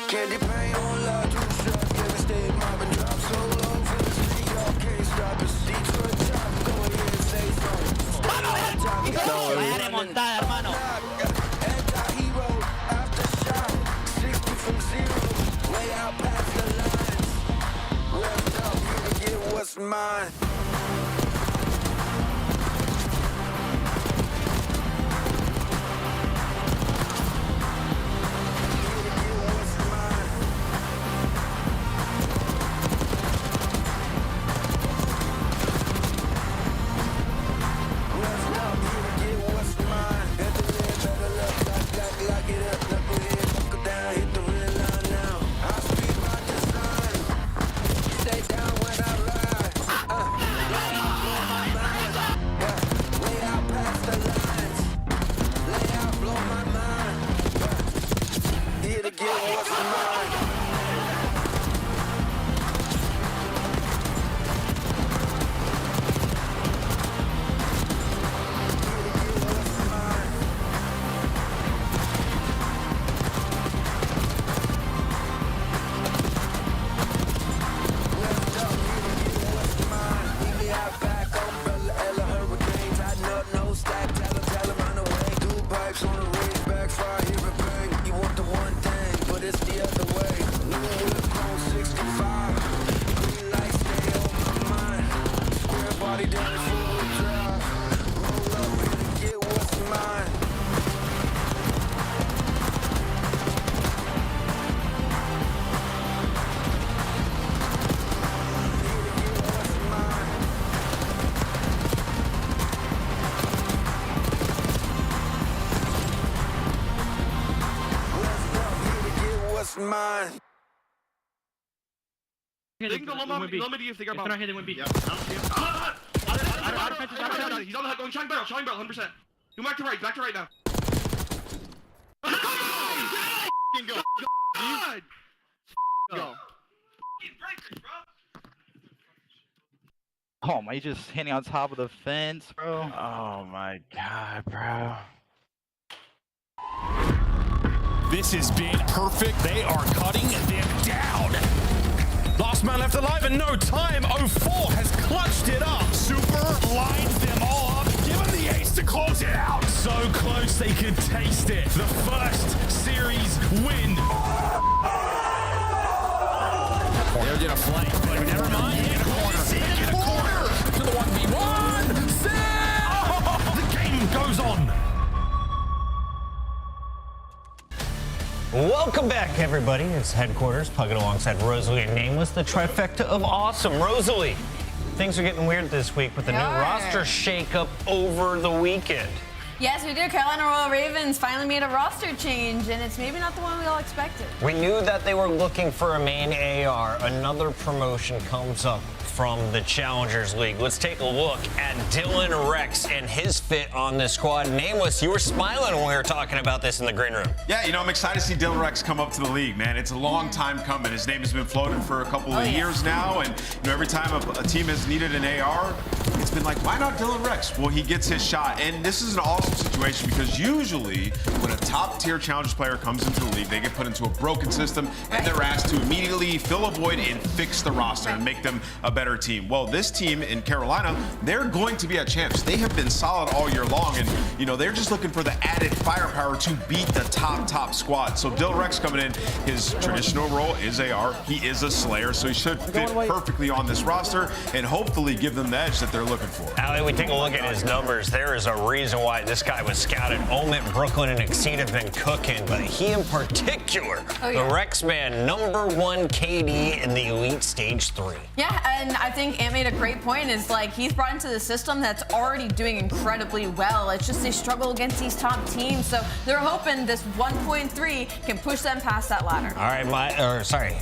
Candy paint on love, too short, give a stay mobbing, drop so low for the street, y'all can't stop us. Detroit top, go ahead and say something. Stay on top, Vaya remontada, hermano. Anti-hero, aftershock, 60 from zero, way out past the lines. Revved up, here to get what's mine. Mine. Let me do figure out. Hit win B. Yeah. He's on the hook, going shine barrel, 100%. Do back to right now. Go. Go. Oh my, he's just hitting on top of the fence, bro. Oh my god, bro. This has been perfect. They are cutting them down. Last man left alive in no time. 04 has clutched it up. Super lines them all up. Give him the ace to close it out. So close they could taste it. The first series win. They're gonna flank, but never mind. In a corner. In a corner. To the 1v1. The game goes on. Welcome back, everybody. It's Headquarters, pugging alongside Rosalie and Nameless, the trifecta of awesome. Rosalie, things are getting weird this week with the new roster shakeup over the weekend. Yes, we do. Carolina Royal Ravens finally made a roster change, and it's maybe not the one we all expected. We knew that they were looking for a main AR. Another promotion comes up from the Challengers League. Let's take a look at Dylan Rex and his fit on this squad. Nameless, you were smiling when we were talking about this in the green room. Yeah, you know, I'm excited to see Dylan Rex come up to the league, man. It's a long time coming. His name has been floated for a couple of years now, and you know, every time a team has needed an AR, it's been like, why not Dylan Rex? Well, he gets his shot, and this is an awesome situation because usually when a top-tier Challengers player comes into the league, they get put into a broken system, and they're asked to immediately fill a void and fix the roster and make them a better team. Well, this team in Carolina, they're going to be at champs. They have been solid all year long, and you know, they're just looking for the added firepower to beat the top squad. So Dylan Rex coming in, his traditional role is AR. He is a Slayer, so he should fit perfectly on this roster and hopefully give them the edge that they're looking for. Ali, we take a look at his numbers. There is a reason why this guy was scouted. Omit, Brooklyn, and Exceed have been cooking, but he in particular, the Rex man, #1 KD in the Elite Stage 3. Yeah, and I think Ant made a great point. Is like he's brought into the system that's already doing incredibly well. It's just they struggle against these top teams, so they're hoping this 1.3 can push them past that ladder. All right,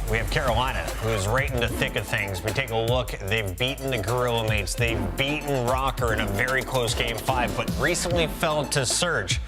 we have Carolina, who is right in the thick of things. We take a look. They've beaten the Guerrilla mates. They've beaten Rocker in a very close game 5, but recently fell to Surge.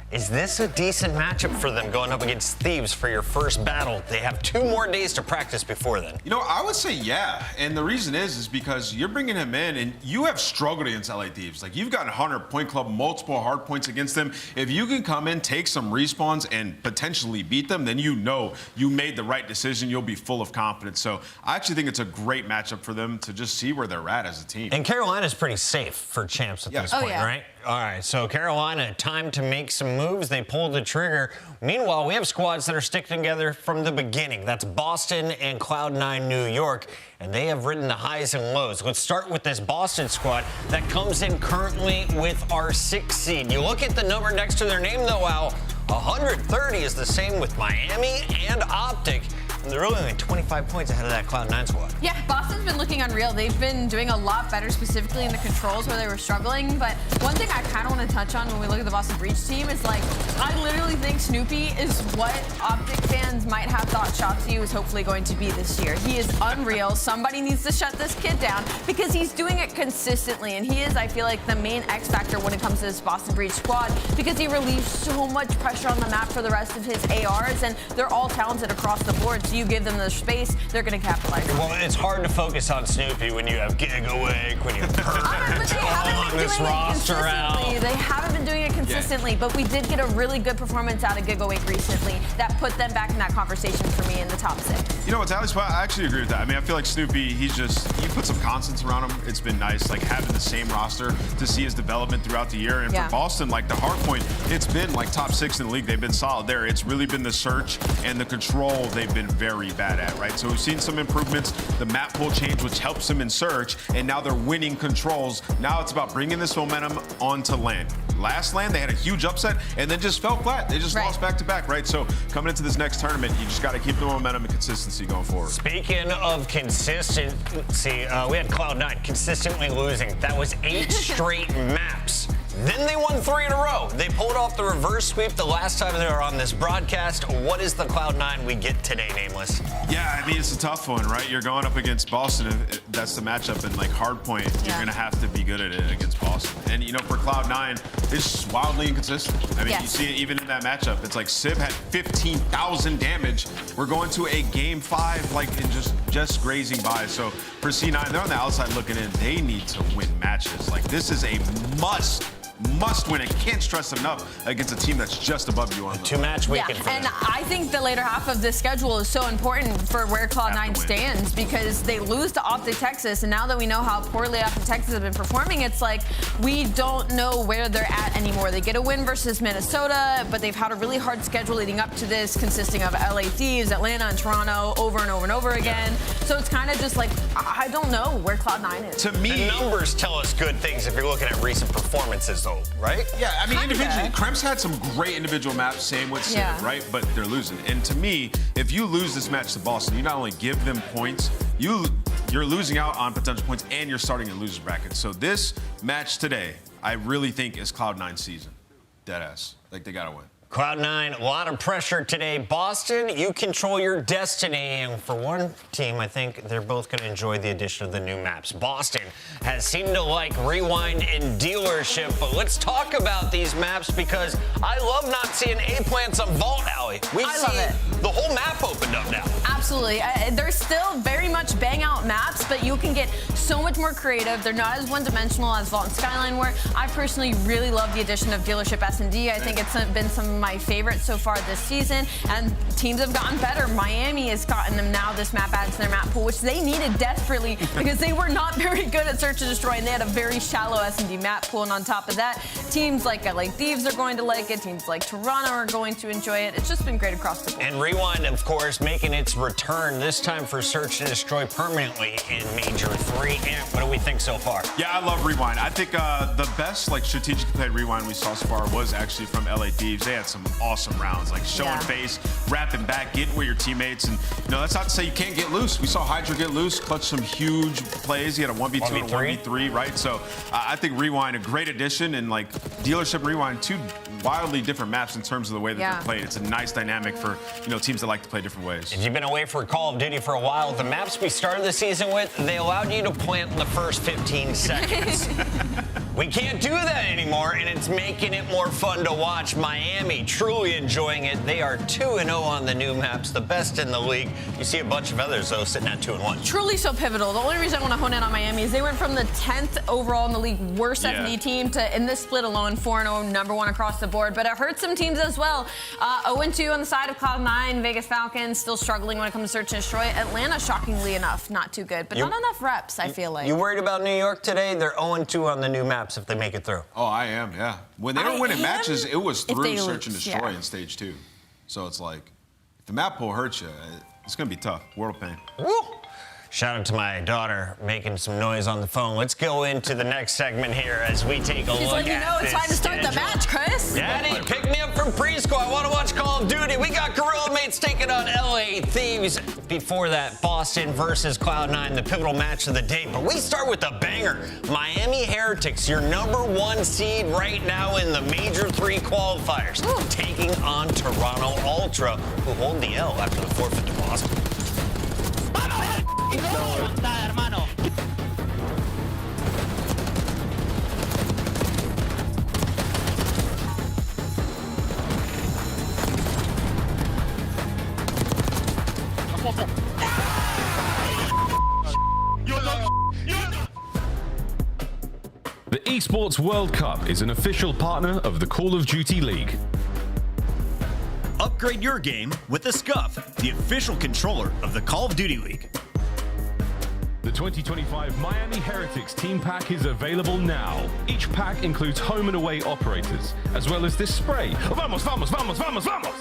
Is this a decent matchup for them going up against Thieves for your first battle? They have 2 more days to practice before then. You know, I would say yeah, and the reason is because you're bringing him in, and you have struggled against LA Thieves. Like, you've gotten 100 Point Club, multiple hard points against them. If you can come in, take some respawns, and potentially beat them, then you know you made the right decision. You'll be full of confidence. So I actually think it's a great matchup for them to just see where they're at as a team. And Carolina's pretty safe for champs at this point, right? All right, so Carolina, time to make some moves. They pulled the trigger. Meanwhile, we have squads that are sticking together from the beginning. That's Boston and Cloud9 New York, and they have ridden the highs and lows. Let's start with this Boston squad that comes in currently with our 6th seed. You look at the number next to their name, though, Al, 130 is the same with Miami and Optic. And they're really only 25 points ahead of that Cloud9 squad. Yeah, Boston's been looking unreal. They've been doing a lot better, specifically in the controls where they were struggling. But one thing I kind of want to touch on when we look at the Boston Breach team is, like, I literally think Snoopy is what Optic fans might have thought Shotzi was hopefully going to be this year. He is unreal. Somebody needs to shut this kid down because he's doing it consistently. And he is, I feel like, the main X factor when it comes to this Boston Breach squad because he relieves so much pressure on the map for the rest of his ARs. And they're all talented across the board. So you give them the space, they're going to capitalize. Well, it's hard to focus on Snoopy when you have Gigawake, when you have but they haven't been doing it consistently. They haven't been doing it consistently, but we did get a really good performance out of Gigawake recently that put them back in that conversation for me in the top 6. You know what, Tally's, I actually agree with that. I mean, I feel like Snoopy, you put some constants around him. It's been nice, like, having the same roster to see his development throughout the year. And for Boston, like, the Hardpoint, it's been like top 6 in the league. They've been solid there. It's really been the search and the control they've been very bad at, right? So we've seen some improvements. The map pool change, which helps them in search, and now they're winning controls. Now it's about bringing this momentum onto land. Last land, they had a huge upset and then just fell flat. They just lost back-to-back, right? So coming into this next tournament, you just got to keep the momentum and consistency going forward. Speaking of consistency, we had Cloud9 consistently losing. That was 8 straight maps. Then they won 3 in a row. They pulled off the reverse sweep the last time they were on this broadcast. What is the Cloud9 we get today, Nameless? Yeah, I mean, it's a tough one, right? You're going up against Boston. If that's the matchup in, like, Hardpoint. You're going to have to be good at it against Boston. And, you know, for Cloud9, it's wildly inconsistent. I mean, you see it even in that matchup. It's like Civ had 15,000 damage. We're going to a game 5, like, in just grazing by. So for C9, they're on the outside looking in. They need to win matches. Like, this is a must win. I can't stress it enough against a team that's just above you on the 2-match weekend. And I think the later half of this schedule is so important for where Cloud9 stands because they lose to Optic Texas, and now that we know how poorly Optic Texas have been performing, it's like we don't know where they're at anymore. They get a win versus Minnesota, but they've had a really hard schedule leading up to this, consisting of LA Thieves, Atlanta, and Toronto over and over and over again. So it's kind of just like, I don't know where Cloud9 is. To me, the numbers tell us good things if you're looking at recent performances, though, right? Yeah, I mean, individually, Krem's had some great individual maps, same with Civ, right? But they're losing. And to me, if you lose this match to Boston, you not only give them points, you're losing out on potential points, and you're starting in losers bracket. So this match today, I really think is Cloud9 season. Deadass. Like, they gotta win. Cloud9, a lot of pressure today. Boston, you control your destiny. And for one team, I think they're both going to enjoy the addition of the new maps. Boston has seemed to like Rewind and Dealership. But let's talk about these maps because I love not seeing A-plants on Vault Alley. I love it. The whole map opened up now. Absolutely. They're still very much bang out maps, but you can get so much more creative. They're not as one-dimensional as Vault and Skyline were. I personally really love the addition of Dealership SND. I think it's been some of my favorites so far this season, and teams have gotten better. Miami has gotten them now. This map adds to their map pool, which they needed desperately because they were not very good at Search and Destroy, and they had a very shallow S&D map pool. And on top of that, teams like LA Thieves are going to like it. Teams like Toronto are going to enjoy it. It's just been great across the board. And Rewind, of course, making its return, this time for Search and Destroy permanently in Major 3. And what do we think so far? Yeah, I love Rewind. I think the best strategically played Rewind we saw so far was actually from LA Thieves. They had some awesome rounds, like showing face, wrapping back, getting with your teamemates. And, that's not to say you can't get loose. We saw Hydra get loose, clutch some huge plays. He had a 1v2 and a 1v3, right? So I think Rewind, a great addition, and Dealership Rewind, 2 wildly different maps in terms of the way that they're played. It's a nice dynamic for, teams that like to play different ways. If you've been away for Call of Duty for a while, the maps we started the season with, they allowed you to plant in the first 15 seconds. We can't do that anymore, and it's making it more fun to watch. Miami truly enjoying it. They are 2-0 on the new maps, the best in the league. You see a bunch of others, though, sitting at 2-1. Truly so pivotal. The only reason I want to hone in on Miami is they went from the 10th overall in the league worst SND team to, in this split alone, 4-0, number one across the board. But it hurts some teams as well. 0-2 on the side of Cloud9, Vegas Falcons still struggling when it comes to search and destroy. Atlanta, shockingly enough, not too good, but not enough reps, I feel like. You worried about New York today? They're 0-2 on the new maps if they make it through. Oh, I am, yeah. When they were winning matches, it was through search and destroy in stage 2. So it's like, if the map pool hurts you, it's going to be tough. World of pain. Woo! Shout out to my daughter making some noise on the phone. Let's go into the next segment here as we take a look at it's time to start the match, Chris. Daddy, pick me up from preschool. I want to watch Call of Duty. We got Guerrilla Mates taking on LA Thieves. Before that, Boston versus Cloud9, the pivotal match of the day. But we start with a banger. Miami Heretics, your #1 seed right now in the Major 3 qualifiers, taking on Toronto Ultra, who hold the L after the forfeit to Boston. Montada, hermano. The Esports World Cup is an official partner of the Call of Duty League. Upgrade your game with the Scuff, the official controller of the Call of Duty League. The 2025 Miami Heretics Team Pack is available now. Each pack includes home and away operators, as well as this spray. Vamos, vamos, vamos, vamos, vamos!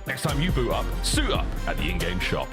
Next time you boot up, suit up at the in-game shop.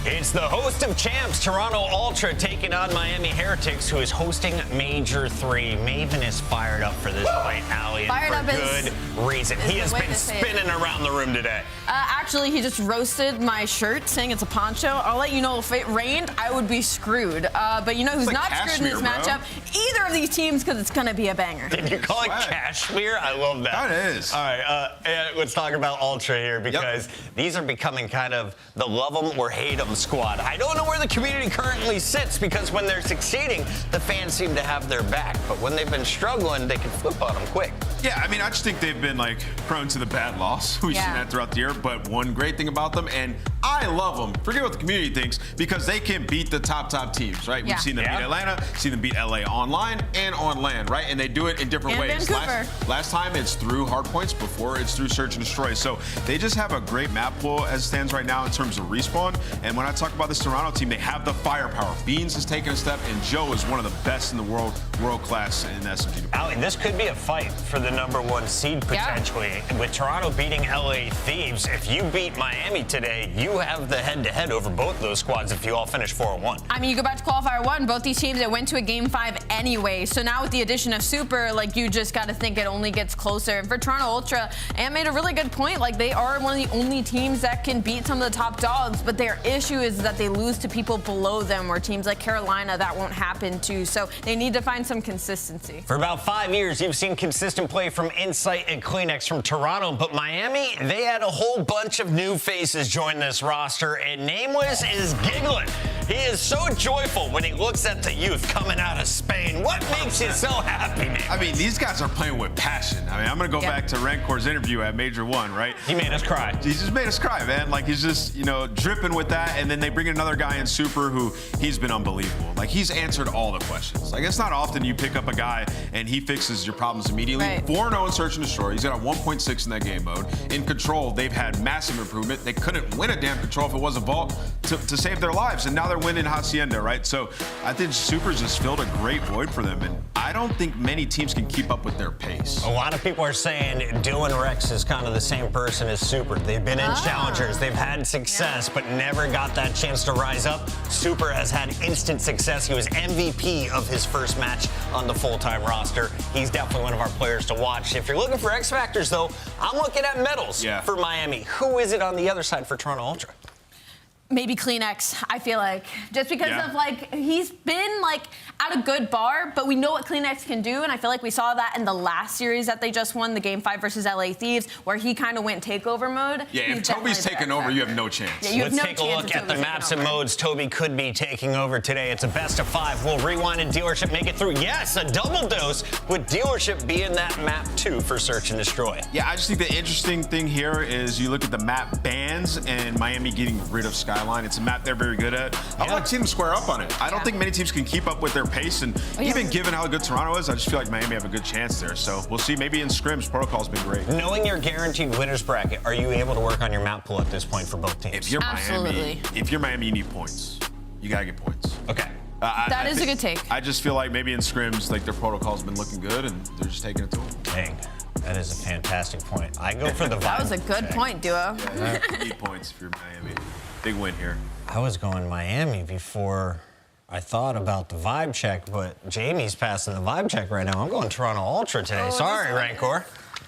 It's the host of champs, Toronto Ultra, taking on Miami Heretics, who is hosting Major 3. Maven is fired up for this fight, Allie, and for good reason. He has been spinning around the room today. Actually, he just roasted my shirt, saying it's a poncho. I'll let you know, if it rained, I would be screwed. But you know who's not screwed in this matchup? Either of these teams, because it's going to be a banger. Did you call it cashmere? I love that. That is. All right, let's talk about Ultra here, because these are becoming kind of the love them or hate them squad. I don't know where the community currently sits, because when they're succeeding, the fans seem to have their back. But when they've been struggling, they can flip on them quick. Yeah, I mean, I just think they've been, like, prone to the bad loss. We've seen that throughout the year. But one great thing about them, and I love them, forget what the community thinks, because they can beat the top teams, right? We've seen them beat Atlanta, seen them beat LA online and on land, right? And they do it in different ways. Last time it's through hardpoints, before it's through search and destroy. So they just have a great map pool as it stands right now in terms of respawn. And when I talk about this Toronto team, they have the firepower. Beans has taken a step, and Joe is one of the best in the world class in SMG. Allie, this could be a fight for the #1 seed potentially. With Toronto beating LA Thieves, if you beat Miami today, you have the head-to-head over both those squads if you all finish 4-1. I mean, you go back to qualifier 1, both these teams, they went to a game 5 anyway. So now with the addition of Super, like, you just got to think it only gets closer. And for Toronto Ultra, Ant made a really good point. Like, they are one of the only teams that can beat some of the top dogs, but their issue is that they lose to people below them, or teams like Carolina, that won't happen to. So they need to find some consistency. For about 5 years, you've seen consistent play from Insight and Kleenex from Toronto, but Miami, they had a whole bunch of new faces join this roster, and Nameless is giggling. He is so joyful when he looks at the youth coming out of Spain. What makes you so happy, man? I mean, these guys are playing with passion. I mean, I'm going to go back to Rancor's interview at Major 1, right? He made us cry. He just made us cry, man. Like, he's just, you know, dripping with that. And then they bring in another guy in Super who he's been unbelievable. Like, he's answered all the questions. Like, it's not often you pick up a guy and he fixes your problems immediately. Right. 4-0 in Search and Destroy. He's got a 1.6 in that game mode. In Control, they've had massive improvement. They couldn't win a damn Control if it wasn't Vault to save their lives. And now they're winning Hacienda, right? So I think Super's just filled a great void for them. And I don't think many teams can keep up with their pace. A lot of people are saying Dylan Rex is kind of the same person as Super. They've been in challengers, they've had success, but never got that chance to rise up. Super has had instant success. He was MVP of his first match on the full-time roster. He's definitely one of our players to watch. If you're looking for X Factors, though, I'm looking at medals for Miami. Who is it on the other side for Toronto Ultra? Maybe Kleenex, I feel like. Just because of, like, he's been, like, at a good bar, but we know what Kleenex can do, and I feel like we saw that in the last series that they just won, the Game 5 versus LA Thieves, where he kind of went takeover mode. Yeah, if Toby's taking over, you have no chance. Yeah, you have Let's no take a chance look if at the Toby's maps taking and over. modes Toby could be taking over today. It's a best of 5. Will Rewind and Dealership make it through? Yes, a double dose, with Dealership being that map 2 for Search and Destroy. Yeah, I just think the interesting thing here is you look at the map bans and Miami getting rid of Skyline. It's a map they're very good at. I'd like to see them square up on it. I don't think many teams can keep up with their pace, and even given how good Toronto is, I just feel like Miami have a good chance there. So we'll see. Maybe in scrims, protocol's been great. Knowing your guaranteed winners bracket, are you able to work on your map pool at this point for both teams? If you're Miami, you need points. You gotta get points. Okay. That is a good take. I just feel like maybe in scrims, like their protocol's been looking good, and they're just taking it to them. Dang. That is a fantastic point. I go for the vibe. That was a good point, Duo. Yeah, you need points if you're Miami. Big win here. I was going Miami before I thought about the vibe check, but Jamie's passing the vibe check right now. I'm going Toronto Ultra today. Sorry, Rancor.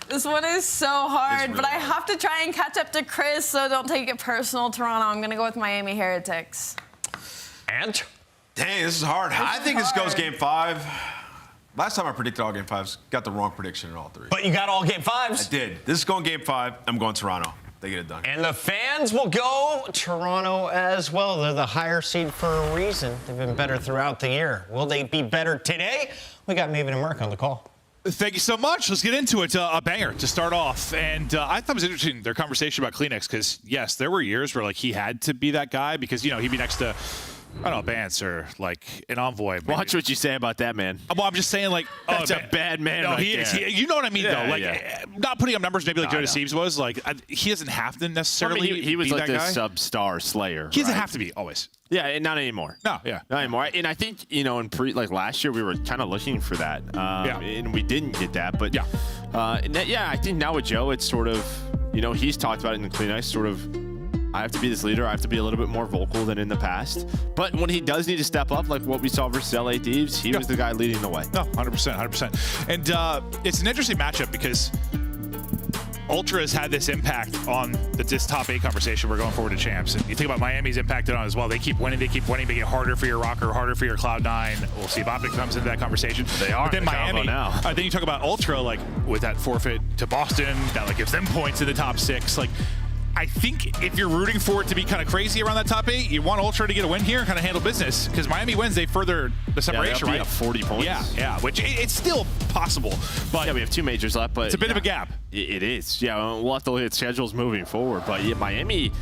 This one is so hard, but I have to try and catch up to Chris, so don't take it personal, Toronto. I'm going to go with Miami Heretics. And? Dang, this is hard. I think this goes Game 5. Last time I predicted all Game 5s, got the wrong prediction in all 3. But you got all Game 5s. I did. This is going Game 5. I'm going Toronto. They get it done. And the fans will go Toronto as well. They're the higher seed for a reason. They've been better throughout the year. Will they be better today? We got Maven and Mark on the call. Thank you so much. Let's get into it. A banger to start off. And I thought it was interesting, their conversation about Kleenex, because, yes, there were years where, like, he had to be that guy because, you know, he'd be next to, I don't know, Bance or, like, an Envoy. Maybe. Watch what you say about that man. Well, I'm just saying, like, that's a bad man. No, right he is. You know what I mean, though. Like, not putting up numbers, maybe like Jonas Thieves was. Like, he doesn't have to necessarily. I mean, he was be like that the guy. sub-star slayer. He doesn't have to be always. Yeah, and not anymore. No, yeah, not anymore. And I think, you know, in like last year, we were kind of looking for that, and we didn't get that. But I think now with Joe, it's sort of, you know, he's talked about it in the Kleenex, sort of, I have to be this leader. I have to be a little bit more vocal than in the past. But when he does need to step up, like what we saw versus LA Thieves, he was the guy leading the way. No, 100%, 100%. And it's an interesting matchup because Ultra has had this impact on this top 8 conversation we're going forward to champs. And you think about Miami's impacted on it as well. They keep winning, making it harder for your Rocker, harder for your Cloud9. We'll see if Optic comes into that conversation. They are. But then Miami, now. Then you talk about Ultra, like with that forfeit to Boston, that like gives them points in the top 6. Like, I think if you're rooting for it to be kind of crazy around that top 8, you want Ultra to get a win here and kind of handle business. Because Miami wins, they further the separation, right? right? 40 points. Yeah, which it's still possible. But we have 2 majors left, but it's a bit of a gap. It is. Yeah, we'll have to look at schedules moving forward. But yeah, Miami,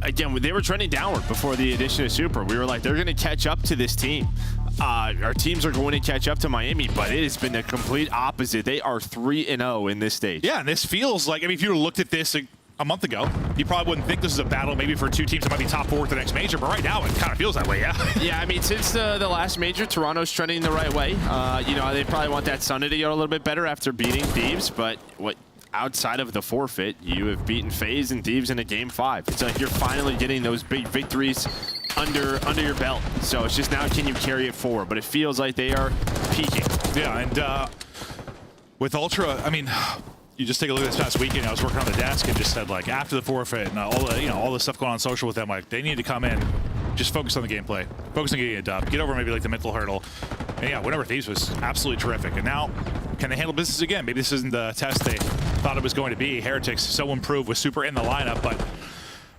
again, they were trending downward before the addition of Super. We were like, they're going to catch up to this team. Our teams are going to catch up to Miami, but it has been the complete opposite. They are 3-0 in this stage. Yeah, and this feels like, I mean, if you looked at this a month ago, you probably wouldn't think this is a battle maybe for 2 teams that might be top 4 at the next major, but right now it kind of feels that way, yeah. Yeah, I mean, since the last major, Toronto's trending the right way. You know, they probably want that Sunday to go a little bit better after beating Thieves, but outside of the forfeit, you have beaten FaZe and Thieves in a Game 5. It's like you're finally getting those big victories under your belt. So it's just now, can you carry it forward? But it feels like they are peaking. Yeah, and with Ultra, I mean, you just take a look at this past weekend. I was working on the desk and just said, like, after the forfeit and all the stuff going on social with them, like, they need to come in, just focus on the gameplay, focus on getting it done, get over maybe like the mental hurdle. And yeah, whatever Thieves was absolutely terrific. And now, can they handle business again? Maybe this isn't the test they thought it was going to be. Heretics so improved with Super in the lineup, but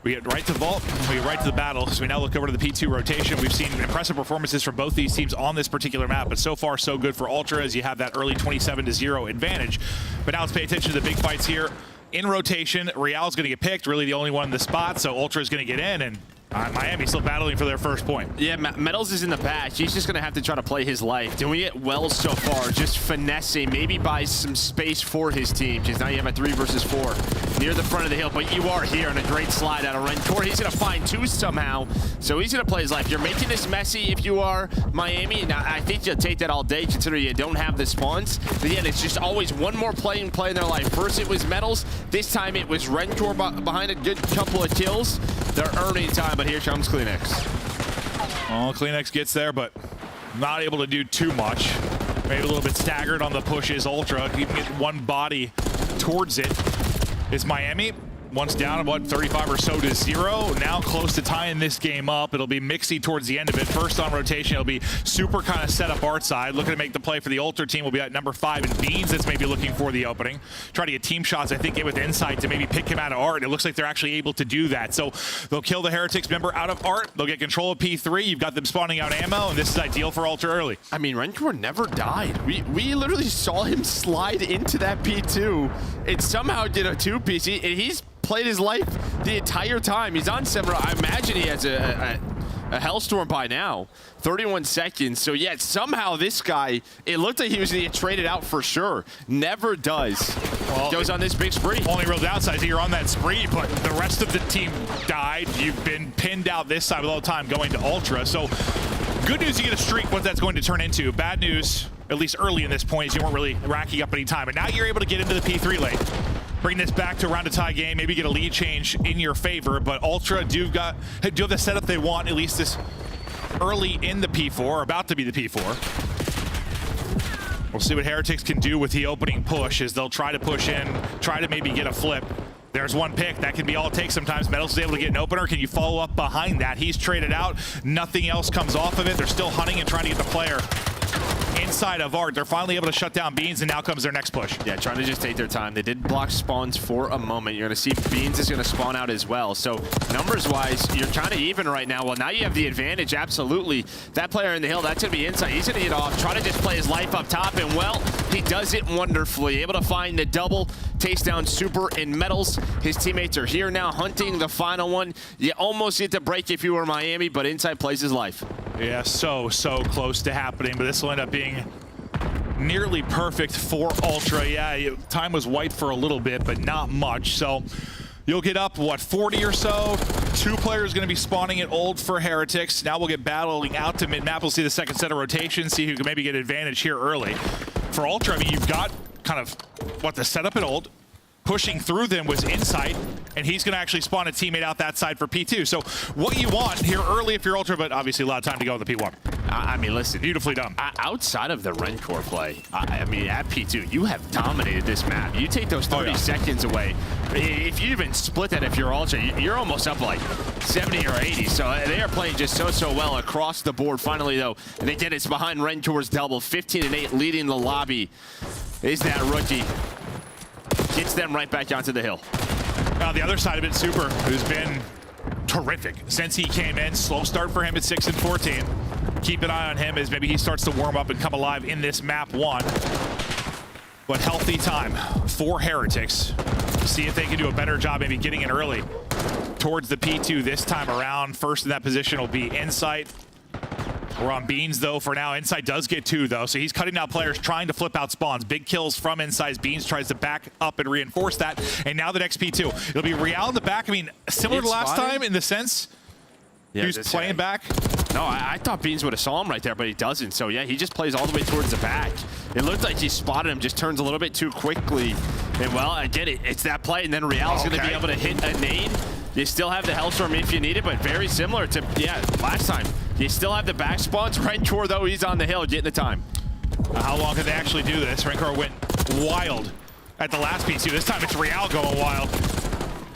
We get right to Vault, we get right to the battle. So we now look over to the P2 rotation. We've seen impressive performances from both these teams on this particular map, but so far so good for Ultra as you have that early 27-0 advantage. But now let's pay attention to the big fights here. In rotation, Real's going to get picked, really the only one in the spot, so Ultra is going to get in, and Miami still battling for their first point. Yeah, Metals is in the back. He's just going to have to try to play his life. Doing it well so far, just finessing, maybe buy some space for his team, because now you have a 3 versus 4 near the front of the hill, but you are here on a great slide out of Rencor. He's going to find 2 somehow, so he's going to play his life. You're making this messy if you are Miami. Now, I think you'll take that all day, considering you don't have the spawns. But yet, it's just always one more play in their life. First, it was Metals. This time, it was Rencor behind a good couple of kills. They're earning time, but here comes Kleenex. Well, Kleenex gets there, but not able to do too much. Maybe a little bit staggered on the pushes. Ultra keeping it one body towards it. It's Miami. Once down about 35 or so to 0. Now close to tying this game up. It'll be Mixie towards the end of it. First on rotation, it'll be Super kind of set up our side. Looking to make the play for the Ultra team will be at number 5, and Beans that's maybe looking for the opening. Try to get team shots, I think, get with Insight to maybe pick him out of Art. It looks like they're actually able to do that. So they'll kill the Heretics member out of Art. They'll get control of P3. You've got them spawning out ammo, and this is ideal for Ultra early. I mean, Rencor never died. We literally saw him slide into that P2 and somehow did a 2-piece. He's played his life the entire time. He's on 7. I imagine he has a Hellstorm by now. 31 seconds. So, yeah, somehow this guy, it looked like he was going to get traded out for sure. Never does. Well, goes on this big spree. Only real downside is you're on that spree, but the rest of the team died. You've been pinned out this side with all the time going to Ultra. So, good news, you get a streak, what that's going to turn into. Bad news, at least early in this point, is you weren't really racking up any time. But now you're able to get into the P3 lane. Bring this back to around a tie game, maybe get a lead change in your favor, but Ultra do have the setup they want, at least this early in the P4, or about to be the P4. We'll see what Heretics can do with the opening push, as they'll try to push in, try to maybe get a flip. There's one pick. That can be all it takes sometimes. Metals is able to get an opener. Can you follow up behind that? He's traded out. Nothing else comes off of it. They're still hunting and trying to get the player inside of Art. They're finally able to shut down Beans, and now comes their next push. Yeah, trying to just take their time. They did block spawns for a moment. You're going to see Beans is going to spawn out as well. So numbers-wise, you're kind of even right now. Well, now you have the advantage, absolutely. That player in the hill, that's going to be inside. He's going to get off, try to just play his life up top, and, well, he does it wonderfully. Able to find the double, taste down Super and Metals. His teammates are here now hunting the final one. You almost get the break if you were Miami, but Inside plays his life. Yeah, so close to happening, but this will end up being nearly perfect for Ultra. Yeah, time was white for a little bit, but not much. So you'll get up, what, 40 or so? 2 players going to be spawning at Old for Heretics. Now we'll get battling out to mid-map. We'll see the second set of rotations, see who can maybe get advantage here early. For Ultra, I mean, you've got kind of, what, the setup at Old. Pushing through them was Insight, and he's going to actually spawn a teammate out that side for P2. So what you want here early if you're Ultra, but obviously a lot of time to go in the P1. I mean, listen. Beautifully done. Outside of the Rencor play, I mean, at P2, you have dominated this map. You take those 30 seconds away. If you even split that if you're Ultra, you're almost up like 70 or 80. So they are playing just so well across the board. Finally, though, they get it. It's behind Rencor's double. 15-8 leading the lobby is that rookie. Gets them right back onto the hill. Now the other side of it, Super, who's been terrific since he came in. Slow start for him at 6-14. Keep an eye on him as maybe he starts to warm up and come alive in this map 1. But healthy time for Heretics. See if they can do a better job maybe getting in early towards the P2 this time around. First in that position will be Insight. We're on Beans, though, for now. Insight does get 2, though, so he's cutting out players trying to flip out spawns. Big kills from Insight. Beans tries to back up and reinforce that. And now the next P2. It'll be Real in the back. I mean, similar to last time in the sense he was playing back. No, I thought Beans would have saw him right there, but he doesn't. So, yeah, he just plays all the way towards the back. It looked like he spotted him, just turns a little bit too quickly. And, well, I get it. It's that play, and then Real's going to be able to hit a nade. You still have the Hellstorm if you need it, but very similar to, yeah, last time. You still have the back spawns. Rencor, though, he's on the hill getting the time. How long can they actually do this? Rencor went wild at the last P2. This time it's Real going wild.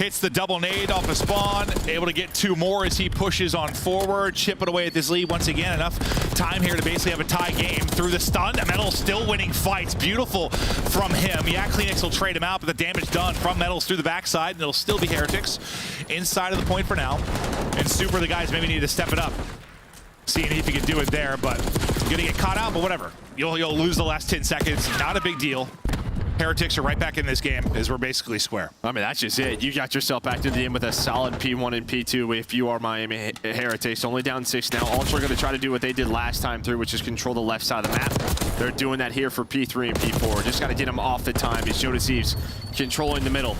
Hits the double nade off the spawn, able to get 2 more as he pushes on forward, chipping away at this lead once again. Enough time here to basically have a tie game through the stun. Metal still winning fights. Beautiful from him. Yeah, Kleenex will trade him out, but the damage done from Metals through the backside, and it'll still be Heretics inside of the point for now. And Super, the guys maybe need to step it up. Seeing if he can do it there, but gonna get caught out, but whatever. You'll lose the last 10 seconds. Not a big deal. Heretics are right back in this game as we're basically square. I mean, that's just it. You got yourself back to the end with a solid P1 and P2 if you are Miami Heretics. Only down 6 now. Ultra are going to try to do what they did last time through, which is control the left side of the map. They're doing that here for P3 and P4. Just got to get them off the time. As Joe Thieves controlling the middle.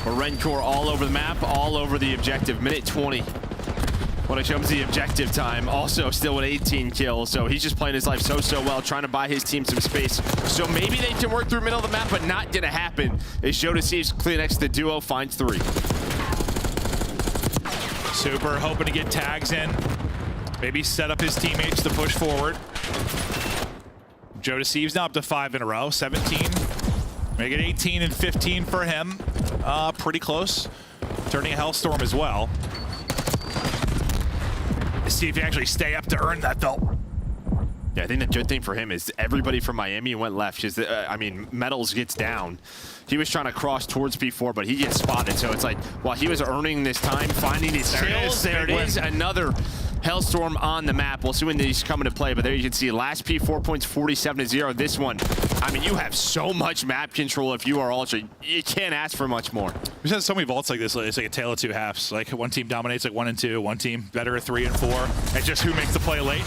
Rencore all over the map, all over the objective. Minute 20. When it comes to the objective time, also still with 18 kills, so he's just playing his life so well, trying to buy his team some space. So maybe they can work through middle of the map, but not gonna happen. As Joe Thieves Kleenex, the duo finds 3. Super hoping to get tags in, maybe set up his teammates to push forward. Joe Thieves now up to 5 in a row, 17. Make it 18 and 15 for him. Pretty close. Turning a Hellstorm as well. See if you actually stay up to earn that, though. Yeah, I think the good thing for him is everybody from Miami went left. Because I mean, Metals gets down. He was trying to cross towards P4, but he gets spotted. So it's like, while he was earning this time, finding his kills, there it is, another Hellstorm on the map. We'll see when these come into play, but there you can see last P4 points, 47-0. This one, I mean, you have so much map control if you are Ultra. You can't ask for much more. We've had so many vaults like this. It's like a tale of 2 halves. Like one team dominates like 1 and 2, one team better at 3 and 4. And just who makes the play late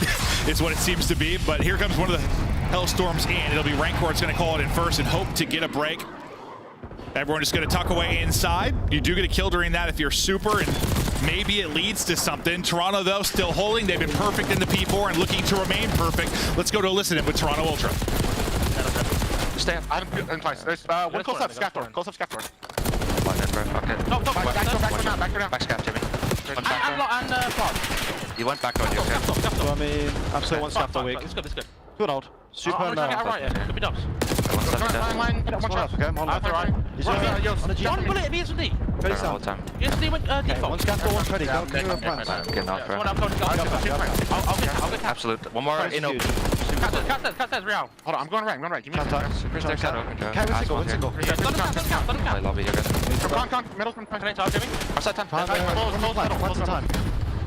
is what it seems to be. But here comes one of the Hellstorms in. It'll be Rancor's going to call it in first and hope to get a break. Everyone just going to tuck away inside. You do get a kill during that if you're Super, and maybe it leads to something. Toronto, though, still holding. They've been perfect in the P4 and looking to remain perfect. Let's go to Elicited with Toronto Ultra. Stay up. I haven't been twice. There's one close up, scaff door. Close up, scaff door. No, back door now. Back scaff, Jimmy. And plot. You went back on you, okay? So I mean, I'm still 1 scaff a week. This good. Good old. Super I'm gonna get right, yeah. Could be dubs. One shot, okay? One left. He's on One bullet at the S&D. Ready, Sam? S&D went default. 1 scaff, 1 ready. Go, give him a plan. Getting off, bro. I'll get cap. Absolute. One more in open. Cat says real. Hold on, I'm going right. Give me a second. Super's there, cat open. Carry single. Let him count. Lobby, you're good. Come, middle, connect out, Jimmy. Outside time. Close the time.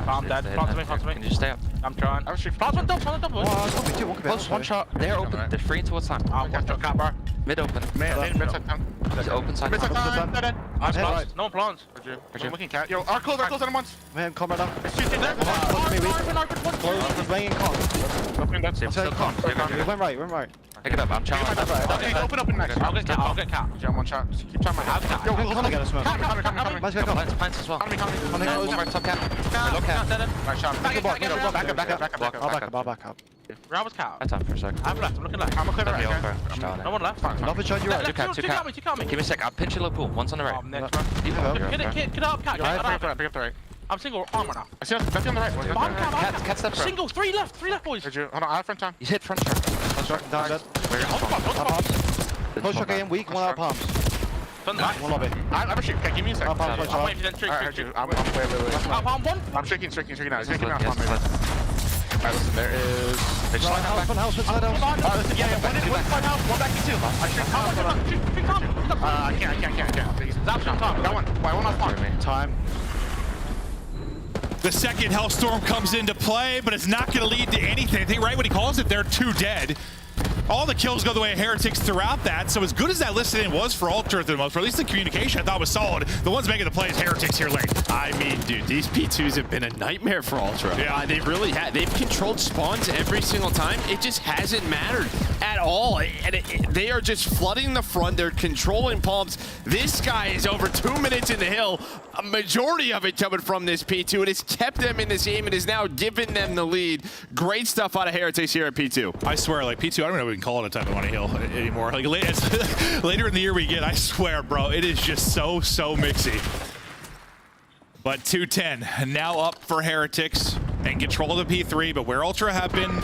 I'm dead. Plant to me. Can you just stay up? I'm trying. Plant one double. Oh, it's probably 2. One could be Close, 1 shot. They're open. They're free until it's time. One shot, cat bar. Mid open. Mid side time. He's open side. Mid side time. time. I'm plants. No one plants. I'm looking cat. Yo, our close on him once. Man, come right now. Shoot there. Close, he's laying in con. He went right. Pick it up. I'm challenging. Open next. I'll get cat. Jam 1 shot. Keep trying my house. Yo, come get us, man. Coming. Let's go. Plants as well. Coming. One more top cap. Low cap. Right shot. Back I'll back up. Round was cat. That's time for a sec. I'm looking left. I'm looking right. No one left. Another shot, you're right. Two cat me. Give me a sec. I'll pinch your low pool. One's on the right. Next one. Get up, cat. Pick up the right. I'm single armor now. I see that's on the right. Cat steps up. Single, 3 left, boys. Hold on, I have front time. He's hit front shot. Down dead. Push okay in weak, 1 out palms. One lobby. I have a shoot. Give me a second. I'm waiting for them to I'm wait. Palm 1. I'm shaking now. He's making me off palm. Alright, listen, there is... One house. Listen, yeah, one front house, 1 back to 2. Shoot Tom. I can't. Zap shot, Tom. Got one. Why, 1 off palm. Time. The second Hellstorm comes into play, but it's not going to lead to anything. I think right when he calls it, they're 2 dead. All the kills go the way of Heretics throughout that, so as good as that listed in was for Ultra at the most, or at least the communication I thought was solid, the ones making the plays, Heretics here late. I mean, dude, these P2s have been a nightmare for Ultra. Yeah. They really have. They've controlled spawns every single time. It just hasn't mattered at all. They are just flooding the front. They're controlling palms. This guy is over 2 minutes in the hill. A majority of it coming from this P2. It has kept them in this game and is now giving them the lead. Great stuff out of Heretics here at P2. I swear, like P2, I don't know if we can call it a type of money hill anymore. Like later in the year we get, I swear, bro, it is just so mixy. But 2-10 now up for Heretics and control of the P3, but where Ultra have been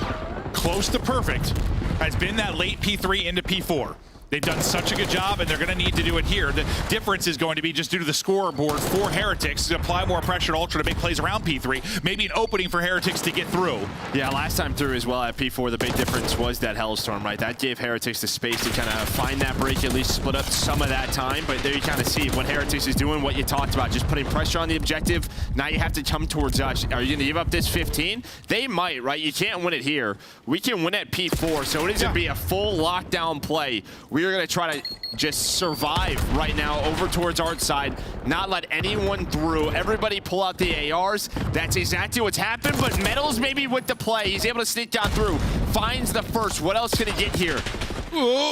close to perfect has been that late P3 into P4. They've done such a good job, and they're going to need to do it here. The difference is going to be just due to the scoreboard for Heretics to apply more pressure to Ultra to make plays around P3. Maybe an opening for Heretics to get through. Yeah, last time through as well at P4, the big difference was that Hellstorm, right? That gave Heretics the space to kind of find that break, at least split up some of that time. But there you kind of see what Heretics is doing, what you talked about, just putting pressure on the objective. Now you have to come towards us. Are you going to give up this 15? They might, right? You can't win it here. We can win at P4, so it is going to be a full lockdown play. We are going to try to just survive right now over towards our side, not let anyone through. Everybody pull out the ARs. That's exactly what's happened, but Metals maybe with the play. He's able to sneak down through, finds the first. What else can he get here?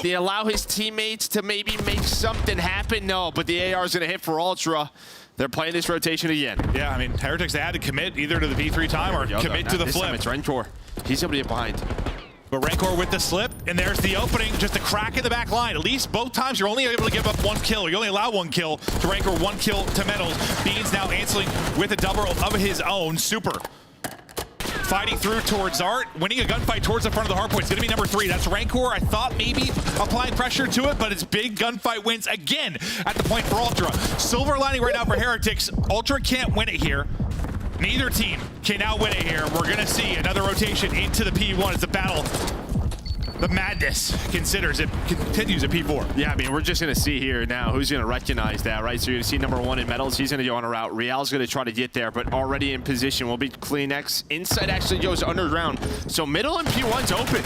They allow his teammates to maybe make something happen? No, but the AR is going to hit for Ultra. They're playing this rotation again. Yeah, I mean, Heretics, they had to commit either to the P3 time or commit to the flip. It's Rencor. He's able to get behind. But Rancor with the slip, and there's the opening, just a crack in the back line. At least both times you're only able to give up 1 kill. You only allow 1 kill to Rancor, 1 kill to Metals. Beans now answering with a double of his own. Super. Fighting through towards Art, winning a gunfight towards the front of the hardpoint. It's going to be number 3. That's Rancor. I thought maybe applying pressure to it, but it's big gunfight wins again at the point for Ultra. Silver lining right now for Heretics. Ultra can't win it here. Neither team can now win it here. We're going to see another rotation into the P1 as the battle, the madness continues at P4. Yeah, I mean, we're just going to see here now who's going to recognize that, right? So you're going to see number 1 in Metals. He's going to go on a route. Real's going to try to get there, but already in position will be Kleenex. Inside actually goes underground. So middle and P1's open.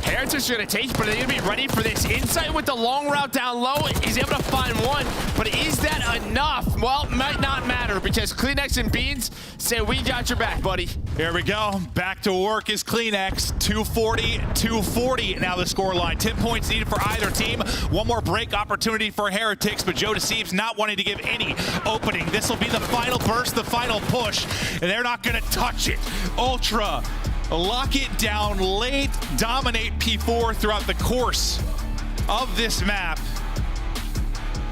Heretics are going to take, but they're going to be ready for this. Inside with the long route down low. He's able to find one, but is that enough? Well, might not matter because Kleenex and Beans say, we got your back, buddy. Here we go. Back to work is Kleenex. 240, 240 now the score line. 10 points needed for either team. One more break opportunity for Heretics, but Joe Deceives not wanting to give any opening. This will be the final burst, the final push, and they're not going to touch it. Ultra lock it down late, dominate P4 throughout the course of this map.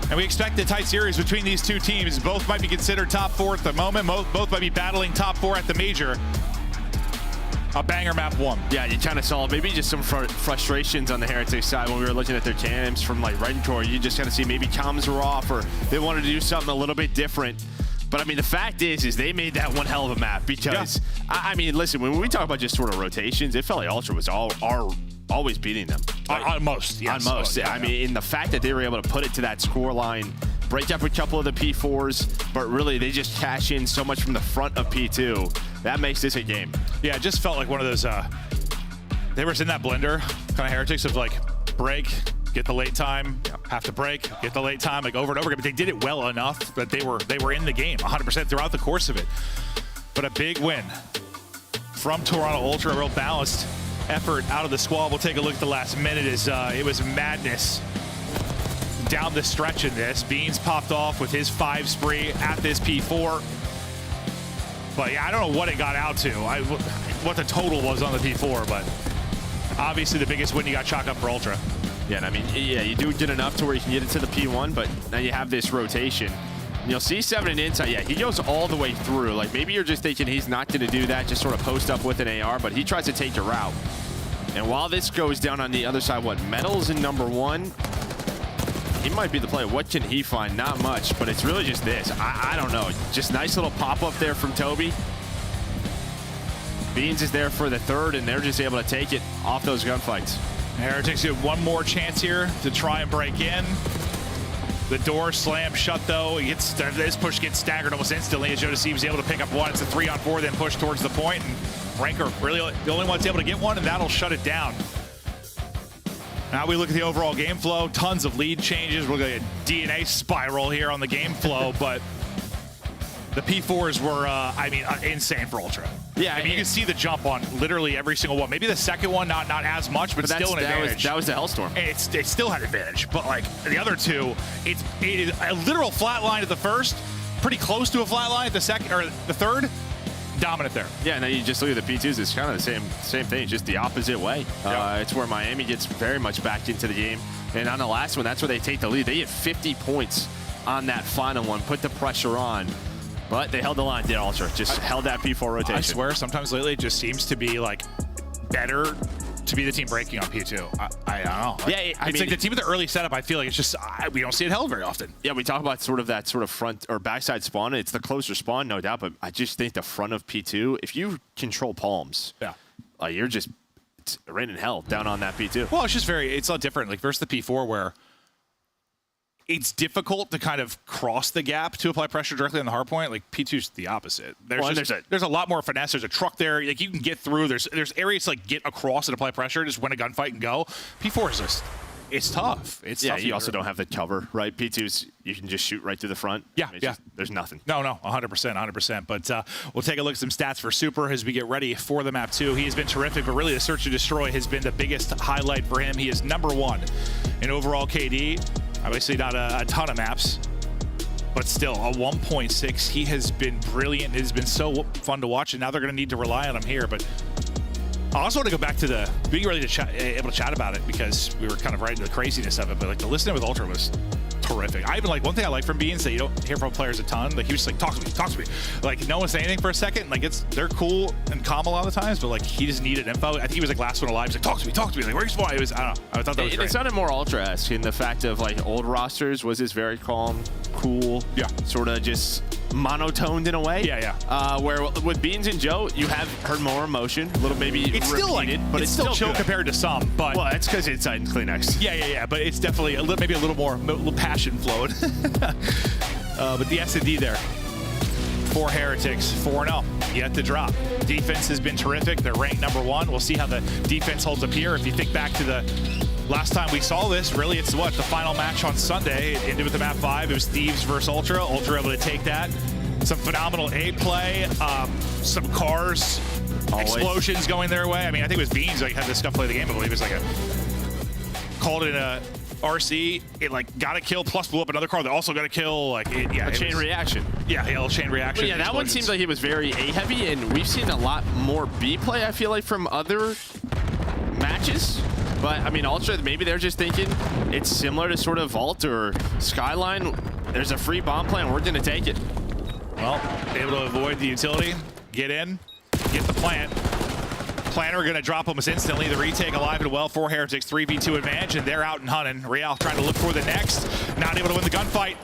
And we expect a tight series between these two teams. Both might be considered top 4 at the moment. Both might be battling top 4 at the major. A banger map 1. Yeah, you kind of saw maybe just some frustrations on the Heretics side when we were looking at their cams from like Rencor. You just kind of see maybe comms were off or they wanted to do something a little bit different. But I mean, the fact is they made that one hell of a map because, I mean, listen, when we talk about just sort of rotations, it felt like Ultra was always beating them. Right? On most, yes. On most. I mean, in the fact that they were able to put it to that score line, break up a couple of the P4s, but really they just cash in so much from the front of P2. That makes this a game. Yeah, it just felt like one of those, they were in that blender, kind of Heretics of like break, get the late time, have to break, get the late time, like over and over again. But they did it well enough that they were in the game 100% throughout the course of it. But a big win from Toronto Ultra, a real balanced effort out of the squad. We'll take a look at the last minute as it was madness down the stretch in this. Beans popped off with his 5 spree at this P4. But yeah, I don't know what it got out to, what the total was on the P4, but obviously the biggest win you got chalk up for Ultra. Yeah, and I mean, yeah, you do get enough to where you can get it to the P1, but now you have this rotation. And you'll see 7 and inside. Yeah, he goes all the way through. Like, maybe you're just thinking he's not going to do that, just sort of post up with an AR, but he tries to take a route. And while this goes down on the other side, what, Metals in number 1? He might be the player. What can he find? Not much, but it's really just this. I don't know. Just nice little pop-up there from Toby. Beans is there for the 3rd, and they're just able to take it off those gunfights. Heretics get one more chance here to try and break in. The door slams shut though. This push gets staggered almost instantly as Joe Deceives able to pick up 1. It's a 3-on-4, then push towards the point. And Rancor really the only one's able to get 1, and that'll shut it down. Now we look at the overall game flow. Tons of lead changes. We're looking at a DNA spiral here on the game flow, but the P4s were, I mean, insane for Ultra. Yeah, I mean, you can see the jump on literally every single one. Maybe the second one, not as much, but still an advantage. That was the Hellstorm. And it still had advantage, but like the other two, it is a literal flat line at the first, pretty close to a flat line at the second or the 3rd. Dominant there. Yeah, and then you just look at the P2s. It's kind of the same thing, just the opposite way. It's where Miami gets very much back into the game. And on the last one, that's where they take the lead. They get 50 points on that final one, put the pressure on. But they held the line, did Ultra. Just held that P4 rotation. I swear, sometimes lately it just seems to be like better to be the team breaking on P2. I don't know. Like, yeah, it's like the team with the early setup. I feel like it's just we don't see it held very often. Yeah, we talk about that sort of front or backside spawn. It's the closer spawn, no doubt. But I just think the front of P2, if you control palms, you're just it's raining hell down on that P2. Well, it's a lot different. Like versus the P4 where it's difficult to kind of cross the gap to apply pressure directly on the hard point. Like P2's the opposite. There's a lot more finesse. There's a truck there. Like you can get through. There's areas to like get across and apply pressure, just win a gunfight and go. P4 is just it's tough. It's tough. You also don't have the cover, right? P2's you can just shoot right through the front. There's nothing. No, 100%. But we'll take a look at some stats for Super as we get ready for the map 2. He has been terrific, but really the search to destroy has been the biggest highlight for him. He is #1 in overall KD. Obviously not a ton of maps, but still a 1.6. He has been brilliant. It has been so fun to watch, and now they're going to need to rely on him here. But I also want to go back to being ready to able to chat about it because we were kind of right into the craziness of it. But like the listening with Ultra was terrific. I even like one thing I like from Beans that you don't hear from players a ton. Like he was just like, talk to me. Like no one say anything for a second. Like they're cool and calm a lot of the times, but like he just needed info. I think he was like last one alive. He's like, talk to me. Like where you spawn? It was I don't know. I thought that was great. It sounded more Ultra-esque in the fact of like old rosters was this very calm, cool, sort of just monotoned in a way. Where with Beans and Joe, you have heard more emotion, a little maybe it's still like, but it's still chill good compared to some. But well, that's because it's in Kleenex. Yeah. But it's definitely maybe a little more passion flowed. But the SND there for Heretics 4-0 yet to drop. Defense has been terrific. They're ranked #1. We'll see how the defense holds up here. If you think back to the last time we saw this, really it's the final match on Sunday. It ended with the map 5. It was Thieves versus Ultra. Ultra able to take that. Some phenomenal A play, some cars, explosions going their way. I mean, I think it was Beans like had this stuff play the game. I believe it was like called it a RC. It like got a kill plus blew up another car that also got a kill. Like a chain reaction. Yeah, a chain reaction. But yeah, that one seems like it was very A heavy, and we've seen a lot more B play. I feel like from other matches. But I mean, Ultra, maybe they're just thinking it's similar to sort of Vault or Skyline. There's a free bomb plan. We're going to take it. Well, able to avoid the utility, get in, get the plant. Planner going to drop almost instantly. The retake alive and well for Heretics. 3v2 advantage, and they're out and hunting. Real trying to look for the next. Not able to win the gunfight.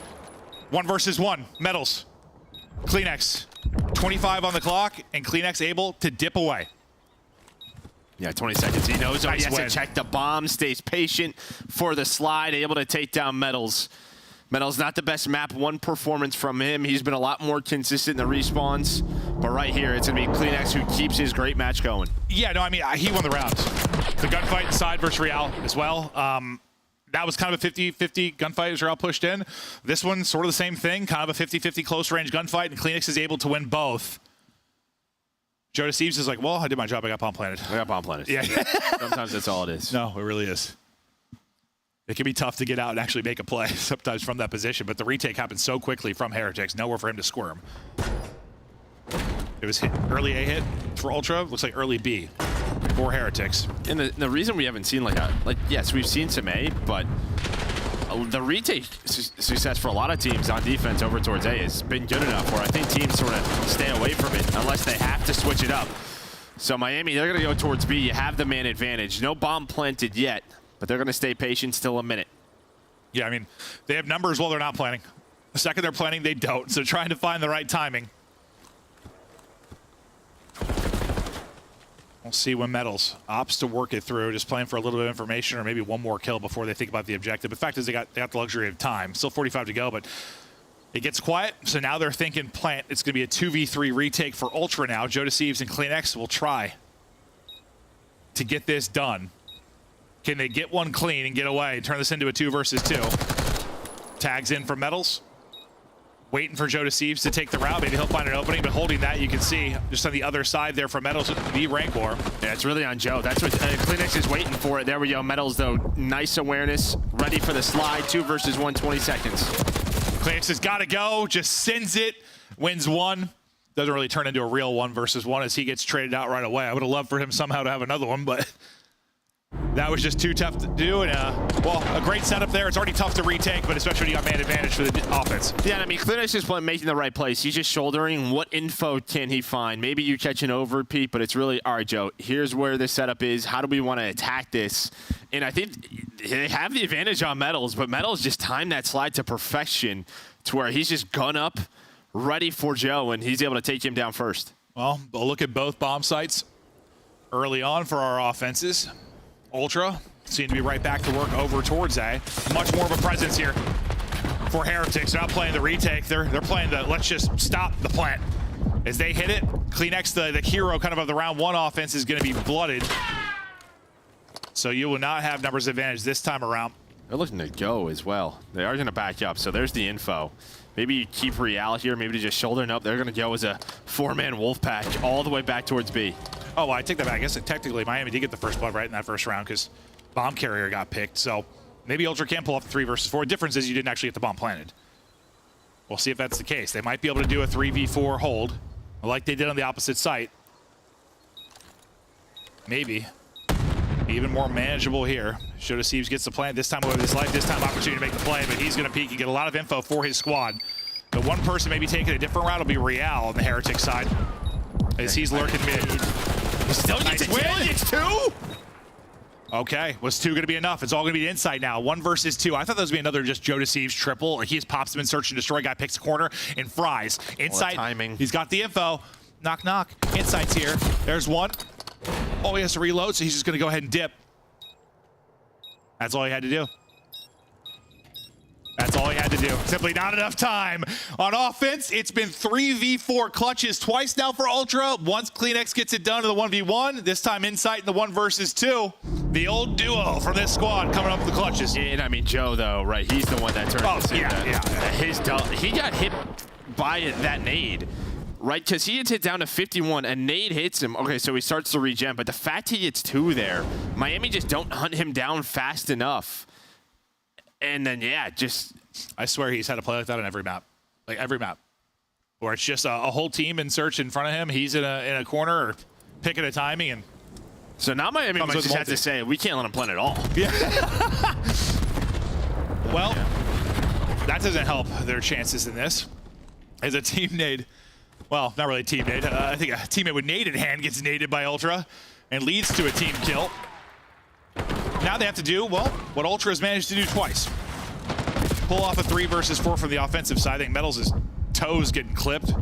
1 versus 1. Metals. Kleenex. 25 on the clock, and Kleenex able to dip away. Yeah, 20 seconds. He knows he has to check the bomb, stays patient for the slide, able to take down Metals. Metals not the best map 1 performance from him. He's been a lot more consistent in the respawns. But right here, it's going to be Kleenex who keeps his great match going. Yeah, no, I mean, he won the round. The gunfight inside versus Real as well. That was kind of a 50-50 gunfight as Real pushed in. This one, sort of the same thing, kind of a 50-50 close-range gunfight, and Kleenex is able to win both. Joe Thieves is like, well, I did my job. I got bomb planted. I got bomb planted. Yeah. Sometimes that's all it is. No, it really is. It can be tough to get out and actually make a play sometimes from that position, but the retake happened so quickly from Heretics. Nowhere for him to squirm. It was early A hit for Ultra. Looks like early B for Heretics. And the reason we haven't seen yes, we've seen some A, but the retake success for a lot of teams on defense over towards A has been good enough where I think teams sort of stay away from it unless they have to switch it up. So Miami, they're going to go towards B. You have the man advantage. No bomb planted yet, but they're going to stay patient still a minute. Yeah, I mean, they have numbers while they're not planning. The second they're planning, they don't. So trying to find the right timing. We'll see when Metals opts to work it through, just playing for a little bit of information or maybe one more kill before they think about the objective. The fact is they got the luxury of time. Still 45 to go, but it gets quiet. So now they're thinking plant. It's going to be a 2v3 retake for Ultra now. Joe Thieves and Kleenex will try to get this done. Can they get one clean and get away and turn this into a 2 versus 2? Tags in for Metals. Waiting for Joe Thieves to take the route. Maybe he'll find an opening, but holding that, you can see just on the other side there for Metals, the rank war. Yeah, it's really on Joe. That's what Kleenex is waiting for it. There we go. Metals, though, nice awareness. Ready for the slide. 2 versus 1, 20 seconds. Kleenex has got to go. Just sends it. Wins 1. Doesn't really turn into a real 1 versus 1 as he gets traded out right away. I would have loved for him somehow to have another one, but That was just too tough to do, and well, a great setup there. It's already tough to retake, but especially when you got man advantage for the offense. Yeah, and I mean, Clearnex is making the right plays. He's just shouldering. What info can he find? Maybe you catch an over, Pete, but it's really, all right, Joe, here's where the setup is. How do we want to attack this? And I think they have the advantage on Metals, but Metals just timed that slide to perfection to where he's just gun up, ready for Joe, and he's able to take him down first. Well, a look at both bomb sites early on for our offenses. Ultra seem to be right back to work over towards A. Much more of a presence here for Heretics. They're not playing the retake. They're playing the let's just stop the plant. As they hit it, Kleenex, the hero kind of the round one offense, is going to be blooded. So you will not have numbers advantage this time around. They're looking to go as well. They are going to back up, so there's the info. Maybe you keep Real here, maybe to just shouldering up. They're going to go as a 4-man wolf pack all the way back towards B. Oh, well, I take that back. I guess technically Miami did get the first blood right in that first round because bomb carrier got picked. So maybe Ultra can pull off the 3 versus 4. Difference is you didn't actually get the bomb planted. We'll see if that's the case. They might be able to do a 3v4 hold like they did on the opposite site. Maybe. Even more manageable here. Shoda Thieves gets the plant this time with his life. This time opportunity to make the play, but he's going to peek and get a lot of info for his squad. The one person maybe taking a different route will be Real on the Heretic side as he's lurking mid. He still gets a win. It's 2? Okay, was 2 going to be enough? It's all going to be inside now. 1 versus 2. I thought that was going to be another just Joe Deceives triple. Like he just pops him in search and destroy. Guy picks a corner and fries. Inside. Timing. He's got the info. Knock, knock. Insight's here. There's 1. Oh, he has to reload, so he's just going to go ahead and dip. That's all he had to do. That's all he had to do. Simply not enough time. On offense, it's been 3v4 clutches twice now for Ultra. Once Kleenex gets it done in the 1v1, this time Insight in the 1 versus 2. The old duo from this squad coming up with the clutches. And I mean, Joe, though, right, he's the one that turned this into he got hit by that nade. Right, because he gets hit down to 51, and nade hits him. Okay, so he starts to regen, but the fact he gets 2 there, Miami just don't hunt him down fast enough. And then, yeah, just... I swear he's had a play like that on every map. Like, every map. Where it's just a whole team in search in front of him. He's in a corner or picking a timing, and... So now Miami might just have to say, we can't let him plant at all. Yeah. Well, that doesn't help their chances in this. As a team nade... Well, not really a team nade. I think a teammate with nade in hand gets naded by Ultra and leads to a team kill. Now they have to do, well, what Ultra has managed to do twice. Pull off a 3 versus 4 from the offensive side. I think Metals' toes getting clipped.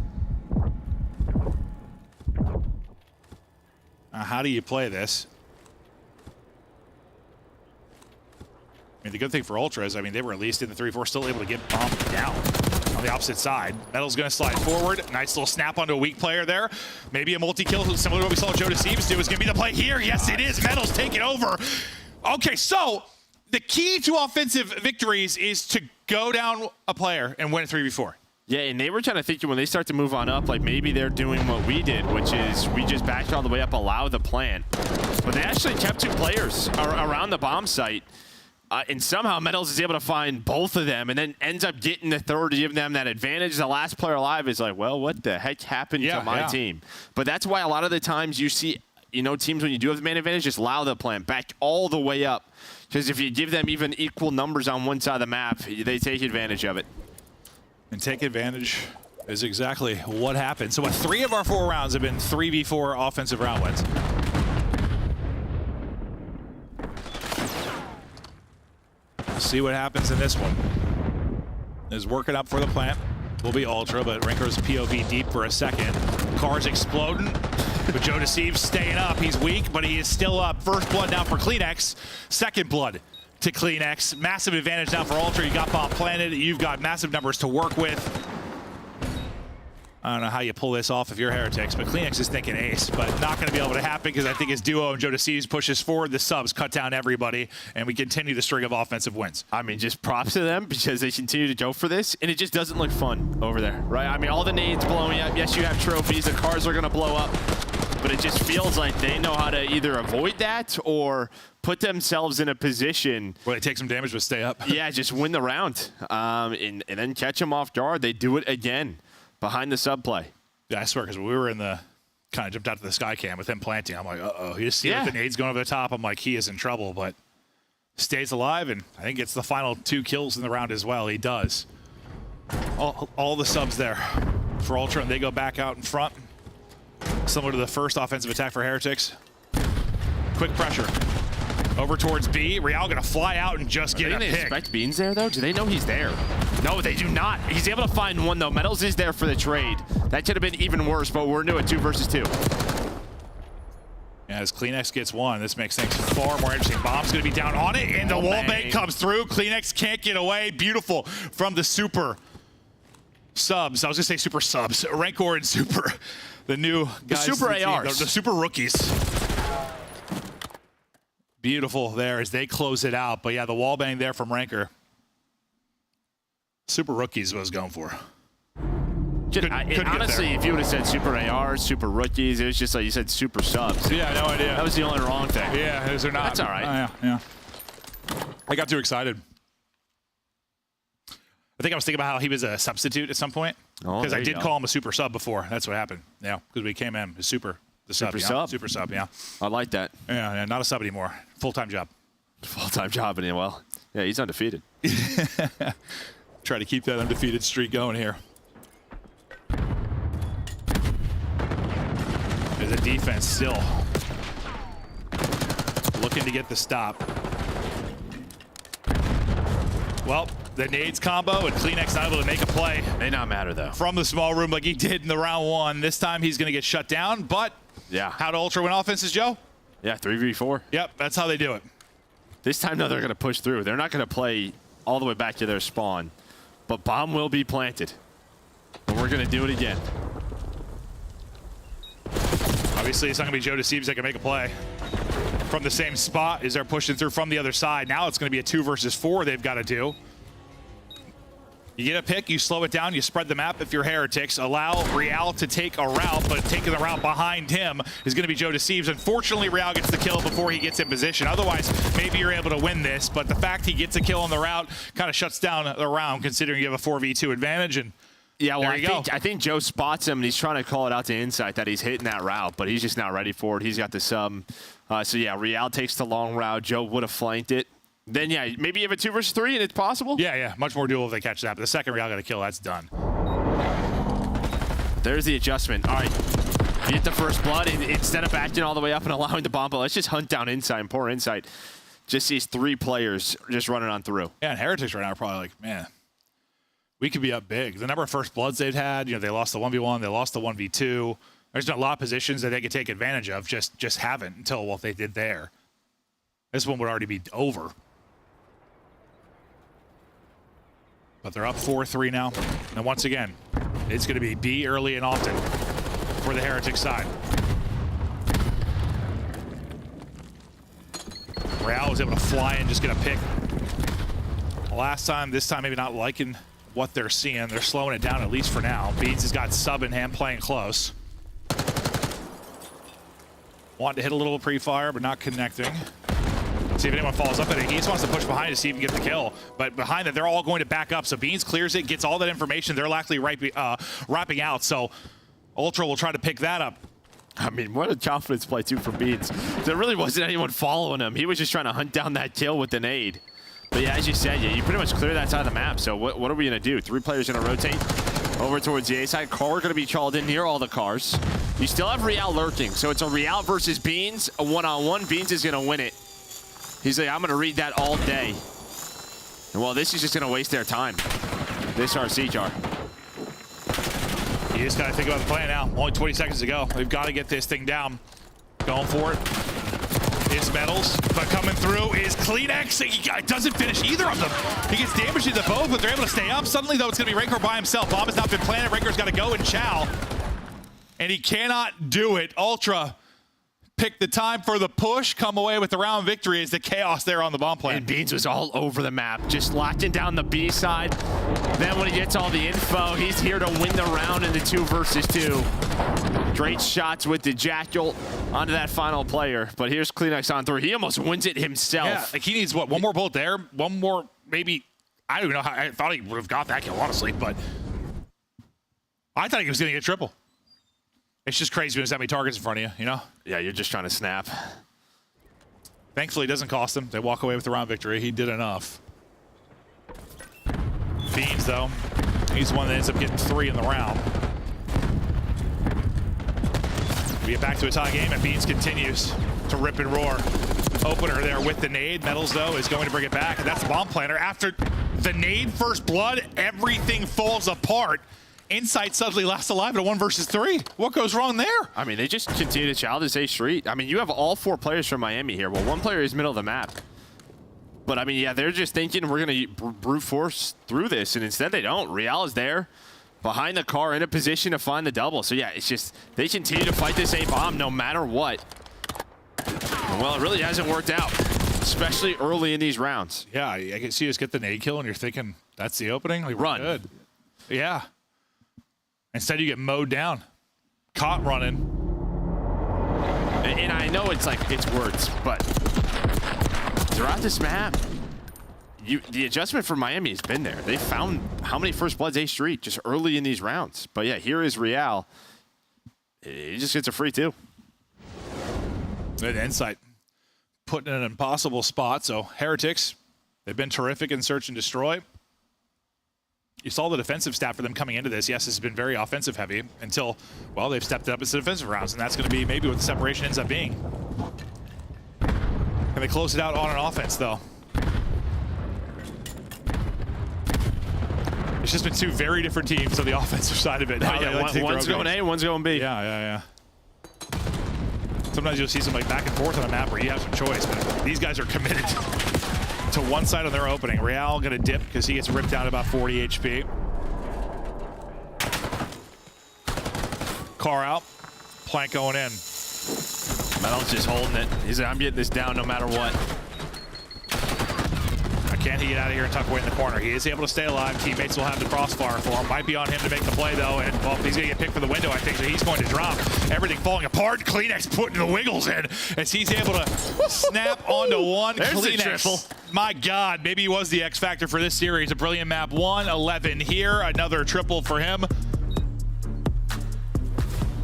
How do you play this? I mean, the good thing for Ultra is, I mean, they were at least in the 3-4 still able to get bombed down. On the opposite side, Metal's going to slide forward. Nice little snap onto a weak player there. Maybe a multi-kill similar to what we saw Joe Deceives do is going to be the play here. Yes, it is. Metal's taking over. Okay, so the key to offensive victories is to go down a player and win a 3v4. Yeah, and they were trying to think when they start to move on up, like maybe they're doing what we did, which is we just backed all the way up, allow the plant. But they actually kept 2 players around the bomb site. And somehow Metals is able to find both of them and then ends up getting the 3rd to give them that advantage. The last player alive is like, well, what the heck happened to my team? But that's why a lot of the times you see, you know, teams when you do have the man advantage, just allow the plant back all the way up. Because if you give them even equal numbers on one side of the map, they take advantage of it. And take advantage is exactly what happened. So 3 of our 4 rounds have been 3v4 offensive round wins. See what happens in this one. Is working up for the plant. Will be Ultra, but Rinker's POV deep for a second. Car's exploding, but Joe Deceives staying up. He's weak, but he is still up. First blood now for Kleenex. Second blood to Kleenex. Massive advantage now for Ultra. You got bomb planted. You've got massive numbers to work with. I don't know how you pull this off if you're Heretics, but Kleenex is thinking ace, but not going to be able to happen because I think his duo and Joe Deceives pushes forward. The subs cut down everybody, and we continue the string of offensive wins. I mean, just props to them because they continue to go for this, and it just doesn't look fun over there, right? I mean, all the nades blowing up. Yes, you have trophies. The cars are going to blow up, but it just feels like they know how to either avoid that or put themselves in a position where they take some damage but stay up. Yeah, just win the round and then catch them off guard. They do it again. Behind the sub play. Yeah, I swear, because when we were in the kind of jumped out to the sky cam with him planting. I'm like, uh-oh. You just see the nades going over the top. I'm like, he is in trouble, but stays alive, and I think gets the final 2 kills in the round as well. He does. All the subs there for Ultra, and they go back out in front. Similar to the first offensive attack for Heretics. Quick pressure. Over towards B. Real gonna fly out and just get a pick. They expect Beans there, though? Do they know he's there? No, they do not. He's able to find one, though. Metals is there for the trade. That could have been even worse, but we're into a 2 versus 2. Yeah, as Kleenex gets one, this makes things far more interesting. Bomb's gonna be down on it, and the wallbang comes through. Kleenex can't get away. Beautiful from the super subs. I was gonna say super subs. Rancor and super. The new guys. The super ARs. The super rookies. Beautiful there as they close it out. But yeah, the wallbang there from Rancor. Super rookies was going for. Honestly, if you would have said super ARs, super rookies, it was just like you said super subs. Yeah, no idea. That was the only wrong thing. Yeah, those are not. That's all right. Yeah. I got too excited. I think I was thinking about how he was a substitute at some point. Because I did call him a super sub before. That's what happened. Yeah, because we came in as super. The super sub, sub. Super sub, yeah. I like that. Yeah, not a sub anymore. Full-time job. Full-time job, and well, yeah, he's undefeated. Try to keep that undefeated streak going here. There's a defense still looking to get the stop. Well, the nades combo and Kleenex not able to make a play. May not matter, though. From the small room like he did in the round 1. This time he's going to get shut down, but yeah. How do Ultra win offenses, Joe? Yeah, 3v4. Yep, that's how they do it. This time, no, they're going to push through. They're not going to play all the way back to their spawn, but bomb will be planted, and we're going to do it again. Obviously, it's not going to be Joe Deceives that can make a play from the same spot as they're pushing through from the other side. Now it's going to be a 2 versus 4 they've got to do. You get a pick, you slow it down, you spread the map if you're Heretics. Allow Real to take a route, but taking the route behind him is going to be Joe Deceives. Unfortunately, Real gets the kill before he gets in position. Otherwise, maybe you're able to win this, but the fact he gets a kill on the route kind of shuts down the round, considering you have a 4v2 advantage. And yeah, well, I think Joe spots him, and he's trying to call it out to Insight that he's hitting that route, but he's just not ready for it. He's got the sub. So, yeah, Real takes the long route. Joe would have flanked it. Then, yeah, maybe you have a 2 versus 3, and it's possible? Yeah, much more doable if they catch that. But the second Real got a kill, that's done. There's the adjustment. All right, you get the first blood, and instead of backing all the way up and allowing the bomb, let's just hunt down Insight and poor Insight. Just sees 3 players just running on through. Yeah, and Heretics right now are probably like, man, we could be up big. The number of first bloods they've had, they lost the 1v1, they lost the 1v2. There's been a lot of positions that they could take advantage of, just haven't until what they did there. This one would already be over. But they're up 4-3 now. And once again, it's going to be B early and often for the Heretic side. Real was able to fly and just get a pick. Last time, this time maybe not liking what they're seeing. They're slowing it down at least for now. Beans has got sub in hand playing close. Wanting to hit a little pre-fire, but not connecting. See if anyone follows up at it. He just wants to push behind to see if he can get the kill. But behind that, they're all going to back up. So Beans clears it, gets all that information. They're likely wrapping out. So Ultra will try to pick that up. I mean, what a confidence play, too, from Beans. There really wasn't anyone following him. He was just trying to hunt down that kill with the nade. But yeah, as you said, you pretty much clear that side of the map. So what are we going to do? 3 players going to rotate over towards the A side. Car going to be challed in near all the cars. You still have Real lurking. So it's a Real versus Beans, a 1-on-1. Beans is going to win it. He's like, I'm going to read that all day. And well, this is just going to waste their time. This RC car. You just got to think about the plan now. Only 20 seconds to go. They've got to get this thing down. Going for it is Metals, but coming through is Kleenex. He doesn't finish either of them. He gets damaged into both, but they're able to stay up. Suddenly, though, it's going to be Rancor by himself. Bomb has not been planted. Rancor's got to go and chow. And he cannot do it. Ultra pick the time for the push, come away with the round victory as the chaos there on the bomb plant. And Beans was all over the map, just locking down the B side. Then when he gets all the info, he's here to win the round in the 2 versus 2. Great shots with the Jackal onto that final player. But here's Kleenex on through. He almost wins it himself. Yeah, like he needs, what, one more bullet there? One more, maybe, I don't even know how, I thought he would have got that kill, honestly, but I thought he was going to get triple. It's just crazy when there's that many targets in front of you, you know? Yeah, you're just trying to snap. Thankfully, it doesn't cost them. They walk away with the round victory. He did enough. Beans, though, he's the one that ends up getting 3 in the round. We get back to a tie game, and Beans continues to rip and roar. Opener there with the nade. Metals, though, is going to bring it back, and that's the bomb planter. After the nade first blood, everything falls apart. Insight suddenly lasts alive at a 1 versus 3. What goes wrong there? I mean, they just continue to challenge A Street. I mean, you have all 4 players from Miami here. Well, 1 player is middle of the map. But, I mean, yeah, they're just thinking we're going to brute force through this, and instead they don't. Real is there behind the car in a position to find the double. So, yeah, it's just they continue to fight this A-bomb no matter what. And, well, it really hasn't worked out, especially early in these rounds. Yeah, I can see us get the nade kill, and you're thinking, that's the opening? Like, Run. Good. Yeah. Instead, you get mowed down. Caught running. And I know it's like, it's words, but throughout this map, the adjustment for Miami has been there. They found how many first bloods A Street just early in these rounds. But yeah, here is Real. He just gets a free 2. Good insight. Put in an impossible spot. So Heretics, they've been terrific in search and destroy. You saw the defensive stat for them coming into this. Yes, this has been very offensive heavy until, well, they've stepped up into defensive rounds, and that's going to be maybe what the separation ends up being. And they close it out on an offense, though. It's just been 2 very different teams on the offensive side of it. Oh, yeah, one's going A, one's going B. Yeah. Sometimes you'll see some like back and forth on a map where you have some choice, but these guys are committed to one side on their opening. Real gonna dip because he gets ripped down about 40 HP. Car out, plank going in. Metal's just holding it. He's like, I'm getting this down no matter what. Can he get out of here and tuck away in the corner? He is able to stay alive. Teammates will have the crossfire for him. Might be on him to make the play, though. And, well, he's going to get picked for the window, I think, so he's going to drop. Everything falling apart. Kleenex putting the wiggles in as he's able to snap onto one. There's Kleenex. the triple. My God, maybe he was the X factor for this series. A brilliant map. 1-11 here. Another triple for him.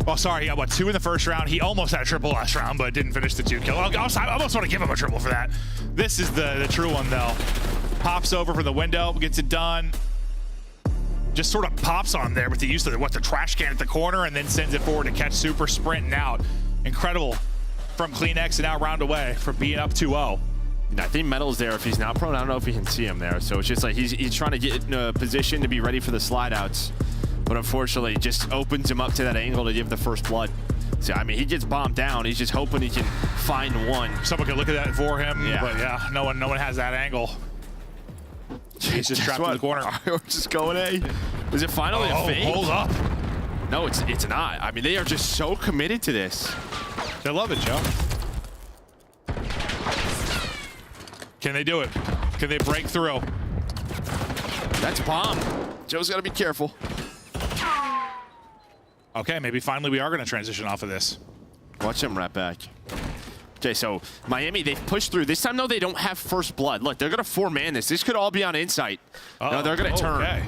Oh, sorry, he got, 2 in the first round. He almost had a triple last round, but didn't finish the 2 kill. I almost want to give him a triple for that. This is the true one, though. Pops over from the window, gets it done. Just sort of pops on there with the use of the trash can at the corner, and then sends it forward to catch Super sprinting out. Incredible from Kleenex, and now round away from being up 2-0. I think Metal's there. If he's not prone, I don't know if you can see him there. So it's just like he's trying to get in a position to be ready for the slide outs. But unfortunately, it just opens him up to that angle to give the first blood. So, I mean, he gets bombed down. He's just hoping he can find one. Someone could look at that for him, yeah. But yeah, no one has that angle. He's just trapped in the corner. We're just going A. Is it finally a fake? Hold up. No, it's not. I mean, they are just so committed to this. They love it, Joe. Can they do it? Can they break through? That's bomb. Joe's got to be careful. Okay, maybe finally we are going to transition off of this. Watch him right back. Okay, so Miami, they've pushed through. This time, though, they don't have first blood. Look, they're going to 4-man this. This could all be on Insight. No, they're going to turn. Okay.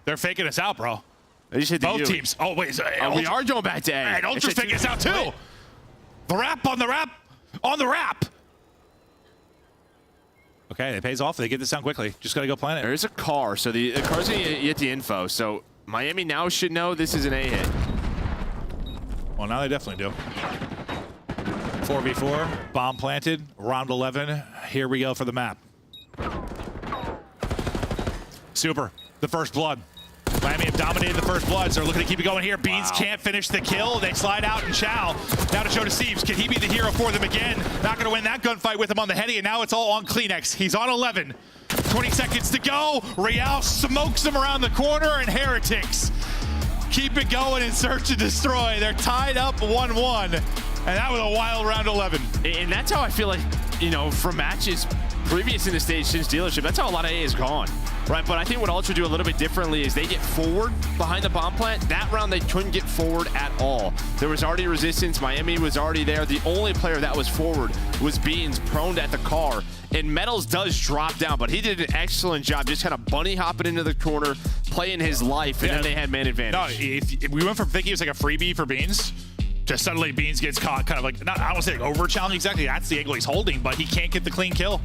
They're faking us out, bro. They just hit both teams. Oh, wait. We are going back to A. And Ultra's faking us out, too. Wait. The wrap on the wrap on the wrap. Okay, it pays off. They get this down quickly. Just got to go plant it. There's a car, so the car's going to get the info. So Miami now should know this is an A hit. Well, now they definitely do. 4v4, bomb planted, round 11. Here we go for the map. Super, the first blood. Miami have dominated the first blood, so they're looking to keep it going here. Beans can't finish the kill. They slide out and Chow. Now to show to Thieves. Can he be the hero for them again? Not going to win that gunfight with him on the heady, and now it's all on Kleenex. He's on 11. 20 seconds to go. Real smokes him around the corner, and Heretics keep it going in search and destroy. They're tied up 1-1, and that was a wild round 11. And that's how I feel like, you know, for matches previous in the stage since dealership, that's how a lot of A is gone, right? But I think what Ultra do a little bit differently is they get forward behind the bomb plant. That round, they couldn't get forward at all. There was already resistance. Miami was already there. The only player that was forward was Beans, prone at the car. And Metals does drop down, but he did an excellent job just kind of bunny hopping into the corner, playing his life, and then they had man advantage. No, we went from thinking it was like a freebie for Beans to suddenly Beans gets caught kind of like, not, I don't want to say like over challenge exactly, that's the angle he's holding, but he can't get the clean kill.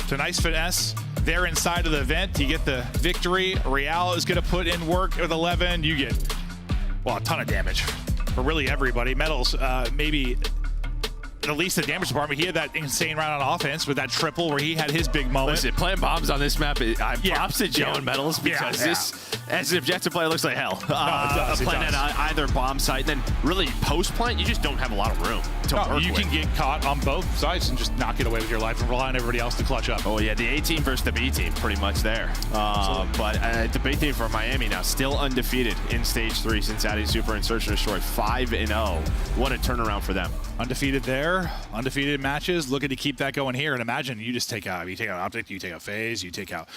So nice finesse there inside of the vent. You get the victory. Real is going to put in work with 11. You get, well, a ton of damage for really everybody. Metals, maybe at least the damage department. He had that insane round on offense with that triple where he had his big moment. Listen, playing bombs on this map, props to Joe and Metals because this, as an objective player, looks like hell. Playing at either bomb site, and then really post plant, you just don't have a lot of room to work you with. can get caught on both sides and just not get away with your life and rely on everybody else to clutch up. Oh yeah, the A team versus the B team, pretty much there. But the B team for Miami now still undefeated in stage 3. Cincinnati Super and Search and Destroy 5-0. What a turnaround for them. Undefeated there, undefeated matches, looking to keep that going here. And imagine you just take out, Optic, you take out FaZe, you take out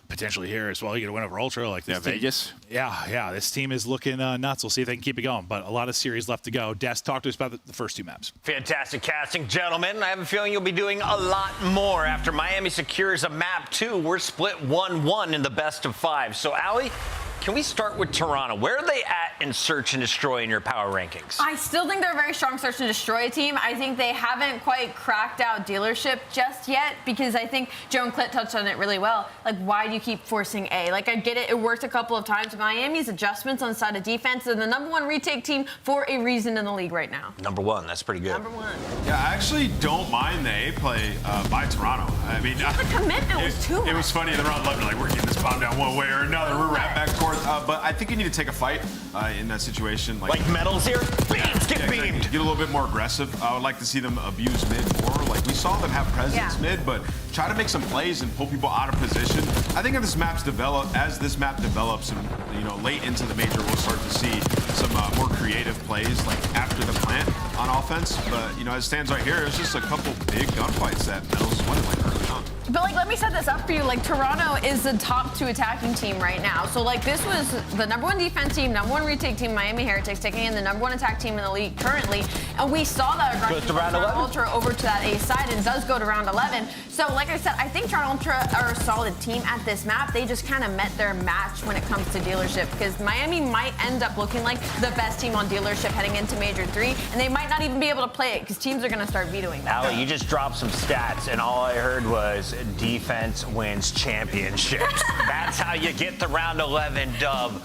potentially here as well. You get a win over Ultra, like this team, Vegas. Yeah, this team is looking nuts. We'll see if they can keep it going, but a lot of series left to go. Des, talk to us about the first 2 maps. Fantastic casting, gentlemen. I have a feeling you'll be doing a lot more after Miami secures a map 2. We're split 1-1 in the best of 5. So, Allie, can we start with Toronto? Where are they at in Search and Destroy in your power rankings? I still think they're a very strong Search and Destroy team. I think they haven't quite cracked out dealership just yet because I think Joe and Clint touched on it really well. Like, why do you keep forcing A? Like, I get it. It worked a couple of times. Miami's adjustments on the side of defense is the #1 retake team for a reason in the league right now. #1. That's pretty good. #1. Yeah, I actually don't mind the A play by Toronto. I mean, the commitment was too much. It was funny in the round 11, like, we're getting this bomb down one way or another. We're right back forth. But I think you need to take a fight in that situation. Like Metals here? Beams, get beamed. Get a little bit more aggressive. I would like to see them abuse mid more. Like, we saw them have presence mid, but try to make some plays and pull people out of position. I think as this map develops, and late into the major, we'll start to see some more creative plays, like after the plant on offense. But as it stands right here, it's just a couple big gunfights that Metals is winning like early on. But let me set this up for you. Like, Toronto is the top 2 attacking team right now. So this was the #1 defense team, #1 retake team, Miami Heretics, taking in the #1 attack team in the league currently. And we saw that aggression from Toronto Ultra over to that A side, and does go to round 11. So like I said, I think Toronto Ultra are a solid team at this map. They just kind of met their match when it comes to dealership, because Miami might end up looking like the best team on dealership heading into Major 3, and they might not even be able to play it because teams are going to start vetoing that. Allie, you just dropped some stats, and all I heard was defense wins championships. That's how you get the round 11 dub.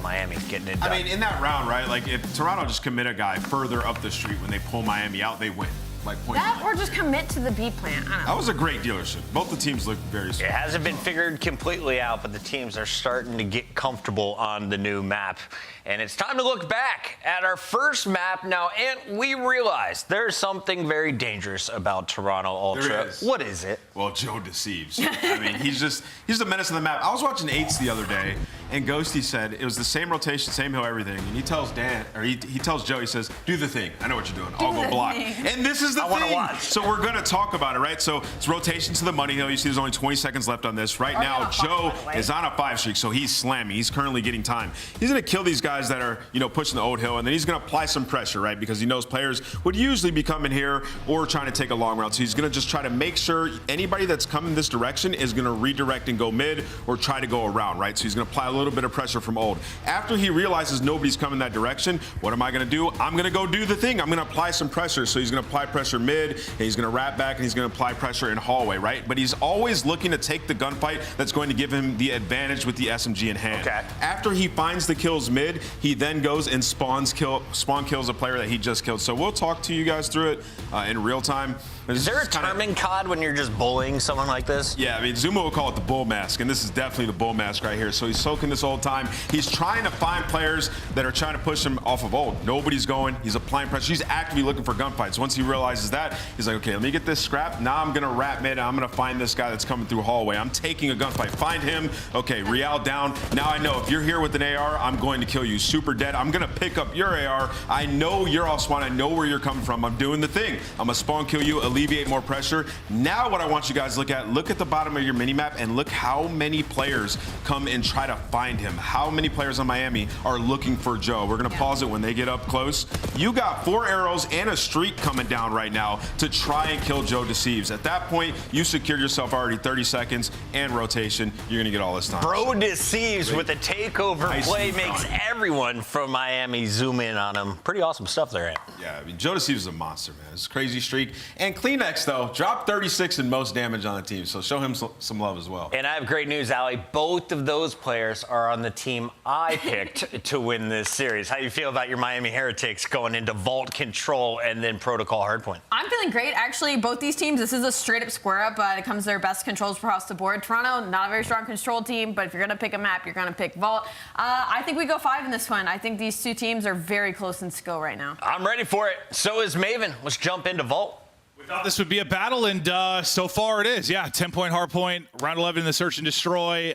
Miami's getting it done. I mean, in that round, right, like if Toronto just commit a guy further up the street when they pull Miami out, they win. Like point that or just commit to the B plant. I don't know. That was a great dealership. Both the teams look very strong. It hasn't been figured completely out, but the teams are starting to get comfortable on the new map. And it's time to look back at our first map now, and we realize there's something very dangerous about Toronto Ultra. There is. What is it? Well, Joe deceives. I mean, he's the menace of the map. I was watching 8s the other day, and Ghosty said it was the same rotation, same hill, everything. And he tells he tells Joe, he says, do the thing. I know what you're doing. I'll go block. And this is the thing. I want to watch. So we're going to talk about it, right? So it's rotation to the money hill. You see there's only 20 seconds left on this. Right now, Joe is on a 5 streak, so he's slamming. He's currently getting time. He's going to kill these guys that are, pushing the old hill, and then he's going to apply some pressure, right? Because he knows players would usually be coming here or trying to take a long route. So he's going to just try to make sure anybody that's coming this direction is going to redirect and go mid or try to go around, right? So he's going to apply a little bit of pressure from old. After he realizes nobody's coming that direction, what am I going to do? I'm going to go do the thing. I'm going to apply some pressure. So he's going to apply pressure mid, and he's going to wrap back, and he's going to apply pressure in hallway, right? But he's always looking to take the gunfight that's going to give him the advantage with the SMG in hand. Okay. After he finds the kills mid, he then goes and spawn kills a player that he just killed. So we'll talk to you guys through it in real time. Is there a term in COD when you're just bullying someone like this? Yeah, I mean, Zuma will call it the bull mask, and this is definitely the bull mask right here. So he's soaking this old time. He's trying to find players that are trying to push him off of old. Nobody's going. He's applying pressure. He's actively looking for gunfights. Once he realizes that, he's like, okay, let me get this scrap. Now I'm going to wrap mid, and I'm going to find this guy that's coming through hallway. I'm taking a gunfight. Find him. Okay, Real down. Now I know if you're here with an AR, I'm going to kill you. Super dead. I'm going to pick up your AR. I know you're off spawn. I know where you're coming from. I'm doing the thing. I'm going to spawn kill you, alleviate more pressure. Now what I want you guys to look at the bottom of your mini-map and look how many players come and try to find him. How many players on Miami are looking for Joe? We're going to pause it when they get up close. You got 4 arrows and a streak coming down right now to try and kill Joe Deceives. At that point, you secured yourself already 30 seconds and rotation. You're going to get all this time. Bro Deceives with a takeover play makes everyone from Miami zoom in on him. Pretty awesome stuff there, Ant. Yeah, I mean, Joe Deceives is a monster, man. It's a crazy streak. And Kleenex, though, dropped 36 in most damage on the team, so show him some love as well. And I have great news, Ali. Both of those players are on the team I picked to win this series. How do you feel about your Miami Heretics going into Vault Control and then Protocol Hardpoint? I'm feeling great. Actually, both these teams, this is a straight-up square-up. It comes to their best controls across the board. Toronto, not a very strong control team, but if you're going to pick a map, you're going to pick Vault. I think we go 5 in this one. I think these two teams are very close in skill right now. I'm ready for it. So is Maven. Let's jump into Vault. We thought this would be a battle, and so far it is. Yeah, 10-point Hardpoint, round 11 in the Search and Destroy.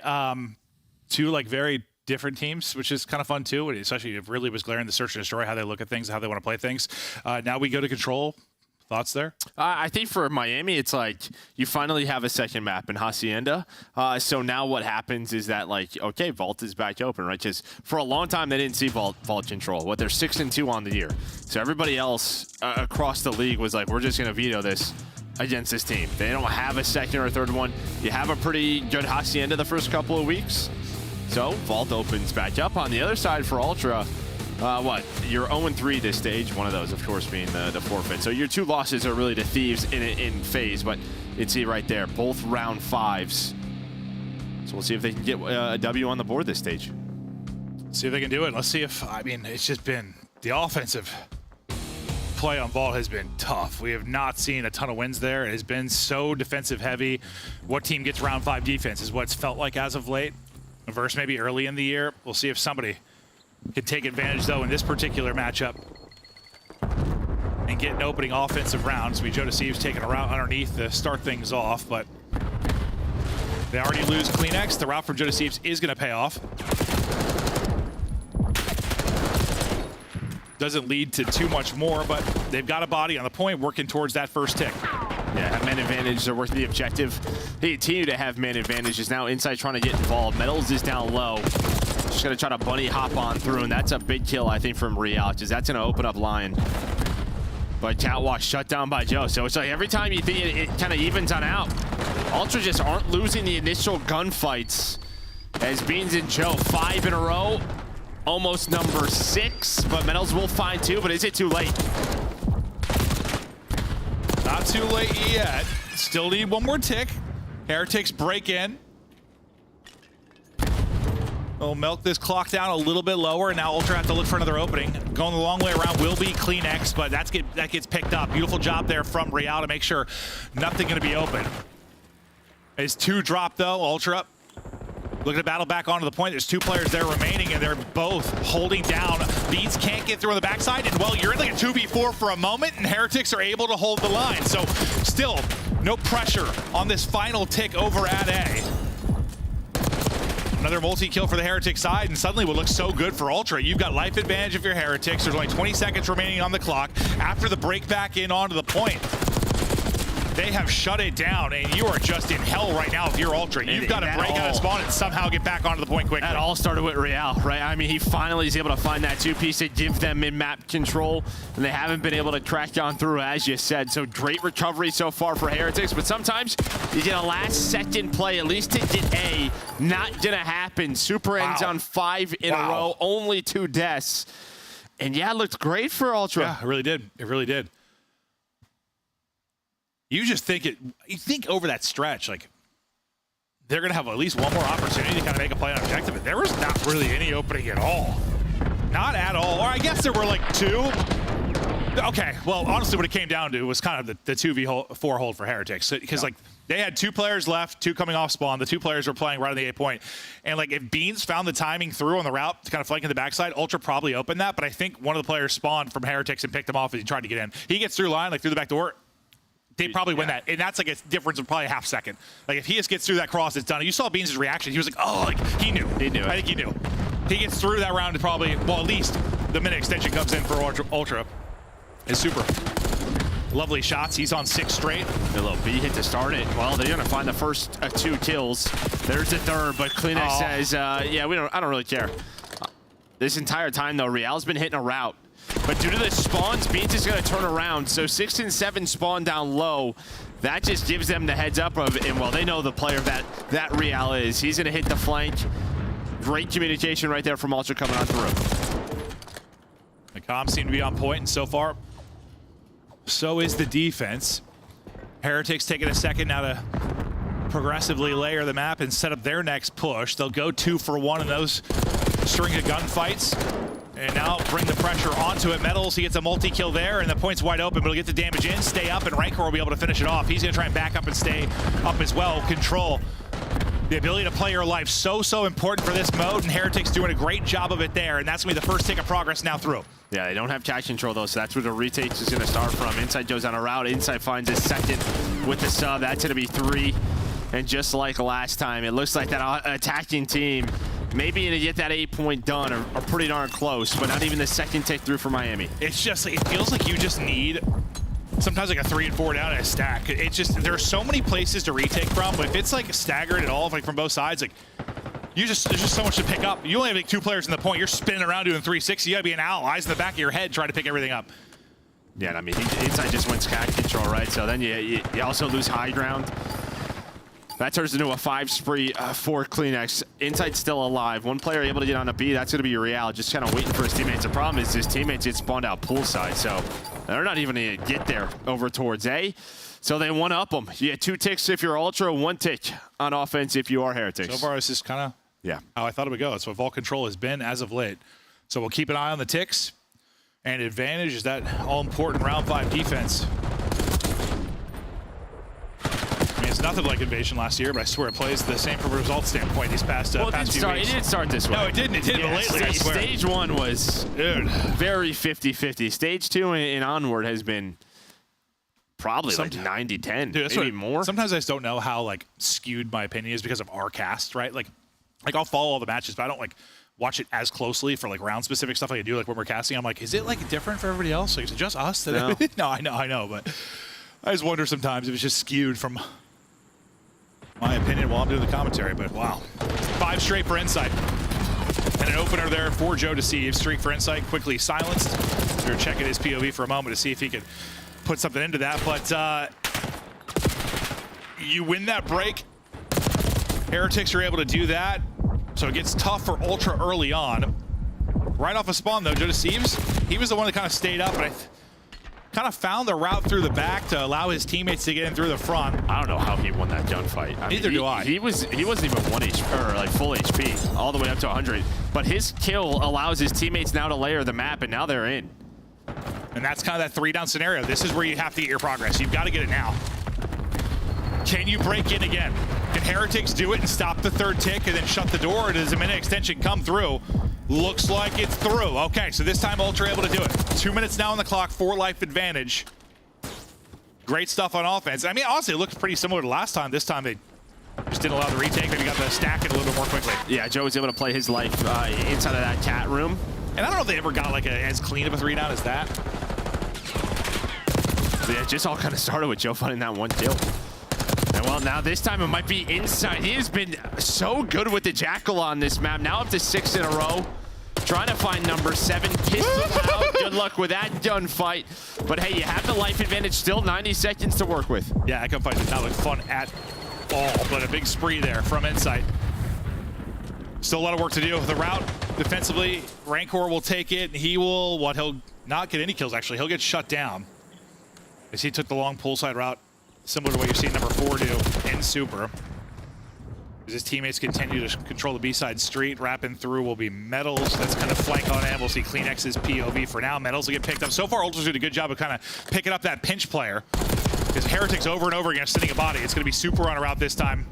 2 like very different teams, which is kind of fun too. Especially it really was glaring the Search and Destroy, how they look at things, how they want to play things. Now we go to Control. Thoughts there? I think for Miami, it's like you finally have a second map in Hacienda. So now what happens is that, like, okay, Vault is back open, right? Because for a long time, they didn't see Vault Control. What, they're 6-2 on the year. So everybody else across the league was like, we're just going to veto this against this team. They don't have a second or third one. You have a pretty good Hacienda the first couple of weeks. So Vault opens back up. On the other side for Ultra, you're 0-3 this stage, one of those, of course, being the forfeit. So your 2 losses are really to Thieves in phase, but you see right there, both round 5s. So we'll see if they can get a W on the board this stage. See if they can do it. Let's see if, I mean, it's just been, the offensive play on Vault has been tough. We have not seen a ton of wins there. It has been so defensive heavy. What team gets round 5 defense is what it's felt like as of late. Versus maybe early in the year. We'll see if somebody can take advantage, though, in this particular matchup and get an opening offensive round. So Joe Deceives taking a route underneath to start things off, but they already lose Kleenex. The route from Joe Deceives is going to pay off. Doesn't lead to too much more, but they've got a body on the point working towards that first tick. Yeah, have man advantage. They're working the objective. They continue to have man advantage. Is now inside trying to get involved. Metals is down low. Just going to try to bunny hop on through, and that's a big kill, I think, from Real, because that's going to open up line. But Catwalk shut down by Joe. So it's like every time you think it kind of evens on out. Ultra just aren't losing the initial gunfights as Beans and Joe 5 in a row. Almost number 6, but Metals will find 2, but is it too late? Not too late yet. Still need one more tick. Heretics break in. We'll milk this clock down a little bit lower, and now Ultra have to look for another opening. Going the long way around will be Kleenex, but that gets picked up. Beautiful job there from Real to make sure nothing going to be open. It's 2 drop, though. Ultra looking to battle back onto the point. There's 2 players there remaining, and they're both holding down. Beats can't get through on the backside, and, well, you're in like a 2v4 for a moment, and Heretics are able to hold the line. So still no pressure on this final tick over at A. Another multi-kill for the Heretic side, and suddenly what looks so good for Ultra. You've got life advantage if you're Heretics. There's only 20 seconds remaining on the clock. After the break back in onto the point, they have shut it down, and you are just in hell right now if you're Ultra. You've got to break out of spawn and somehow get back onto the point quickly. That all started with Real, right? I mean, he finally is able to find that 2-piece to give them mid-map control, and they haven't been able to crack on through, as you said. So great recovery so far for Heretics, but sometimes you get a last-second play, at least to get A. Not gonna happen. Super ends on 5 in a row, only 2 deaths. And yeah, it looked great for Ultra. Yeah, it really did. It really did. You just think you think over that stretch, like, they're going to have at least one more opportunity to kind of make a play on objective. And there was not really any opening at all. Not at all. Or I guess there were like 2. Okay, well, honestly, what it came down to was kind of the 2v4 hold for Heretics. Because, like, they had 2 players left, 2 coming off spawn. The 2 players were playing right on the A point. And, like, if Beans found the timing through on the route to kind of flanking the backside, Ultra probably opened that. But I think one of the players spawned from Heretics and picked him off as he tried to get in. He gets through line, like, through the back door. They probably win that. And that's like a difference of probably a half second. Like, if he just gets through that cross, it's done. You saw Beans' reaction. He was like, oh, like, he knew. He knew it. I think he knew. He gets through that round and probably, well, at least the minute extension comes in for Ultra. It's super. lovely shots. He's on 6 straight. A little B hit to start it. Well, they're gonna find the first 2 kills. There's the third, but Kleenex says, yeah, I don't really care. This entire time though, Real's been hitting a route. But due to the spawns, Beans is gonna turn around. So 6 and 7 spawn down low. That just gives them the heads up of, and well, they know the player that Real is. He's gonna hit the flank. Great communication right there from Ultra coming on through. The comms seem to be on point, and so far, so is the defense. Heretics taking a second now to progressively layer the map and set up their next push. They'll go 2 for 1 in those string of gunfights. And now bring the pressure onto it. Metals, he gets a multi-kill there, and the point's wide open, but he'll get the damage in, stay up, and Rancor will be able to finish it off. He's gonna try and back up and stay up as well. Control. The ability to play your life so important for this mode, and Heretics doing a great job of it there, and that's gonna be the first tick of progress now through. Yeah, they don't have catch control though, so that's where the retake is gonna start from. Inside goes on a route, Inside finds his second with the sub. That's gonna be 3. And just like last time, it looks like that attacking team maybe gonna get that 8-point done or pretty darn close, but not even the second take through for Miami. It's just, it feels like you just need sometimes like a 3 and 4 down and a stack. It's just, there are so many places to retake from, but if it's like staggered at all, like from both sides, like there's just so much to pick up. You only have like 2 players in the point. You're spinning around doing 360. You gotta be an owl, eyes in the back of your head, trying to pick everything up. Yeah, I mean, Inside just wins catch control, right? So then you also lose high ground. That turns into a 5 spree for Kleenex. Inside's still alive. 1 player able to get on a B. That's going to be Real, just kind of waiting for his teammates. The problem is his teammates get spawned out poolside, so they're not even going to get there over towards A. So they one-up them. You get 2 ticks if you're Ultra, 1 tick on offense if you are Heretics. So far, this is kind of how I thought it would go. That's what Vault Control has been as of late. So we'll keep an eye on the ticks. And advantage is that all-important round 5 defense. It's nothing like Invasion last year, but I swear it plays the same from a result standpoint these past few weeks. It didn't start this way. No, it didn't. It did, but lately, I swear. Stage 1 was very 50-50. Stage 2 and onward has been probably like 90-10, maybe more. Sometimes I just don't know how like skewed my opinion is because of our cast, right? Like I'll follow all the matches, but I don't like watch it as closely for like round specific stuff like I do like when we're casting. I'm like, is it like different for everybody else? Like, is it just us today? No, I know, but I just wonder sometimes if it's just skewed from my opinion while I'm doing the commentary, but wow. 5 straight for Insight. And an opener there for Joe to see. Streak for Insight quickly silenced. We were checking his POV for a moment to see if he could put something into that, but you win that break. Heretics are able to do that, so it gets tough for Ultra early on. Right off a spawn though, Joe to Thieves, he was the one that kind of stayed up, and I kind of found the route through the back to allow his teammates to get in through the front. I don't know how he won that gunfight. Neither do I. He wasn't even 1 HP or like full HP all the way up to 100. But his kill allows his teammates now to layer the map, and now they're in. And that's kind of that 3-down scenario. This is where you have to get your progress. You've got to get it now. Can you break in again? Can Heretics do it and stop the 3rd tick and then shut the door, or does a minute extension come through? Looks like it's through. Okay, so this time Ultra able to do it. 2 minutes now on the clock, 4 life advantage. Great stuff on offense. I mean, honestly, it looks pretty similar to last time. This time they just didn't allow the retake. Maybe got the stack in a little bit more quickly. Yeah, Joe was able to play his life inside of that cat room. And I don't know if they ever got like as clean of a 3-down as that. So yeah, it just all kind of started with Joe finding that 1 kill. And well, now this time it might be Inside. He has been so good with the Jackal on this map. Now up to 6 in a row. Trying to find number 7. Pistol out. Good luck with that gunfight. But hey, you have the life advantage still. 90 seconds to work with. Yeah, that gunfight did not look fun at all, but a big spree there from Insight. Still a lot of work to do. The route defensively, Rancor will take it. He will, he'll not get any kills actually. He'll get shut down as he took the long poolside route, similar to what you're seeing number 4 do in Super. As his teammates continue to control the B-side street, wrapping through will be Metals. That's kind of flank on him. We'll see Kleenex's POV for now. Metals will get picked up. So far, Ultra's doing a good job of kind of picking up that pinch player. Because Heretics over and over again sitting a body. It's going to be Super on a route this time.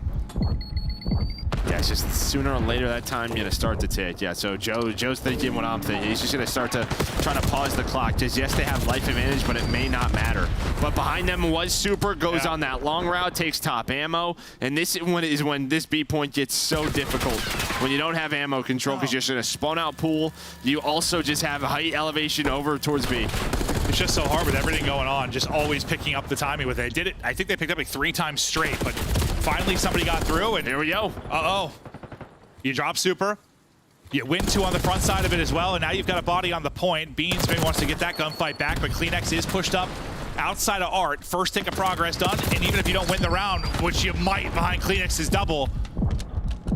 Yeah, it's just sooner or later that time you're gonna start to tick. Yeah, so Joe's thinking what I'm thinking. He's just gonna start to try to pause the clock. Just yes, they have life advantage, but it may not matter. But behind them was Super, goes on that long route, takes top ammo, and this is when this B point gets so difficult. When you don't have ammo control because you're just gonna spawn out pool. You also just have height elevation over towards B. was just so hard with everything going on, just always picking up the timing with it. Did it? I think they picked up like 3 times straight, but finally somebody got through, and here we go. Uh-oh. You drop super. You win 2 on the front side of it as well, and now you've got a body on the point. Beans maybe wants to get that gunfight back, but Kleenex is pushed up outside of Art. First tick of progress done, and even if you don't win the round, which you might behind Kleenex's double,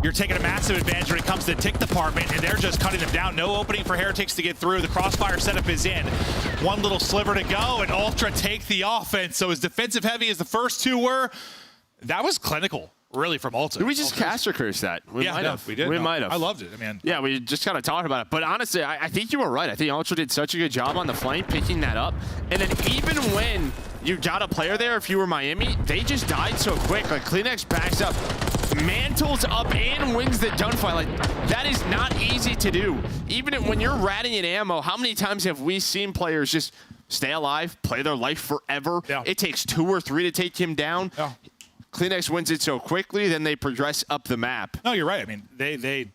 you're taking a massive advantage when it comes to the tick department, and they're just cutting them down. No opening for Heretics to get through. The crossfire setup is in. One little sliver to go, and Ultra take the offense. So as defensive heavy as the first 2 were, that was clinical, really, from Ultra. Did we just caster curse that? We might have. We did. We might have. I loved it. I mean, yeah, we just kind of talked about it. But honestly, I think you were right. I think Ultra did such a good job on the flank, picking that up. And then even when you got a player there, if you were Miami, they just died so quick. Like, Kleenex backs up, mantles up, and wins the gunfight. Like, that is not easy to do. Even when you're ratting in ammo, how many times have we seen players just stay alive, play their life forever? Yeah. It takes 2 or 3 to take him down. Yeah. Kleenex wins it so quickly, then they progress up the map. No, you're right. I mean, they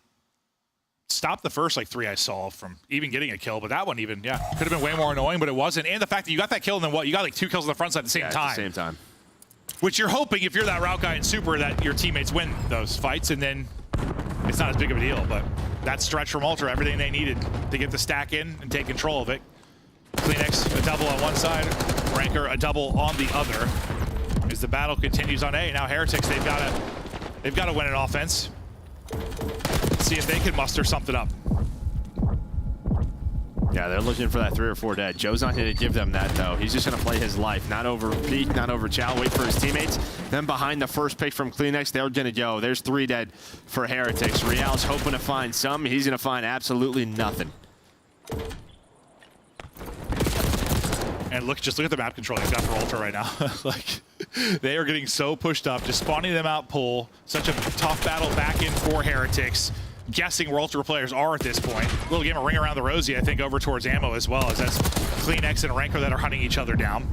stopped the first like 3 I saw from even getting a kill, but that one even, yeah, could have been way more annoying, but it wasn't. And the fact that you got that kill and then what? You got like 2 kills on the front side at the same time. At the same time. Which you're hoping, if you're that route guy in Super, that your teammates win those fights, and then it's not as big of a deal. But that stretch from Ultra, everything they needed to get the stack in and take control of it. Kleenex, a double on one side. Ranker, a double on the other. As the battle continues on A. Now Heretics, they've got to win an offense. See if they can muster something up. Yeah, they're looking for that 3 or 4 dead. Joe's not going to give them that, though. He's just going to play his life. Not over Peak, not over Chow. Wait for his teammates. Then behind the first pick from Kleenex, they're going to go. There's 3 dead for Heretics. Real's hoping to find some. He's going to find absolutely nothing. And just look at the map control they've got for Ultra right now. Like, they are getting so pushed up, just spawning them out pull. Such a tough battle back in for Heretics. Guessing where Ultra players are at this point. A little game of ring around the rosy, I think, over towards ammo as well, as that's Kleenex and Ranker that are hunting each other down.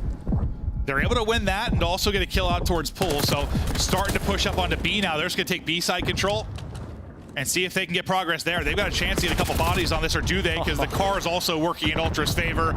They're able to win that and also get a kill out towards pool, so starting to push up onto B now. They're just going to take B side control and see if they can get progress there. They've got a chance to get a couple bodies on this, or do they? Because the car is also working in Ultra's favor.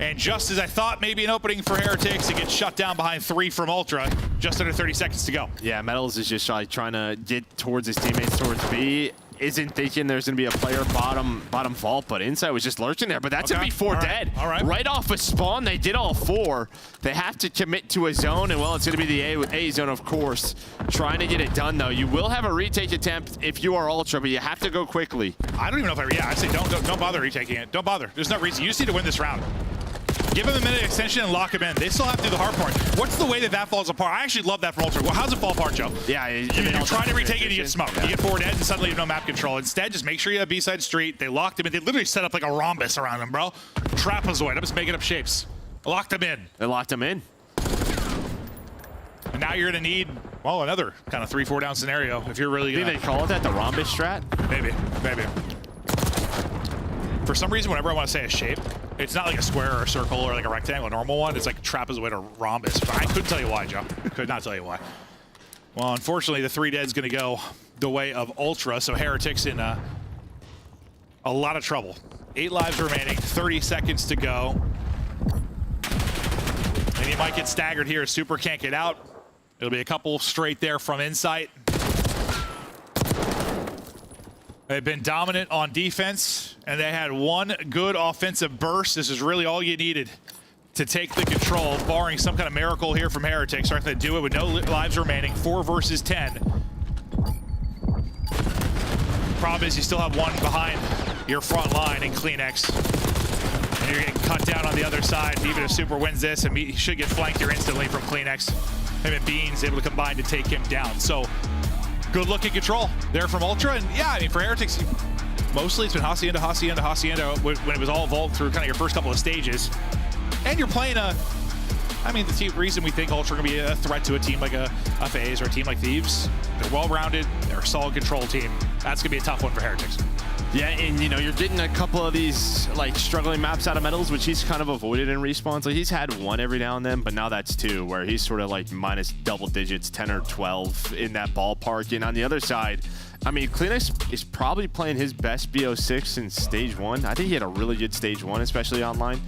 And just as I thought, maybe an opening for Heretics, it gets shut down behind 3 from Ultra. Just under 30 seconds to go. Yeah, Metals is just like trying to get towards his teammates towards B. Isn't thinking there's going to be a player bottom vault, but Inside was just lurking there. But that's going to be 4 dead. All right. Right off a spawn, they did all 4. They have to commit to a zone, and well, it's going to be the A zone, of course. Trying to get it done, though. You will have a retake attempt if you are Ultra, but you have to go quickly. I don't even know if I say don't bother retaking it. Don't bother. There's no reason. You just need to win this round. Give him a minute extension and lock him in. They still have to do the hard part. What's the way that falls apart? I actually love that from Ultra. Well, how's it fall apart, Joe? Yeah, you're trying to retake it, you get smoked. Yeah. You get 4 dead, and suddenly you have no map control. Instead, just make sure you have B-side street. They locked him in. They literally set up like a rhombus around him, bro. Trapezoid. I'm just making up shapes. Locked him in. They locked him in. And now you're going to need, well, another kind of 3-4 down scenario if you're really going to... They call it that, the rhombus strat? Maybe. For some reason, whenever I want to say a shape, it's not like a square or a circle or like a rectangle, a normal one. It's like trapezoid or rhombus. But I couldn't tell you why, Joe. Could not tell you why. Well, unfortunately, the 3 dead's going to go the way of Ultra, so Heretics in a lot of trouble. 8 lives remaining, 30 seconds to go. And he might get staggered here. Super can't get out. It'll be a couple straight there from Insight. They've been dominant on defense, and they had 1 good offensive burst. This is really all you needed to take the control, barring some kind of miracle here from Heretics. Aren't they do it with no lives remaining, 4 versus 10. Problem is you still have 1 behind your front line in Kleenex. And you're getting cut down on the other side. Even if Super wins this, and he should get flanked here instantly from Kleenex. Him and Beans able to combine to take him down. So good looking control there from Ultra. And yeah, I mean, for Heretics, mostly it's been Hacienda when it was all vault through kind of your first couple of stages. And you're playing the reason we think Ultra are going to be a threat to a team like a FaZe or a team like Thieves, they're well-rounded, they're a solid control team. That's going to be a tough one for Heretics. Yeah, and you're getting a couple of these like struggling maps out of Metals, which he's kind of avoided in respawns. Like he's had 1 every now and then, but now that's 2, where he's sort of like minus double digits, 10 or 12 in that ballpark. And on the other side, I mean, Kleenex is probably playing his best BO6 in stage 1. I think he had a really good stage 1, especially online.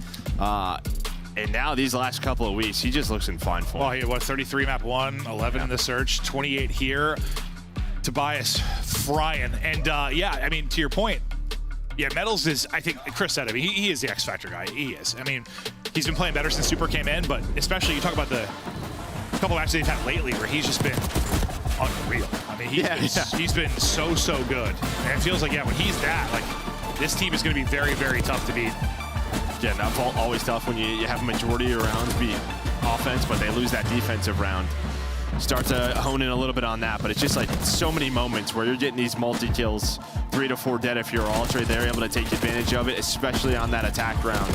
And now these last couple of weeks, he just looks in fine form. Well, he had, what, 33 map 1, 11 in the search, 28 here. Tobias frying. And yeah, I mean, to your point, yeah, Metals is, I think Chris said it, he is the X Factor guy. He is. I mean, he's been playing better since Super came in, but especially you talk about the couple matches they've had lately where he's just been unreal. I mean, he's been so good. And it feels like, yeah, when he's that, like, this team is going to be very, very tough to beat. Yeah, that's always tough when you have a majority of rounds be offense, but they lose that defensive round. Start to hone in a little bit on that, but it's just like so many moments where you're getting these multi-kills, 3 to 4 dead if you're Ultra. They're able to take advantage of it, especially on that attack round.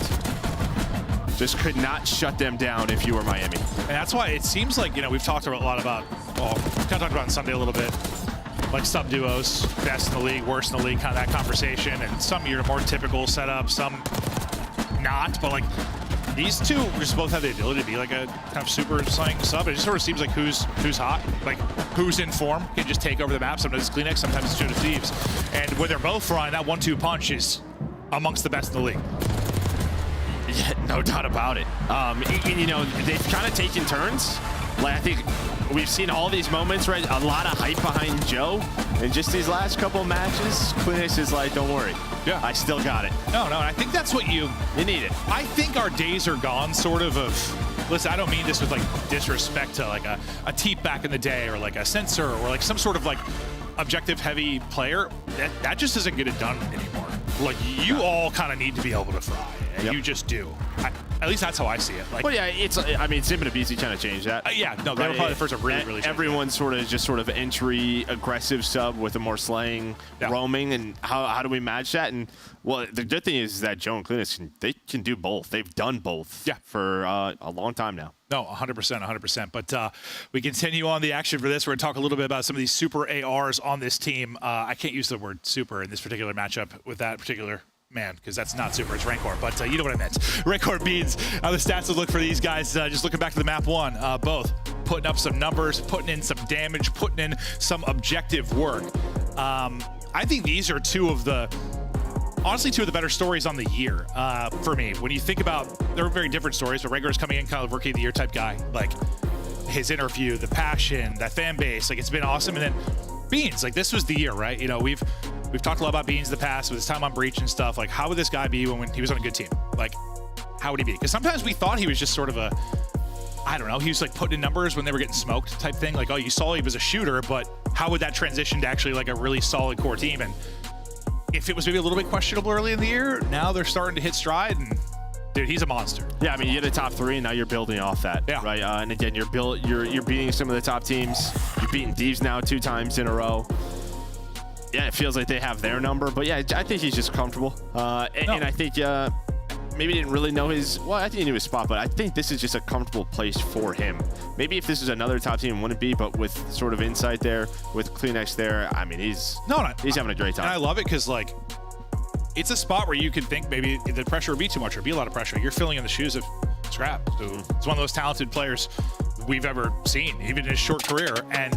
Just could not shut them down if you were Miami. And that's why it seems like, you know, we've talked a lot about, well, we kind of talked about on Sunday a little bit, like sub-duos, best in the league, worst in the league, kind of that conversation. And some you're more typical setup, some not, but like these two just both have the ability to be like a kind of super sub. It just sort of seems like who's hot, like who's in form can just take over the map. Sometimes it's Kleenex, sometimes it's Joe Thieves. And when they're both frying, that 1-2 punch is amongst the best in the league. Yeah, no doubt about it. And, you know, they've kind of taken turns. Like, I think we've seen all these moments, right? A lot of hype behind Joe. And just these last couple of matches, Kleenex is like, don't worry. Yeah, I still got it. No, I think that's what you need it. I think our days are gone, sort of listen, I don't mean this with like disrespect to like a Teep back in the day or like a Sensor or like some sort of like objective heavy player. That just doesn't get it done anymore. Like you all kind of need to be able to fry, and you just do. At least that's how I see it. Like, well, yeah, I mean, Sim and Abisi trying to change that. Yeah, no, they were probably the first to really everyone's sort of entry aggressive sub with a more slaying roaming, and how do we match that? And well, the good thing is that Joe and Kleenex they can do both. They've done both for a long time now. No, 100%. But we continue on the action for this. We're going to talk a little bit about some of these super ARs on this team. I can't use the word super in this particular matchup with that particular man, because that's not super, it's Rancor, but you know what I meant. Rancor Beans, how the stats would look for these guys, just looking back to the map 1, both putting up some numbers, putting in some damage, putting in some objective work. I think these are honestly two of the better stories on the year for me. When you think about, they're very different stories, but Rancor is coming in kind of rookie of the year type guy, like his interview, the passion, that fan base, like it's been awesome. And then Beans, like this was the year, right? You know, we've talked a lot about Beans in the past with his time on Breach and stuff. Like, how would this guy be when he was on a good team? Like, how would he be? Because sometimes we thought he was just sort of I don't know, he was like putting in numbers when they were getting smoked type thing. Like, oh, you saw he was a shooter, but how would that transition to actually like a really solid core team? And if it was maybe a little bit questionable early in the year, now they're starting to hit stride, and dude, he's a monster. Yeah, I mean, you get a top 3, and now you're building off that, right? And again, you're beating some of the top teams. You've beaten Thieves now 2 times in a row. Yeah, it feels like they have their number, but yeah, I think he's just comfortable. And I think maybe he didn't really know well, I think he knew his spot, but I think this is just a comfortable place for him. Maybe if this was another top team, it wouldn't be, but with sort of insight there, with Kleenex there, I mean, he's having a great time. And I love it because, like, it's a spot where you could think maybe the pressure would be too much or be a lot of pressure. You're filling in the shoes of Scrap, who is one of those talented players we've ever seen, even in his short career. And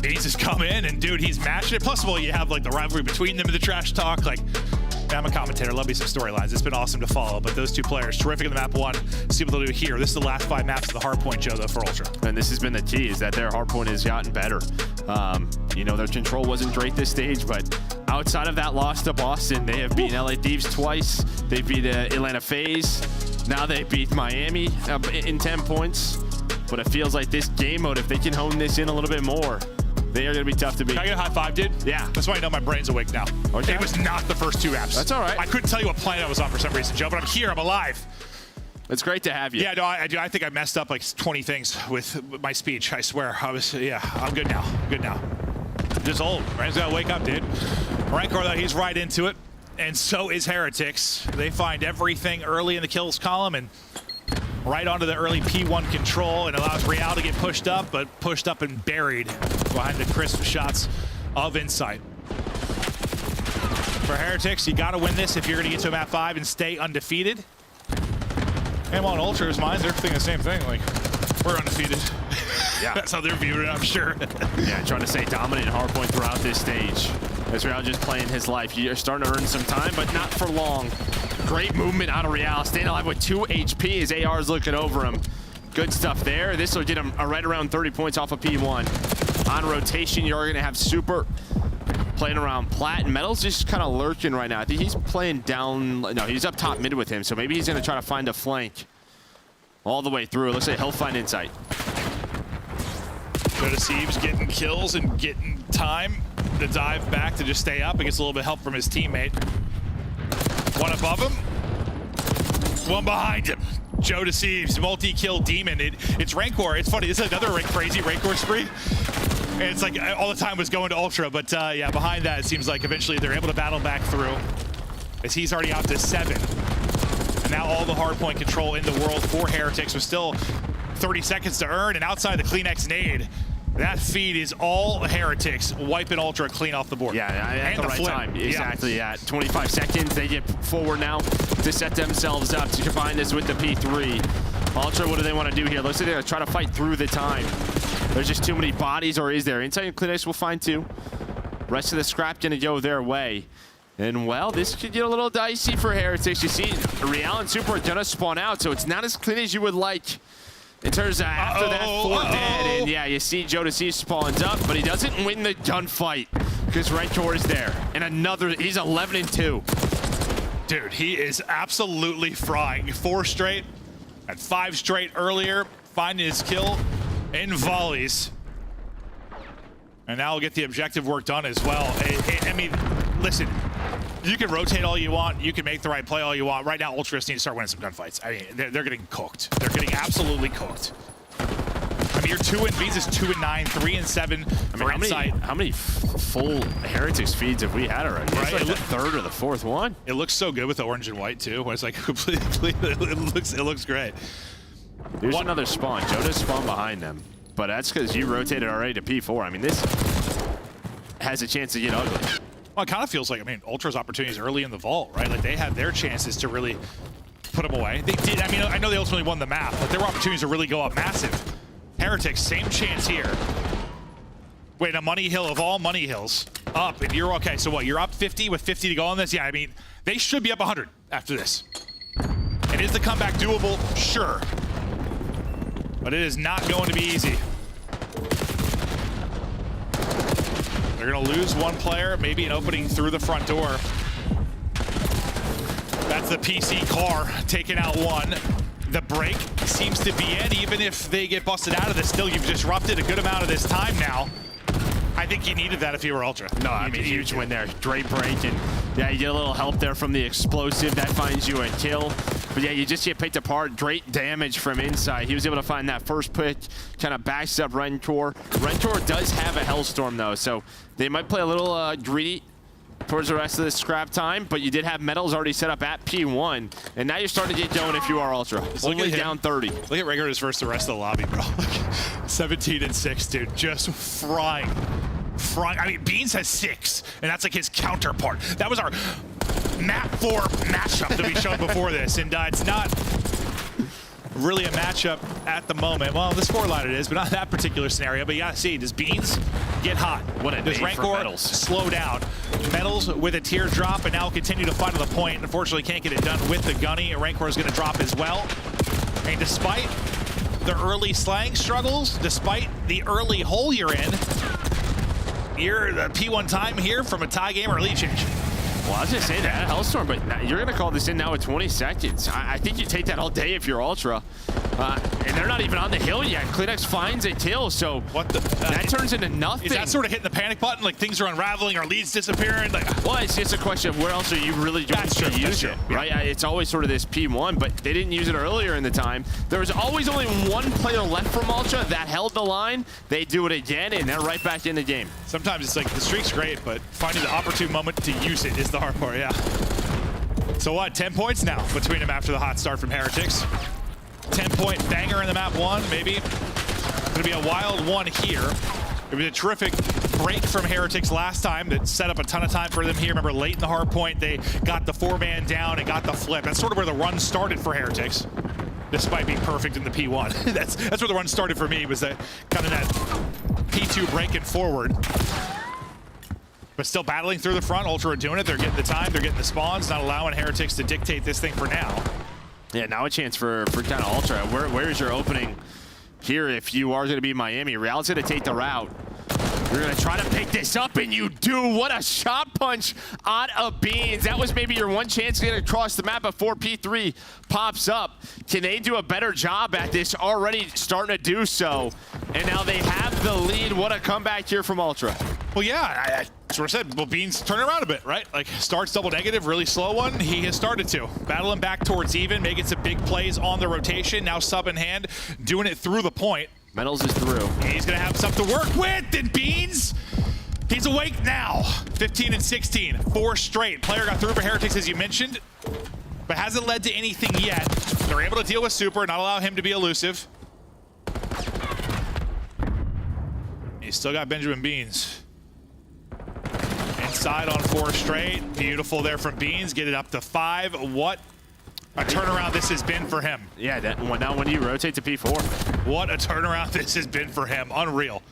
Beans has come in, and dude, he's matching it. Plus, well, you have like the rivalry between them and the trash talk. Like, I'm a commentator. Love me some storylines. It's been awesome to follow. But those two players, terrific in the map 1. See what they'll do here. This is the last 5 maps of the Hardpoint, Joe, though, for Ultra. And this has been the key, is that their Hardpoint has gotten better. You know, their control wasn't great this stage, but outside of that loss to Boston, they have beaten LA Thieves twice. They beat Atlanta FaZe. Now they beat Miami in 10 points. But it feels like this game mode, if they can hone this in a little bit more, they are going to be tough to beat. Can I get a high five, dude? Yeah. That's why I know my brain's awake now. Okay. It was not the first 2 maps. That's all right. I couldn't tell you what planet I was on for some reason, Joe, but I'm here. I'm alive. It's great to have you. Yeah, no, I do. I think I messed up like 20 things with my speech. I swear. I'm good now. Good now. Just old. Ryan's got to wake up, dude. Rancor, though, he's right into it. And so is Heretics. They find everything early in the kills column and right onto the early P1 control, and allows Real to get pushed up, but pushed up and buried behind the crisp shots of Insight. For Heretics, you got to win this if you're going to get to map 5 and stay undefeated. And on Ultra's minds, they're thinking the same thing. Like, we're undefeated. Yeah. That's how they're viewing it, I'm sure. Yeah, trying to stay dominant in Hardpoint throughout this stage. As Real just playing his life. You're starting to earn some time, but not for long. Great movement out of Real. Staying alive with 2 HP. His AR is looking over him. Good stuff there. This will get him right around 30 points off of P1. On rotation, you're going to have Super playing around Plat, and Metal's just kind of lurking right now. I think he's playing down. No, he's up top mid with him, so maybe he's going to try to find a flank all the way through. It looks like he'll find insight. Go to Thieves getting kills and getting time to dive back to just stay up. He gets a little bit of help from his teammate. One above him, one behind him. Joe Deceives, multi-kill demon. It's Rancor. It's funny. This is another crazy Rancor spree. And it's like all the time was going to Ultra, but yeah, behind that, it seems like eventually they're able to battle back through, as he's already out to 7. And now all the hardpoint control in the world for Heretics with still 30 seconds to earn, and outside the Kleenex nade, that feed is all Heretics wiping Ultra clean off the board. Yeah, at the right time. Exactly, yeah. 25 seconds, they get forward now to set themselves up to combine this with the P3. Ultra, what do they want to do here? Looks like they're going to try to fight through the time. There's just too many bodies, or is there? Inside and Kleenex will find 2. Rest of the scrap going to go their way. And, well, this could get a little dicey for Heretics. You see, Real and Super are going to spawn out, so it's not as clean as you would like. In terms of after that 4 dead, and yeah, you see Joe Deceives spawns up, but he doesn't win the gunfight because Rancor is there. And another, he's 11-2. Dude, he is absolutely frying. 4 straight and 5 straight earlier, finding his kill in volleys. And now we'll get the objective work done as well. I mean, listen, you can rotate all you want. You can make the right play all you want. Right now, Ultra just need to start winning some gunfights. I mean, they're getting cooked. They're getting absolutely cooked. I mean, you're 2 Beans is 2-9, 3-7 for insight. How many full Heretics feeds have we had already? Right? It's like the 3rd or the 4th one. It looks so good with the orange and white too. It's like completely. It looks great. There's another spawn. Joe just spawned behind them, but that's because you rotated already to P4. I mean, this has a chance to get ugly. Well, it kind of feels like, I mean, Ultra's opportunities early in the vault, right? Like, they had their chances to really put them away. They did. I mean, I know they ultimately won the map, but there were opportunities to really go up massive. Heretics, same chance here. Wait, a money hill of all money hills. Up, and you're okay. So what, you're up 50 with 50 to go on this? Yeah, I mean, they should be up 100 after this. And is the comeback doable? Sure. But it is not going to be easy. They're going to lose 1 player, maybe an opening through the front door. That's the PC car taking out 1. The break seems to be in, even if they get busted out of this. Still, you've disrupted a good amount of this time now. I think you needed that if you were Ultra. No, I mean, huge win there. Great break, and yeah, you get a little help there from the explosive. That finds you a kill. But yeah, you just get picked apart. Great damage from inside. He was able to find that first pick, kind of backs up Rancor. Rancor does have a Hellstorm, though, so they might play a little greedy towards the rest of the scrap time, but you did have Metals already set up at P1, and now you're starting to get going if you are Ultra. Only down 30. Look at Regulars versus the rest of the lobby, bro. 17-6, dude. Just frying. I mean, Beans has 6, and that's like his counterpart. That was our map 4 matchup that we showed before this, and it's not really a matchup at the moment. Well, the scoreline it is, but not that particular scenario. But you gotta see, does Beans get hot? Does Rancor slow down? Metals with a teardrop, and now continue to fight on the point. Unfortunately, can't get it done with the gunny. Rancor is gonna drop as well. And despite the early slang struggles, despite the early hole you're in, you're the P1 time here from a tie game or a lead change. Well, I was going to say that, Hellstorm, but you're going to call this in now with 20 seconds. I think you take that all day if you're Ultra. And they're not even on the hill yet. Kleenex finds a kill, so that turns into nothing. Is that sort of hitting the panic button? Like things are unraveling, our leads disappearing? Like, well, it's just a question of where else are you really doing to use it, right? Yeah. It's always sort of this P1, but they didn't use it earlier in the time. There was always only 1 player left from Ultra that held the line. They do it again, and they're right back in the game. Sometimes it's like the streak's great, but finding the opportune moment to use it is the hard part, yeah. So what, 10 points now between them after the hot start from Heretics. 10-point banger in the map 1, maybe. Gonna be a wild one here. It was a terrific break from Heretics last time that set up a ton of time for them here. Remember, late in the hard point, they got the 4-man down and got the flip. That's sort of where the run started for Heretics, despite being perfect in the P1. that's where the run started for me, was that kind of that P2 breaking forward. But still battling through the front. Ultra are doing it. They're getting the time. They're getting the spawns. Not allowing Heretics to dictate this thing for now. Yeah, now a chance for kind of Ultra. Where's your opening here if you are going to be Miami? Real's going to take the route. You're going to try to pick this up, and you do. What a shot punch out of Beans. That was maybe your one chance to get across the map before P3 pops up. Can they do a better job at this? Already starting to do so. And now they have the lead. What a comeback here from Ultra. Well, yeah, that's what I said. Well, Beans turn around a bit, right? Like, starts double negative, really slow one. He has started to. Battling back towards even, making some big plays on the rotation. Now sub in hand, doing it through the point. Metals is through. He's going to have something to work with, and Beans, he's awake now. 15 and 16, 4 straight. Player got through for Heretics, as you mentioned, but hasn't led to anything yet. They're able to deal with Super, not allow him to be elusive. He's still got Benjamin Beans. Inside on 4 straight. Beautiful there from Beans. Get it up to 5. What a turnaround this has been for him. Yeah, now when you rotate to P4. What a turnaround this has been for him. Unreal.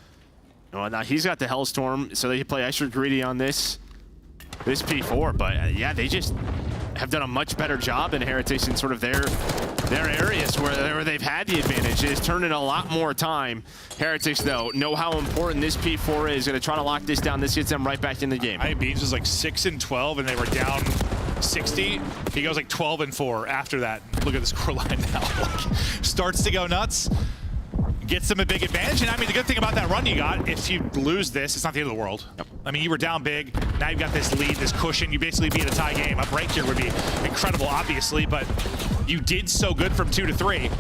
Well, now he's got the Hellstorm, so they can play extra greedy on this P4. But yeah, they just have done a much better job in Heretics in sort of their areas where they've had the advantage. It's turned in a lot more time. Heretics, though, know how important this P4 is. Going to try to lock this down. This gets them right back in the game. I think Beans was like 6 and 12, and they were down 60. He goes like 12 and 4 after that. Look at the score line now. Starts to go nuts. Gets them a big advantage. And I mean, the good thing about that run you got, if you lose this, it's not the end of the world. Yep. I mean, you were down big. Now you've got this lead, this cushion. You basically be in a tie game. A break here would be incredible, obviously, but you did so good from 2 to 3.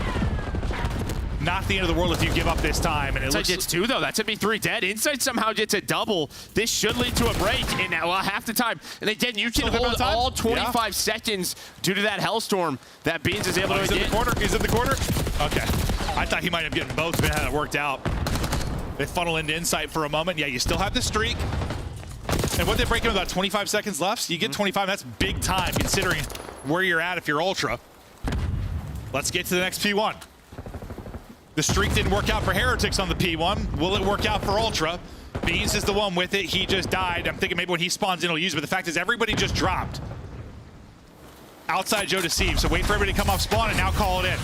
Not the end of the world if you give up this time. And it Inside gets 2, though. That's going to be 3 dead. Inside somehow gets a double. This should lead to a break. And now, well, half the time. And again, you can hold all 25 seconds due to that Hellstorm that Beans is able to get. He's in the corner. He's in the corner. Okay. I thought he might have gotten both, but how it worked out. They funnel into Insight for a moment. Yeah, you still have the streak. And what they break in with about 25 seconds left, so you get 25. That's big time considering where you're at if you're Ultra. Let's get to the next P1. The streak didn't work out for Heretics on the P1. Will it work out for Ultra? Beans is the one with it. He just died. I'm thinking maybe when he spawns in, he'll use it. But the fact is, everybody just dropped. Outside Joe Deceives. So wait for everybody to come off spawn and now call it in.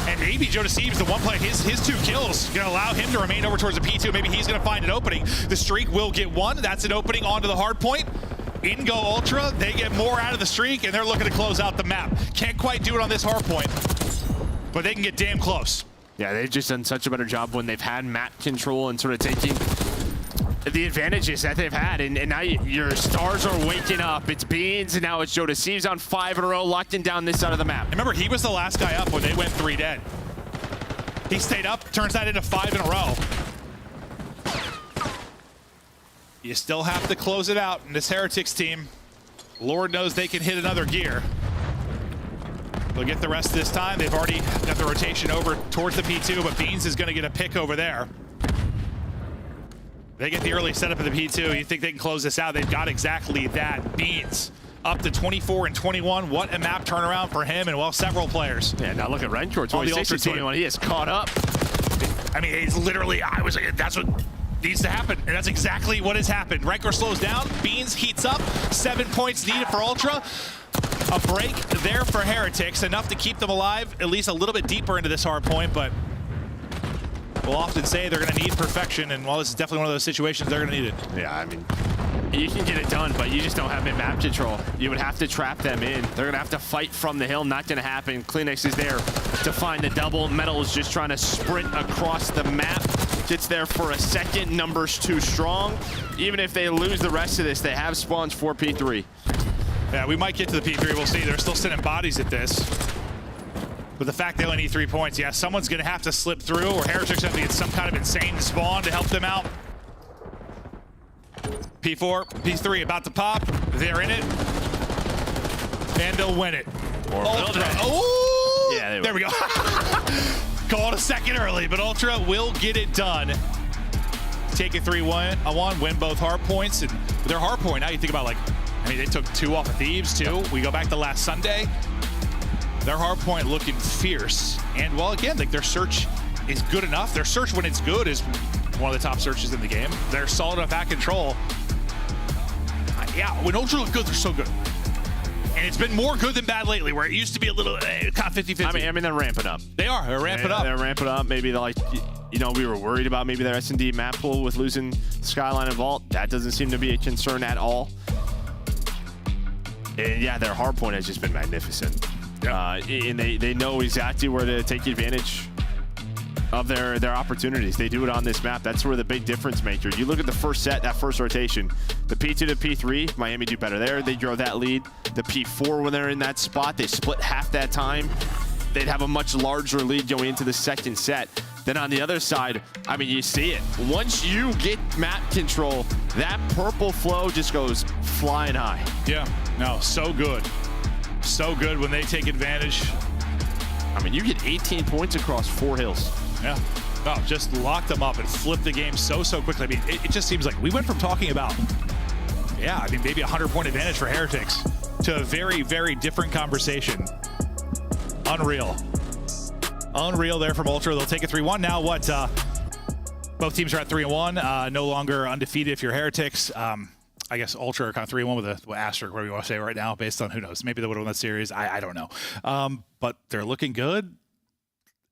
And maybe Joe Deceives, the one play, his 2 kills, going to allow him to remain over towards the P2. Maybe he's going to find an opening. The streak will get 1. That's an opening onto the hard point. In go Ultra. They get more out of the streak, and they're looking to close out the map. Can't quite do it on this hard point, but they can get damn close. Yeah, they've just done such a better job when they've had map control and sort of taking the advantages that they've had. And now your stars are waking up. It's Beans, and now it's Joe Deceives on 5 in a row, locking down this side of the map. Remember, he was the last guy up when they went 3 dead. He stayed up, turns that into 5 in a row. You still have to close it out in this Heretics team. Lord knows they can hit another gear. They'll get the rest this time. They've already got the rotation over towards the P2, but Beans is going to get a pick over there. They get the early setup of the P2. You think they can close this out? They've got exactly that. Beans up to 24 and 21. What a map turnaround for him and, well, several players. Yeah, now look at Rencore. 26 and 21. He is caught up. I mean, it's literally, that's what needs to happen, and that's exactly what has happened. Rencore slows down. Beans heats up. 7 points needed for Ultra. A break there for Heretics, enough to keep them alive at least a little bit deeper into this hard point, but we'll often say they're going to need perfection, and while this is definitely one of those situations, they're going to need it. Yeah, I mean, you can get it done, but you just don't have map control. You would have to trap them in. They're going to have to fight from the hill. Not going to happen. Kleenex is there to find the double. Metal is just trying to sprint across the map. Gets there for a second. Numbers too strong. Even if they lose the rest of this, they have spawns for P3. Yeah, we might get to the P3. We'll see. They're still sending bodies at this. But the fact they only need 3 points, yeah, someone's going to have to slip through, or Heretics have to get some kind of insane spawn to help them out. P4, P3 about to pop. They're in it. And they'll win it. Or Ultra. Oh! Yeah, there we go. Called a second early, but Ultra will get it done. Take it 3-1, win both hard points. And with their hard point, now you think about, like, I mean, they took 2 off of Thieves, too. We go back to last Sunday. Their hard point looking fierce. And, well, again, like, their search is good enough. Their search, when it's good, is one of the top searches in the game. They're solid enough at control. yeah, when Ultra look good, they're so good. And it's been more good than bad lately, where it used to be a little kind of 50-50. I mean, they're ramping up. They are. They're ramping up. They're ramping up. Maybe they're like, you know, we were worried about maybe their S&D map pool with losing Skyline and Vault. That doesn't seem to be a concern at all. And yeah, their hardpoint has just been magnificent. Yep. And they know exactly where to take advantage of their opportunities. They do it on this map. That's where the big difference maker. You look at the first set, that first rotation, the P2 to P3, Miami do better there. They grow that lead. The P4, when they're in that spot, they split half that time. They'd have a much larger lead going into the second set. Then on the other side, I mean, you see it. Once you get map control, that purple flow just goes flying high. Yeah, no, so good. So good when they take advantage. I mean, you get 18 points across 4 hills. Yeah. Oh, just lock them up and flip the game so quickly. I mean, it just seems like we went from talking about, yeah, I mean, maybe a 100-point advantage for Heretics to a very, very different conversation. Unreal. Unreal there from Ultra. They'll take a 3-1. Now what? Both teams are at 3-1. No longer undefeated if you're Heretics. I guess Ultra are kind of 3-1 with a asterisk, whatever you want to say right now, based on who knows. Maybe they would have won that series. I don't know. But they're looking good,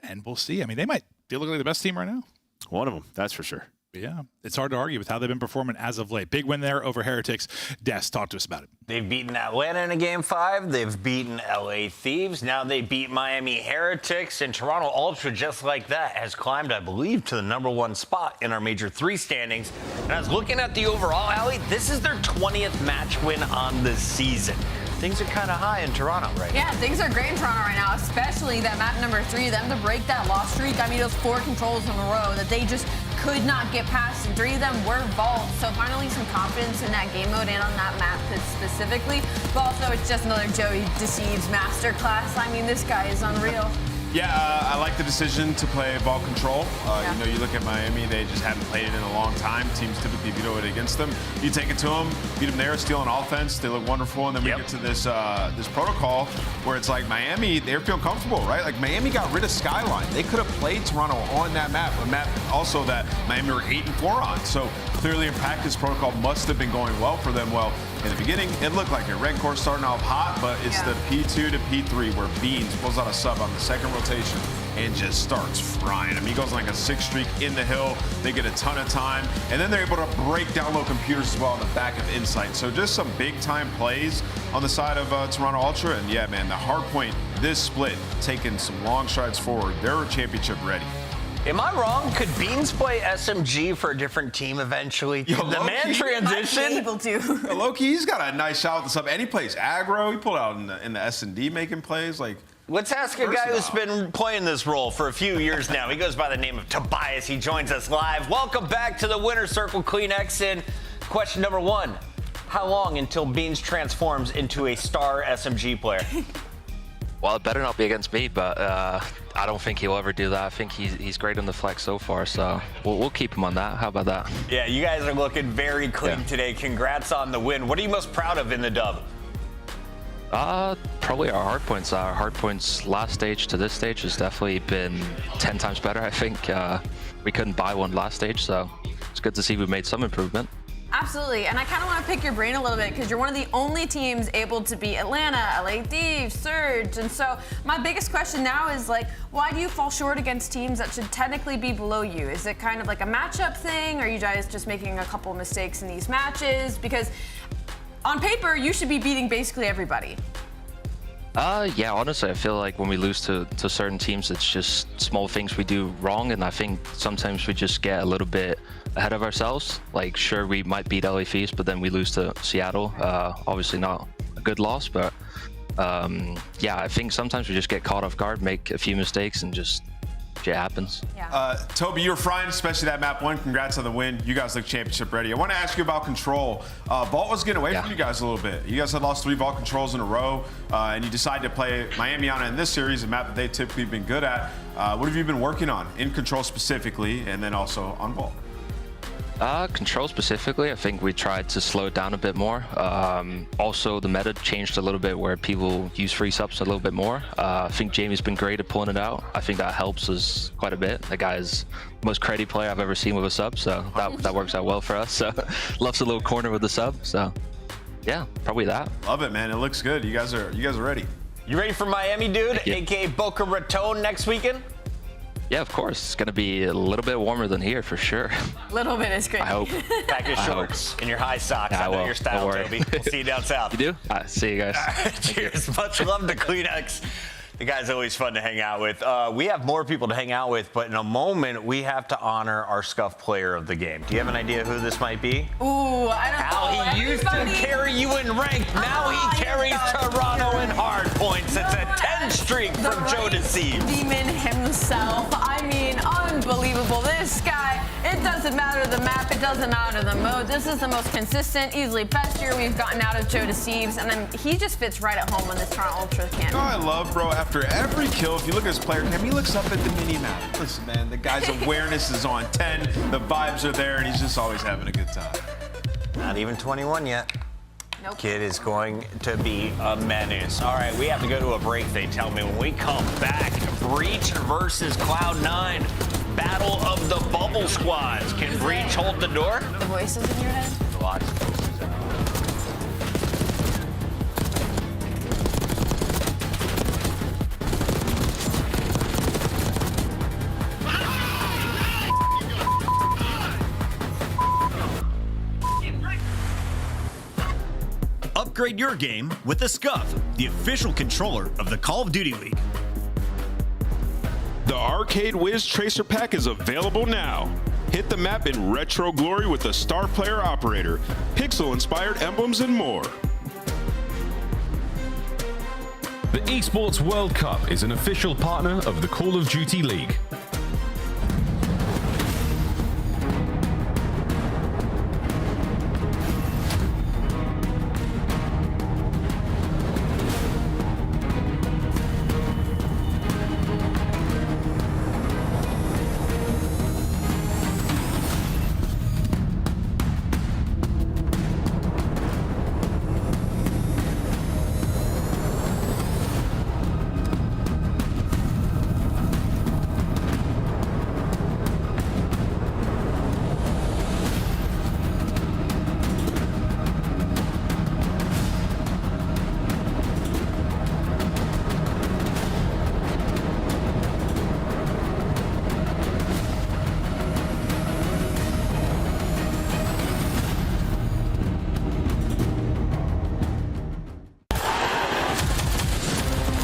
and we'll see. I mean, they might be looking like the best team right now. One of them, that's for sure. Yeah, it's hard to argue with how they've been performing as of late. Big win there over Heretics. Des, talk to us about it. They've beaten Atlanta in a Game 5. They've beaten LA Thieves. Now they beat Miami Heretics. And Toronto Ultra, just like that, has climbed, I believe, to the #1 spot in our Major 3 standings. And I was looking at the overall, Allie, this is their 20th match win on the season. Things are kind of high in Toronto right now. Yeah, things are great in Toronto right now, especially that map number 3. Them to break that loss streak. I mean, those 4 controls in a row that they just could not get past, and 3 of them were vaults. So finally some confidence in that game mode and on that map specifically. But also, it's just another Joey Deceives masterclass. I mean, this guy is unreal. Yeah, I like the decision to play ball control. You know, you look at Miami, they just haven't played it in a long time. Teams typically veto it against them. You take it to them, beat them there, steal on offense. They look wonderful, and then we get to this this protocol where it's like Miami, they're feeling comfortable, right? Like Miami got rid of Skyline. They could have played Toronto on that map, a map also that Miami were 8-4 on. So clearly in practice, protocol must have been going well for them. Well, in the beginning, it looked like it. Red Core starting off hot, but it's the P2 to P3 where Beans pulls out a sub on the second rotation and just starts frying. I mean, he goes like a 6 streak in the hill. They get a ton of time, and then they're able to break down low computers as well on the back of Insight. So just some big-time plays on the side of Toronto Ultra, and yeah, man, the Hardpoint, this split, taking some long strides forward. They're championship ready. Am I wrong? Could Beans play SMG for a different team eventually? Yo, the man transition? Able to. Loki, he's got a nice shot with the sub, and he plays aggro. He pulled out in the S&D making plays. Like, let's ask a guy who's been playing this role for a few years now. He goes by the name of Tobias. He joins us live. Welcome back to the Winner's Circle Clean X. And question number 1, how long until Beans transforms into a star SMG player? Well, it better not be against me, but I don't think he'll ever do that. I think he's great on the flex so far, so we'll keep him on that. How about that? Yeah, you guys are looking very clean today. Congrats on the win. What are you most proud of in the dub? Probably our hardpoints. Our hardpoints last stage to this stage has definitely been 10 times better, I think. We couldn't buy one last stage, so it's good to see we made some improvement. Absolutely, and I kind of want to pick your brain a little bit because you're one of the only teams able to beat Atlanta, LA Thieves, Surge, and so my biggest question now is like, why do you fall short against teams that should technically be below you? Is it kind of like a matchup thing? Are you guys just making a couple of mistakes in these matches? Because on paper, you should be beating basically everybody. Yeah, honestly, I feel like when we lose to certain teams, it's just small things we do wrong, and I think sometimes we just get a little bit ahead of ourselves. Like, sure, we might beat LA Thieves, but then we lose to Seattle. Obviously not a good loss, but yeah, I think sometimes we just get caught off guard, make a few mistakes, and just shit happens. Yeah. Toby, you were frying, especially that map 1. Congrats on the win. You guys look championship ready. I want to ask you about Control. Vault was getting away from you guys a little bit. You guys had lost 3 Vault controls in a row, and you decided to play Miami on it in this series, a map that they typically been good at. What have you been working on in Control specifically, and then also on Vault? Control specifically, I think we tried to slow it down a bit more. Also, the meta changed a little bit where people use free subs a little bit more. I think Jamie's been great at pulling it out. I think that helps us quite a bit. The guy is the most credible player I've ever seen with a sub, so that works out well for us. So loves a little corner with the sub. So Yeah, probably that. Love it, man. It looks good. You guys are ready. You ready for Miami, dude? Yeah. AKA Boca Raton next weekend? Yeah, of course. It's gonna be a little bit warmer than here for sure. Little bit is great. I hope. Pack your shorts and your high socks. Yeah, I know will. your style, Don't worry. Toby. We'll see you down south. You do? See you guys. Cheers. Much love to Kleenex. The guy's always fun to hang out with. We have more people to hang out with, but in a moment, we have to honor our Scuff player of the game. Do you have an idea who this might be? Ooh, I don't How know. he used to carry you in rank. Now he carries Toronto in hard points. It's a 10 streak from Joe Deceives. Demon himself. I mean, unbelievable. This guy, it doesn't matter the map, it doesn't matter the mode. This is the most consistent, easily best year we've gotten out of Joe Deceives, and then he just fits right at home on this Toronto Ultra cannon. Oh, I love, bro, after every kill, if you look at his player cam, he looks up at the mini-map. Listen, man, the guy's awareness is on 10, the vibes are there, and he's just always having a good time. Not even 21 yet. Nope. Kid is going to be a menace. All right, we have to go to a break, they tell me. When we come back, Breach versus Cloud9. Battle of the Bubble Squads. Can Breach hold the door? The voices in your head? Lots of voices. Upgrade your game with the Scuff, the official controller of the Call of Duty League. The Arcade Wiz Tracer Pack is available now. Hit the map in retro glory with the Star Player Operator, pixel-inspired emblems, and more. The Esports World Cup is an official partner of the Call of Duty League.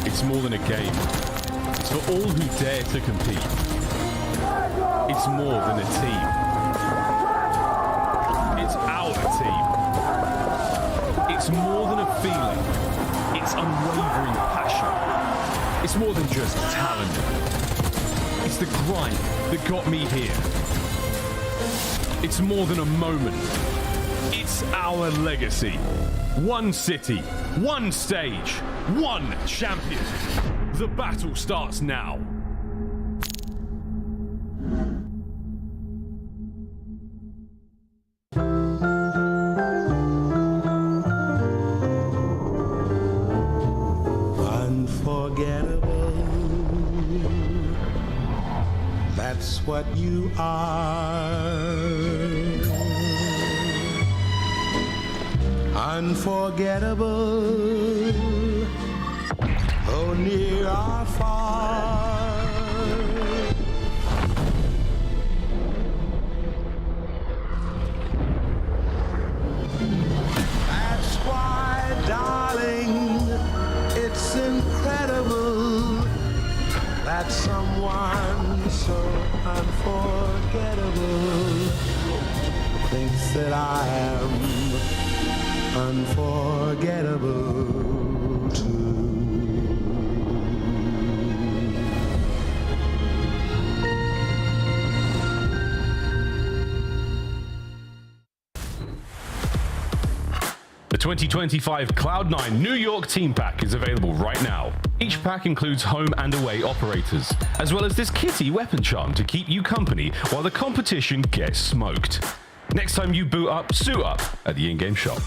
It's more than a game. It's for all who dare to compete. It's more than a team. It's our team. It's more than a feeling. It's unwavering passion. It's more than just talent. It's the grind that got me here. It's more than a moment. It's our legacy. One city, one stage, one champion. The battle starts now. Unforgettable. That's what you are. Unforgettable, oh near or far. That's why, darling, it's incredible that someone so unforgettable thinks that I am unforgettable too. The 2025 Cloud9 New York Team Pack is available right now. Each pack includes home and away operators, as well as this kitty weapon charm to keep you company while the competition gets smoked. Next time you boot up, suit up at the in-game shop.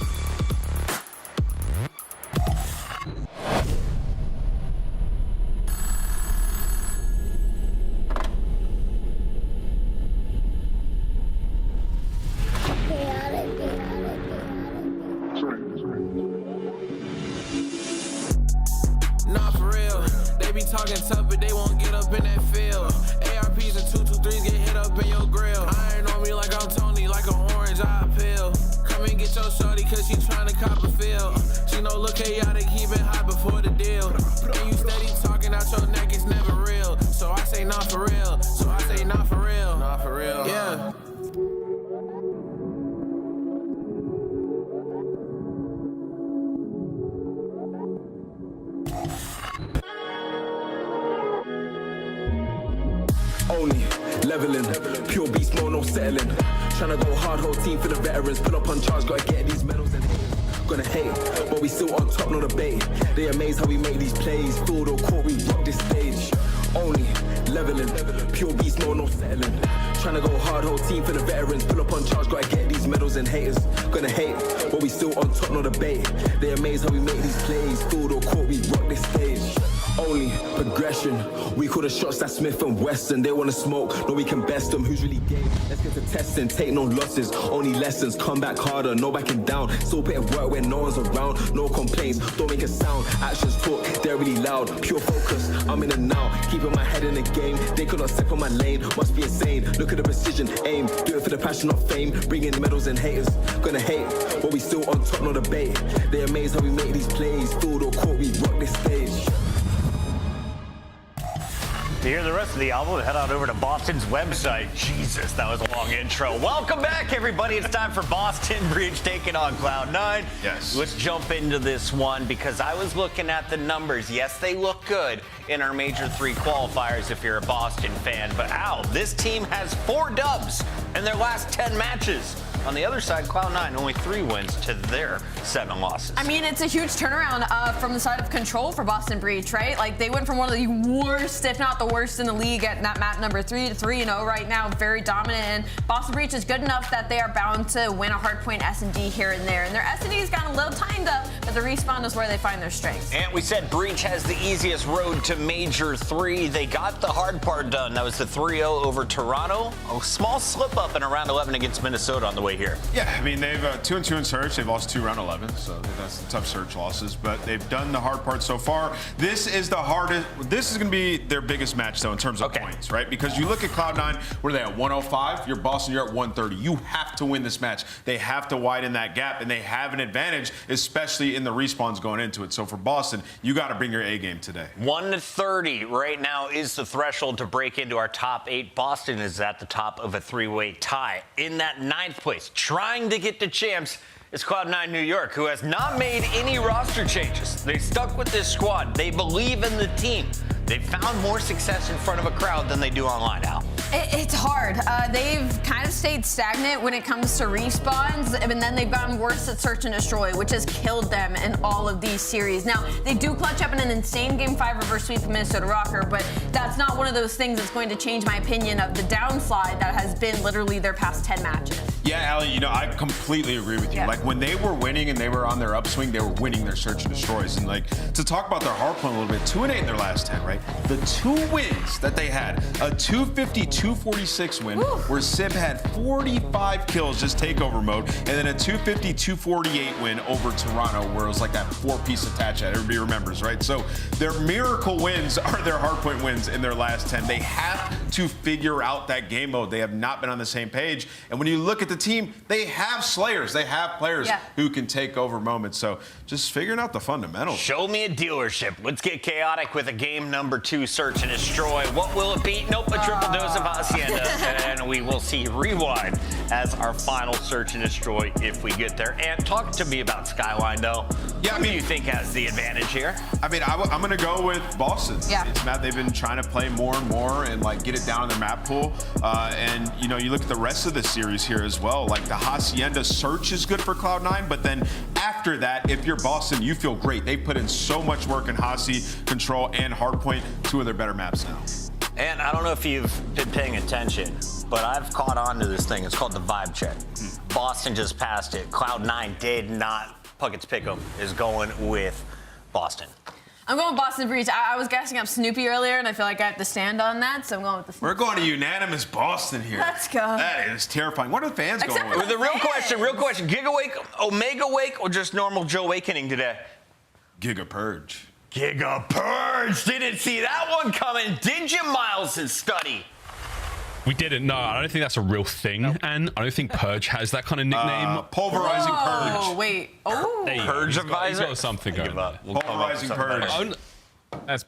talking tough, but they won't get up in that field. ARPs and 223s get hit up in your grill. Iron on me like I'm Tony, like an orange eye pill. Come and get your shorty, cause she tryna cop a feel. She know look chaotic, keep it hot before the deal. And you steady talking out your neck, it's never real. So I say not for real. So I say not for real. Not for real. Yeah. Only leveling, pure beast mode, no settling. Tryna go hard, whole team for the veterans. Pull up on charge, gotta get these medals and haters. Gonna hate, but we still on top, no debate. They amazed how we make these plays. Field or court, we rock this stage. Only leveling, pure beast mode, no settling. Tryna go hard, whole team for the veterans. Pull up on charge, gotta get these medals and haters. Gonna hate, but we still on top, no debate. They amazed how we make these plays. Field or court, we rock this stage. Only progression. We call the shots that Smith and Wesson. They wanna smoke, no we can best them. Who's really game? Let's get to testing, take no losses, only lessons. Come back harder, no backing down. Still put in work when no one's around. No complaints, don't make a sound. Actions talk, they're really loud. Pure focus, I'm in and now. Keeping my head in the game. They could not step on my lane, must be insane. Look at the precision, aim. Do it for the passion of fame. Bringing medals and haters. Gonna hate, but we still on top, no debate. They amazed how we make these plays. Field or court, we rock this stage. To hear the rest of the album, head on over to Boston's website. Jesus, that was a long intro. Welcome back, everybody. It's time for Boston Breach taking on Cloud9. Yes. Let's jump into this one because I was looking at the numbers. Yes, they look good in our Major 3 qualifiers if you're a Boston fan. But, ow, this team has 4 dubs in their last 10 matches. On the other side, Cloud9 only 3 wins to their 7 losses. I mean, it's a huge turnaround from the side of Control for Boston Breach, right? Like, they went from one of the worst, if not the worst in the league at that map number 3 to 3-0 right now, very dominant. And Boston Breach is good enough that they are bound to win a hardpoint SND here and there. And their SND's gotten a little timed up, but the respawn is where they find their strengths. And we said Breach has the easiest road to Major 3. They got the hard part done. That was the 3-0 over Toronto. A small slip up in a round 11 against Minnesota on the way here. Yeah, I mean, they've 2-2 in search. They've lost 2 round 11, so that's the tough search losses. But they've done the hard part so far. This is the hardest. This is going to be their biggest match, though, in terms of points, right? Because you look at Cloud9, where they at 105. You're Boston, you're at 130. You have to win this match. They have to widen that gap, and they have an advantage, especially in the respawns going into it. So for Boston, you got to bring your A game today. 130 right now is the threshold to break into our top 8. Boston is at the top of a 3-way tie. In that 9th place, trying to get to champs, is Cloud9 New York, who has not made any roster changes. They stuck with this squad. They believe in the team. They've found more success in front of a crowd than they do online, Al. It's hard. They've kind of stayed stagnant when it comes to respawns, and then they've gotten worse at search and destroy, which has killed them in all of these series. Now, they do clutch up in an insane Game 5 reverse sweep of Minnesota Rocker, but that's not one of those things that's going to change my opinion of the downslide that has been literally their past 10 matches. Yeah, Allie, you know, I completely agree with you. Yeah. Like, when they were winning and they were on their upswing, they were winning their search and destroys. And, like, to talk about their hardpoint a little bit, 2-8 in their last 10, right? The 2 wins that they had, a 250-246 win, where Sib had 45 kills, just takeover mode, and then a 250-248 win over Toronto, where it was like that 4-piece attach that everybody remembers, right? So their miracle wins are their hardpoint wins in their last 10. They have to figure out that game mode. They have not been on the same page. And when you look at the team, they have slayers. They have players who can take over moments. So just figuring out the fundamentals. Show me a dealership. Let's get chaotic with a game number 2, search and destroy. What will it be? Nope, a triple dose of Hacienda. And we will see Rewind as our final search and destroy if we get there. And talk to me about Skyline, though. Yeah, Who do you think has the advantage here? I mean, I'm going to go with Boston. Yeah. It's Matt, they've been trying to play more and more and, like, get it down in their map pool. And, you know, you look at the rest of the series here as well. Like, the Hacienda search is good for Cloud9, but then after that, if you're Boston, you feel great. They put in so much work in Haci, Control, and Hardpoint, 2 of their better maps now. And I don't know if you've been paying attention, but I've caught on to this thing. It's called the vibe check. Boston just passed it. Cloud9 did not. Puckett's Pick'em is going with Boston. I'm going with Boston Breach. I was gassing up Snoopy earlier, and I feel like I have to stand on that, so I'm going with the Snoopy. We're going to unanimous Boston here. Let's go. That is terrifying. What are the fans going with? The real question, Giga Wake, Omega Wake, or just normal Joe Awakening today? Giga Purge. Giga Purge. Didn't see that one coming. Did you, Miles and Study? We didn't. No, I don't think that's a real thing. Nope. And I don't think Purge has that kind of nickname. Pulverizing Purge. Oh, wait. Oh. Purge advisor? He's got something going on. Pulverizing Purge. That's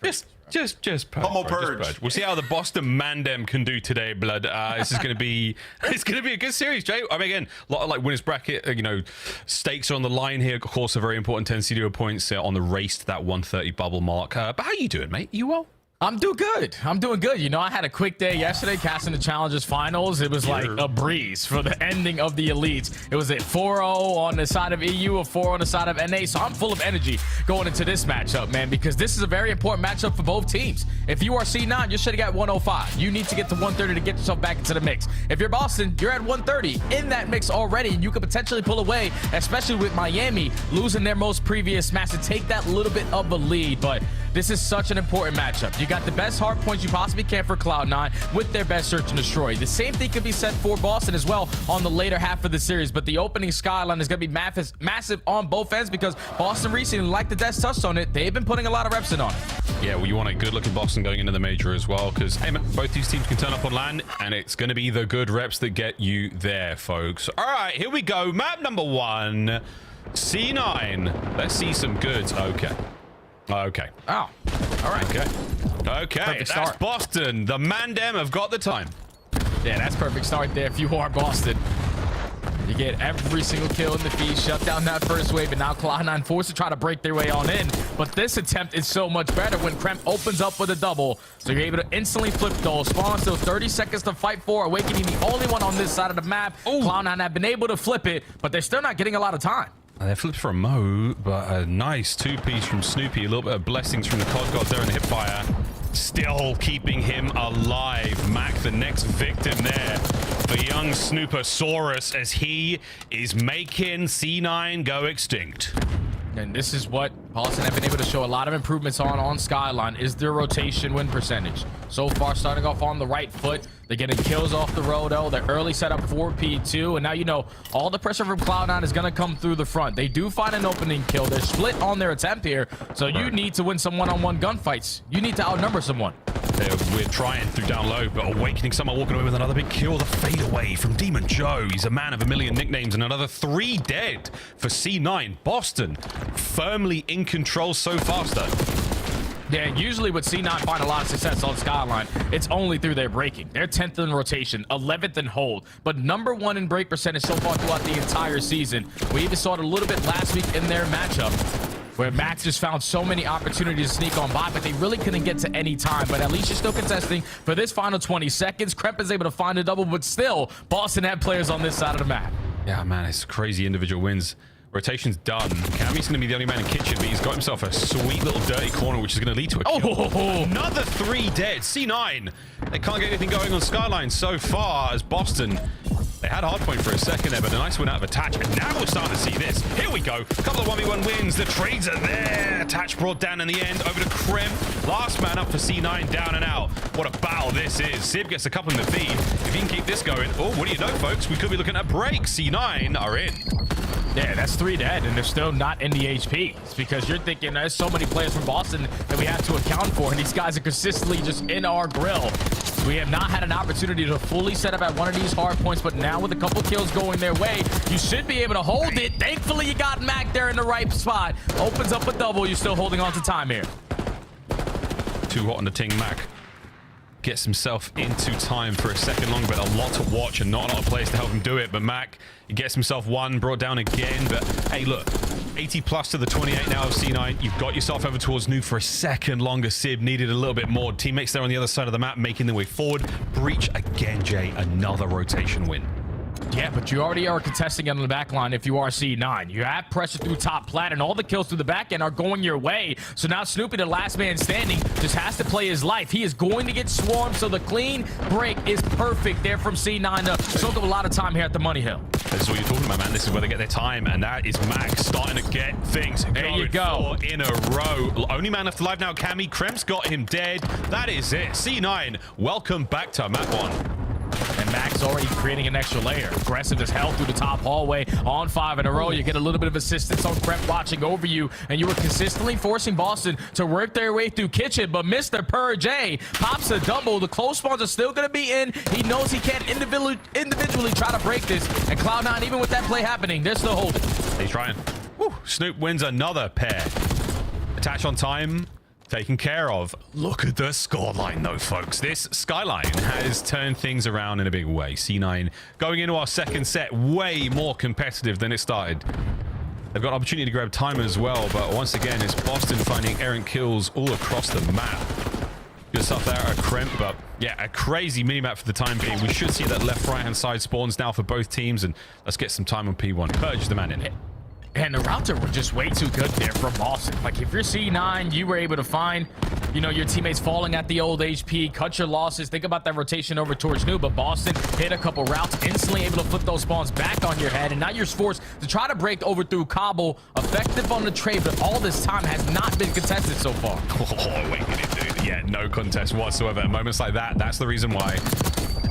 just Purge. Pummel Purge. Just Purge. We'll see how the Boston Mandem can do today, blood. This is going to be a good series, Jay. I mean, again, a lot of like winners bracket, stakes are on the line here. Of course, a very important 10 CDO points on the race to that 130 bubble mark. But how you doing, mate? You well? I'm doing good. I had a quick day yesterday casting the Challengers Finals. It was like a breeze for the ending of the Elites. It was at 4-0 on the side of EU, a 4 on the side of NA. So I'm full of energy going into this matchup, man, because this is a very important matchup for both teams. If you are C9, you should have got 105. You need to get to 130 to get yourself back into the mix. If you're Boston, you're at 130 in that mix already, and you could potentially pull away, especially with Miami losing their most previous match to take that little bit of a lead. But this is such an important matchup. You got the best hard points you possibly can for Cloud9 with their best search and destroy. The same thing could be said for Boston as well on the later half of the series, but the opening Skyline is going to be massive on both ends because Boston recently, like the Des touched on it, they've been putting a lot of reps in on it. Yeah, well, you want a good-looking Boston going into the major as well because, hey, man, both these teams can turn up on land, and it's going to be the good reps that get you there, folks. All right, here we go. Map number 1, C9. Let's see some goods. Okay. Okay. Oh, all right. Okay. Perfect start. That's Boston. The Mandem have got the time. Yeah, that's perfect start there if you are Boston. You get every single kill in the feed, shut down that first wave, and now Cloud9 forced to try to break their way on in. But this attempt is so much better when Kremp opens up with a double. So you're able to instantly flip those. Spawn still 30 seconds to fight for. Awakening the only one on this side of the map. Cloud9 have been able to flip it, but they're still not getting a lot of time. They flipped for a Mo, but a nice two-piece from Snoopy. A little bit of blessings from the COD gods there in the hipfire. Still keeping him alive. Mac, the next victim there for young Snoopersaurus as he is making C9 go extinct. And this is what Boston have been able to show a lot of improvements on Skyline is their rotation win percentage. So far, starting off on the right foot. They're getting kills off the road, They're early setup for P2. And now, all the pressure from Cloud9 is going to come through the front. They do find an opening kill. They're split on their attempt here. So you need to win some one-on-one gunfights. You need to outnumber someone. We're trying through down low, but Awakening someone walking away with another big kill. The fade away from Demon Joe. He's a man of a million nicknames and another 3 dead for C9. Boston firmly in control so far, Yeah, usually with C9 find a lot of success on Skyline, it's only through their breaking. They're 10th in rotation, 11th in hold, but number 1 in break percentage so far throughout the entire season. We even saw it a little bit last week in their matchup, where Max just found so many opportunities to sneak on by, but they really couldn't get to any time. But at least you're still contesting for this final 20 seconds. Kremp is able to find a double, but still, Boston had players on this side of the map. Yeah, man, it's crazy individual wins. Rotation's done. Cammy's going to be the only man in kitchen, but he's got himself a sweet little dirty corner, which is going to lead to a kill. Oh, another 3 dead. C9. They can't get anything going on Skyline so far as Boston. They had Hardpoint for a second there, but a nice win out of Attach. And now we're starting to see this. Here we go. A couple of 1v1 wins. The trades are there. Attach brought down in the end. Over to Kremp. Last man up for C9. Down and out. What a battle this is. Sib gets a couple in the feed. If he can keep this going. Oh, what do you know, folks? We could be looking at a break. C9 are in. Yeah, that's 3 dead, and they're still not in the HP. It's because you're thinking there's so many players from Boston that we have to account for, and these guys are consistently just in our grill. We have not had an opportunity to fully set up at one of these hard points, but now with a couple kills going their way, you should be able to hold it. Thankfully, you got Mac there in the right spot. Opens up a double. You're still holding on to time here. Too hot on the ting. Mac gets himself into time for a second long, but a lot to watch and not a lot of players to help him do it. But Mac, he gets himself one, brought down again. But hey, look, 80 plus to the 28 now of C9. You've got yourself over towards New for a second longer. Sib needed a little bit more. Teammates there on the other side of the map making their way forward. Breach again, Jay. Another rotation win. Yeah, but you already are contesting on the back line if you are C9. You have pressure through top plat, and all the kills through the back end are going your way. So now Snoopy, the last man standing, just has to play his life. He is going to get swarmed, so the clean break is perfect there from C9 to soak up a lot of time here at the Money Hill. This is what you're talking about, man. This is where they get their time, and that is Max starting to get things there you go. 4 in a row. Only man left alive now, Cammy. Kremp's got him dead. That is it. C9, welcome back to map 1. And Zach's already creating an extra layer. Aggressive as hell through the top hallway on 5 in a row. You get a little bit of assistance on Crep watching over you, and you were consistently forcing Boston to work their way through kitchen, but Mr. Purge A pops a double. The close spawns are still going to be in. He knows he can't individually try to break this, and Cloud9, even with that play happening, they're still holding. He's trying. Woo. Snoop wins another pair. Attach on time. Taken care of. Look at the scoreline, though, folks. This Skyline has turned things around in a big way. C9 going into our second set way more competitive than it started. They've got an opportunity to grab time as well, but once again, it's Boston finding errant kills all across the map. Good stuff there, a crimp, but yeah, a crazy minimap for the time being. We should see that left, right-hand side spawns now for both teams, and let's get some time on P1. Purge the man in it. And the router was just way too good there from Boston. Like, if you're C9, you were able to find, you know, your teammates falling at the old HP, cut your losses. Think about that rotation over towards New, but Boston hit a couple routes, instantly able to flip those spawns back on your head, and now you're forced to try to break over through Cobble, effective on the trade, but all this time has not been contested so far. Oh, wait, dude. Yeah, no contest whatsoever. At moments like that, that's the reason why.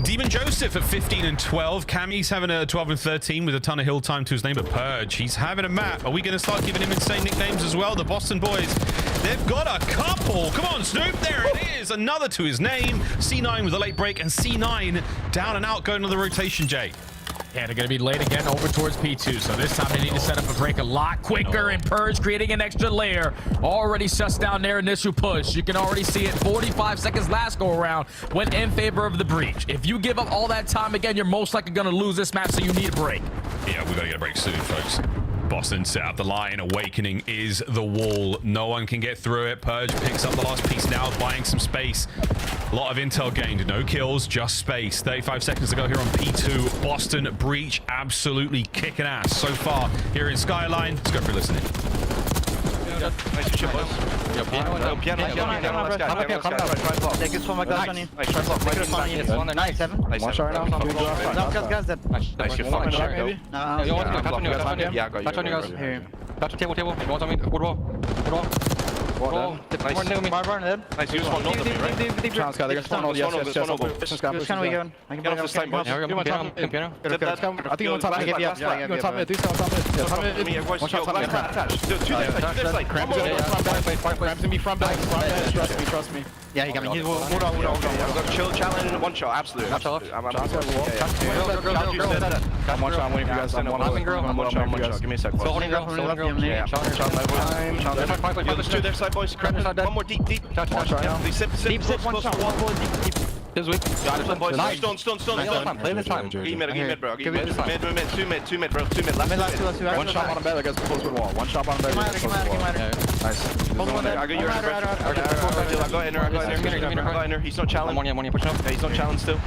Demon Joseph at 15 and 12. Cammy's having a 12 and 13 with a ton of hill time to his name, but Purge, he's having a map. Are we going to start giving him insane nicknames as well? The Boston boys, they've got a couple. Come on, Snoop. There it is. Another to his name. C9 with a late break, and C9 down and out going to the rotation, Jay. Yeah, they're going to be late again over towards P2, so this time they need to set up a break a lot quicker, and Purge creating an extra layer. Already shuts down their initial push. You can already see it. 45 seconds last go around went in favor of the breach. If you give up all that time again, you're most likely going to lose this match, so you need a break. Yeah, we got to get a break soon, folks. Boston set up the line. Awakening is the wall. No one can get through it. Purge picks up the last piece now, buying some space. A lot of intel gained. No kills, just space. 35 seconds to go here on P2. Boston breach absolutely kicking ass so far here in Skyline. Let's go for listening. Nice shit, boys. Piano. Take this one, my guys, on you. Nice, try block. Nice, 7. One shot right now. Guys, dead. Nice, you're fucking shot, maybe? No. You want to touch on you guys? Yeah, I got you. Touch on you guys. Here. Touch the table. You want on me? Good wall. Nice. Nice, you just want north of me, right? Chance, guy. They're going to spawn all. Yes. Which can we go? I can get off this time, boys. I think you want top mid. Yeah, you want top mid. Do top mid. One shot top mid. Cramps in me from back. Trust me. Yeah, he got me. Hold on. I've got chill challenge and one shot. Absolutely. One shot, I'm waiting for you guys. One shot. Give me a sec. Still holding girl. Yeah. There's two there side, boys. One more deep. Deep, one shot. This week. Nice. Stone. Play this time. Give mid, bro. Give mid. Two mid, bro. Two mid. Left. One shot on him bed. That guy's close to the wall. One shot on him bed. Nice. I got your I got inner. He's not challenged. One push up. He's not challenged still.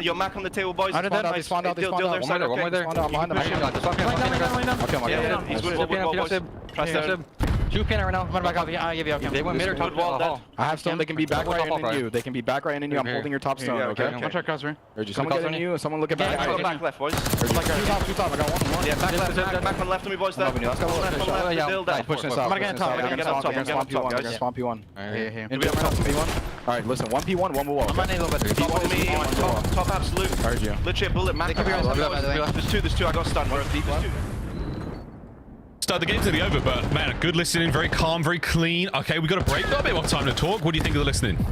Yo, Mac on the table, boys. They spawned out. Deal their side. One more there. He's with boys. Try 2 pinner right now. Run back out. I'll give you. They went mid or top wall. I have stone. They can be back right in you. They can be back right in you. I'm holding your top stone. Okay. One shot cross, right? Someone get in you. Someone look at back. Back left, boys. Two top. I got one. Yeah, back on left of me, boys. There. Push this out. I'm gonna spawn P1. P1. All right, listen. 1P1, 1 wall. I'm running a little bit. Top absolute. Heard you. Literally a bullet. Mac. There's two. I got stunned, bro. There's two. Start the game's nearly over, but man, good listening, very calm, very clean. Okay, we got a break, got a bit more time to talk. What do you think of the listening?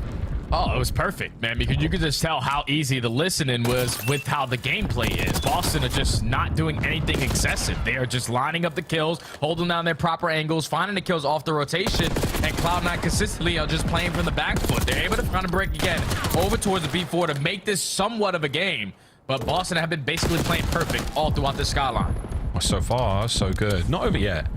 Oh, it was perfect, man, because you could just tell how easy the listening was with how the gameplay is. Boston are just not doing anything excessive. They are just lining up the kills, holding down their proper angles, finding the kills off the rotation, and Cloud9 consistently are just playing from the back foot. They're able to find a break again over towards the B4 to make this somewhat of a game, but Boston have been basically playing perfect all throughout the Skyline. So far, so good. Not over yet.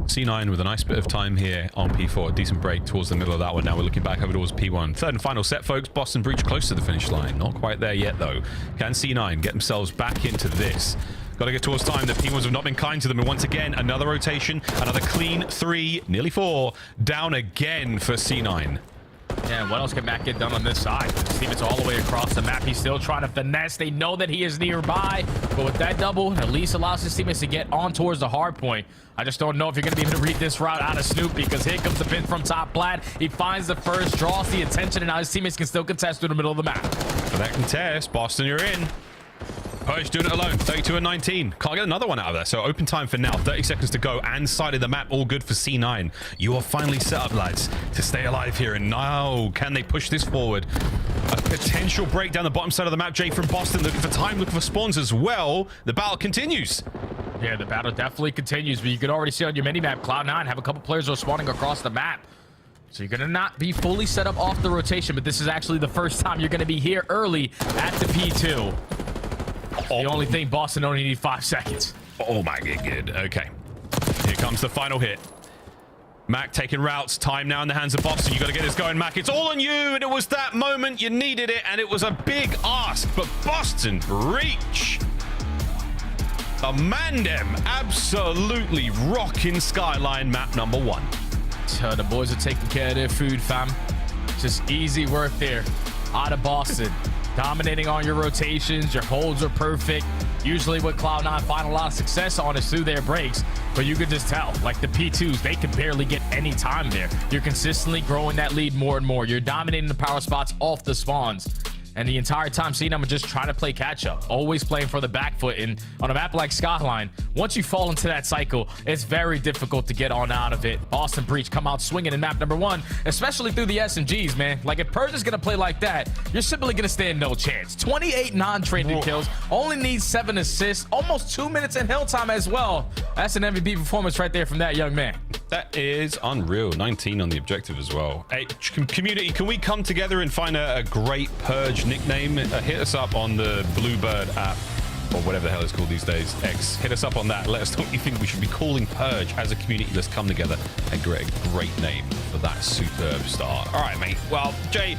C9 with a nice bit of time here on P4. Decent break towards the middle of that one. Now we're looking back over towards P1. Third and final set, folks. Boston breach close to the finish line. Not quite there yet, though. Can C9 get themselves back into this? Got to get towards time. The P1s have not been kind to them. And once again, another rotation. Another clean 3, nearly 4. Down again for C9. Yeah, and what else can Matt get done on this side? His teammates all the way across the map. He's still trying to finesse. They know that he is nearby, but with that double, at least allows his teammates to get on towards the hard point. I just don't know if you're going to be able to read this route out of Snoop, because here comes the pin from top plat. He finds the first, draws the attention, and now his teammates can still contest through the middle of the map. For that contest, Boston, you're in. Purge doing it alone, 32 and 19. Can't get another one out of there, so open time for now. 30 seconds to go, and side of the map, all good for C9. You are finally set up, lads, to stay alive here, and now can they push this forward? A potential break down the bottom side of the map. Jay from Boston looking for time, looking for spawns as well. The battle continues. Yeah, the battle definitely continues, but you can already see on your mini-map, Cloud9 have a couple players who are spawning across the map. So you're going to not be fully set up off the rotation, but this is actually the first time you're going to be here early at the P2. The only thing, Boston only need 5 seconds. Oh my god. Okay. Here comes the final hit. Mac taking routes. Time now in the hands of Boston. You got to get this going, Mac. It's all on you, and it was that moment you needed it, and it was a big ask. But Boston breach. Amandem absolutely rocking Skyline map number 1. So the boys are taking care of their food, fam. Just easy work there out of Boston. Dominating on your rotations, your holds are perfect. Usually what Cloud9 find a lot of success on is through their breaks, but you could just tell, like the P2s, they can barely get any time there. You're consistently growing that lead more and more. You're dominating the power spots off the spawns. And the entire time, I'm just trying to play catch up, always playing for the back foot. And on a map like Skyline, once you fall into that cycle, it's very difficult to get on out of it. Boston Breach come out swinging in map number 1, especially through the SMGs, man. Like if Purge is going to play like that, you're simply going to stand no chance. 28 non-traded kills, only needs 7 assists, almost 2 minutes in hill time as well. That's an MVP performance right there from that young man. That is unreal. 19 on the objective as well. Hey, community, can we come together and find a great Purge nickname? Hit us up on the Bluebird app, or whatever the hell it's called these days. X. Hit us up on that. Let us know what you think we should be calling Purge as a community. Let's come together and create a great name for that superb star. All right, mate. Well, Jay,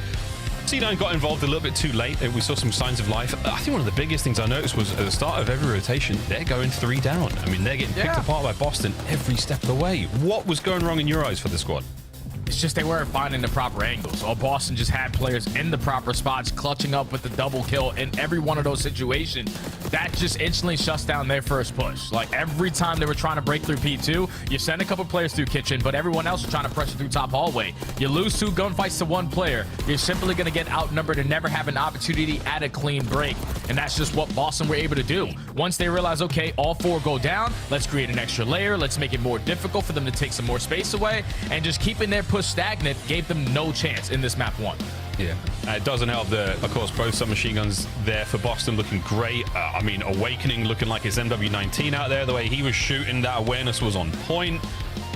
C9 got involved a little bit too late. We saw some signs of life. I think one of the biggest things I noticed was at the start of every rotation, they're going 3 down. I mean, they're getting picked apart by Boston every step of the way. What was going wrong in your eyes for the squad? It's just they weren't finding the proper angles. All Boston just had players in the proper spots, clutching up with the double kill in every one of those situations. That just instantly shuts down their first push. Like every time they were trying to break through P2, you send a couple players through kitchen, but everyone else is trying to pressure through top hallway. You lose 2 gunfights to 1 player, you're simply going to get outnumbered and never have an opportunity at a clean break. And that's just what Boston were able to do. Once they realize, okay, all 4 go down, let's create an extra layer, let's make it more difficult for them to take some more space away, and just keeping their push stagnant gave them no chance in this map 1. Yeah, it doesn't help that, of course, both submachine guns there for Boston looking great. I mean, Awakening looking like his MW19 out there. The way he was shooting, that awareness was on point.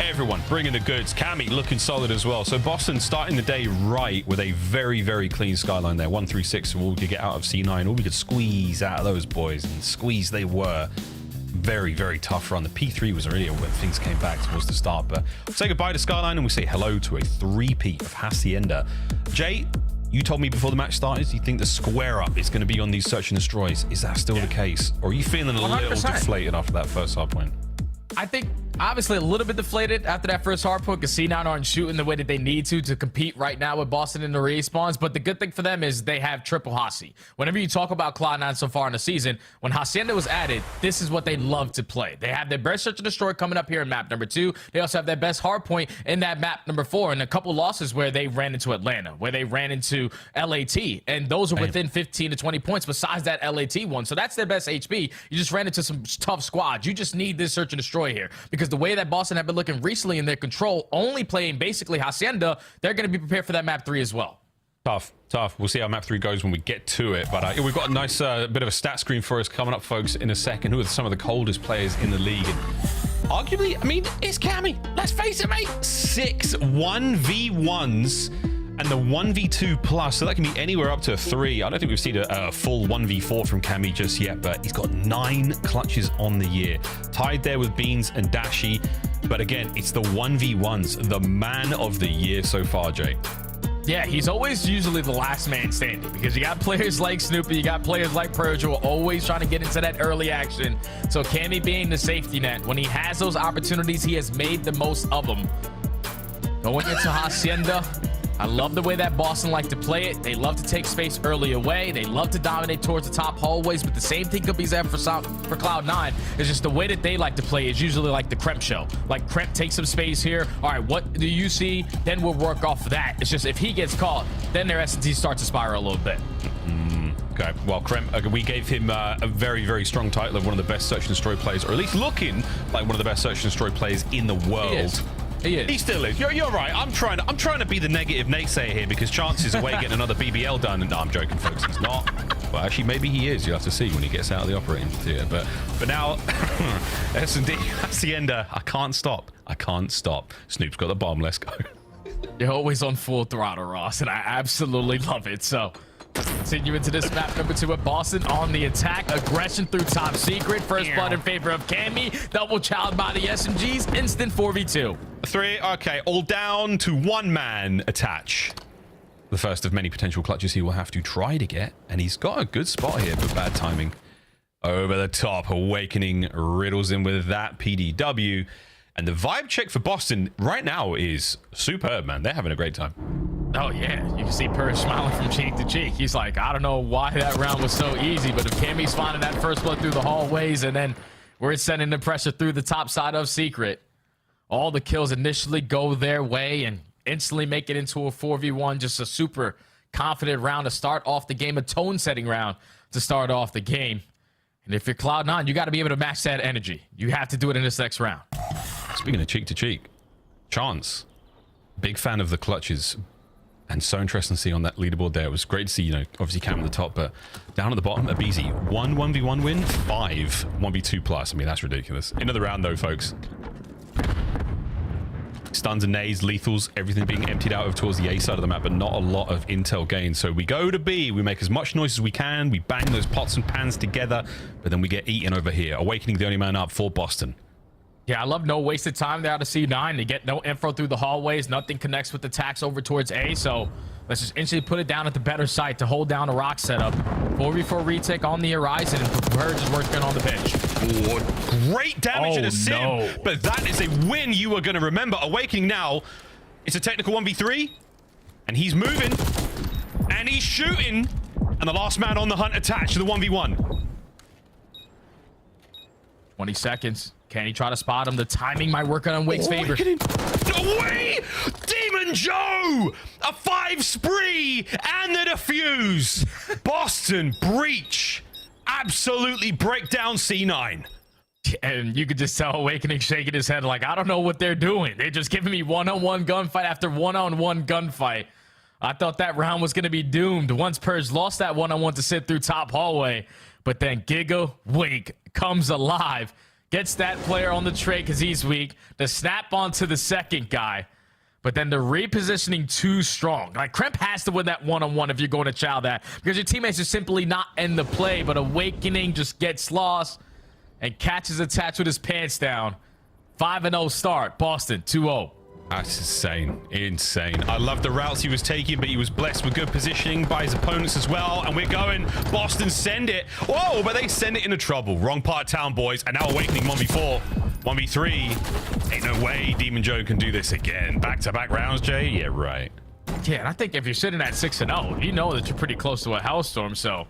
Everyone bringing the goods. Cammy looking solid as well. So Boston starting the day right with a very, very clean Skyline there. 136, and all we could get out of C9, all we could squeeze out of those boys, and squeeze they were. Very, very tough run. The P3 was really when things came back towards the start. But we'll say goodbye to Skyline and we say hello to a 3-peat of Hacienda. Jay, you told me before the match started you think the square up is going to be on these search and destroys. Is that still the case? Or are you feeling a 100%. little deflated after that first hard point? I think obviously a little bit deflated after that first hard point, because C9 aren't shooting the way that they need to compete right now with Boston in the respawns. But the good thing for them is they have triple Haci. Whenever you talk about Cloud9 so far in the season, when Hacienda was added, this is what they love to play. They have their best search and destroy coming up here in map number 2. They also have their best hard point in that map number 4, and a couple losses where they ran into Atlanta, where they ran into LAT, and those are within 15 to 20 points besides that LAT one. So that's their best HP. You just ran into some tough squads. You just need this search and destroy here, because the way that Boston have been looking recently in their control, only playing basically Hacienda, they're going to be prepared for that map 3 as well. Tough. We'll see how map 3 goes when we get to it. But we've got a nice bit of a stat screen for us coming up, folks, in a second. Who are some of the coldest players in the league? And arguably, I mean, it's Cammy. Let's face it, mate. 6 1v1s. And the 1v2 plus, so that can be anywhere up to 3. I don't think we've seen a full 1v4 from Cammy just yet, but he's got 9 clutches on the year. Tied there with Beans and Dashi. But again, it's the 1v1s, the man of the year so far, Jay. Yeah, he's always usually the last man standing, because you got players like Snoopy, you got players like Purge who are always trying to get into that early action. So Cammy being the safety net, when he has those opportunities, he has made the most of them. Going into Hacienda, I love the way that Boston like to play it. They love to take space early away. They love to dominate towards the top hallways, but the same thing could be said for Cloud9. It's just the way that they like to play is usually like the Kremp show. Like, Kremp takes some space here. All right, what do you see? Then we'll work off of that. It's just if he gets caught, then their S&D starts to spiral a little bit. Okay, well, Kremp, we gave him a very, very strong title of one of the best search and destroy players, or at least looking like one of the best search and destroy players in the world. He is. He still is. You're right. I'm trying to be the negative naysayer here because chances away getting another BBL done. And no, I'm joking, folks. He's not. Well, actually, maybe he is. You'll have to see when he gets out of the operating theater. But for now, S&D, Hacienda, I can't stop. Snoop's got the bomb. Let's go. You're always on full throttle, Ross, and I absolutely love it. So continue into this map number 2 with Boston on the attack. Aggression through top secret. First blood in favor of Cammy. Double child by the SMGs. Instant 4v2. 3. Okay, all down to one man attach. The first of many potential clutches he will have to try to get. And he's got a good spot here, but bad timing. Over the top. Awakening riddles him with that PDW. And the vibe check for Boston right now is superb, man. They're having a great time. Oh, yeah. You can see Purge smiling from cheek to cheek. He's like, I don't know why that round was so easy, but if Cammy's finding that first blood through the hallways and then we're sending the pressure through the top side of secret, all the kills initially go their way and instantly make it into a 4v1. Just a super confident round to start off the game, a tone-setting round to start off the game. And if you're Cloud9, you got to be able to match that energy. You have to do it in this next round. Speaking of cheek to cheek, Chance, big fan of the clutches. And so interesting to see on that leaderboard there. It was great to see, obviously Cam at the top, but down at the bottom, Abizi, 1 1v1 win, 5 1v2 plus. I mean, that's ridiculous. End of the round though, folks. Stuns and nades, lethals, everything being emptied out of towards the A side of the map, but not a lot of intel gain. So we go to B, we make as much noise as we can, we bang those pots and pans together, but then we get eaten over here. Awakening the only man up for Boston. Yeah, I love no wasted time there out of C9. They get no info through the hallways. Nothing connects with the tax over towards A. So let's just instantly put it down at the better site to hold down a rock setup. 4v4 retake on the horizon, and Purge is working on the pitch. Oh, great damage and a sim. No. But that is a win you are going to remember. Awakening now. It's a technical 1v3. And he's moving. And he's shooting. And the last man on the hunt attached to the 1v1. 20 seconds. Can he try to spot him? The timing might work on Wake's favor. No way! Demon Joe! A 5 spree and the defuse. Boston breach. Absolutely break down C9. And you could just tell Awakening shaking his head like, I don't know what they're doing. They're just giving me one-on-one gunfight after one-on-one gunfight. I thought that round was going to be doomed once Purge lost that one-on-one to sit through top hallway. But then Giga Wake comes alive. Gets that player on the tray because he's weak. The snap onto the second guy. But then the repositioning too strong. Like, Kremp has to win that one-on-one if you're going to chow that. Because your teammates are simply not in the play. But Awakening just gets lost and catches attached with his pants down. 5-0 start. Boston 2-0. That's insane. Insane. I love the routes he was taking, but he was blessed with good positioning by his opponents as well. And we're going. Boston send it. Whoa, but they send it into trouble. Wrong part of town, boys. And now Awakening 1v4. 1v3. Ain't no way Demon Joe can do this again. Back-to-back rounds, Jay? Yeah, right. Yeah, and I think if you're sitting at 6-0, you know that you're pretty close to a hellstorm. So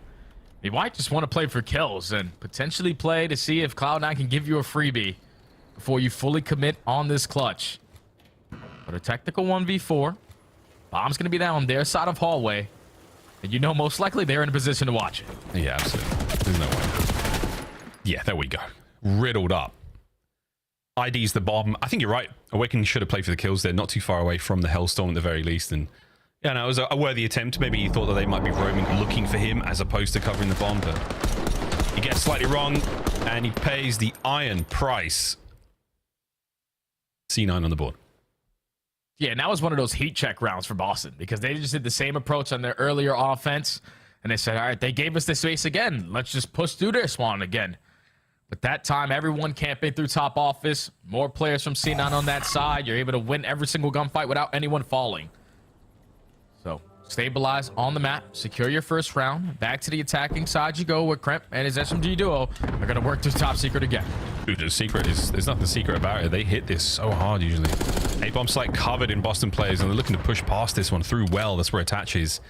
you might just want to play for kills and potentially play to see if Cloud9 can give you a freebie before you fully commit on this clutch. But a technical 1v4. Bomb's going to be down on their side of hallway. And you know most likely they're in a position to watch it. Yeah, absolutely. There's no way. Yeah, there we go. Riddled up. ID's the bomb. I think you're right. Awakening should have played for the kills. They're not too far away from the Hellstorm at the very least. And yeah, no, it was a worthy attempt. Maybe he thought that they might be roaming, looking for him as opposed to covering the bomb. But he gets slightly wrong. And he pays the iron price. C9 on the board. Yeah, and that was one of those heat check rounds for Boston because they just did the same approach on their earlier offense. And they said, all right, they gave us this space again. Let's just push through their spawn again. But that time, everyone camping through top office. More players from C9 on that side. You're able to win every single gunfight without anyone falling. So, stabilize on the map. Secure your first round. Back to the attacking side you go with Kremp and his SMG duo. They're going to work through top secret again. Dude, the secret is, there's nothing secret about it. They hit this so hard usually. A-bomb site covered in Boston players, and they're looking to push past this one through well. That's where it attaches.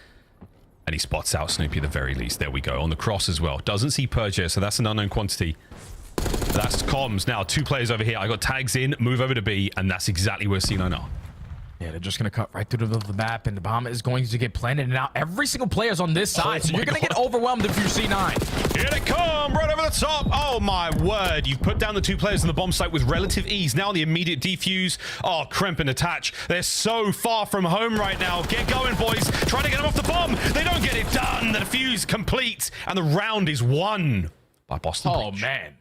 And he spots out Snoopy at the very least. There we go. On the cross as well. Doesn't see Purge here, so that's an unknown quantity. That's comms. Now, 2 players over here. I got tags in, move over to B, and that's exactly where C9 are. Yeah, they're just going to cut right through the middle of the map, and the bomb is going to get planted. And now every single player's on this side, so you're going to get overwhelmed if you're C9. Here they come, right over the top. Oh, my word. You've put down the 2 players on the bomb site with relative ease. Now the immediate defuse. Oh, Kremp and Attach. They're so far from home right now. Get going, boys. Trying to get them off the bomb. They don't get it done. The defuse complete, and the round is won by Boston. Oh, man.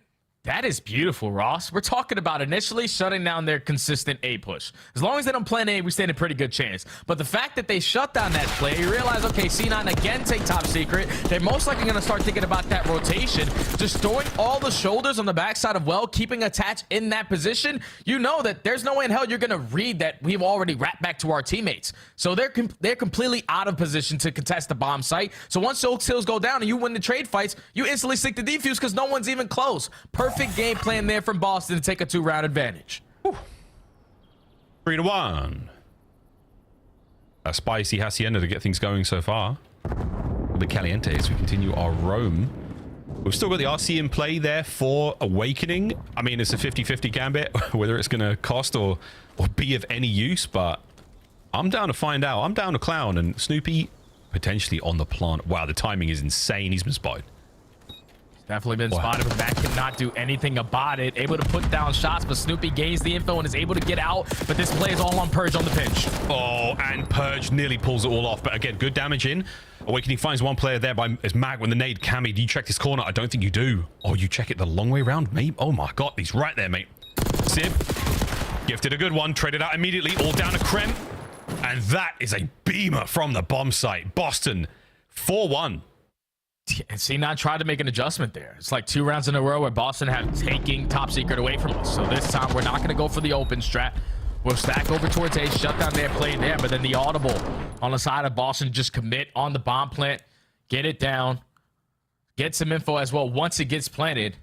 That is beautiful, Ross. We're talking about initially shutting down their consistent A push. As long as they don't plan A, we stand a pretty good chance. But the fact that they shut down that play, you realize, okay, C9 again take top secret. They're most likely going to start thinking about that rotation. Just throwing all the shoulders on the backside of well, keeping Attach in that position. You know that there's no way in hell you're going to read that we've already wrapped back to our teammates. So they're completely out of position to contest the bomb site. So once Oak Hills go down and you win the trade fights, you instantly stick the defuse because no one's even close. Perfect game plan there from Boston to take a 2-round advantage. 3-1. A spicy Hacienda to get things going so far. A little bit caliente as we continue our roam. We've still got the RC in play there for Awakening. I mean, it's a 50-50 gambit, whether it's going to cost or be of any use, but I'm down to find out. I'm down to clown, and Snoopy potentially on the plant. Wow, the timing is insane. He's been spotted. Definitely been spotted, but Matt cannot do anything about it. Able to put down shots, but Snoopy gains the info and is able to get out. But this play is all on Purge on the pinch. Oh, and Purge nearly pulls it all off. But again, good damage in. Awakening finds one player there by as Mag with the nade. Cammy, do you check this corner? I don't think you do. Oh, you check it the long way around, mate. Oh my God, he's right there, mate. Sib, gifted a good one. Traded out immediately, all down to Krem. And that is a beamer from the bomb site. Boston, 4-1. And C9 tried to make an adjustment there. It's like 2 rounds in a row where Boston have taking top secret away from us. So this time we're not going to go for the open strat. We'll stack over towards A, shut down their play there, but then the audible on the side of Boston, just commit on the bomb plant, get it down, get some info as well once it gets planted,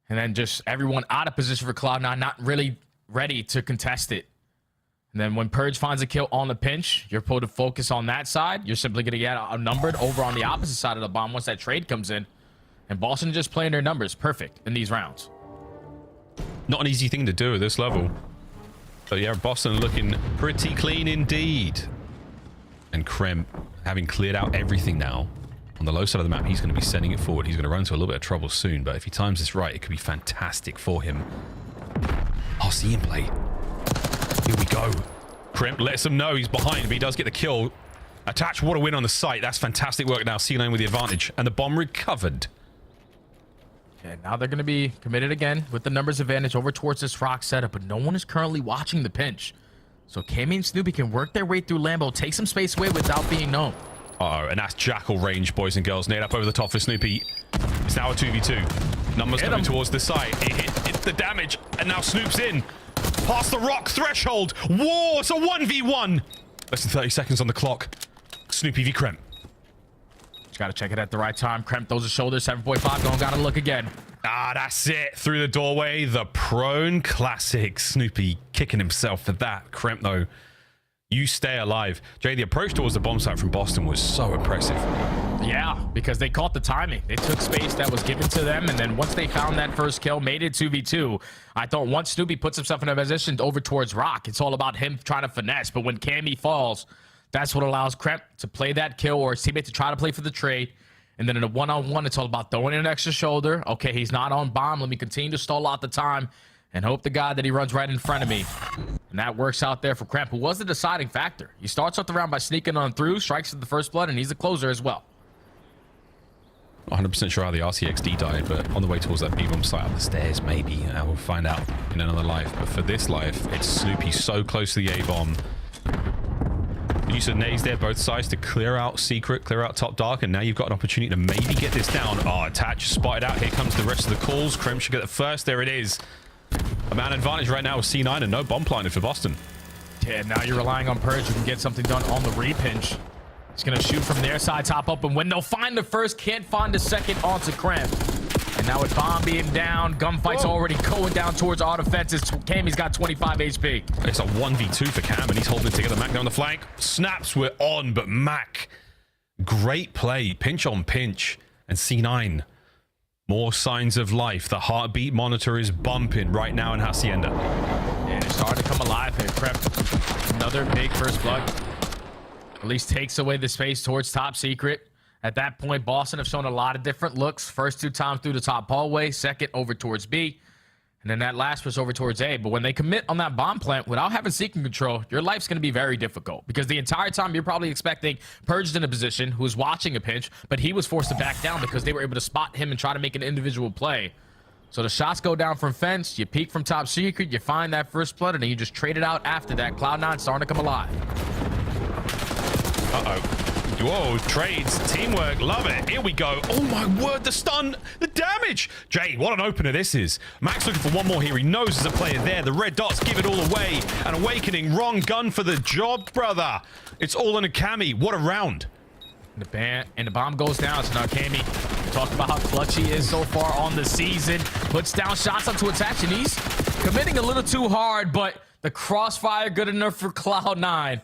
and then just everyone out of position for Cloud9, not really ready to contest it. And then when Purge finds a kill on the pinch, you're put to focus on that side. You're simply going to get outnumbered over on the opposite side of the bomb once that trade comes in. And Boston just playing their numbers perfect in these rounds. Not an easy thing to do at this level. So yeah, Boston looking pretty clean indeed. And Krem, having cleared out everything now, on the low side of the map, he's going to be sending it forward. He's going to run into a little bit of trouble soon, but if he times this right, it could be fantastic for him. Oh, see him play. Here we go. Kremp lets him know he's behind, but he does get the kill. Attach, what a win on the site. That's fantastic work now. C9 with the advantage. And the bomb recovered. Okay, now they're going to be committed again with the numbers advantage over towards this rock setup, but no one is currently watching the pinch. So Cammy and Snoopy can work their way through Lambo, take some space away without being known. Uh-oh, and that's Jackal range, boys and girls. Nade up over the top for Snoopy. It's now a 2v2. Numbers coming towards the side. It hit the damage, and now Snoop's in. Past the rock threshold. Whoa, it's a 1v1. Less than 30 seconds on the clock. Snoopy v Kremp. Just got to check it at the right time. Kremp throws his shoulder. 7.5 going. Got to look again. Ah, that's it. Through the doorway. The prone classic. Snoopy kicking himself for that. Kremp, though, you stay alive. Jay, the approach towards the bomb site from Boston was so impressive. Yeah, because they caught the timing. They took space that was given to them, and then once they found that first kill, made it 2v2. I thought once Snoopy puts himself in a position over towards Rock, it's all about him trying to finesse. But when Cammy falls, that's what allows Kremp to play that kill or his teammate to try to play for the trade. And then in a one-on-one, it's all about throwing in an extra shoulder. Okay, he's not on bomb. Let me continue to stall out the time and hope to God that he runs right in front of me. And that works out there for Kremp, who was the deciding factor. He starts off the round by sneaking on through, strikes at the first blood, and he's the closer as well. 100% sure how the RCXD died, but on the way towards that B-bomb site up the stairs, maybe. We'll find out in another life. But for this life, it's Snoopy so close to the A-bomb. Use of nades there, both sides, to clear out Secret, clear out Top Dark, and now you've got an opportunity to maybe get this down. Oh, Attach spotted out. Here comes the rest of the calls. Krem should get the first. There it is. A man advantage right now with C9 and no bomb planted for Boston. Yeah, now you're relying on Purge. You can get something done on the repinch. He's going to shoot from their side, top up, and when they'll find the first, can't find the second onto Krem. And now with bomb being down, gunfight's already going down towards our defenses. Cammy's got 25 HP. It's a 1v2 for Cam, and he's holding it together. Mac down the flank. Snaps were on, but Mac, great play. Pinch on pinch. And C9, more signs of life. The heartbeat monitor is bumping right now in Hacienda. And it's starting to come alive here. Prep, another big first blood. At least takes away the space towards top secret. At that point, Boston have shown a lot of different looks. First 2 times through the top hallway, second over towards B, and then that last was over towards A. But when they commit on that bomb plant without having seeking control, your life's going to be very difficult because the entire time you're probably expecting Purged in a position who's watching a pinch, but he was forced to back down because they were able to spot him and try to make an individual play. So the shots go down from fence, you peek from top secret, you find that first blood, and then you just trade it out after that. Cloud9 starting to come alive. Uh-oh. Whoa, trades, teamwork, love it. Here we go. Oh my word, the stun, the damage. Jay, what an opener this is. Max looking for one more here. He knows there's a player there. The red dots give it all away. An awakening, wrong gun for the job, brother. It's all in a Cammy. What a round. And the bomb goes down. So now Cammy, talk about how clutch he is so far on the season. Puts down shots up to attach, and he's committing a little too hard, but the crossfire good enough for Cloud9.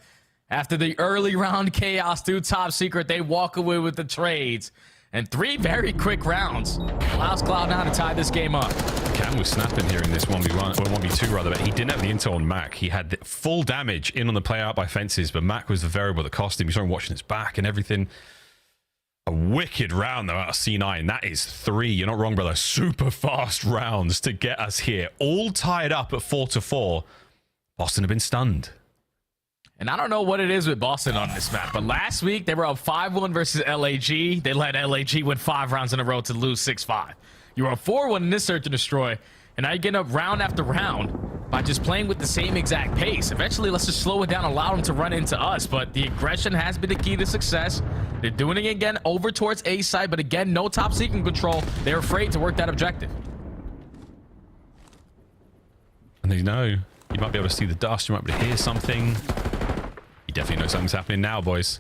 After the early round chaos through top secret, they walk away with the trades. And 3 very quick rounds allows Cloud9 to tie this game up. Cam was snapping here in this 1v1, or 1v2 rather, but he didn't have the intel on Mac. He had full damage in on the play out by fences, but Mac was the variable that cost him. He's only watching his back and everything. A wicked round though out of C9. That is 3. You're not wrong, brother. Super fast rounds to get us here. All tied up at 4-4. Boston have been stunned. And I don't know what it is with Boston on this map, but last week they were up 5-1 versus LAG. They let LAG win 5 rounds in a row to lose 6-5. You were up 4-1 in this search and destroy, and now you're getting up round after round by just playing with the same exact pace. Eventually, let's just slow it down, allow them to run into us, but the aggression has been the key to success. They're doing it again over towards A side, but again, no top secret control. They're afraid to work that objective. And they know you might be able to see the dust, you might be able to hear something. You definitely know something's happening now, boys.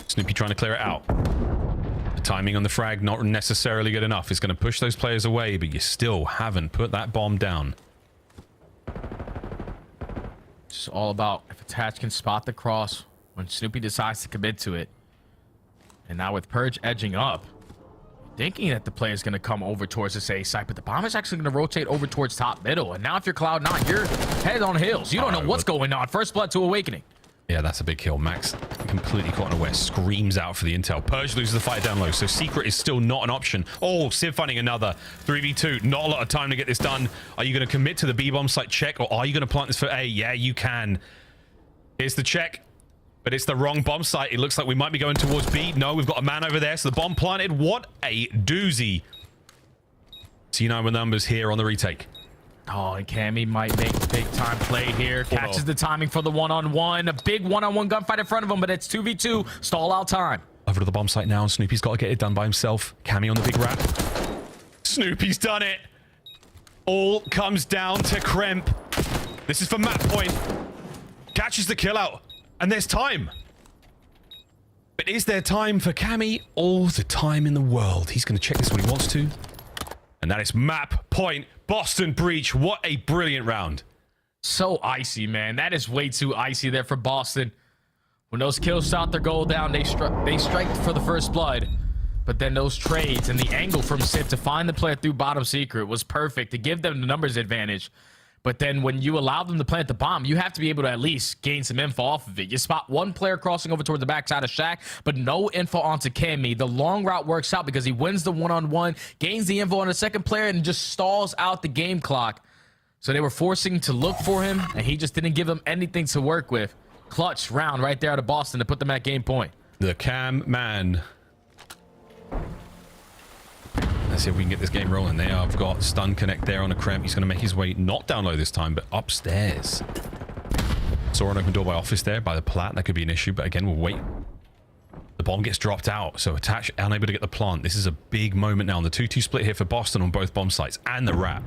Snoopy trying to clear it out. The timing on the frag not necessarily good enough. It's going to push those players away, but you still haven't put that bomb down. It's all about if Attach can spot the cross when Snoopy decides to commit to it. And now with Purge edging up, thinking that the play is going to come over towards this A site, but the bomb is actually going to rotate over towards top middle. And now if you're Cloud9, you're head on heels. You don't know what's going on. First blood to Awakening. Yeah, that's a big kill. Max completely caught unaware, screams out for the intel. Purge loses the fight down low, so Secret is still not an option. Oh, Civ finding another 3v2. Not a lot of time to get this done. Are you going to commit to the B-bomb site check, or are you going to plant this for A? Yeah, you can. Here's the check, but it's the wrong bomb site. It looks like we might be going towards B. No, we've got a man over there, so the bomb planted. What a doozy. C9 with numbers here on the retake. Oh, and Cammy might make a big time play here. Catches the timing for the one-on-one. A big one-on-one gunfight in front of him, but it's 2v2. Stall out time. Over to the bomb site now, and Snoopy's got to get it done by himself. Cammy on the big rat. Snoopy's done it. All comes down to Kremp. This is for map point. Catches the kill out, and there's time. But is there time for Cammy? All the time in the world. He's going to check this when he wants to. And that is map point. Boston breach. What a brilliant round. So icy, man. That is way too icy there for Boston. When those kills shot their goal down, they strike for the first blood. But then those trades and the angle from Civ to find the player through bottom secret was perfect to give them the numbers advantage. But then when you allow them to plant the bomb, you have to be able to at least gain some info off of it. You spot one player crossing over towards the backside of Shaq, but no info onto Cammy. The long route works out because he wins the one-on-one, gains the info on the second player, and just stalls out the game clock. So they were forcing to look for him, and he just didn't give them anything to work with. Clutch round right there out of Boston to put them at game point. The Cam man. Let's see if we can get this game rolling. They have got stun connect there on a Kremp. He's going to make his way not down low this time, but upstairs. Saw an open door by office there by the plat. That could be an issue, but again, we'll wait. The bomb gets dropped out, so Attach unable to get the plant. This is a big moment now. And the 2-2 split here for Boston on both bomb sites and the rat.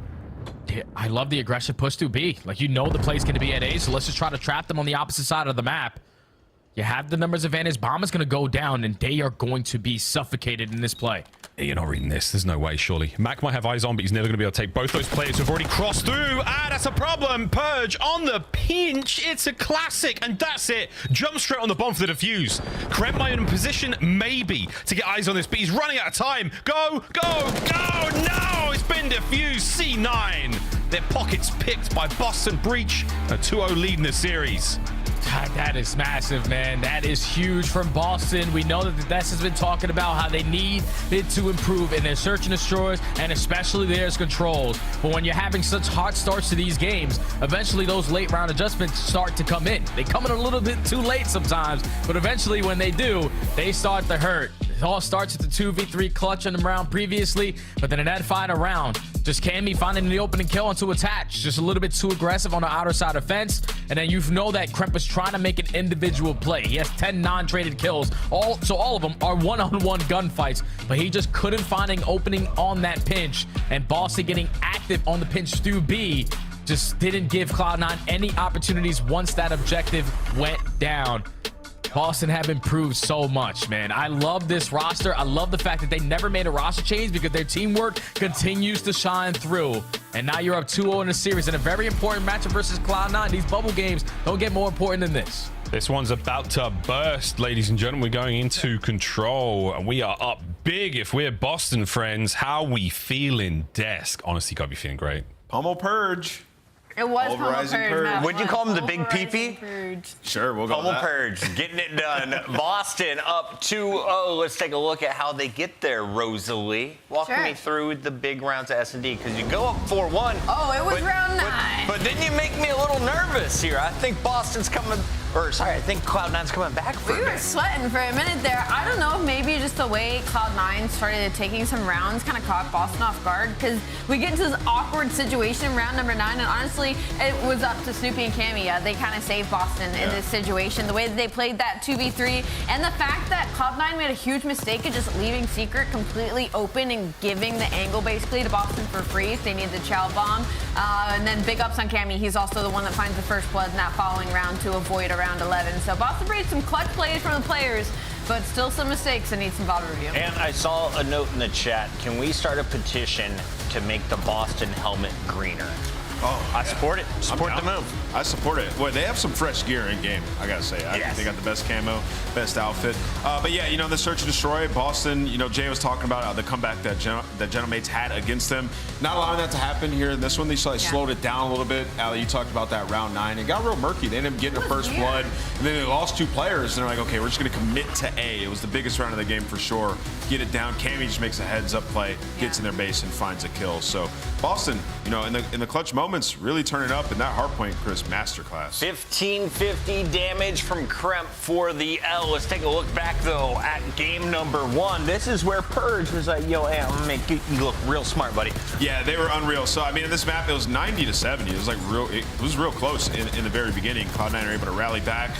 Yeah, I love the aggressive push to B. Like, you know the play's going to be at A, so let's just try to trap them on the opposite side of the map. You have the numbers advantage. Bomb is going to go down, and they are going to be suffocated in this play. You're not reading this. There's no way, surely. Mac might have eyes on, but he's never going to be able to take both those players who've already crossed through. Ah, that's a problem. Purge on the pinch. It's a classic, and that's it. Jump straight on the bomb for the defuse. Krem might in position, maybe, to get eyes on this, but he's running out of time. Go, go, go. No, it's been defused. C9. Their pockets picked by Boston Breach. A 2-0 lead in the series. God, that is massive, man. That is huge from Boston. We know that the Deaths has been talking about how they need it to improve in their search and destroys, and especially their controls. But when you're having such hot starts to these games, eventually those late round adjustments start to come in. They come in a little bit too late sometimes, but eventually when they do, they start to hurt. It all starts with the 2v3 clutch in the round previously, but then in that final round, just Cammy finding the opening kill onto attach. Just a little bit too aggressive on the outer side of fence. And then you know that Kremp was trying to make an individual play. He has 10 non-traded kills. So all of them are one-on-one gunfights. But he just couldn't find an opening on that pinch. And Boston getting active on the pinch through B just didn't give Cloud9 any opportunities once that objective went down. Boston have improved so much, man. I love this roster. I love the fact that they never made a roster change because their teamwork continues to shine through. And now you're up 2-0 in the series in a very important matchup versus Cloud9. These bubble games don't get more important than this. This one's about to burst, ladies and gentlemen. We're going into Control, and we are up big. If we're Boston friends, how we feeling, Desk? Honestly, gotta be feeling great. Pummel Purge. It was Pulverizing Pummel Purge. Would you call him the big peepee? Sure, we'll go with Pummel that. Purge, getting it done. Boston up 2-0. Let's take a look at how they get there, Rosalie. Walk me through the big rounds of S&D, because you go up 4-1. Oh, it was round 9. But then you make me a little nervous here. I think Boston's coming, or sorry, I think Cloud9's coming back for We were sweating for a minute there. I don't know if maybe just the way Cloud9 started taking some rounds kind of caught Boston off guard, because we get into this awkward situation round number 9, and honestly, it was up to Snoopy and Cammy. They kind of saved Boston in this situation. The way that they played that 2v3, and the fact that Cloud9 made a huge mistake of just leaving Secret completely open and giving the angle basically to Boston for free if they need the Chow Bomb. And then big ups on Cammy. He's also the one that finds the first blood in that following round to avoid around 11. So Boston made some clutch plays from the players, but still some mistakes that need some VOD review. And I saw a note in the chat. Can we start a petition to make the Boston helmet greener? Oh, I support it. Support the move. I support it. Boy, they have some fresh gear in game, I gotta say. I think they got the best camo, best outfit. But yeah, you know, the search and destroy, Boston, you know, Jay was talking about the comeback that Genomates had against them. Not allowing that to happen here in this one. They slowed it down a little bit. Ali, you talked about that round 9. It got real murky. They ended up getting a first blood, and then they lost 2 players, and they're like, okay, we're just gonna commit to A. It was the biggest round of the game for sure. Get it down. Cammy just makes a heads-up play, gets in their base, and finds a kill. So Boston, you know, in the clutch moments, really turning up, and that hardpoint, Chris, masterclass. 1550 damage from Kremp for the L. Let's take a look back, though, at game number 1. This is where Purge was like, yo, hey, I'm gonna make you look real smart, buddy. Yeah, they were unreal. So, I mean, in this map, it was 90-70. It was like it was real close in the very beginning. Cloud9 are able to rally back,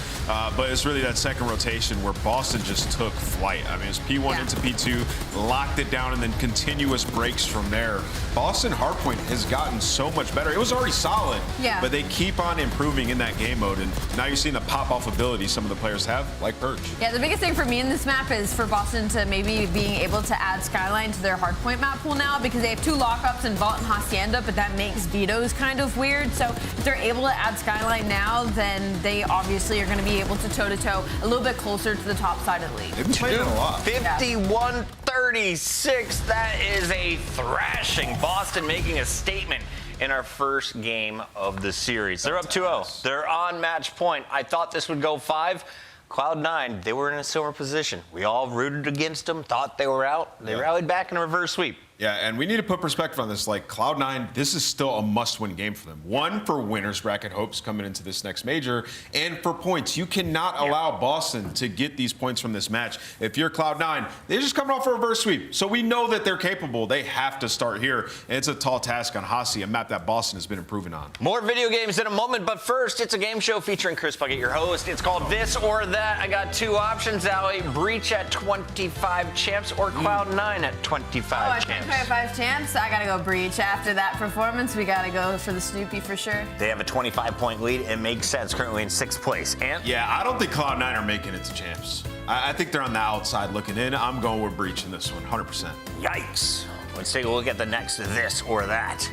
but it's really that second rotation where Boston just took flight. I mean, it was P1 into P2, locked it down, and then continuous breaks from there. Boston hardpoint has gotten so much better. It was already solid, but they keep on improving in that game mode, and now you're seeing the pop-off ability some of the players have, like Purge. Yeah, the biggest thing for me in this map is for Boston to maybe being able to add Skyline to their hardpoint map pool now, because they have 2 lockups in Vault and Hacienda, but that makes vetoes kind of weird. So if they're able to add Skyline now, then they obviously are going to be able to toe-to-toe a little bit closer to the top side of the league. They've been playing it a lot. 51-36. That is a thrashing. Boston making a statement in our first game of the series. They're up 2-0. They're on match point. I thought this would go 5. Cloud9, they were in a similar position. We all rooted against them, thought they were out. They rallied back in a reverse sweep. Yeah, and we need to put perspective on this. Like, Cloud9, this is still a must-win game for them. 1, for winners bracket hopes coming into this next major, and for points. You cannot allow Boston to get these points from this match. If you're Cloud9, they're just coming off a reverse sweep. So we know that they're capable. They have to start here, and it's a tall task on Hasi, a map that Boston has been improving on. More video games in a moment, but first, it's a game show featuring Chris Puckett, your host. It's called This or That. I got 2 options, Ali. Breach at 25 champs or Cloud9 at 25 champs. 2025 champs, I gotta go Breach. After that performance, we gotta go for the Snoopy for sure. They have a 25-point lead. It makes sense. Currently in 6th place. And yeah, I don't think Cloud9 are making it to champs. I think they're on the outside looking in. I'm going with Breach in this one, 100%. Yikes. Let's take a look at the next this or that.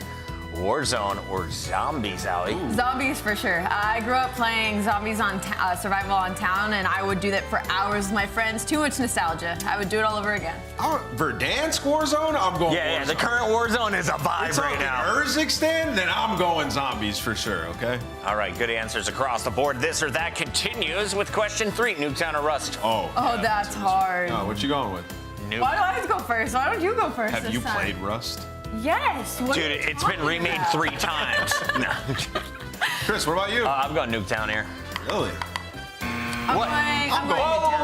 Warzone or Zombies, Allie? Zombies for sure. I grew up playing Zombies on Survival on Town, and I would do that for hours with my friends. Too much nostalgia. I would do it all over again. Verdansk Warzone? I'm going Warzone. Yeah, the current Warzone is a vibe right now. Urzikstan? Then I'm going Zombies for sure, okay? All right, good answers across the board. This or that continues with question 3, Nuketown or Rust? Oh, that's hard. Oh, what you going with? Why do I have to go first? Why don't you go first Have this you time? played Rust? Yes. What Dude, it's been remade 3 times. No. Chris, what about you? I'm going Nuketown here. Really? I'm going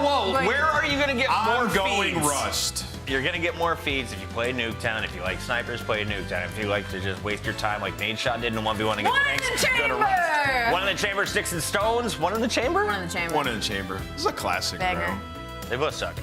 Whoa. Where are you going to get more feeds? I'm going Rust. You're going to get more feeds if you play Nuketown. If you like snipers, play Nuketown. If you like to just waste your time like Nade Shot did in 1v1 against tanks, go to Rust. One in the chamber, sticks and stones. One in the chamber? One in the chamber. One in the chamber. This is a classic, Banger. bro. They both suck.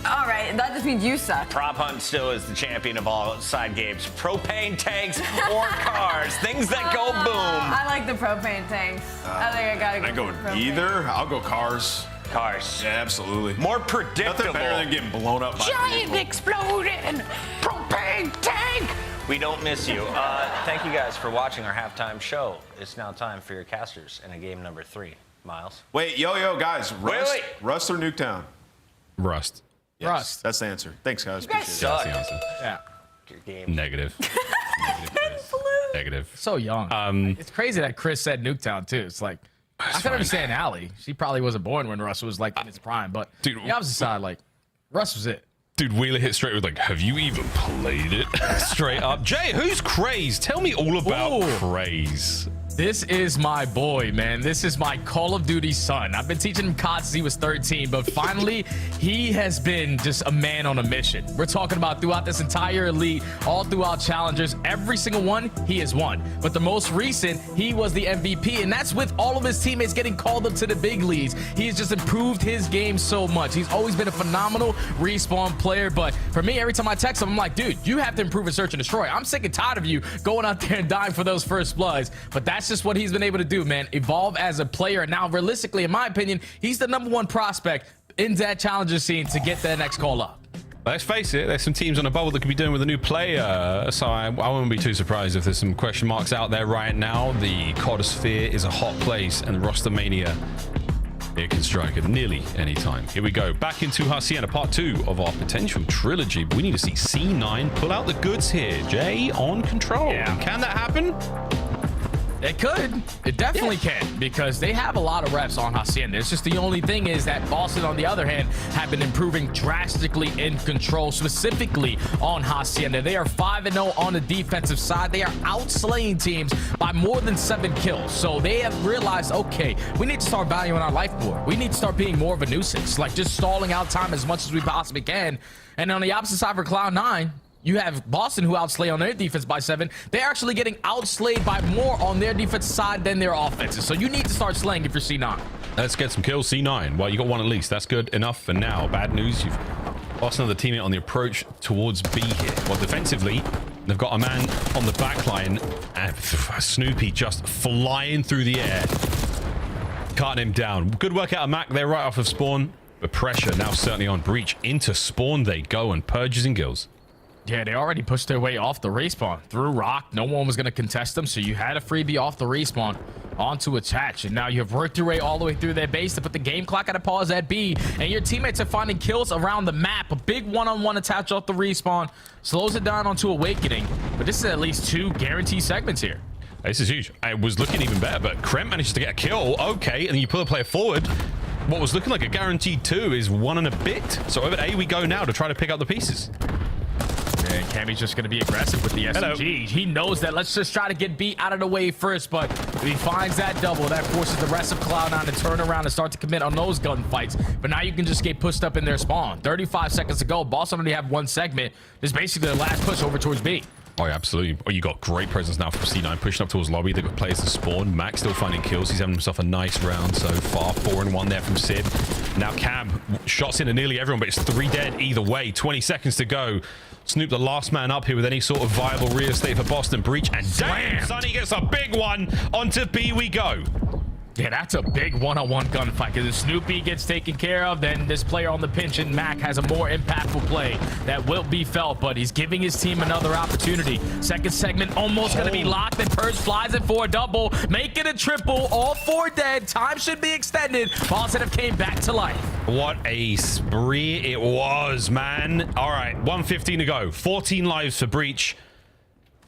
All right, that just means you suck. Prop Hunt still is the champion of all side games. Propane tanks or cars, things that go boom. I like the propane tanks. I think I gotta go. I go for propane. either. I'll go cars. Cars. Yeah, absolutely. More predictable. Nothing better than getting blown up by Giant exploding propane tank. We don't miss you. Thank you guys for watching our halftime show. It's now time for your casters in a game number 3. Miles. Wait, guys. Rust, Wait. Rust or Nuketown? Rust. Yes, Rust. That's the answer. Thanks, guys. You guys Appreciate it. suck. That's the answer. Yeah. Your game. Negative. Negative. So young. It's crazy that Chris said Nuketown too. It's like I can understand Allie. She probably wasn't born when Russ was like in his prime, but Dude, the opposite side, like Russ was it. Dude, Wheeler hit straight with like, have you even played it? Straight up. Jay, who's Craze? Tell me all about Craze. This is my boy, man. This is my Call of Duty son. I've been teaching him COD since he was 13, but finally, he has been just a man on a mission. We're talking about throughout this entire elite, all throughout challengers, every single one, he has won. But the most recent, he was the MVP, and that's with all of his teammates getting called up to the big leagues. He has just improved his game so much. He's always been a phenomenal respawn player, but for me, every time I text him, I'm like, dude, you have to improve in search and destroy. I'm sick and tired of you going out there and dying for those first bloods, but that's just what he's been able to do, man. Evolve as a player. And now, realistically, in my opinion, he's the #1 prospect in that challenger scene to get that next call up. Let's face it, there's some teams on the bubble that could be doing with a new player, so I wouldn't be too surprised if there's some question marks out there right now. The COD sphere is a hot place, and roster mania, it can strike at nearly any time. Here we go, back into Hacienda, part 2 of our potential trilogy. We need to see C9 pull out the goods here. Jay on Control. Yeah. Can that happen? It could. It definitely can, because they have a lot of reps on Hacienda. It's just the only thing is that Boston, on the other hand, have been improving drastically in Control, specifically on Hacienda. They are 5-0 on the defensive side. They are outslaying teams by more than 7 kills. So they have realized, okay, we need to start valuing our life more. We need to start being more of a nuisance, like just stalling out time as much as we possibly can. And on the opposite side for Cloud9, you have Boston, who outslay on their defense by 7. They're actually getting outslayed by more on their defensive side than their offenses. So you need to start slaying if you're C9. Let's get some kills, C9. Well, you got 1 at least. That's good enough for now. Bad news, you've lost another teammate on the approach towards B here. Well, defensively, they've got a man on the back line, and Snoopy just flying through the air. Cutting him down. Good work out of Mac there right off of spawn. But pressure now certainly on Breach. Into spawn they go, and purges and gills. Yeah, they already pushed their way off the respawn. Through rock, no one was going to contest them, so you had a freebie off the respawn onto attach, and now you have worked your way all the way through their base to put the game clock at a pause at B, and your teammates are finding kills around the map. A big one-on-one attach off the respawn slows it down onto Awakening, but this is at least 2 guaranteed segments here. This is huge. It was looking even better, but Krem manages to get a kill. Okay, and then you pull a player forward. What was looking like a guaranteed 2 is 1 and a bit. So over to A we go now to try to pick up the pieces. And Cammy's just going to be aggressive with the SMG. Hello. He knows that. Let's just try to get B out of the way first, but if he finds that double, that forces the rest of Cloud9 to turn around and start to commit on those gunfights. But now you can just get pushed up in their spawn. 35 seconds to go. Boston only have 1 segment. This is basically the last push over towards B. Oh, yeah, absolutely. Oh, you got great presence now from C9 pushing up towards lobby. They've got players to spawn. Max still finding kills. He's having himself a nice round so far. 4-1 there from Sid. Now Cam shots into nearly everyone, but it's 3 dead either way. 20 seconds to go. Snoop, the last man up here with any sort of viable real estate for Boston Breach. And damn, Sonny gets a big one. Onto B we go. Yeah, that's a big one-on-one gunfight, because if Snoopy gets taken care of, then this player on the pinch and Mac has a more impactful play that will be felt, but he's giving his team another opportunity. Second segment almost going to be locked, and Purge flies it for a double, make it a triple, all 4 dead. Time should be extended. Boston have came back to life. What a spree it was, man. All right, 1:15 to go. 14 lives for Breach.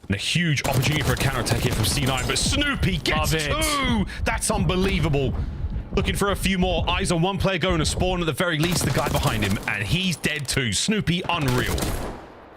And a huge opportunity for a counterattack here from C9, but Snoopy gets 2! That's unbelievable. Looking for a few more. Eyes on one player going to spawn, at the very least, the guy behind him, and he's dead too. Snoopy, unreal.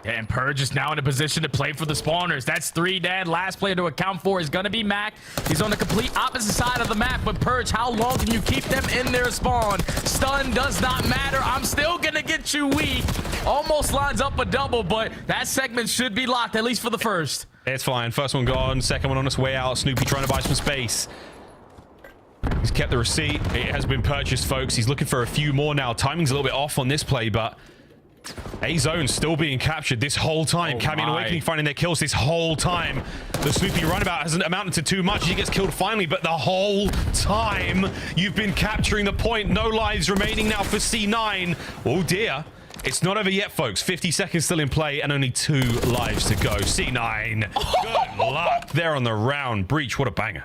And Purge is now in a position to play for the spawners. That's 3 dead. Last player to account for is going to be Mac. He's on the complete opposite side of the map, but Purge, how long can you keep them in their spawn? Stun does not matter. I'm still going to get you weak. Almost lines up a double, but that segment should be locked, at least for the first. It's fine. First one gone. Second one on its way out. Snoopy trying to buy some space. He's kept the receipt. It has been purchased, folks. He's looking for a few more now. Timing's a little bit off on this play, but A-Zone still being captured this whole time. Cammy and Awakening finding their kills this whole time. The Snoopy runabout hasn't amounted to too much. He gets killed finally, but the whole time you've been capturing the point. No lives remaining now for C9. Oh dear. It's not over yet, folks. 50 seconds still in play and only 2 lives to go. C9. Good luck there on the round. Breach, what a banger.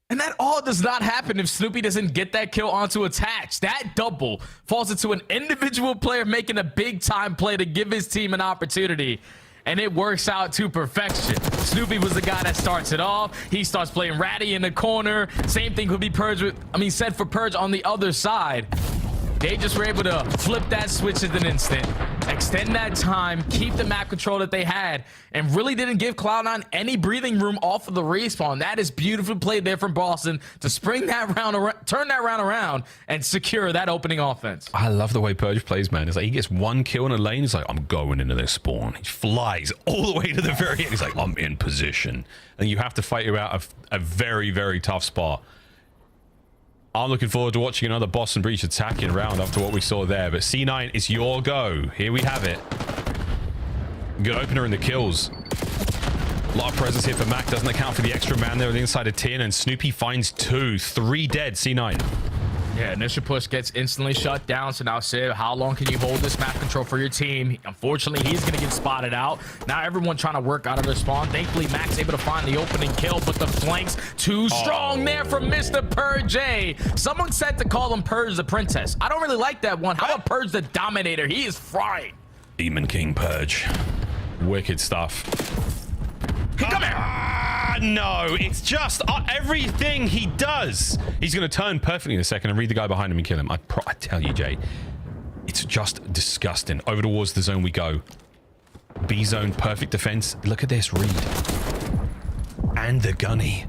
And that all does not happen if Snoopy doesn't get that kill onto attach. That double falls into an individual player making a big time play to give his team an opportunity. And it works out to perfection. Snoopy was the guy that starts it off. He starts playing Ratty in the corner. Same thing could be said for Purge on the other side. They just were able to flip that switch in an instant, extend that time, keep the map control that they had, and really didn't give Cloud9 any breathing room off of the respawn. That is beautifully played there from Boston to spring that round around, turn that round around, and secure that opening offense. I love the way Purge plays, man. It's like he gets 1 kill in a lane. He's like, I'm going into this spawn. He flies all the way to the very end. He's like, I'm in position. And you have to fight you out a very, very tough spot. I'm looking forward to watching another Boston Breach attacking round after what we saw there. But C9, it's your go. Here we have it. Good opener in the kills. A lot of presence here for Mac. Doesn't account for the extra man there on the inside of Tin. And Snoopy finds 2. 3 dead. C9. Yeah, initial push gets instantly shut down. So now, Sid, how long can you hold this map control for your team? Unfortunately, he's going to get spotted out. Now everyone trying to work out of their spawn. Thankfully, Mac's able to find the opening kill, but the flanks too strong there from Mr. Purge. Someone said to call him Purge the Princess. I don't really like that one. How about Purge the Dominator? He is frying. Demon King Purge. Wicked stuff. Come here. No, it's just everything he does. He's going to turn perfectly in a second and read the guy behind him and kill him. I tell you, Jay, it's just disgusting. Over towards the zone we go. B zone, perfect defense. Look at this read. And the gunny.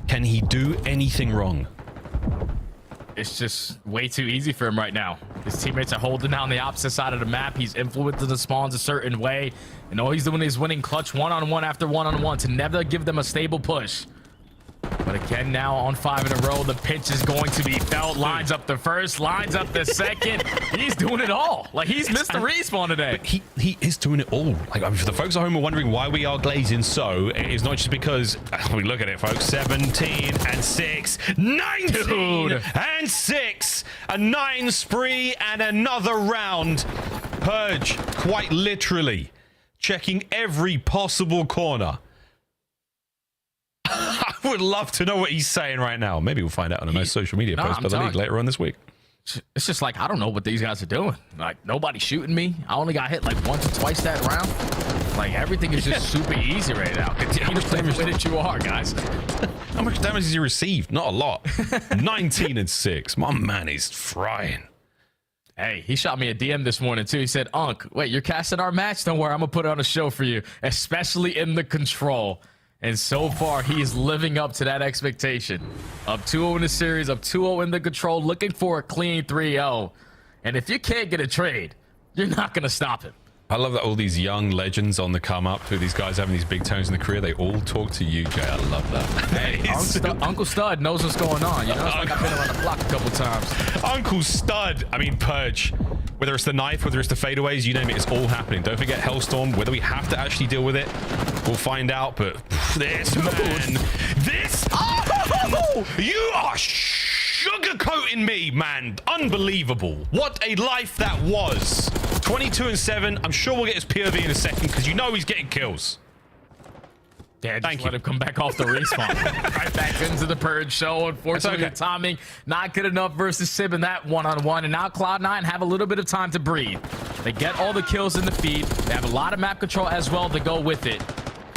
Can he do anything wrong? It's just way too easy for him right now. His teammates are holding down the opposite side of the map. He's influencing the spawns a certain way. And all he's doing is winning clutch one-on-one after one-on-one to never give them a stable push. But again, now on 5 in a row, the pinch is going to be felt. Lines up the first, lines up the second. He's doing it all. Like, he's missed the respawn today. But he is doing it all. Like, for the folks at home are wondering why we are glazing so, it's not just because, we look at it, folks, 17 and 6, 19 and 6, a 9 spree and another round. Purge, quite literally, checking every possible corner. I would love to know what he's saying right now. Maybe we'll find out on a nice social media post by the league later on this week. It's just like, I don't know what these guys are doing. Like, nobody's shooting me. I only got hit like once or twice that round. Like, everything is just super easy right now. Continue to play the way that you are, guys. How much damage has he received? Not a lot. 19 and 6. My man is frying. Hey, he shot me a DM this morning, too. He said, Unc, wait, you're casting our match? Don't worry, I'm going to put on a show for you, especially in the control. And so far, he is living up to that expectation. Up 2-0 in the series, up 2-0 in the control, looking for a clean 3-0. And if you can't get a trade, you're not going to stop him. I love that all these young legends on the come up, who these guys having these big turns in the career, they all talk to you, Jay. I love that. Hey, Uncle Stud knows what's going on. You know, it's like I've been around the block a couple times. Uncle Stud. I mean, Purge. Whether it's the knife, whether it's the fadeaways, you name it, it's all happening. Don't forget Hellstorm. Whether we have to actually deal with it, we'll find out. But this man, this, you are sugarcoating me, man. Unbelievable. What a life that was. 22-7. I'm sure we'll get his POV in a second because you know he's getting kills. Yeah, just let him come back off the respawn. Right back into the Purge show. Unfortunately, the timing not good enough versus Sib in that one-on-one. And now Cloud9 have a little bit of time to breathe. They get all the kills in the feed. They have a lot of map control as well to go with it.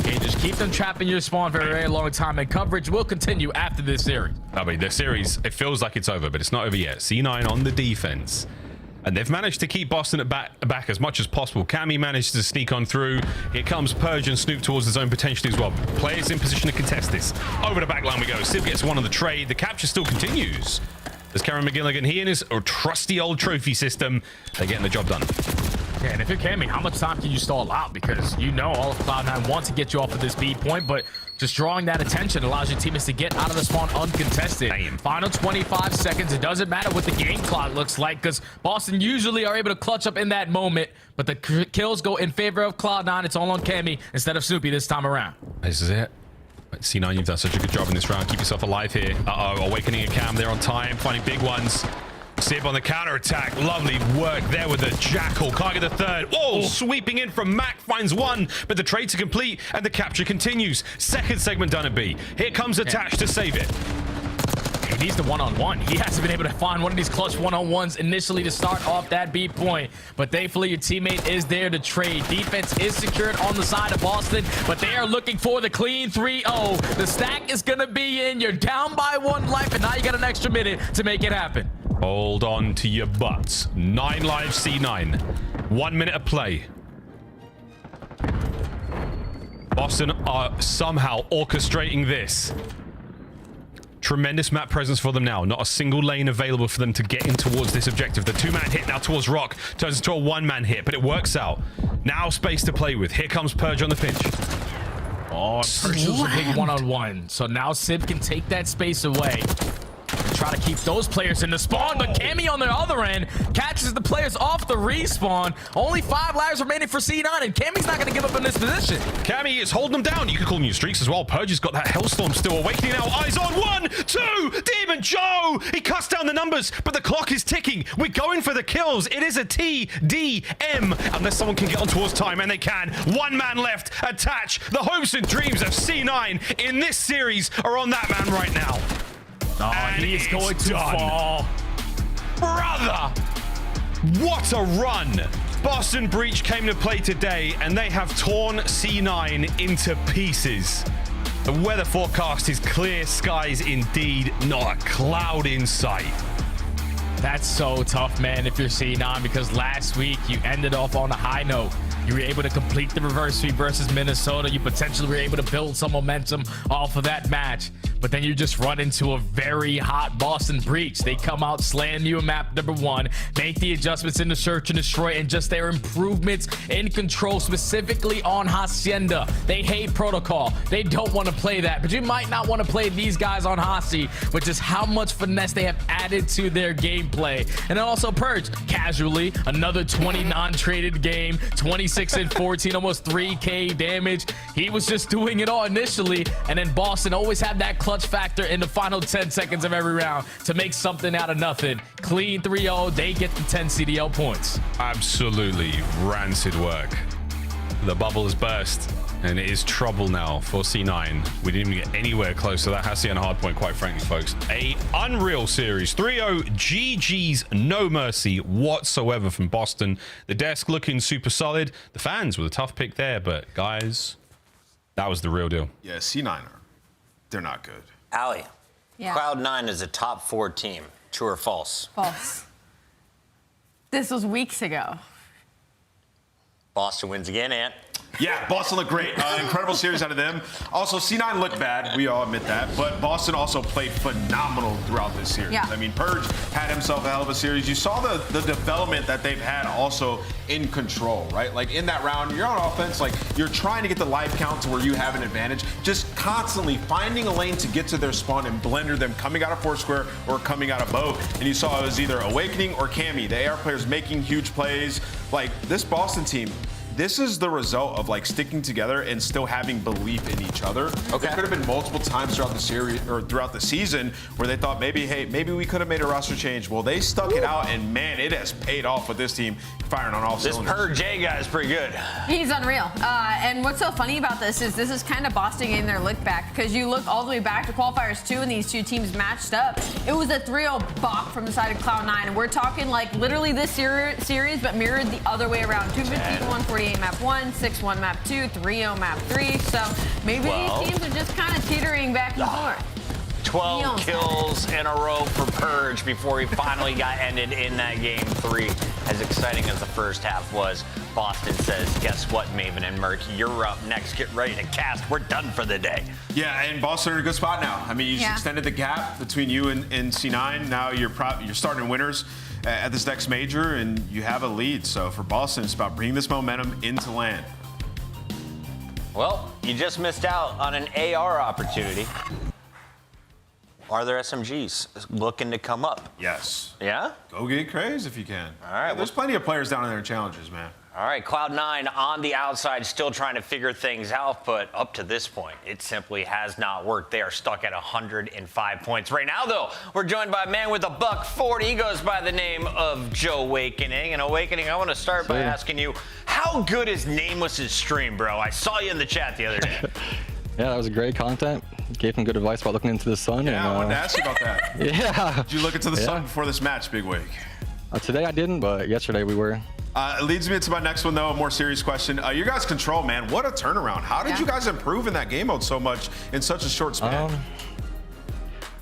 Okay, just keep them trapped in your spawn for a very long time, and coverage will continue after this series. I mean, the series, it feels like it's over, but it's not over yet. C9 on the defense. And they've managed to keep Boston at back as much as possible. Cammy managed to sneak on through. Here comes Purge and Snoop towards the zone potentially as well. Players in position to contest this. Over the back line we go. Sib gets one on the trade. The capture still continues. There's Karen McGilligan. He and his trusty old trophy system. They're getting the job done. Yeah, and if you're Cammy, how much time can you stall out? Because you know all of Cloud9 wants to get you off of this B point, but just drawing that attention allows your teammates to get out of the spawn uncontested. Final 25 seconds. It doesn't matter what the game clock looks like because Boston usually are able to clutch up in that moment, but the kills go in favor of Cloud9. It's all on Cammy instead of Snoopy this time around. This is it. C9, you've done such a good job in this round. Keep yourself alive here. Uh-oh, awakening a Cam there on time, finding big ones. Sib on the counter attack. Lovely work there with the Jackal. Can't get the third. Oh, sweeping in from Mac. Finds one, but the trades are complete and the capture continues. Second segment done at B. Here comes Attach to save it. He needs the one-on-one. He hasn't been able to find one of these clutch one-on-ones initially to start off that B point. But thankfully, your teammate is there to trade. Defense is secured on the side of Boston, but they are looking for the clean 3-0. The stack is going to be in. You're down by 1 life, and now you got an extra minute to make it happen. Hold on to your butts. 9 live C9. 1 minute of play. Boston are somehow orchestrating this. Tremendous map presence for them now. Not a single lane available for them to get in towards this objective. The 2-man hit now towards Rock turns into a 1-man hit, but it works out. Now space to play with. Here comes Purge on the pinch. Oh, Purge was a big one-on-one. So now Sib can take that space away. Try to keep those players in the spawn, but Cammy on the other end catches the players off the respawn. Only 5 lives remaining for C9, and Cammy's not going to give up in this position. Cammy is holding them down. You can call them your streaks as well. Purge has got that Hellstorm still awakening now. Eyes on 1, 2, Demon Joe! He cuts down the numbers, but the clock is ticking. We're going for the kills. It is a TDM, unless someone can get on towards time, and they can. 1 man left. Attach. The hopes and dreams of C9 in this series are on that man right now. Oh, he is going to fall. Brother, what a run. Boston Breach came to play today, and they have torn C9 into pieces. The weather forecast is clear skies indeed, not a cloud in sight. That's so tough, man, if you're C9, because last week you ended off on a high note. You were able to complete the reverse sweep versus Minnesota. You potentially were able to build some momentum off of that match. But then you just run into a very hot Boston Breach. They come out, slam you in map number 1, make the adjustments in the search and destroy, and just their improvements in control, specifically on Hacienda. They hate protocol. They don't want to play that. But you might not want to play these guys on Hasi, which is how much finesse they have added to their gameplay. And then also Purge, casually, another 20 non-traded game, 26 and 14, almost 3K damage. He was just doing it all initially, and then Boston always had that clutch factor in the final 10 seconds of every round to make something out of nothing. Clean 3-0, they get the 10 CDL points. Absolutely rancid work. The bubble has burst, and it is trouble now for C9. We didn't even get anywhere close to that Hacienda Hardpoint, quite frankly, folks. A unreal series. 3-0 GG's, no mercy whatsoever from Boston. The desk looking super solid. The fans with a tough pick there, but guys, that was the real deal. Yeah, C9 they're not good. Allie, Cloud9 is a top 4 team. True or false? False. This was weeks ago. Boston wins again, Ant. Yeah, Boston looked great. Incredible series out of them. Also, C9 looked bad. We all admit that. But Boston also played phenomenal throughout this series. Yeah. I mean, Purge had himself a hell of a series. You saw the development that they've had also in Control, right? Like, in that round, you're on offense. Like, you're trying to get the life count to where you have an advantage. Just constantly finding a lane to get to their spawn and blender them coming out of Foursquare or coming out of Boat. And you saw it was either Awakening or Cammy. The AR players making huge plays. Like, this Boston team, this is the result of like sticking together and still having belief in each other. Okay. There could have been multiple times throughout the series or throughout the season where they thought maybe, hey, maybe we could have made a roster change. Well, they stuck it out, and man, it has paid off with this team firing on all cylinders. This Purge J guy is pretty good. He's unreal. And what's so funny about this is kind of Boston getting their look back, because you look all the way back to Qualifiers 2 and these two teams matched up. It was a 3-0 bop from the side of Cloud9. And we're talking like literally this series, but mirrored the other way around. 250, 148 map 1, 6-1 map 2, 3-0 map 3. So maybe these teams are just kind of teetering back and forth. 12 kills in a row for Purge before he finally got ended in that game 3. As exciting as the first half was, Boston says, guess what, Maven and Merc, you're up next. Get ready to cast. We're done for the day. Yeah, and Boston are in a good spot now. I mean, you just extended the gap between you and C9. Now you're starting winners at this next major, and you have a lead. So for Boston, it's about bringing this momentum into land. Well, you just missed out on an AR opportunity. Are there SMGs looking to come up? Yes. Yeah? Go get crazy if you can. All right. There's plenty of players down in their challenges, man. All right, Cloud9 on the outside, still trying to figure things out, but up to this point, it simply has not worked. They are stuck at 105 points. Right now, though, we're joined by a man with a $140. He goes by the name of Joe Awakening. And Awakening, I want to start by asking you, how good is Nameless's stream, bro? I saw you in the chat the other day. Yeah, that was great content. Gave him good advice about looking into the sun. Yeah, and, I wanted to ask you about that. Yeah. Did you look into the sun before this match, Big Wig? Today I didn't, but yesterday we were. It leads me to my next one, though, a more serious question. You guys Control, man, what a turnaround. How did you guys improve in that game mode so much in such a short span? I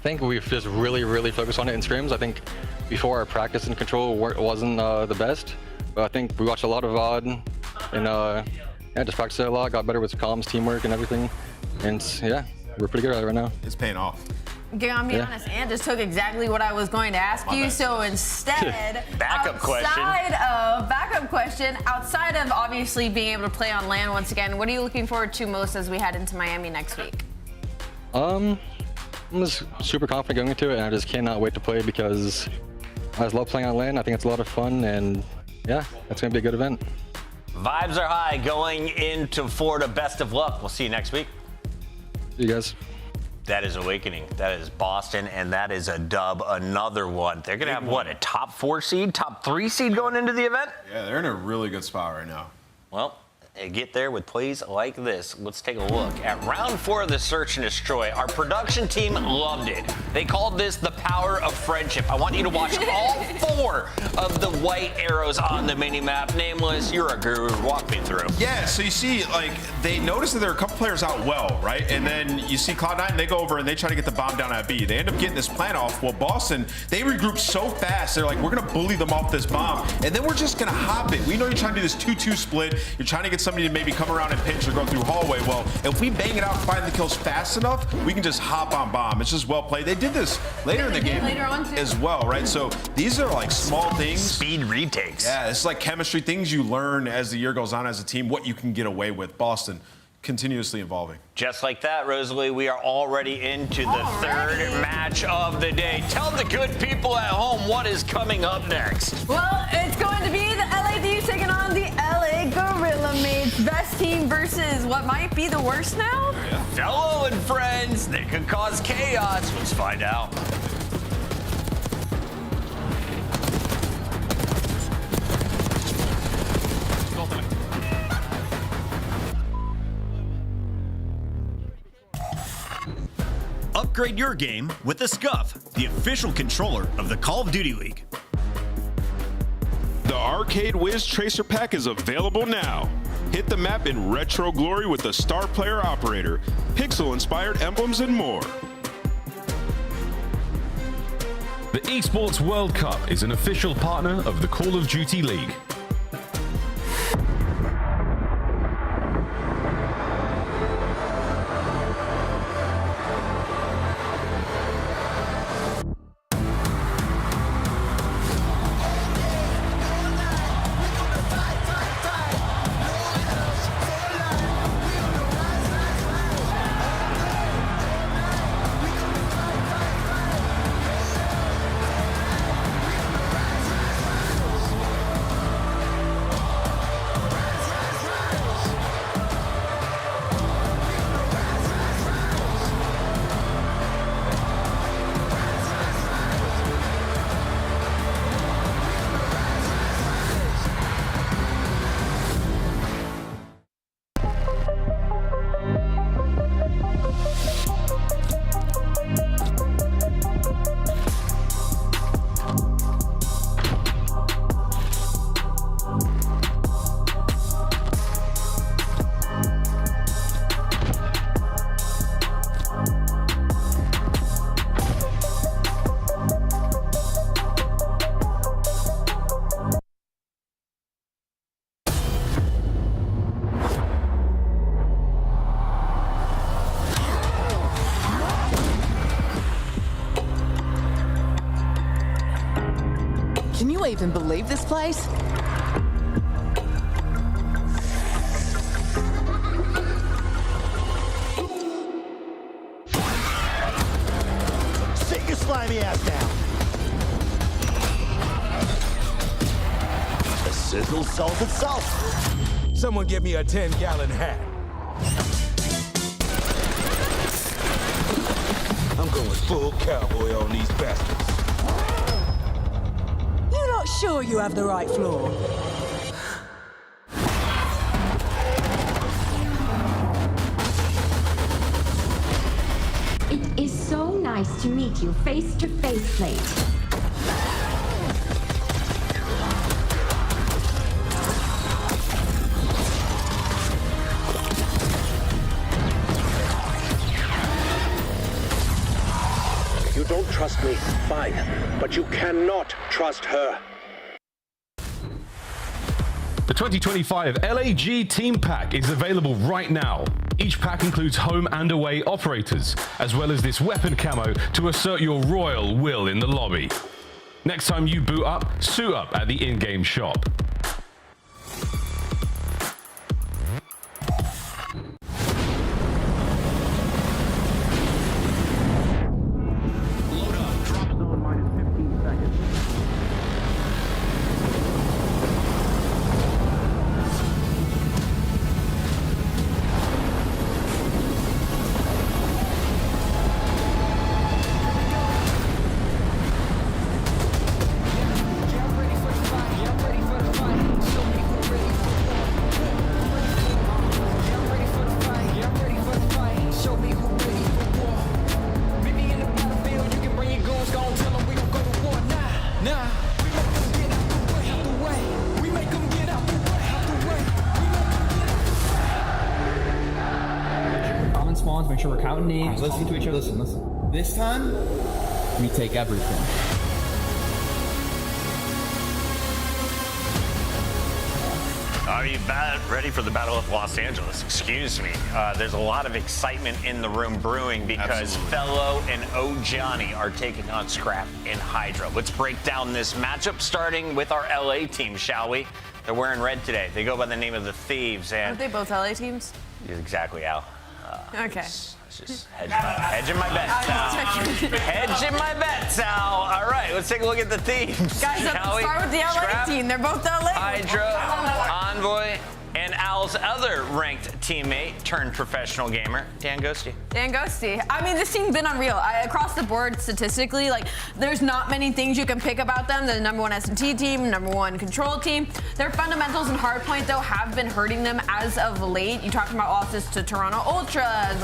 think we've just really focused on it in scrims. I think before our practice in Control wasn't the best, but I think we watched a lot of VOD and just practiced it a lot, got better with comms, teamwork, and everything. And yeah, we're pretty good at it right now. It's paying off. I'm being honest, Ant just took exactly what I was going to ask you. So instead, backup question, outside of obviously being able to play on LAN once again, what are you looking forward to most as we head into Miami next week? I'm just super confident going into it, and I just cannot wait to play because I just love playing on LAN. I think it's a lot of fun, and yeah, it's going to be a good event. Vibes are high going into Florida. Best of luck. We'll see you next week. See you guys. That is Awakening. That is Boston, and that is a dub, another one. They're going to have, what, a top 4 seed, top 3 seed going into the event? Yeah, they're in a really good spot right now. Well, they get there with plays like this. Let's take a look at round 4 of the Search and Destroy. Our production team loved it. They called this the power of friendship. I want you to watch all 4 of the white arrows on the mini-map. Nameless, you're a guru. Walk me through. Yeah, so you see, like, they notice that there are a couple players out well, right? And then you see Cloud9, they go over and they try to get the bomb down at B. They end up getting this plan off. Well, Boston, they regroup so fast. They're like, we're going to bully them off this bomb. And then we're just going to hop it. We know you're trying to do this 2-2 split. You're trying to get somebody to maybe come around and pinch or go through hallway. Well, if we bang it out and find the kills fast enough, we can just hop on bomb. It's just well played. They did this later in the game as well, right? So these are like small things. Speed retakes. Yeah, it's like chemistry, things you learn as the year goes on as a team, what you can get away with. Boston continuously evolving. Just like that, Rosalie, we are already into the third match of the day. Tell the good people at home what is coming up next. Well, it's going to be the LA Thieves taking on the LA Gorilla Mates. Best team versus what might be the worst now? Yeah. Fellow and friends, they could cause chaos. Let's find out. Upgrade your game with the Scuff, the official controller of the Call of Duty League. The Arcade Wiz Tracer Pack is available now. Hit the map in retro glory with the Star Player Operator, pixel-inspired emblems, and more. The Esports World Cup is an official partner of the Call of Duty League. Can you even believe this place? Sit your slimy ass down. The sizzle sells itself. Someone give me a 10-gallon hat. I'm going full cowboy on these bastards. You're not sure you have the right floor? It is so nice to meet you face to face, Slate. You don't trust me, fine, but you cannot trust her. The 2025 LAG Team Pack is available right now. Each pack includes home and away operators, as well as this weapon camo to assert your royal will in the lobby. Next time you boot up, suit up at the in-game shop. Make sure we're counting names, listening to each other. Listen. This time, we take everything. Are you ready for the Battle of Los Angeles? Excuse me. There's a lot of excitement in the room brewing because Fellow and Ojani are taking on Scrap and Hydra. Let's break down this matchup, starting with our LA team, shall we? They're wearing red today. They go by the name of the Thieves. And aren't they both LA teams? Exactly, Al. Okay. Just hedging my bets, Al. Hedging my bets, Al. All right, let's take a look at the Thieves. Guys, start with the LA Scrap, team. They're both LA. Hydra, Envoy, and Al's other ranked teammate turned professional gamer, Dan Ghosty. Dan Ghosty. I mean, this team's been unreal. Across the board, statistically, like, there's not many things you can pick about them. They're the #1 S&T team, #1 Control team. Their fundamentals in Hardpoint, though, have been hurting them as of late. You talked about losses to Toronto Ultra.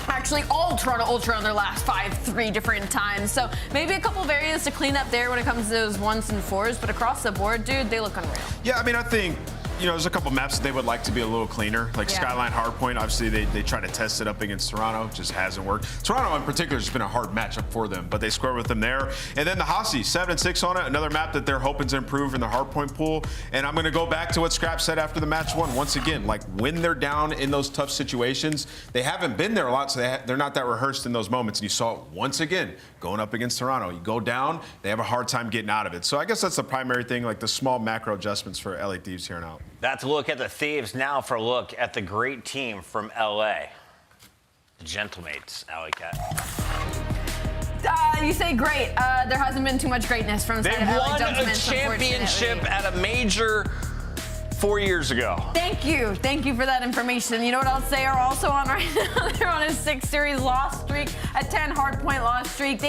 Actually, all Toronto Ultra in their last 5-3 different times. So maybe a couple of areas to clean up there when it comes to those 1s and 4s. But across the board, dude, they look unreal. Yeah, I mean, I think, you know, there's a couple maps that they would like to be a little cleaner. Like Skyline Hardpoint, obviously they try to test it up against Toronto, just hasn't worked. Toronto in particular has been a hard matchup for them, but they score with them there. And then the Hasi, 7-6 on it, another map that they're hoping to improve in the Hardpoint pool. And I'm gonna go back to what Scrap said after the match one. Once again, like when they're down in those tough situations, they haven't been there a lot, so they're not that rehearsed in those moments. And you saw it once again, going up against Toronto. You go down, they have a hard time getting out of it. So I guess that's the primary thing, like the small macro adjustments for LA Thieves here and out. That's a look at the Thieves. Now for a look at the great team from LA. The Gentlemates, Alley Cat. You say great. There hasn't been too much greatness from the side of LA Gentlemen. They won a championship at a major 4 years ago. Thank you. Thank you for that information. You know what else they are also on right now? They're on a 6 series loss streak, a 10 Hardpoint loss streak.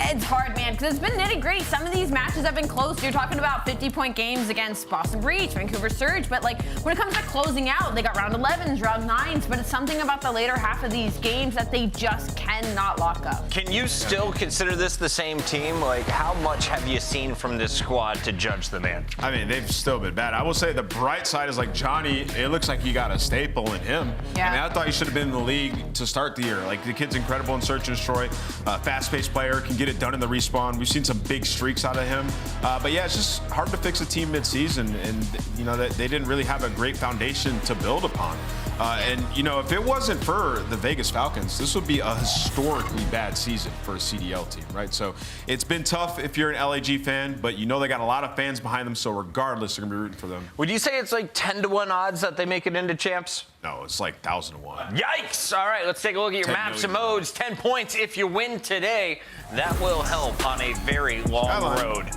It's hard, man, because it's been nitty-gritty. Some of these matches have been close. You're talking about 50-point games against Boston Breach, Vancouver Surge, but like when it comes to closing out, they got round 11s, round 9s, but it's something about the later half of these games that they just cannot lock up. Can you still consider this the same team? Like, how much have you seen from this squad to judge them in? I mean, they've still been bad. I will say the bright side is like Johnny, it looks like you got a staple in him. Yeah. I mean, I thought he should have been in the league to start the year. Like, the kid's incredible in Search and Destroy. Fast-paced player, can get it done in the respawn. We've seen some big streaks out of him. But yeah, it's just hard to fix a team mid-season, and you know, they didn't really have a great foundation to build upon. And, you know, if it wasn't for the Vegas Falcons, this would be a historically bad season for a CDL team, right? So it's been tough if you're an LAG fan, but you know they got a lot of fans behind them, so regardless, they're going to be rooting for them. Would you say it's like 10-1 odds that they make it into champs? No, it's like 1,000-1. Yikes! All right, let's take a look at your maps and modes. 10 points if you win today. That will help on a very long road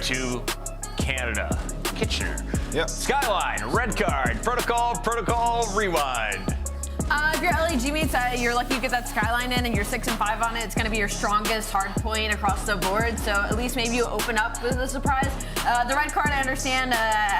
to Canada. Kitchener. Yep. Skyline, red card, protocol, rewind. If you're LAG mates, you're lucky you get that Skyline in and you're 6 and 5 on it. It's going to be your strongest hard point across the board. So at least maybe you open up with a surprise. The red card, I understand.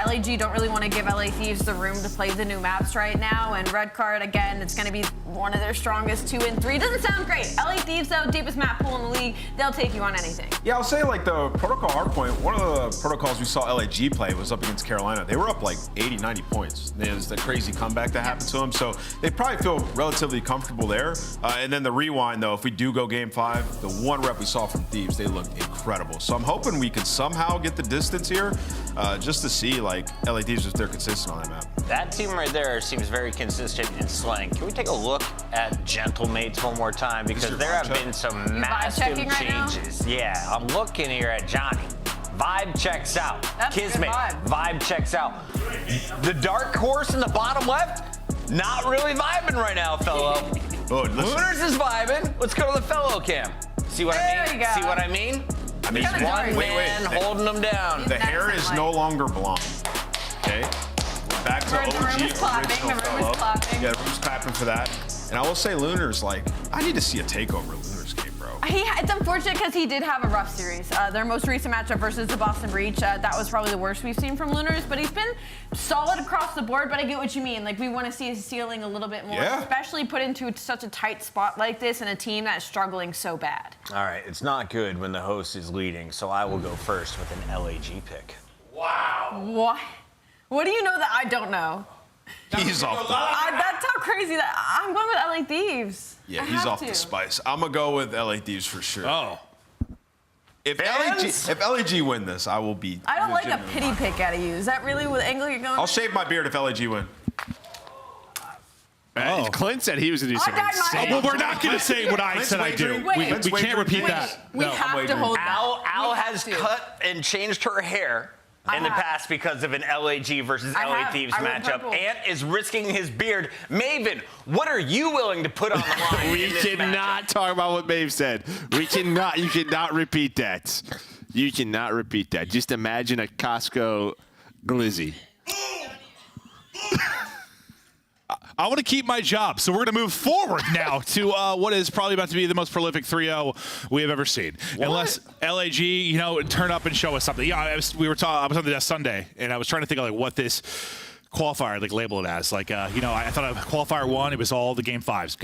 LAG don't really want to give LA Thieves the room to play the new maps right now. And red card, again, it's going to be one of their strongest 2 and 3. Doesn't sound great. LA Thieves, though, deepest map pool in the league. They'll take you on anything. Yeah, I'll say like the protocol hardpoint, one of the protocols we saw LAG play was up against Carolina. They were up like 80, 90 points. There's the crazy comeback that happened to them. So they probably feel relatively comfortable there. And then the rewind, though, if we do go game 5, the one rep we saw from Thieves, they looked incredible. So I'm hoping we can somehow get the distance here just to see like LA Thieves if they're consistent on that map. That team right there seems very consistent in slang. Can we take a look at Gentlemates one more time? Because there have been some massive changes. Yeah, I'm looking here at Johnny. Vibe checks out. Kismet, vibe checks out. The dark horse in the bottom left, not really vibing right now, fellow. Lunars is vibing. Let's go to the fellow cam. See what I mean? See what I mean? He's one man holding them down. The hair is no longer blonde. Okay? Back to OG original fellow. Yeah, the room's clapping for that. And I will say Lunar's like, I need to see a takeover Lunar's game, bro. It's unfortunate because he did have a rough series. Their most recent matchup versus the Boston Breach, that was probably the worst we've seen from Lunars, but he's been solid across the board, but I get what you mean. Like, we want to see his ceiling a little bit more, especially put into such a tight spot like this and a team that's struggling so bad. All right, it's not good when the host is leading, so I will go first with an LAG pick. Wow. What? What do you know that I don't know? He's off the that's how crazy that. I'm going with LA Thieves. Yeah, he's off the spice. I'm going to go with LA Thieves for sure. Oh. If LAG win this, I will be. I don't like a pity pick out of you. Is that really what angle you're going? I'll shave my beard if LAG win. Clint said he was going to do something insane. Well, we're not going to say what I said I do. We can't repeat that. We have to hold that. Al has cut and changed her hair in the past because of an LAG versus LA Thieves matchup. Ant is risking his beard. Maven, what are you willing to put on the line? We cannot talk about what Maeve said. We cannot. You cannot repeat that. You cannot repeat that. Just imagine a Costco glizzy. I want to keep my job, so we're going to move forward now to what is probably about to be the most prolific 3-0 we have ever seen. What? Unless LAG, you know, turn up and show us something. Yeah, I was on the desk Sunday, and I was trying to think of like what this qualifier like label it as. Like, you know, I thought of qualifier 1, it was all the game fives,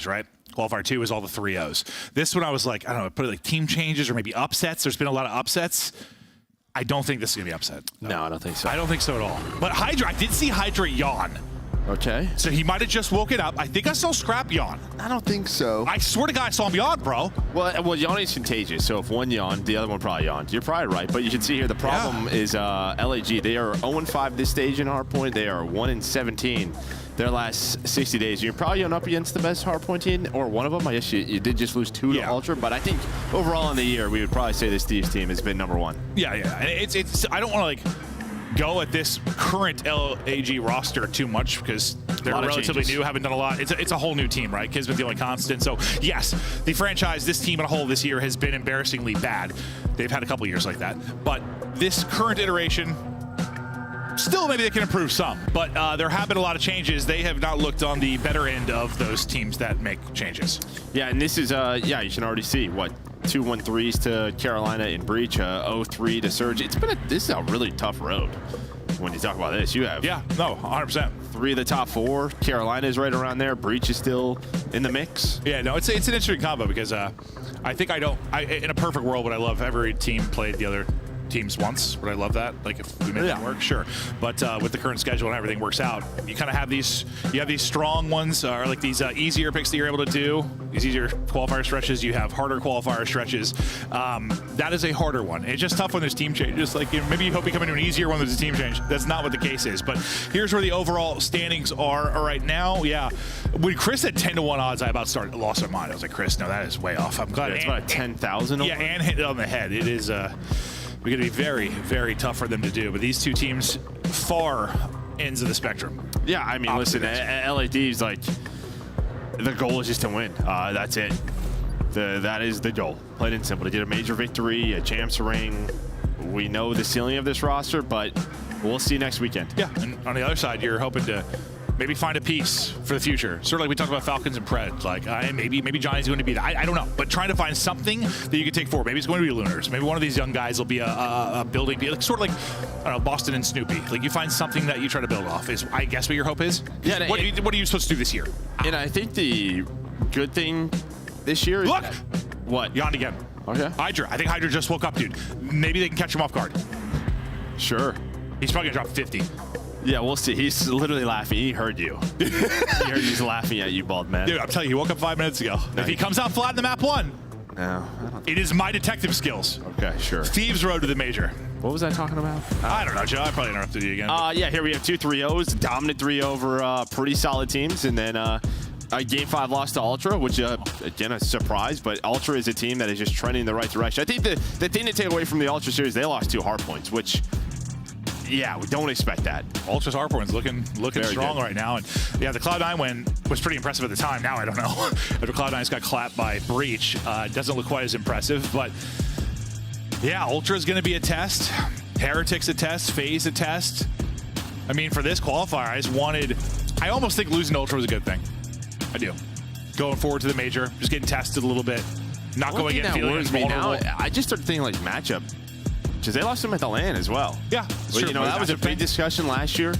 right? Qualifier 2 is all the 3-0s. This one I was like, I don't know, put it like team changes or maybe upsets. There's been a lot of upsets. I don't think this is going to be upset. No, I don't think so. I don't think so at all. But Hydra, I did see Hydra yawn. Okay. So he might have just woken up. I think I saw Scrap yawn. I don't think so. I swear to God, I saw him yawn, bro. Well, yawning's contagious. So if one yawned, the other one probably yawned. You're probably right. But you can see here the problem is LAG. They are 0-5 this stage in Hardpoint. They are 1-17 their last 60 days. You're probably going up against the best Hardpoint team, or one of them. I guess you did just lose 2 to Ultra. But I think overall in the year, we would probably say this Thieves team has been number 1. Yeah. And it's. I don't want to like go at this current LAG roster too much because they're relatively new, haven't done a lot. It's a whole new team, right? Kismet's the only constant. So yes, the franchise, this team as a whole this year has been embarrassingly bad. They've had a couple years like that. But this current iteration, still maybe they can improve some. But there have been a lot of changes. They have not looked on the better end of those teams that make changes. Yeah, and this is, you can already see, what, 2-1-3s to Carolina in Breach, 0-3 to Surge. This is a really tough road when you talk about this. You have 100%. 3 of the top 4. Carolina is right around there. Breach is still in the mix. Yeah, no, it's an interesting combo because I think in a perfect world would I love every team played the other teams once. Would I love that? Like if we made that work, sure. But with the current schedule and everything works out, you kind of have these. You have these strong ones, or like these easier picks that you're able to do. These easier qualifier stretches. You have harder qualifier stretches. That is a harder one. It's just tough when there's team changes. Like maybe you hope you come into an easier one when there's a team change. That's not what the case is. But here's where the overall standings are right now. Yeah, when Chris had 10-1 odds, I about lost my mind. I was like, Chris, no, that is way off. I'm glad. Yeah, it's about 10,000. Yeah, and hit it on the head. It is going to be very, very tough for them to do. But these two teams, far ends of the spectrum. Yeah, I mean, listen, LA Thieves, like, the goal is just to win. That's it. That is the goal. Plain and simple. To get a major victory, a champs ring. We know the ceiling of this roster, but we'll see next weekend. Yeah, and on the other side, you're hoping to maybe find a piece for the future. Sort of like we talked about Falcons and Pred. Like, maybe Johnny's going to be that. I don't know. But trying to find something that you can take forward. Maybe it's going to be Lunars. Maybe one of these young guys will be a building, like, sort of like, I don't know, Boston and Snoopy. Like, you find something that you try to build off is, I guess, what your hope is? Yeah. What are you supposed to do this year? And I think the good thing this year is... Look! What? Yawned again. Okay. Hydra. I think Hydra just woke up, dude. Maybe they can catch him off guard. Sure. He's probably going to drop 50. Yeah, we'll see. He's literally laughing. He heard you. He heard he's laughing at you, bald man. Dude, I'm telling you, he woke up 5 minutes ago. No, if he comes out flat in the map 1, no, it is my detective skills. Okay, sure. Thieves road to the major. What was I talking about? I don't know, Joe. I probably interrupted you again. Yeah, here we have 2 3-0s, dominant 3 over pretty solid teams, and then a Game 5 loss to Ultra, which, again, a surprise, but Ultra is a team that is just trending in the right direction. I think the thing to take away from the Ultra series, they lost 2 Hardpoints, which, yeah, we don't expect that. Ultra's Hardpoint's looking Very strong good. right now. And yeah, the Cloud9 win was pretty impressive at the time. Now I don't know. After Cloud9's got clapped by Breach, it doesn't look quite as impressive. But yeah, Ultra's going to be a test. Heretics a test. FaZe a test. I mean, for this qualifier, I almost think losing to Ultra was a good thing. I do. Going forward to the major, just getting tested a little bit. Not One going thing in that feeling worries me now, vulnerable. I just started thinking like matchup, because they lost him at the LAN as well. Yeah, but, you know, that was a big discussion last year.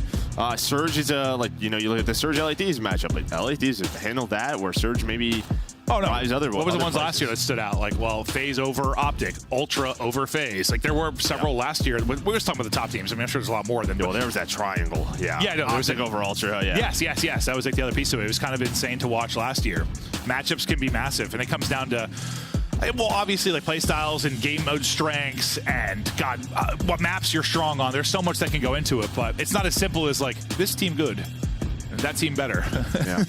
Surge is you look at the Surge LA Thieves matchup. Like LA Thieves have handled that, where Surge maybe. Oh no! Other what was the ones places. last year that stood out? Like, well, FaZe over Optic, Ultra over FaZe. Like, there were several last year. We were just talking about the top teams. I mean, I'm sure there's a lot more than. Well, there was that triangle. Yeah. Yeah, no, there was Optic over Ultra. Yeah. Yes. That was like the other piece of it. It was kind of insane to watch last year. Matchups can be massive, and it comes down to. Well, obviously, like play styles and game mode strengths, and God, what maps you're strong on. There's so much that can go into it, but it's not as simple as like this team good, and that team better. Yeah.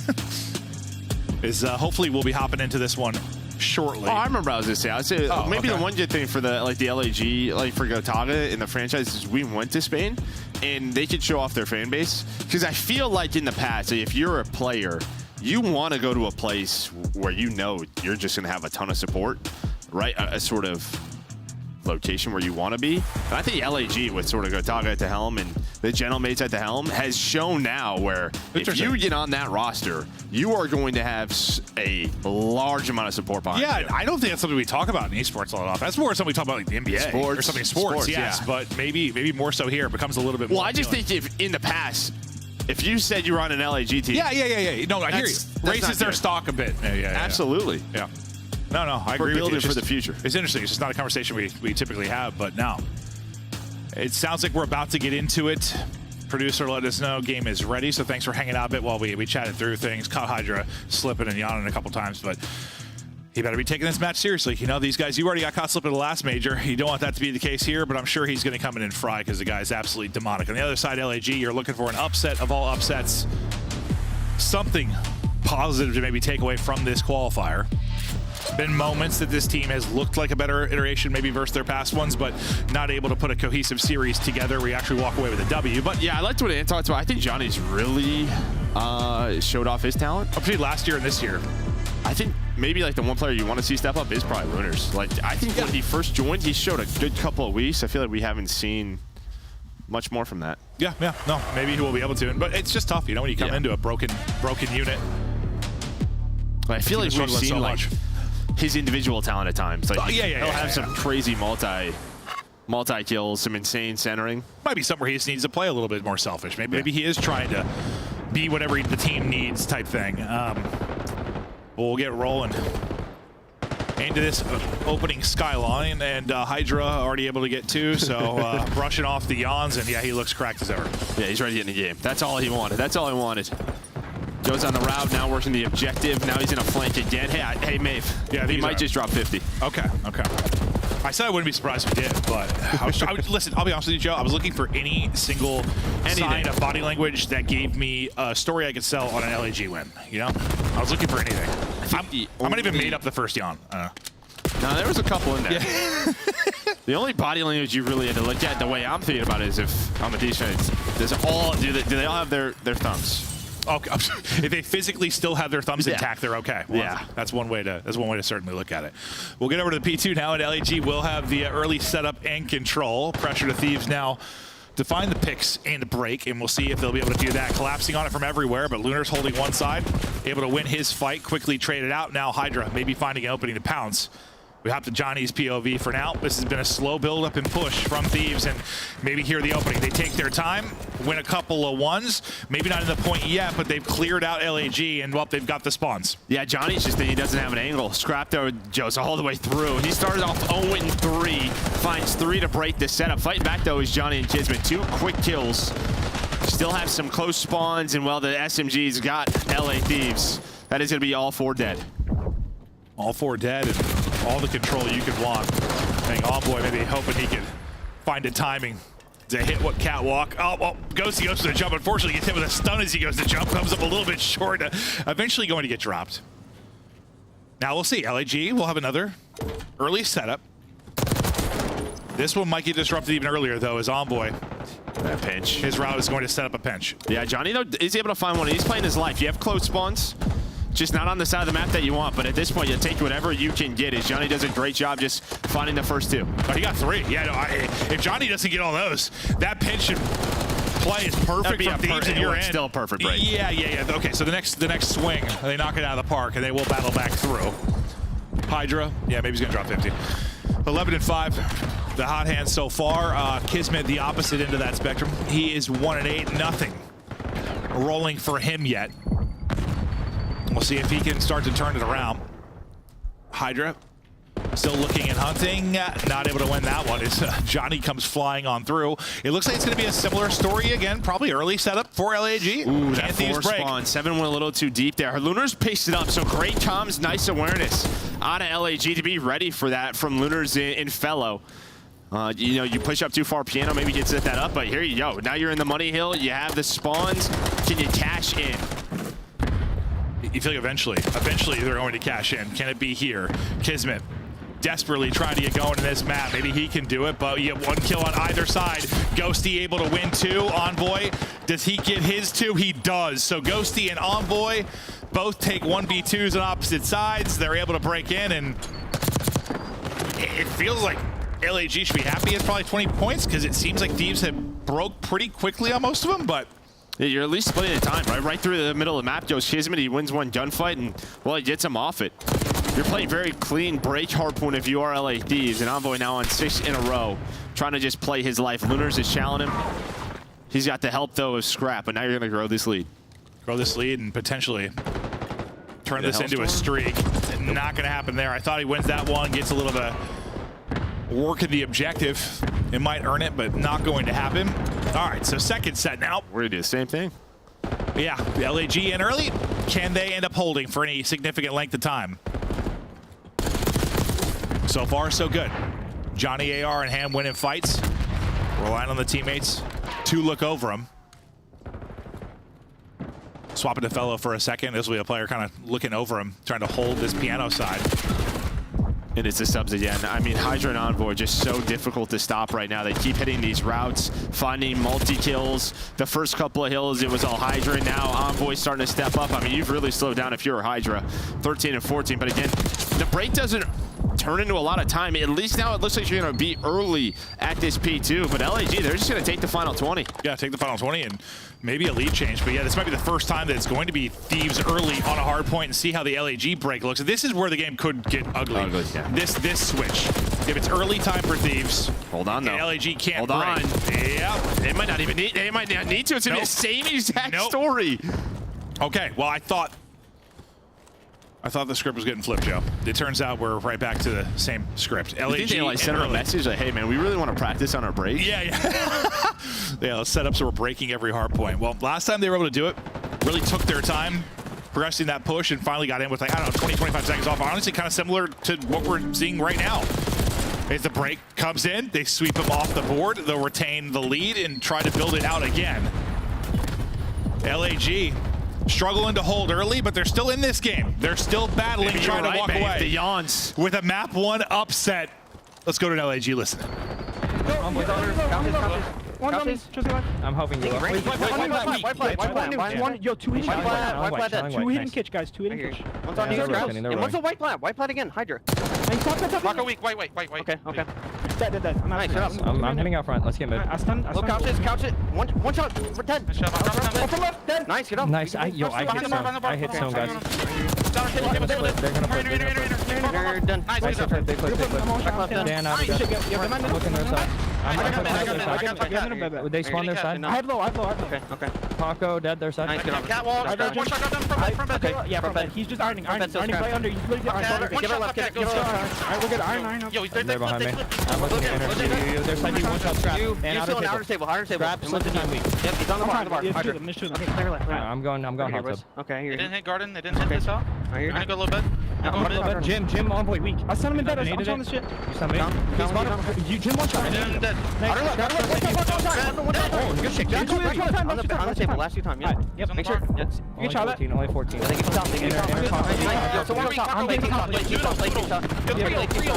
Hopefully we'll be hopping into this one shortly. Oh, I remember I was gonna say. I'd say maybe the one good thing for the LAG, like for Gotaga in the franchise, is we went to Spain, and they could show off their fan base. Because I feel like in the past, if you're a player, you want to go to a place where you know you're just gonna have a ton of support, right? A sort of location where you want to be. And I think LAG with sort of Gotaga at the helm and the Gentlemates at the helm has shown now where if you get on that roster, you are going to have a large amount of support behind you. Yeah, I don't think that's something we talk about in esports a lot off. That's more something we talk about like the NBA or something sports, yes. Yeah. But maybe more so here. It becomes a little bit more. Well, I just think if in the past, if you said you were on an LAG team. Yeah. No, I hear you. Raises their stock a bit. Yeah. Absolutely. Yeah. No, I agree with you. Building It's for just, the future. It's interesting. It's just not a conversation we typically have, but now it sounds like we're about to get into it. Producer let us know game is ready, so thanks for hanging out a bit while we chatted through things. Caught Hydra slipping and yawning a couple times, but he better be taking this match seriously. You know, these guys, you already got caught slipping the last major. You don't want that to be the case here, but I'm sure he's going to come in and fry because the guy's absolutely demonic. On the other side, LAG, you're looking for an upset of all upsets. Something positive to maybe take away from this qualifier. Been moments that this team has looked like a better iteration, maybe versus their past ones, but not able to put a cohesive series together where you actually walk away with a W. But yeah, I liked what Ant talked about. I think Johnny's really showed off his talent. Between last year and this year. I think maybe like the one player you want to see step up is probably Lunars. Like, I think when he first joined, he showed a good couple of weeks. I feel like we haven't seen much more from that. Yeah. No, maybe he will be able to. But it's just tough, you know, when you come into a broken unit. I feel like we've seen like his individual talent at times. Like, he'll have some crazy multi kills, some insane centering. Might be somewhere he just needs to play a little bit more selfish. Maybe he is trying to be whatever the team needs type thing. We'll get rolling. into this opening Skyline, and Hydra already able to get 2, so brushing off the yawns, and yeah, he looks cracked as ever. Yeah, he's ready to get in the game. That's all he wanted. That's all he wanted. Goes on the route, now working the objective. Now he's in a flank again. Hey, Maeve. Yeah, he might just drop 50. Okay. I said I wouldn't be surprised if he did, but listen, I'll be honest with you, Joe. I was looking for any single sign of body language that gave me a story I could sell on an LAG win. You know, I was looking for anything. I might even made up the first yawn. No, there was a couple in there. Yeah. The only body language you really had to look at, the way I'm thinking about it, is if I'm a defense, do they all have their thumbs? Okay, if they physically still have their thumbs intact, they're okay. Well, yeah, that's one way to certainly look at it. We'll get over to the P2 now, and LAG will have the early setup and control. Pressure to Thieves now to find the picks and break, and we'll see if they'll be able to do that. Collapsing on it from everywhere, but Lunar's holding one side, able to win his fight, quickly traded out. Now Hydra maybe finding an opening to pounce. We hop to Johnny's POV for now. This has been a slow build-up and push from Thieves, and maybe here the opening. They take their time, win a couple of ones. Maybe not in the point yet, but they've cleared out LAG, and, well, they've got the spawns. Yeah, Johnny's just thinking he doesn't have an angle. Scrap though, Joe's all the way through. He started off 0-3, finds 3 to break the setup. Fighting back, though, is Johnny and Kismet. 2 quick kills. Still have some close spawns, and, well, the SMG's got LA Thieves. That is going to be all 4 dead. All 4 dead, and all the control you could want. I think Envoy maybe hoping he could find a timing to hit what catwalk. Oh, Ghosty goes to the jump. Unfortunately, gets hit with a stun as he goes to jump. Comes up a little bit short. Eventually going to get dropped. Now we'll see. LAG will have another early setup. This one might get disrupted even earlier, though, as Envoy. That pinch. His route is going to set up a pinch. Yeah, Johnny, though, is able to find one. He's playing his life. You have close spawns. Just not on the side of the map that you want, but at this point, you take whatever you can get. As Johnny does a great job just finding the first 2. Oh, he got 3. Yeah, no, if Johnny doesn't get all those, that pinch and play is perfect from Thieves in your end. Still a perfect break. Yeah. Okay, so the next swing, they knock it out of the park, and they will battle back through. Hydra, yeah, maybe he's gonna drop 50. 11-5, the hot hand so far. Kismet, the opposite end of that spectrum. He is 1-8, nothing rolling for him yet. We'll see if he can start to turn it around. Hydra still looking and hunting. Not able to win that one as Johnny comes flying on through. It looks like it's going to be a similar story again. Probably early setup for LAG. Ooh, that 4 spawn. 7 went a little too deep there. Lunar's paced it up, so great comms, nice awareness out of LAG to be ready for that from Lunar's in Fellow. You know, you push up too far, Piano maybe can set that up, but here you go. Now you're in the money hill. You have the spawns. Can you cash in? You feel like eventually they're going to cash in. Can it be here? Kismet desperately trying to get going in this map. Maybe he can do it, but you have 1 kill on either side. Ghosty able to win 2. Envoy, does he get his 2? He does. So Ghosty and Envoy both take 1v2s on opposite sides. They're able to break in, and it feels like LAG should be happy. It's probably 20 points because it seems like Thieves have broke pretty quickly on most of them, but yeah, you're at least splitting the time, right? Right through the middle of the map goes Kismet. He wins 1 gunfight, and, well, he gets him off it. You're playing very clean break hardpoint if you are LA Thieves, and Envoy now on 6 in a row, trying to just play his life. Lunars is challenging him. He's got the help, though, of Scrap, but now you're going to grow this lead. Grow this lead and potentially turn this into a streak. Not going to happen there. I thought he wins that one, gets a little bit of work in the objective. It might earn it, but not going to happen. All right, so second set now. We're going to do the same thing. Yeah, the LAG in early. Can they end up holding for any significant length of time? So far, so good. Johnny AR and Ham winning fights. Relying on the teammates to look over him. Swapping to Fellow for a second. This will be a player kind of looking over him, trying to hold this Piano side. And it's the subs again. I mean, Hydra and Envoy just so difficult to stop right now. They keep hitting these routes, finding multi-kills. The first couple of hills, it was all Hydra. Now Envoy's starting to step up. I mean, you've really slowed down if you're a Hydra. 13 and 14. But again, the break doesn't turn into a lot of time. At least now it looks like you're going to be early at this P2. But LAG, they're just going to take the final 20. Yeah, take the final 20 and maybe a lead change. But yeah, this might be the first time that it's going to be Thieves early on a hard point and see how the LAG break looks. This is where the game could get ugly. Yeah. This switch. If it's early time for Thieves, hold on though. LAG can't hold break. On. Yeah. They might not even need. They might not need to. It's gonna be the same exact story. Okay. Well, I thought I thought the script was getting flipped, Joe. It turns out we're right back to the same script. You think they like sent him a message like, hey man, we really want to practice on our break? Yeah. Yeah, let's set up so we're breaking every hard point. Well, last time they were able to do it, really took their time progressing that push and finally got in with, like, I don't know, 20, 25 seconds off. Honestly, kind of similar to what we're seeing right now. As the break comes in, they sweep them off the board. They'll retain the lead and try to build it out again. LAG struggling to hold early, but they're still in this game. They're still battling, trying to walk away. The yawns. With a map 1 upset. Let's go to LAG, listen. I'm hoping you will. Yo, 2 hidden kitch. 2 hidden kitch, guys. 2 hidden kitch. One's on you, and one's a white plant. White plant again. Hydra. Marco weak. Wait. Okay. Dead. Nice. I'm heading out front. Let's get mid. Look, couch it. One shot. We're dead. Dead. Nice. Get up. Nice. I hit some guys. They're gonna play. They're done. They play. Dan out. Looking their side. Would they spawn their side? I have low. Okay. Paco dead their side. Nice. Get up. Catwalk. One shot from bed. Yeah, from bed. He's just ironing. Play under. He's literally ironing. Give it left. Give it Alright, we're good. Iron. Yo, They're behind me. I'm looking at energy. There's like one shot scrap. And out of table. Scrap slipped the team weak. Yep, he's on the bar. I'm going hot tub. Okay, here. They didn't hit garden. They didn't hit this out. Right, I'm gonna go a little bit. Jim on point weak. I sent him in bed. I'm trying this shit. You sent me. Jim one shot. Dead. Oh, good shit. On the table. Last few times. Yeah. Yep. Make sure. Only 14. Only 14. They get top. So one top. I'm taking top.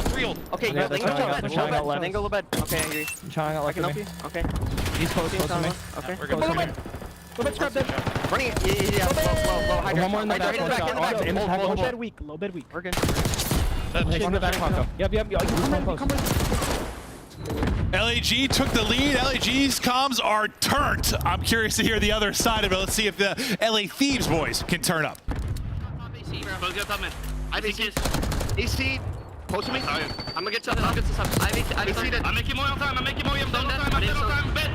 Three. Okay, then go to bed. Okay, angry. I'm trying out like me. Okay. He's close to me. Okay. We're close to me. Go back, scrap dead. Running it. Yeah. Low. One more in the back. Low bed weak. We're good. On the back, Paco. Yep. Come LAG took the lead. LAG's comms are turned. I'm curious to hear the other side of it. Let's see if the LA Thieves boys can turn up. AC, close to me. I'm gonna get to I'll get to some. I'm making more time. I'm making more time. Bet.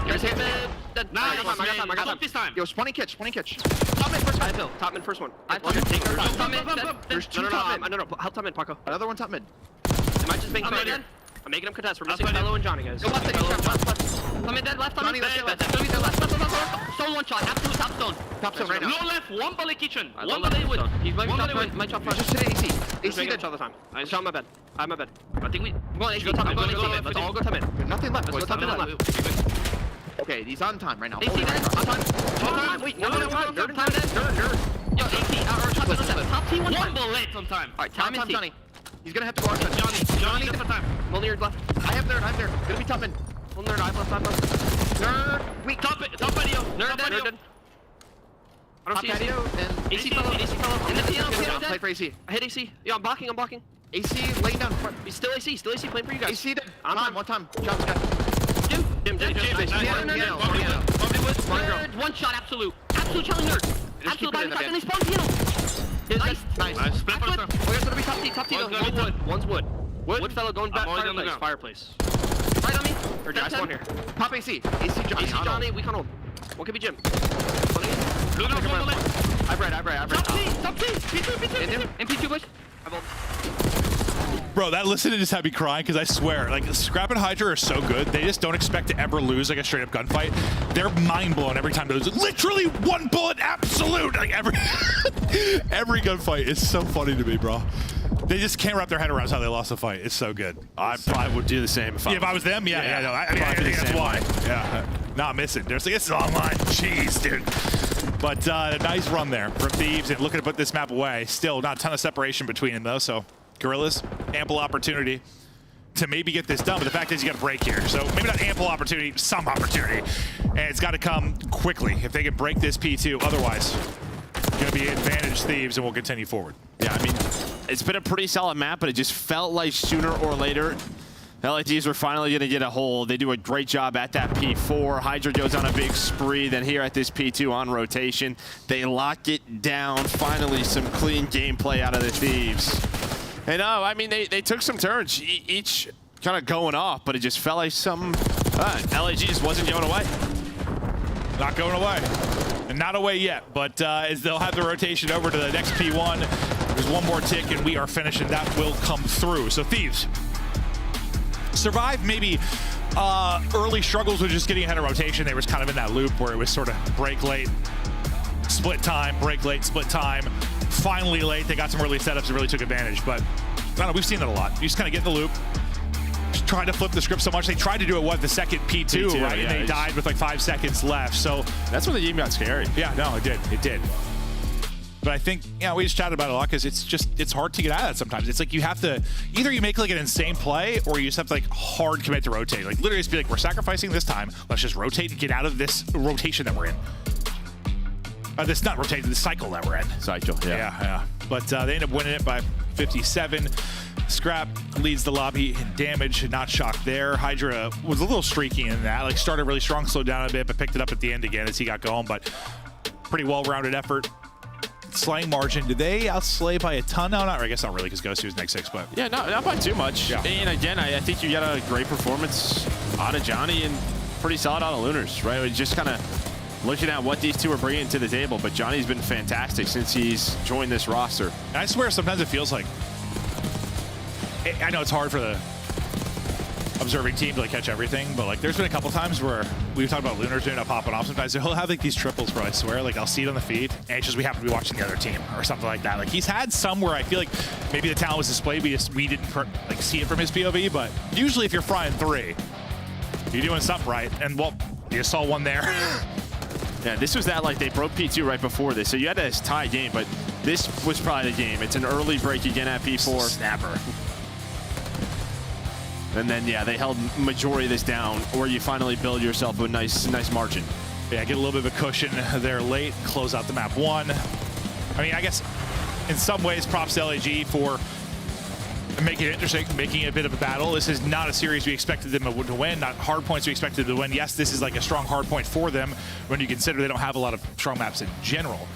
Guys, hit bed. I got time. Yo, spawning catch. Top mid first one. Top mid. There's 2 top mid. No. Help top mid, Paco. Another one top mid. Am I just making again? I'm making them contest. We're missing Fellow and Johnny, guys. Go left. Come in dead, left. Johnny, left. Stone one shot. Absolute top stone. Top stone right now. No left. One bullet kitchen. One bullet wood. He's my top front. Just hit AC. AC dead all the time. I shot my bed. I have my bed. I think we. Come on, go top mid. Let's all go top mid. Nothing left. Let's go top mid left. Okay, he's on time right now. AC dead. On time. Wait, no. Nerd. Yo, AC. Top T one bullet on time. Alright, time and Johnny. He's gonna have to go outside. Johnny, different time. One nerd left. I have nerd. Gonna be top mid. One nerd. I'm left. Nerd. Weak. Top video. Nerd dead. I don't see patio and AC fellow. In the field. Play for AC. I hit AC. Yo, I'm blocking. AC laying down front. He's still AC. Playing for you guys. AC dead. One time. Shot guy. Jim. Nerd. One shot. Absolute challenge nerd. Absolute body shot. And they spawn panel. Nice. We're gonna be top T. One's wood. Wood fellow going back fireplace. Right on me. Or I spawn here. Pop AC. AC Johnny. We can't hold. One could be Jim. I bread. Top T. P2. MP2 push. Bro, that listening just had me crying because I swear, like, Scrap and Hydra are so good. They just don't expect to ever lose like a straight up gunfight. They're mind blown every time. There's literally one bullet absolute. Like every gunfight is so funny to me, bro. They just can't wrap their head around how they lost the fight. It's so good. I probably would do the same if I was them. Yeah. I think that's why. Yeah, not missing. There's like, it's online. Jeez, dude. But a nice run there from Thieves and looking to put this map away. Still not a ton of separation between them though. So Guerillas, ample opportunity to maybe get this done. But the fact is you got a break here. So maybe not ample opportunity, some opportunity. And it's got to come quickly if they can break this P2. Otherwise, going to be advantage Thieves and we'll continue forward. Yeah, I mean, it's been a pretty solid map, but it just felt like sooner or later, LATs were finally going to get a hold. They do a great job at that P4. Hydra goes on a big spree. Then here at this P2 on rotation, they lock it down. Finally, some clean gameplay out of the Thieves. And no, I mean, they took some turns, each kind of going off, but it just felt like some LAG just wasn't going away. Not going away. And not away yet, but as they'll have the rotation over to the next P1, There's one more tick and we are finished, and that will come through. So Thieves survived maybe early struggles with just getting ahead of rotation. They was kind of in that loop where it was sort of break late, split time, break late, split time. Finally late, they got some early setups and really took advantage. But I don't know, we've seen that a lot. You just kind of get in the loop, just trying to flip the script so much. They tried to do it, the second P2, right? Yeah, and they died with like 5 seconds left. So that's when the game got scary. Yeah, no, it did. It did. But I think, we just chatted about it a lot because it's hard to get out of that sometimes. It's like you have to, either you make like an insane play or you just have to like hard commit to rotate. Like literally just be like, we're sacrificing this time. Let's just rotate and get out of this rotation that we're in. This not rotation, the cycle that we're in. Cycle, Yeah. But they end up winning it by 57. Scrap leads the lobby in damage, not shocked there. Hydra was a little streaky in that. Like started really strong, slowed down a bit, but picked it up at the end again as he got going. But pretty well-rounded effort. Slaying margin, did they outslay by a ton? No, I guess not really, because Ghost was next 6, but yeah, not by too much. Yeah. And again, I think you got a great performance out of Johnny and pretty solid out of Lunars, right? We're just kind of looking at what these two are bringing to the table, but Johnny's been fantastic since he's joined this roster. And I swear sometimes it feels like, I know it's hard for the observing team to like catch everything, but like there's been a couple times where we've talked about Lunars doing up popping off sometimes. He'll have like these triples, bro. I swear, like I'll see it on the feed, and it's just we happen to be watching the other team or something like that. Like he's had some where I feel like maybe the talent was displayed, we didn't like see it from his POV. But usually, if you're frying 3, you're doing something right. And well, you saw one there. Yeah, this was that like they broke P2 right before this, so you had a tie game, but this was probably the game. It's an early break again at P4. Snapper. And then, yeah, they held majority of this down, or you finally build yourself a nice margin. Yeah, get a little bit of a cushion there late, close out the map 1. I mean, I guess in some ways, props to LAG for making it interesting, making it a bit of a battle. This is not a series we expected them to win, not hard points we expected to win. Yes, this is like a strong hard point for them when you consider they don't have a lot of strong maps in general.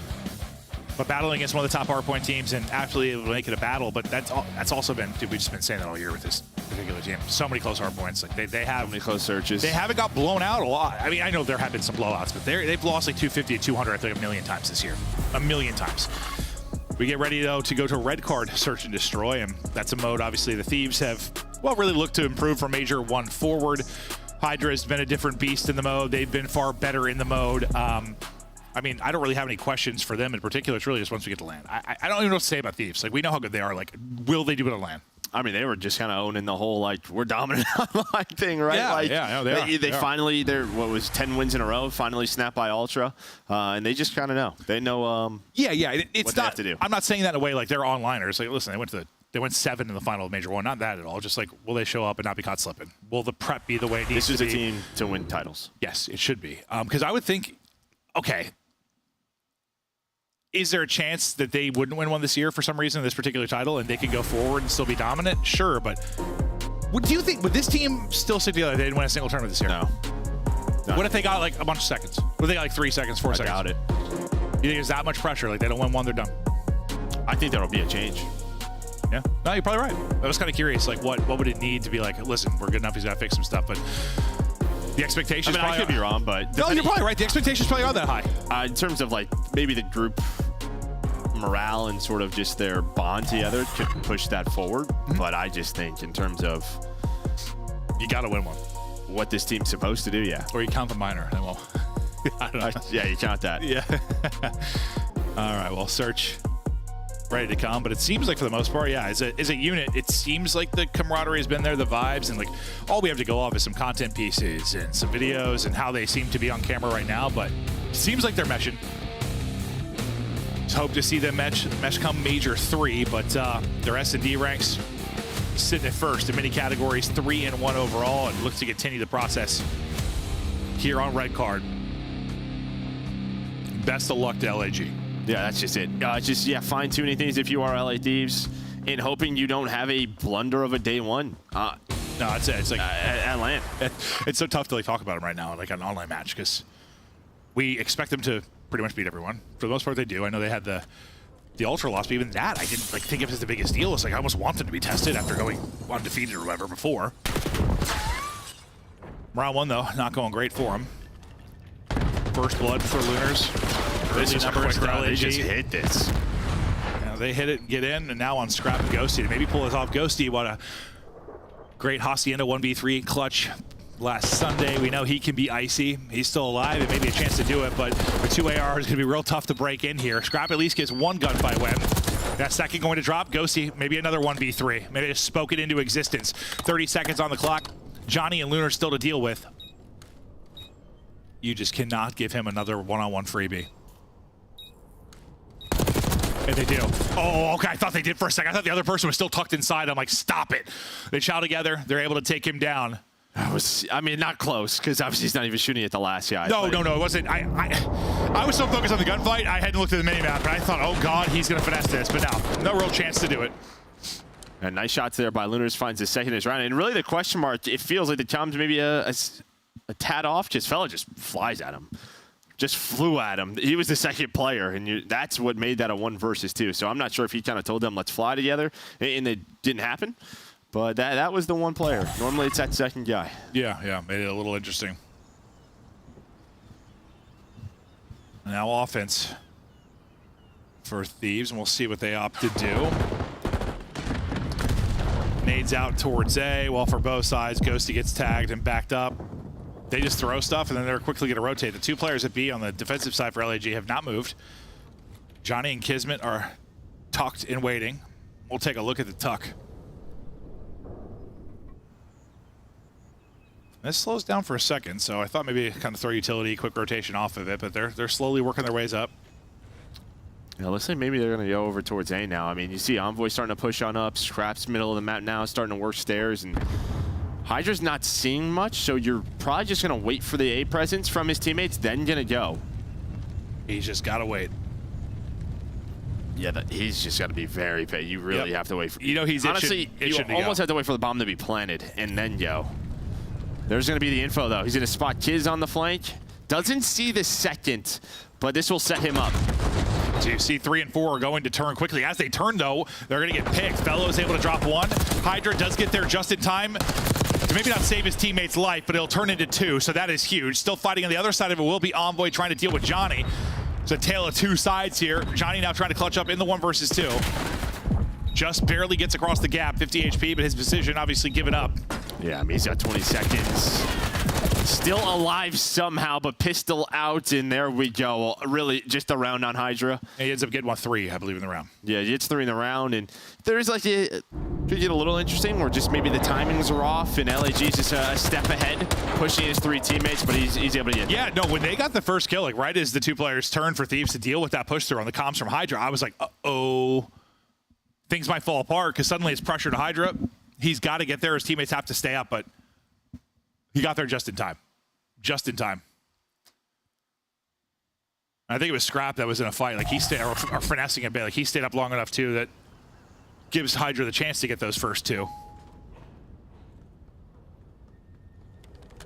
But battling against one of the top hardpoint teams and actually able to make it a battle, but that's also been, dude, we've just been saying that all year with this particular team. So many close hardpoints. Like they have so many close searches. They haven't got blown out a lot. I mean, I know there have been some blowouts, but they've lost like 250 to 200, I think, a million times this year. A million times. We get ready, though, to go to red card search and destroy, and that's a mode, obviously, the Thieves have, well, really looked to improve from Major 1 forward. Hydra has been a different beast in the mode. They've been far better in the mode. I mean, I don't really have any questions for them in particular. It's really just once we get to land. I don't even know what to say about Thieves. Like, we know how good they are. Like, will they do it at land? I mean, they were just kind of owning the whole, like, we're dominant online thing, right? Yeah, like, yeah, they finally, what was 10 wins in a row, finally snapped by Ultra, and they just kind of know. They know it's what they have to do. I'm not saying that in a way like they're onliners. Like, listen, they went 7 in the final of Major 1. Not that at all. Just like, will they show up and not be caught slipping? Will the prep be the way it needs to be? This is a team to win titles. Yes, it should be. Because I would think, okay, is there a chance that they wouldn't win one this year for some reason, this particular title, and they could go forward and still be dominant? Sure, but would this team still stick together if they didn't win a single tournament this year? No. What if they got like a bunch of seconds? What if they got like 3 seconds, 4 seconds? I doubt it. You think there's that much pressure? Like they don't win one, they're done? I think there'll be a change. Yeah. No, you're probably right. I was kind of curious, like what would it need to be like, listen, we're good enough, he's got to fix some stuff, but the expectations. I could be wrong, but no, you're probably right. The expectations probably are that high. In terms of like maybe the group morale and sort of just their bond together could push that forward. But I just think in terms of you got to win one. What this team's supposed to do, yeah. Or you count the minor, then well, I don't know. Yeah, you count that. Yeah. All right. Well, search ready to come, but it seems like for the most part, yeah, as a unit, it seems like the camaraderie has been there, the vibes, and like all we have to go off is some content pieces and some videos and how they seem to be on camera right now. But it seems like they're meshing. Just hope to see them mesh come Major 3, but their S&D ranks sitting at first in many categories, 3 and 1 overall, and look to continue the process here on red card. Best of luck to LAG. Yeah, that's just it. Fine-tuning things if you are LA Thieves and hoping you don't have a blunder of a day one. No, that's it. It's like at land. It's so tough to like talk about them right now, like an online match, because we expect them to pretty much beat everyone. For the most part, they do. I know they had the Ultra loss, but even that, I didn't like think of it as the biggest deal. It's like I almost want them to be tested after going undefeated or whatever before. Round 1, though, not going great for them. First blood for Lunars. This is numbers for LAG. They just hit this. Yeah, They hit it and get in, and now on Scrap and Ghosty to maybe pull this off. Ghosty, what a great Hacienda 1v3 clutch last Sunday. We know he can be icy. He's still alive. It may be a chance to do it, but the 2 AR is going to be real tough to break in here. Scrap at least gets one gunfight win. That second going to drop. Ghosty, maybe another 1v3. Maybe just spoke it into existence. 30 seconds on the clock. Johnny and Lunar still to deal with. You just cannot give him another one-on-one freebie. And they do. Oh, okay, I thought they did for a second. I thought the other person was still tucked inside. I'm like, stop it. They chow together. They're able to take him down. I mean, not close, because obviously he's not even shooting at the last guy. No, it wasn't. I was so focused on the gunfight, I hadn't looked at the minimap, but I thought, oh God, he's going to finesse this. But no real chance to do it. And nice shots there by Lunars, finds his second in his round. And really the question mark, it feels like the Tom's maybe a tad off. Fella just flies at him. Just flew at him. He was the second player, and that's what made that a 1 versus 2. So I'm not sure if he kind of told them, let's fly together, and it didn't happen. But that was the one player. Normally it's that second guy. Yeah, made it a little interesting. Now offense for Thieves, and we'll see what they opt to do. Nades out towards A, well for both sides. Ghosty gets tagged and backed up. They just throw stuff, and then they're quickly going to rotate. The 2 players at B on the defensive side for LAG have not moved. Johnny and Kismet are tucked and waiting. We'll take a look at the tuck. This slows down for a second, so I thought maybe kind of throw utility, quick rotation off of it, but they're slowly working their ways up. Yeah, looks like maybe they're going to go over towards A now. I mean, you see Envoy starting to push on up, Scrap's middle of the map now, starting to work stairs, and Hydra's not seeing much, so you're probably just going to wait for the A presence from his teammates, then going to go. He's just got to wait. Yeah, he's just got to be very patient. You really have to wait for. He's honestly, you almost have to wait for the bomb to be planted and then go. There's going to be the info, though. He's going to spot Kiz on the flank. Doesn't see the second, but this will set him up. So you see 3 and 4 are going to turn quickly. As they turn, though, they're going to get picked. Fellow is able to drop 1. Hydra does get there just in time to maybe not save his teammate's life, but it'll turn into 2, so that is huge. Still fighting on the other side of it will be Envoy trying to deal with Johnny. It's a tale of 2 sides here. Johnny now trying to clutch up in the 1 versus 2. Just barely gets across the gap, 50 HP, but his position obviously given up. Yeah, I mean, he's got 20 seconds. Still alive somehow, but pistol out, and there we go. Really, just a round on Hydra. And he ends up getting 3, I believe, in the round. Yeah, he gets 3 in the round, and there's like could get a little interesting, where just maybe the timings are off, and LAG's just a step ahead, pushing his 3 teammates, but he's able to get. Yeah, no, when they got the first kill, like right as the 2 players turned for Thieves to deal with that push through on the comms from Hydra, I was like, uh-oh. Things might fall apart, because suddenly it's pressure to Hydra. He's got to get there. His teammates have to stay up, but he got there just in time. Just in time. I think it was Scrap that was in a fight. Like he stayed, or finessing a bit. Like he stayed up long enough too that gives Hydra the chance to get those first 2.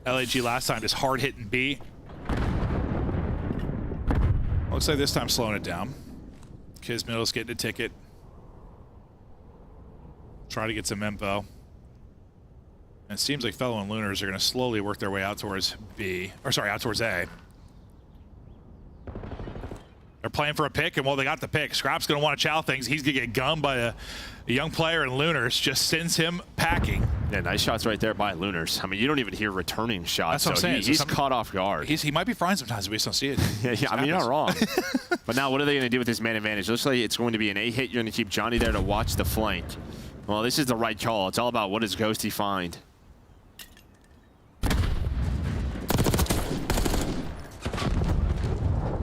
LAG last time is hard hitting B. Looks like this time slowing it down. Kismiddle's getting a ticket. Try to get some info. And it seems like Fellow and Lunars are going to slowly work their way out towards B. Or sorry, out towards A. They're playing for a pick, and well, they got the pick. Scrap's going to want to chow things. He's going to get gummed by a young player, and Lunars just sends him packing. Yeah, nice shots right there by Lunars. I mean, you don't even hear returning shots. That's what I'm saying. He's caught off guard. He might be frying sometimes, but we just don't see it. Yeah, I mean, you're not wrong. But now what are they going to do with this man advantage? Looks like it's going to be an A hit. You're going to keep Johnny there to watch the flank. Well, this is the right call. It's all about what does Ghosty find.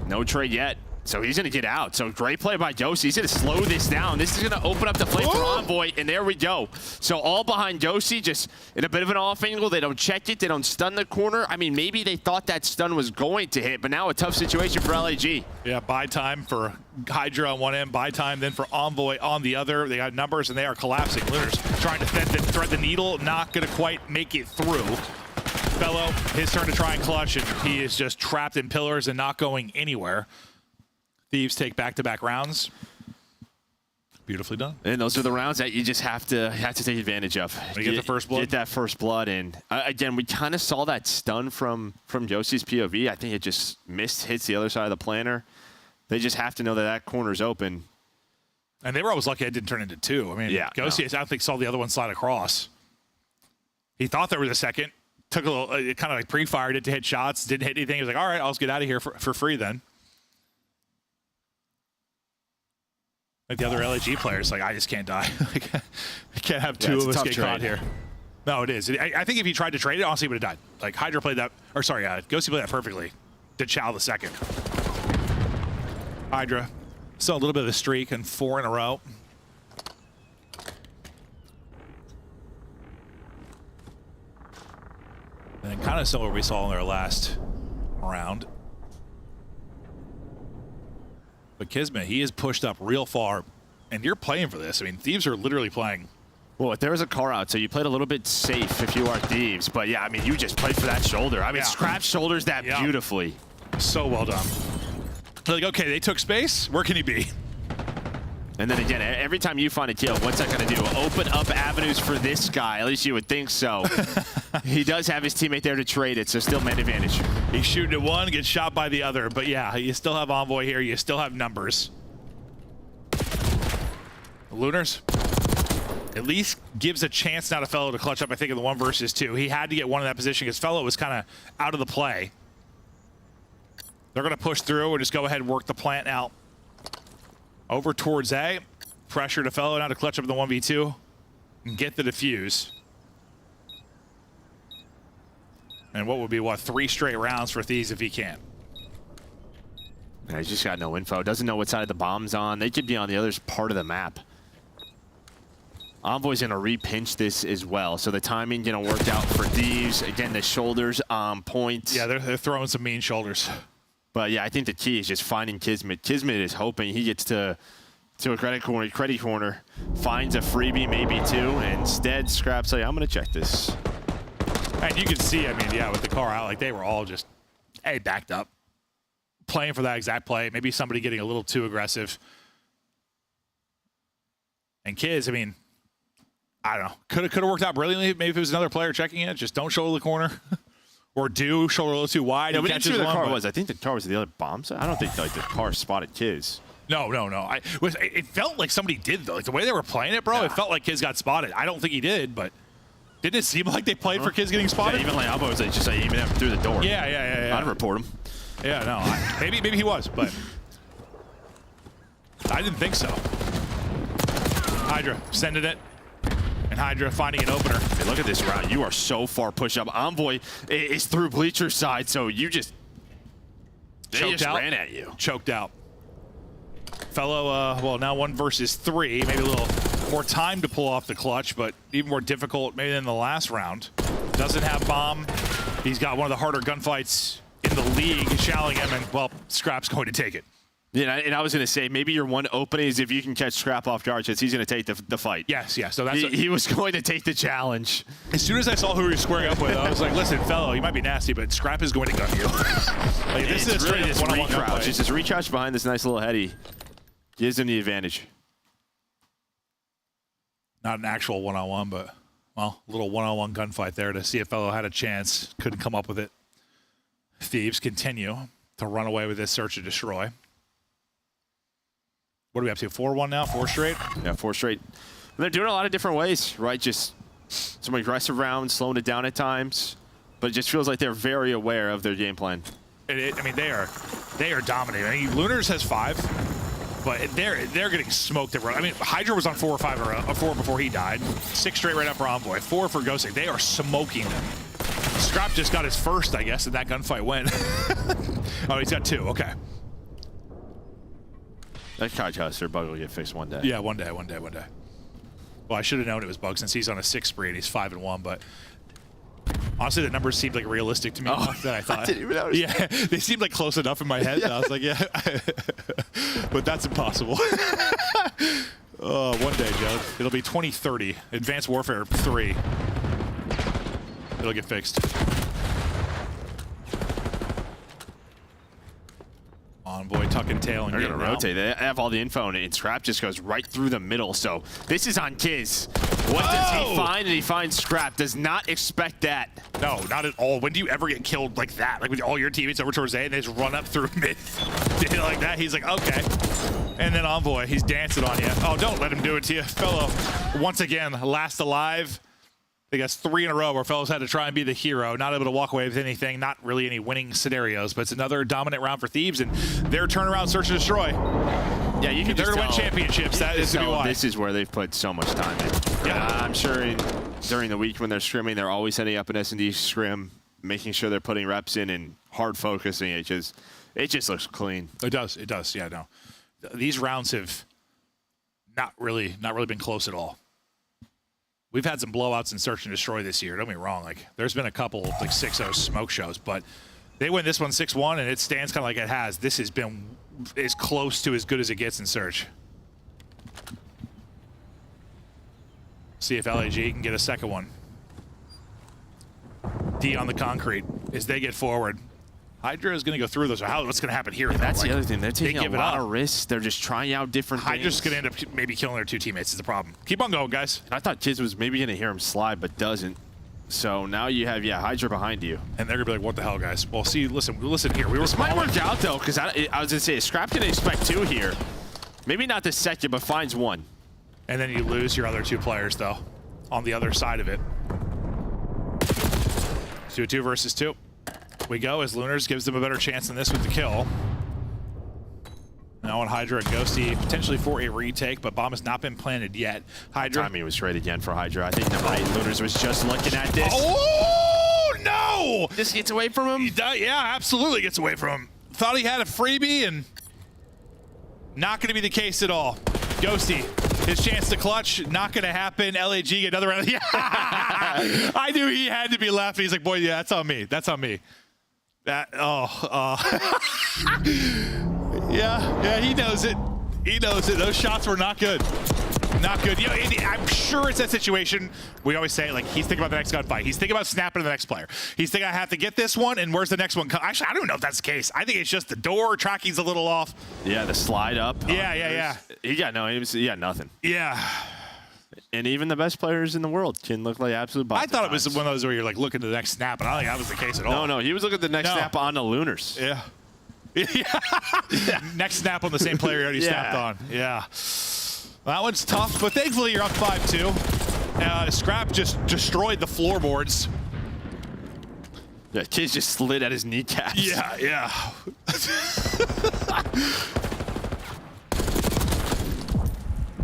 No trade yet. So he's going to get out. So great play by Ghosty. He's going to slow this down. This is going to open up the flame for Envoy, and there we go. So all behind Ghosty, just in a bit of an off angle. They don't check it. They don't stun the corner. I mean, maybe they thought that stun was going to hit, but now a tough situation for LAG. Yeah, buy time for Hydra on one end, buy time then for Envoy on the other. They got numbers, and they are collapsing. Lunars trying to thread the needle, not going to quite make it through. Fellow, his turn to try and clutch, and he is just trapped in pillars and not going anywhere. Thieves take back-to-back rounds. Beautifully done. And those are the rounds that you just have to take advantage of. Get the first blood. Get that first blood, and again, we kind of saw that stun from Josie's POV. I think it just hits the other side of the planter. They just have to know that corner's open. And they were always lucky it didn't turn into 2. I mean, yeah, Ghosty, I don't think, saw the other one slide across. He thought there was a second. Took a little, kind of like pre-fired it to hit shots. Didn't hit anything. He was like, all right, I'll just get out of here for free then. Like the other LAG players, like, I just can't die. I can't have 2 of us get caught here. No, it is. I think if he tried to trade it, honestly, he would have died. Like, Hydra played that, or sorry, Ghosty played that perfectly. Did Chow the second. Hydra, still a little bit of a streak and 4 in a row. And kind of similar we saw in their last round. But Kismet, he is pushed up real far, and you're playing for this. I mean, Thieves are literally playing. Well, if there was a car out, so you played a little bit safe if you are Thieves. But yeah, I mean, you just played for that shoulder. I mean, Scrap shoulders that beautifully. So well done. They're like, okay, they took space. Where can he be? And then again, every time you find a kill, what's that going to do? Open up avenues for this guy. At least you would think so. He does have his teammate there to trade it, so still man advantage. He's shooting at one, gets shot by the other. But yeah, you still have Envoy here. You still have numbers. Lunars at least gives a chance now to Fellow to clutch up, I think, in the 1 versus 2. He had to get one in that position because Fellow was kind of out of the play. They're going to push through and just go ahead and work the plant out. Over towards A. Pressure to Fellow now to clutch up in the 1v2 and get the defuse. And what would be, what, 3 straight rounds for Thieves if he can't. Yeah, he's just got no info. Doesn't know what side the bomb's on. They could be on the other part of the map. Envoy's going to re-pinch this as well. So the timing going to work out for Thieves. Again, the shoulders on point. Yeah, they're throwing some mean shoulders. But yeah, I think the key is just finding Kismet. Kismet is hoping he gets to a credit corner, finds a freebie, maybe 2, and instead Scrap's like, I'm going to check this. And you can see, I mean, yeah, with the car out, like they were all just, backed up. Playing for that exact play. Maybe somebody getting a little too aggressive. And Kids, I mean, I don't know. Could have worked out brilliantly. Maybe if it was another player checking it, just don't shoulder the corner. Or do shoulder a little too wide. No, we didn't see where the car was. I think the car was the other bomb side. I don't think like the car spotted Kids. No. It felt like somebody did, though. Like the way they were playing it, bro, it felt like Kids got spotted. I don't think he did, but didn't it seem like they played for Kids getting spotted? Yeah, even like Albo was like, just like aiming him through the door. Yeah. I'd report him. Yeah, no. Maybe he was, but I didn't think so. Hydra sending it. And Hydra finding an opener. Hey, look at this round. You are so far pushed up. Envoy is through bleacher side, so you just ran at you. Choked out. Fellow, well, now 1 versus 3. Maybe a little more time to pull off the clutch, but even more difficult maybe than the last round. Doesn't have bomb. He's got one of the harder gunfights in the league, showing him, and, well, Scrap's going to take it. Yeah, and I was going to say, maybe your one opening is if you can catch Scrap off guard, because he's going to take the fight. Yes. So that's he was going to take the challenge. As soon as I saw who he was squaring up with, I was like, listen, Fellow, you might be nasty, but Scrap is going to gun you. Like, this is really just one-on-one gunfight. Just recrouch behind this nice little heady. Gives him the advantage. Not an actual one-on-one, but, well, a little one-on-one gunfight there to see if Fellow had a chance. Couldn't come up with it. Thieves continue to run away with this search and destroy. What are we up to? 4-1 now? 4 straight? Yeah, 4 straight. And they're doing a lot of different ways, right? Just some aggressive rounds, slowing it down at times. But it just feels like they're very aware of their game plan. I mean, they are dominating. I mean, Lunars has 5, but they're getting smoked. I mean, Hydra was on 4 or 5 or 4 before he died. 6 straight right up for Envoy. 4 for Ghosting. They are smoking them. Scrap just got his first, I guess, and that gunfight went. Oh, he's got 2. Okay. That Kaijuster bug will get fixed one day. Yeah, one day. Well, I should have known it was bug since he's on a 6 spree and he's 5-1, but honestly, the numbers seeed like realistic to me enough that I thought. I didn't even notice. Yeah, they seemed like close enough in my head that I was like, yeah. But that's impossible. One day, Joe. It'll be 2030. Advanced Warfare 3. It'll get fixed. Envoy tucking tail and they're going to rotate. They have all the info, and Scrap just goes right through the middle. So this is on Kiz. What does he find? And he finds Scrap. Does not expect that. No, not at all. When do you ever get killed like that? Like with all your teammates over towards A and they just run up through mid? like that. He's like, okay. And then Envoy, he's dancing on you. Oh, don't let him do it to you, fellow. Once again, last alive. I think that's 3 in a row where fellows had to try and be the hero, not able to walk away with anything, not really any winning scenarios, but it's another dominant round for Thieves, and their turnaround search and destroy. Yeah, you can they're just going to win championships. That is going to be why. This is where they've put so much time in. Yeah, I'm sure during the week when they're scrimming, they're always setting up an S&D scrim, making sure they're putting reps in and hard focusing. It just looks clean. It does. It does. Yeah, no. These rounds have not really been close at all. We've had some blowouts in search and destroy this year. Don't get me wrong. Like, there's been a couple like 6-0 smoke shows, but they win this one 6-1, and it stands kind of like it has. This has been as close to as good as it gets in search. See if LAG can get a second one. D on the concrete as they get forward. Hydra is going to go through those. What's going to happen here? That's the other thing. They're taking a lot of risks. They're just trying out different things. Hydra's going to end up maybe killing their 2 teammates is the problem. Keep on going, guys. I thought Kids was maybe going to hear him slide, but doesn't. So now you have, Hydra behind you. And they're going to be like, what the hell, guys? Well, see, listen here. This might work out, though, because I was going to say, Scrap didn't expect 2 here. Maybe not the second, but finds 1. And then you lose your other 2 players, though, on the other side of it. So 2 versus 2. We go as Lunars gives them a better chance than this with the kill. Now on Hydra and Ghosty, potentially for a retake, but bomb has not been planted yet. Hydra. Timing was right again for Hydra. I think number 8 Lunars was just looking at this. Oh, no! This gets away from him? Yeah, absolutely gets away from him. Thought he had a freebie, and not going to be the case at all. Ghosty, his chance to clutch, not going to happen. LAG, another round. Yeah. I knew he had to be laughing. He's like, boy, yeah, that's on me. That's on me. Yeah, he knows it. He knows it. Those shots were not good. Not good. You know, I'm sure it's that situation. We always say, like, he's thinking about the next gunfight. He's thinking about snapping to the next player. He's thinking, I have to get this one, and where's the next one? Actually, I don't know if that's the case. I think it's just the door tracking's a little off. Yeah, the slide up. Yeah. He got nothing. Yeah. And even the best players in the world can look like absolute bots. I thought it was one of those where you're like looking to the next snap, and I don't think that was the case at all. No, he was looking at the next snap on the Lunars. Yeah. Next snap on the same player he already snapped on. Yeah. Well, that one's tough, but thankfully you're up 5-2. Scrap just destroyed the floorboards. Yeah, Kids just slid at his kneecaps. Yeah.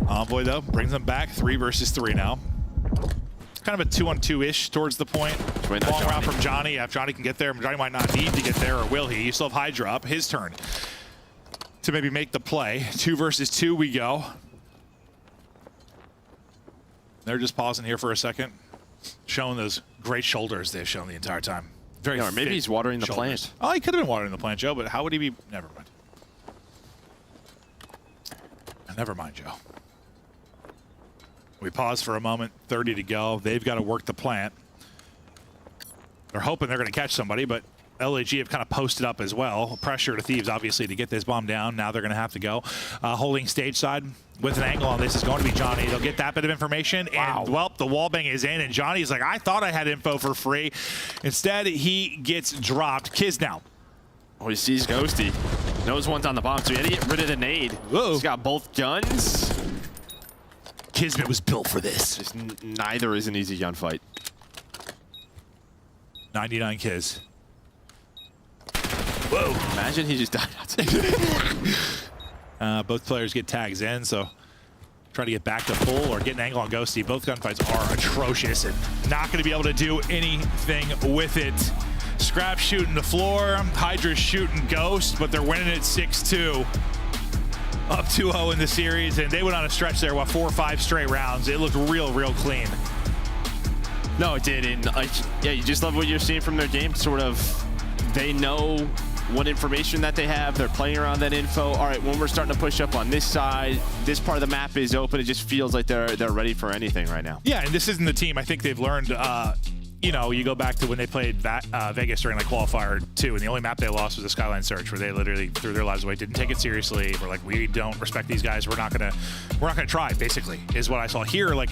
Envoy, though, brings them back. 3 versus 3 now. Kind of a 2-on-2-ish towards the point. Long round from Johnny. If Johnny can get there, Johnny might not need to get there, or will he? You still have Hydra up. His turn to maybe make the play. 2 versus 2 we go. They're just pausing here for a second, showing those great shoulders they've shown the entire time. Very or maybe he's watering the plant. Oh, he could have been watering the plant, Joe, but how would he be? Never mind. Never mind, Joe. We pause for a moment, 30 to go. They've got to work the plant. They're hoping they're going to catch somebody, but LAG have kind of posted up as well. Pressure to Thieves, obviously, to get this bomb down. Now they're going to have to go. Holding stage side with an angle on this is going to be Johnny. They'll get that bit of information, and, well, the wallbang is in, and Johnny's like, I thought I had info for free. Instead, he gets dropped. Kiz now. Oh, he sees Ghosty. Knows one's on the bomb, so he had to get rid of the nade. Whoa. He's got both guns. Kismet was built for this. Just neither is an easy gunfight. 99 Kiz. Whoa. Imagine he just died outside. Both players get tags in, so try to get back to full or get an angle on Ghosty. Both gunfights are atrocious and not going to be able to do anything with it. Scrap shooting the floor. Hydra's shooting Ghost, but they're winning it 6-2. Up 2-0 in the series, and they went on a stretch there, 4 or 5 straight rounds. It looked real clean. No, it did, and yeah, you just love what you're seeing from their game. Sort of, they know what information that they have. They're playing around that info. All right, when we're starting to push up on this side, this part of the map is open. It just feels like they're ready for anything right now. Yeah, and this isn't the team. I think they've learned. You know, you go back to when they played Vegas during like Qualifier 2, and the only map they lost was the Skyline Search, where they literally threw their lives away, didn't take it seriously. We're like, we don't respect these guys. We're not gonna try. Basically, is what I saw here. Like,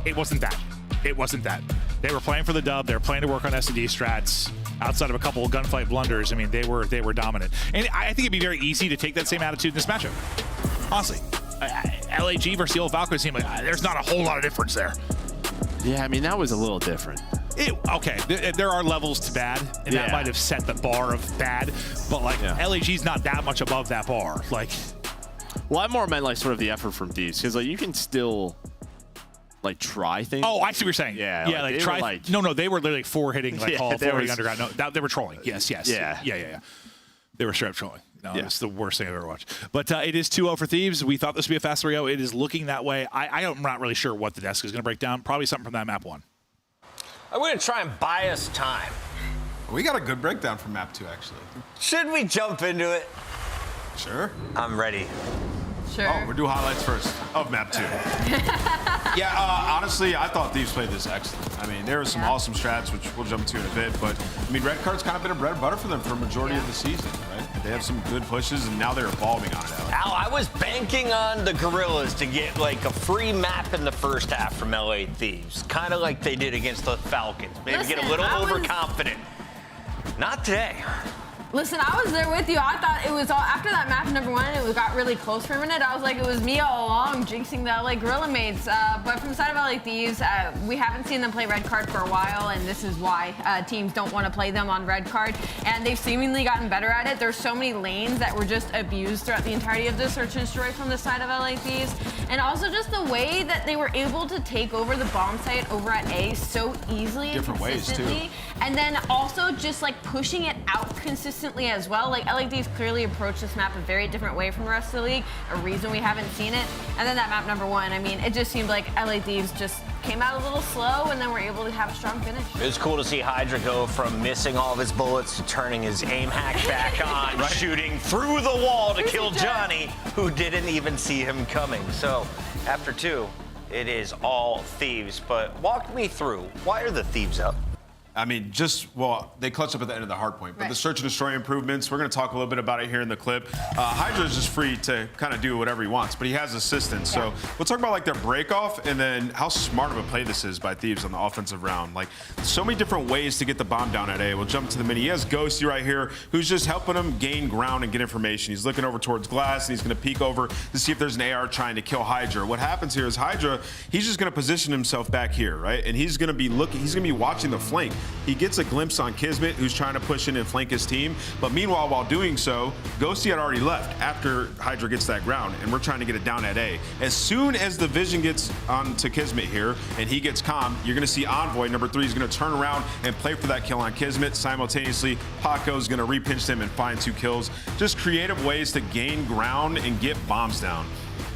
it wasn't that. It wasn't that. They were playing for the dub. They were playing to work on S&D strats. outside of a couple of gunfight blunders, I mean, they were dominant. And I think it'd be very easy to take that same attitude in this matchup. Honestly, LAG versus the old Valkyrie team, like, there's not a whole lot of difference there. Yeah, I mean, that was a little different. Okay, there are levels to bad, and that might have set the bar of bad, but like LAG's not that much above that bar. Like, well, I more meant like sort of the effort from Thieves, because like you can still like try things. Oh, I see what you're saying. Yeah, like try. Like, no, they were literally four hitting like all 40 underground. No, they were trolling. Yes. Yeah. They were straight up trolling. No, it's the worst thing I've ever watched. But it is 2-0 for Thieves. We thought this would be a fast 3-0. It is looking that way. I'm not really sure what the desk is going to break down. Probably something from that map 1. I'm going to try and buy us time. We got a good breakdown from map 2, actually. Should we jump into it? Sure. I'm ready. Sure. Oh, we'll do highlights first of map 2. Honestly, I thought Thieves played this excellent. I mean, there were some awesome strats, which we'll jump to in a bit, but I mean, red card's kind of been a bread and butter for them for a majority of the season, right? They have some good pushes, and now they're evolving on it. Al, I was banking on the Guerillas to get like a free map in the first half from LA Thieves, kind of like they did against the Falcons. Maybe get a little overconfident. Not today. Listen, I was there with you. I thought it was all after that map number 1. It got really close for a minute. I was like, it was me all along jinxing the LA Gorilla mates. But from the side of LA Thieves, we haven't seen them play red card for a while, and this is why teams don't want to play them on red card. And they've seemingly gotten better at it. There's so many lanes that were just abused throughout the entirety of the search and destroy from the side of LA Thieves, and also just the way that they were able to take over the bomb site over at A so easily and consistently, and then also just like pushing it out consistently as well. Like LA Thieves clearly approached this map a very different way from the rest of the league, a reason we haven't seen it. And then that map number 1, I mean, it just seemed like LA Thieves just came out a little slow and then were able to have a strong finish. It was cool to see Hydra go from missing all of his bullets to turning his aim hack back on, shooting through the wall to kill Johnny, who didn't even see him coming. So after 2, it is all Thieves. But walk me through, why are the Thieves up? I mean, they clutched up at the end of the hardpoint, but the search and destroy improvements, we're going to talk a little bit about it here in the clip. Hydra is just free to kind of do whatever he wants, but he has assistance. So we'll talk about like their break off and then how smart of a play this is by Thieves on the offensive round. Like so many different ways to get the bomb down at A. We'll jump to the mini. He has Ghosty right here, who's just helping him gain ground and get information. He's looking over towards glass and he's going to peek over to see if there's an AR trying to kill Hydra. What happens here is Hydra, he's just going to position himself back here, right? And he's going to be looking, he's going to be watching the flank. He gets a glimpse on Kismet, who's trying to push in and flank his team. But meanwhile, while doing so, Ghosty had already left after Hydra gets that ground, and we're trying to get it down at A. As soon as the vision gets onto Kismet here, and he gets calm, you're going to see Envoy, number 3, is going to turn around and play for that kill on Kismet. Simultaneously, Paco's going to repinch him and find 2 kills. Just creative ways to gain ground and get bombs down.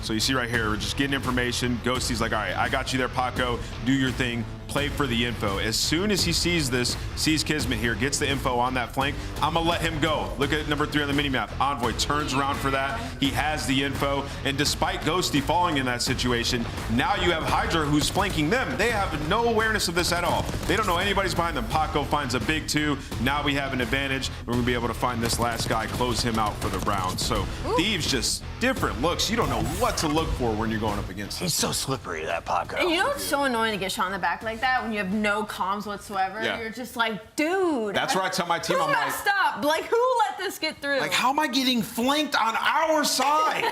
So you see right here, we're just getting information. Ghosty's like, all right, I got you there, Paco. Do your thing. Play for the info. As soon as he sees this, sees Kismet here, gets the info on that flank, I'm gonna let him go. Look at number 3 on the minimap. Envoy turns around for that. He has the info. And despite Ghosty falling in that situation, now you have Hydra who's flanking them. They have no awareness of this at all. They don't know anybody's behind them. Paco finds a big 2. Now we have an advantage. We're gonna be able to find this last guy, close him out for the round. So Thieves just different looks. You don't know what to look for when you're going up against him. He's so slippery, that Paco. And you know it's so annoying to get shot in the back like that when you have no comms whatsoever. Yeah. You're just like, dude. That's where I tell my team, who I'm like, messed up? Like, who let this get through? Like, how am I getting flanked on our side?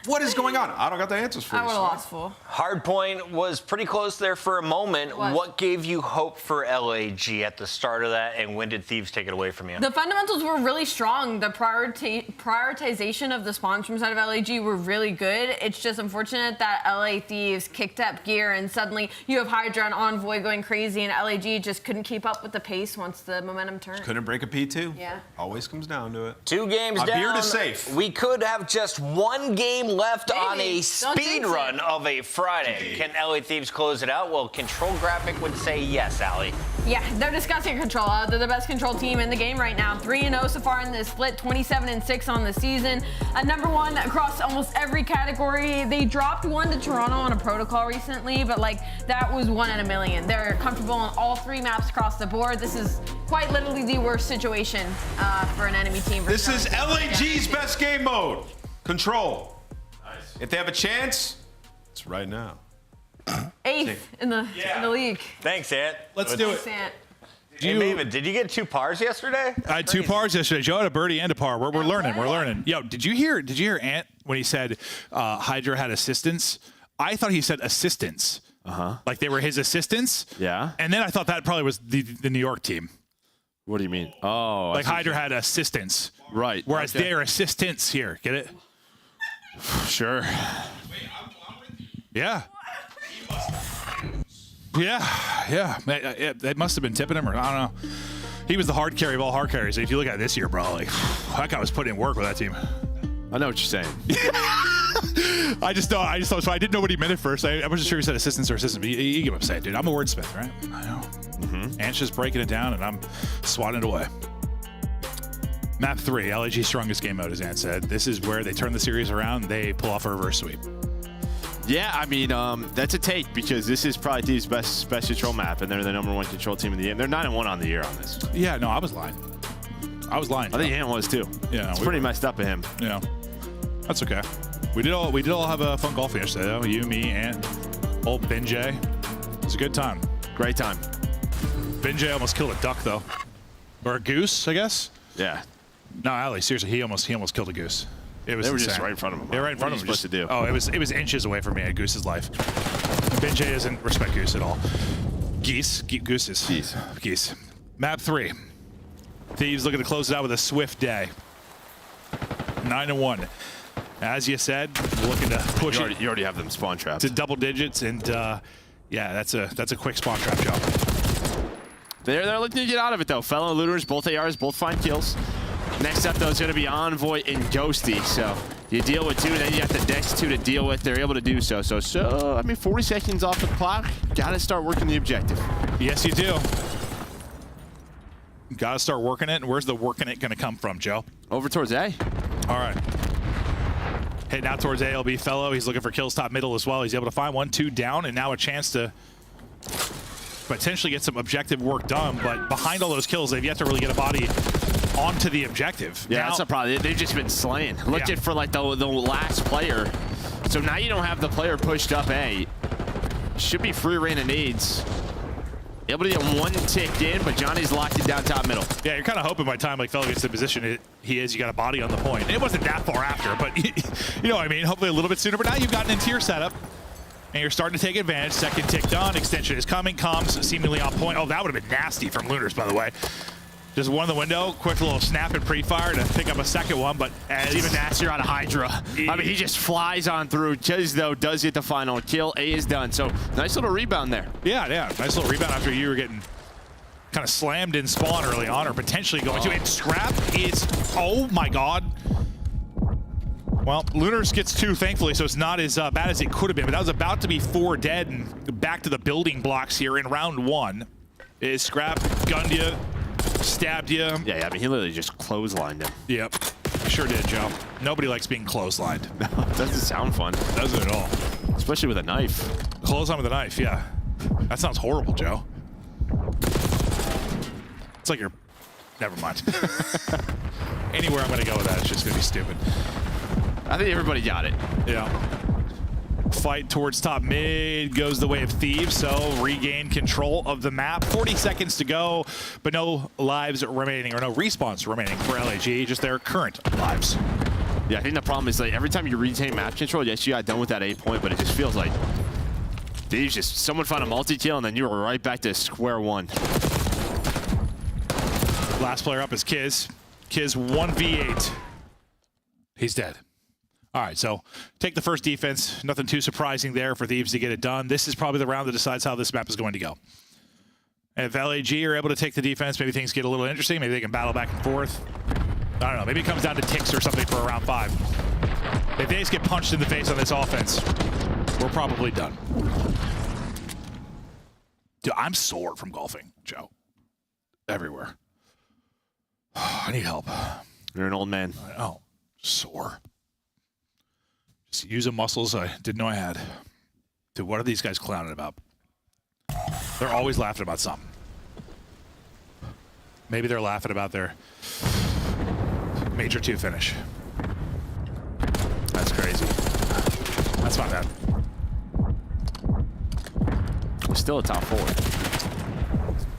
What is going on? I don't got the answers for I this. would have lost full. Hardpoint was pretty close there for a moment. What gave you hope for LAG at the start of that, and when did Thieves take it away from you? The fundamentals were really strong. The prioritization of the spawns from side of LAG were really good. It's just unfortunate that LA Thieves kicked up gear, and suddenly you have Hydra and Envoy going crazy, and LAG just couldn't keep up with the pace once the momentum turned. Couldn't break a P2. Yeah. Always comes down to it. 2 games down. Beard is safe. We could have just 1 game left on a speed run of a Friday. Can LA Thieves close it out? Well, Control Graphic would say yes, Allie. Yeah, they're discussing Control. They're the best Control team in the game right now. 3-0 so far in this split, 27-6 on the season. Number 1 across almost every category. They dropped 1 to Toronto on a protocol recently, but like that was 1 in a million. They're comfortable on all 3 maps across the board. This is quite literally the worst situation for an enemy team. This is LAG's best game mode. Control. If they have a chance, it's right now. 8th in the league. Thanks, Ant. Let's do it. Thanks, Ant. Hey, Maven, did you get 2 pars yesterday? I had 2 pars yesterday. Joe had a birdie and a par. We're learning. We're learning. Yo, did you hear Ant when he said Hydra had assistants? I thought he said assistants. Like they were his assistants. Yeah. And then I thought that probably was the New York team. What do you mean? Oh, like Hydra had assistants. Right. Whereas they're assistants here. Get it? Sure. Yeah. Yeah. They must have been tipping him, or I don't know. He was the hard carry of all hard carries. If you look at it this year, bro, like that guy was putting in work with that team. I know what you're saying. I just thought so I didn't know what he meant at first. I wasn't sure he said assistants or assistants, but you get what I'm saying, dude. I'm a wordsmith, right? I know. Ant's just breaking it down, and I'm swatting it away. Map 3, LAG strongest game mode, as Ant said. This is where they turn the series around. They pull off a reverse sweep. Yeah, I mean, that's a take because this is probably Thieves' best control map, and they're the #1 control team in the game. They're 9-1 on the year on this. Yeah, no, I was lying. I think Ant was too. Yeah, it's pretty messed up of him. Yeah, that's okay. We did all have a fun golfing yesterday, though. You, me, Ant, old Benjay. It was a good time. Great time. Benjay almost killed a duck though, or a goose, I guess. Yeah. No, Ali, seriously, he almost killed a goose. It was they were insane. just right in front of him. They were right in front of him. What are you supposed to do? Oh, it was inches away from me at Goose's life. Benjay doesn't respect Goose at all. Geese. Map 3. Thieves looking to close it out with a swift day. 9-1. As you said, looking to push it. You already have them spawn trapped to double digits, and yeah, that's a quick spawn trap job. They're looking to get out of it though. Fellow looters, both ARs, both find kills. Next up though is going to be Envoy and Ghosty. So you deal with 2, and then you got the next 2 to deal with. They're able to do so. So I mean, 40 seconds off the clock. Got to start working the objective. Yes, you do. Got to start working it. And where's the working it going to come from, Joe? Over towards A. All right. Heading out towards ALB Fellow. He's looking for kills top middle as well. He's able to find 1, 2 down, and now a chance to potentially get some objective work done. But behind all those kills, they've yet to really get a body onto the objective. Yeah, that's a problem. They've just been slaying. Looked at for like the last player. So now you don't have the player pushed up A. Should be free reign of nades. Able to get 1 tick in, but Johnny's locked it down top middle. Yeah, you're kind of hoping by the time like Fellow gets the position he is, you got a body on the point. And it wasn't that far after, but you know what I mean? Hopefully a little bit sooner. But now you've gotten into your setup, and you're starting to take advantage. Second tick done. Extension is coming. Comms seemingly on point. Oh, that would have been nasty from Lunars, by the way. Just one in the window, quick little snap and pre-fire to pick up a second one, but as even nastier out of Hydra. I mean, he just flies on through. Chiz, though, does get the final kill. A is done. So nice little rebound there. Yeah. Nice little rebound after you were getting kind of slammed in spawn early on, or potentially going to. And Scrap is, oh my God. Well, Lunars gets 2, thankfully, so it's not as bad as it could have been, but that was about to be 4 dead and back to the building blocks here in round 1. Is Scrap gunned you? Stabbed you. Yeah, I mean, he literally just clotheslined him. Yep. Sure did, Joe. Nobody likes being clotheslined. No, it doesn't sound fun. Doesn't at all. Especially with a knife. Clothesline with a knife, yeah. That sounds horrible, Joe. It's like you're... Never mind. Anywhere I'm going to go with that, it's just going to be stupid. I think everybody got it. Yeah. Fight towards top mid goes the way of Thieves, so regain control of the map. 40 seconds to go, but no lives remaining, or no respawns remaining for LAG, just their current lives. Yeah, I think the problem is like every time you retain map control, yes, you got done with that 8 point, but it just feels like Thieves just someone found a multi-kill and then you were right back to square one. Last player up is Kiz. Kiz 1v8. He's dead. All right, so take the first defense. Nothing too surprising there for Thieves to get it done. This is probably the round that decides how this map is going to go. And if LAG are able to take the defense, maybe things get a little interesting. Maybe they can battle back and forth. I don't know. Maybe it comes down to ticks or something for a round 5. If they just get punched in the face on this offense, we're probably done. Dude, I'm sore from golfing, Joe. Everywhere. I need help. You're an old man. I know. Sore. Just using muscles I didn't know I had. Dude, what are these guys clowning about? They're always laughing about something. Maybe they're laughing about their Major 2 finish. That's crazy. That's not bad. We're still a top 4.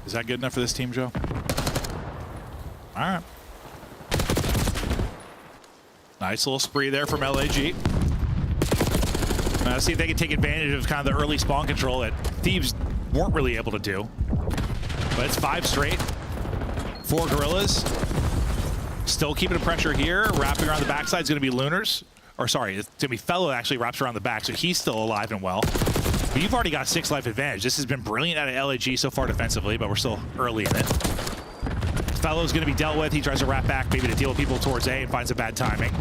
Is that good enough for this team, Joe? All right. Nice little spree there from LAG. Let's see if they can take advantage of kind of the early spawn control that Thieves weren't really able to do. But it's 5 straight for Guerillas. Still keeping the pressure here. Wrapping around the backside is going to be Lunars. Or sorry, it's going to be Fellow actually wraps around the back, so he's still alive and well. But you've already got 6 life advantage. This has been brilliant out of LAG so far defensively, but we're still early in it. Fellow's going to be dealt with. He tries to wrap back maybe to deal with people towards A and finds a bad timing.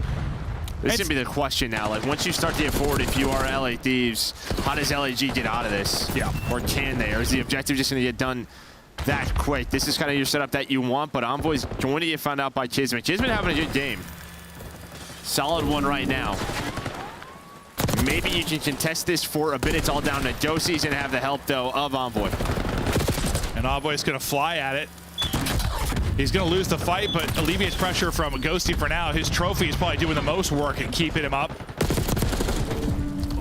This is going to be the question now. Like, once you start to get forward, if you are LA Thieves, how does LAG get out of this? Yeah. Or can they? Or is the objective just going to get done that quick? This is kind of your setup that you want, but Envoy's going to get found out by Kismet. Kismet having a good game. Solid one right now. Maybe you can contest this for a bit. It's all down to Ghosty. He's going to have the help, though, of Envoy. And Envoy's going to fly at it. He's going to lose the fight, but alleviates pressure from Ghosty for now. His trophy is probably doing the most work and keeping him up.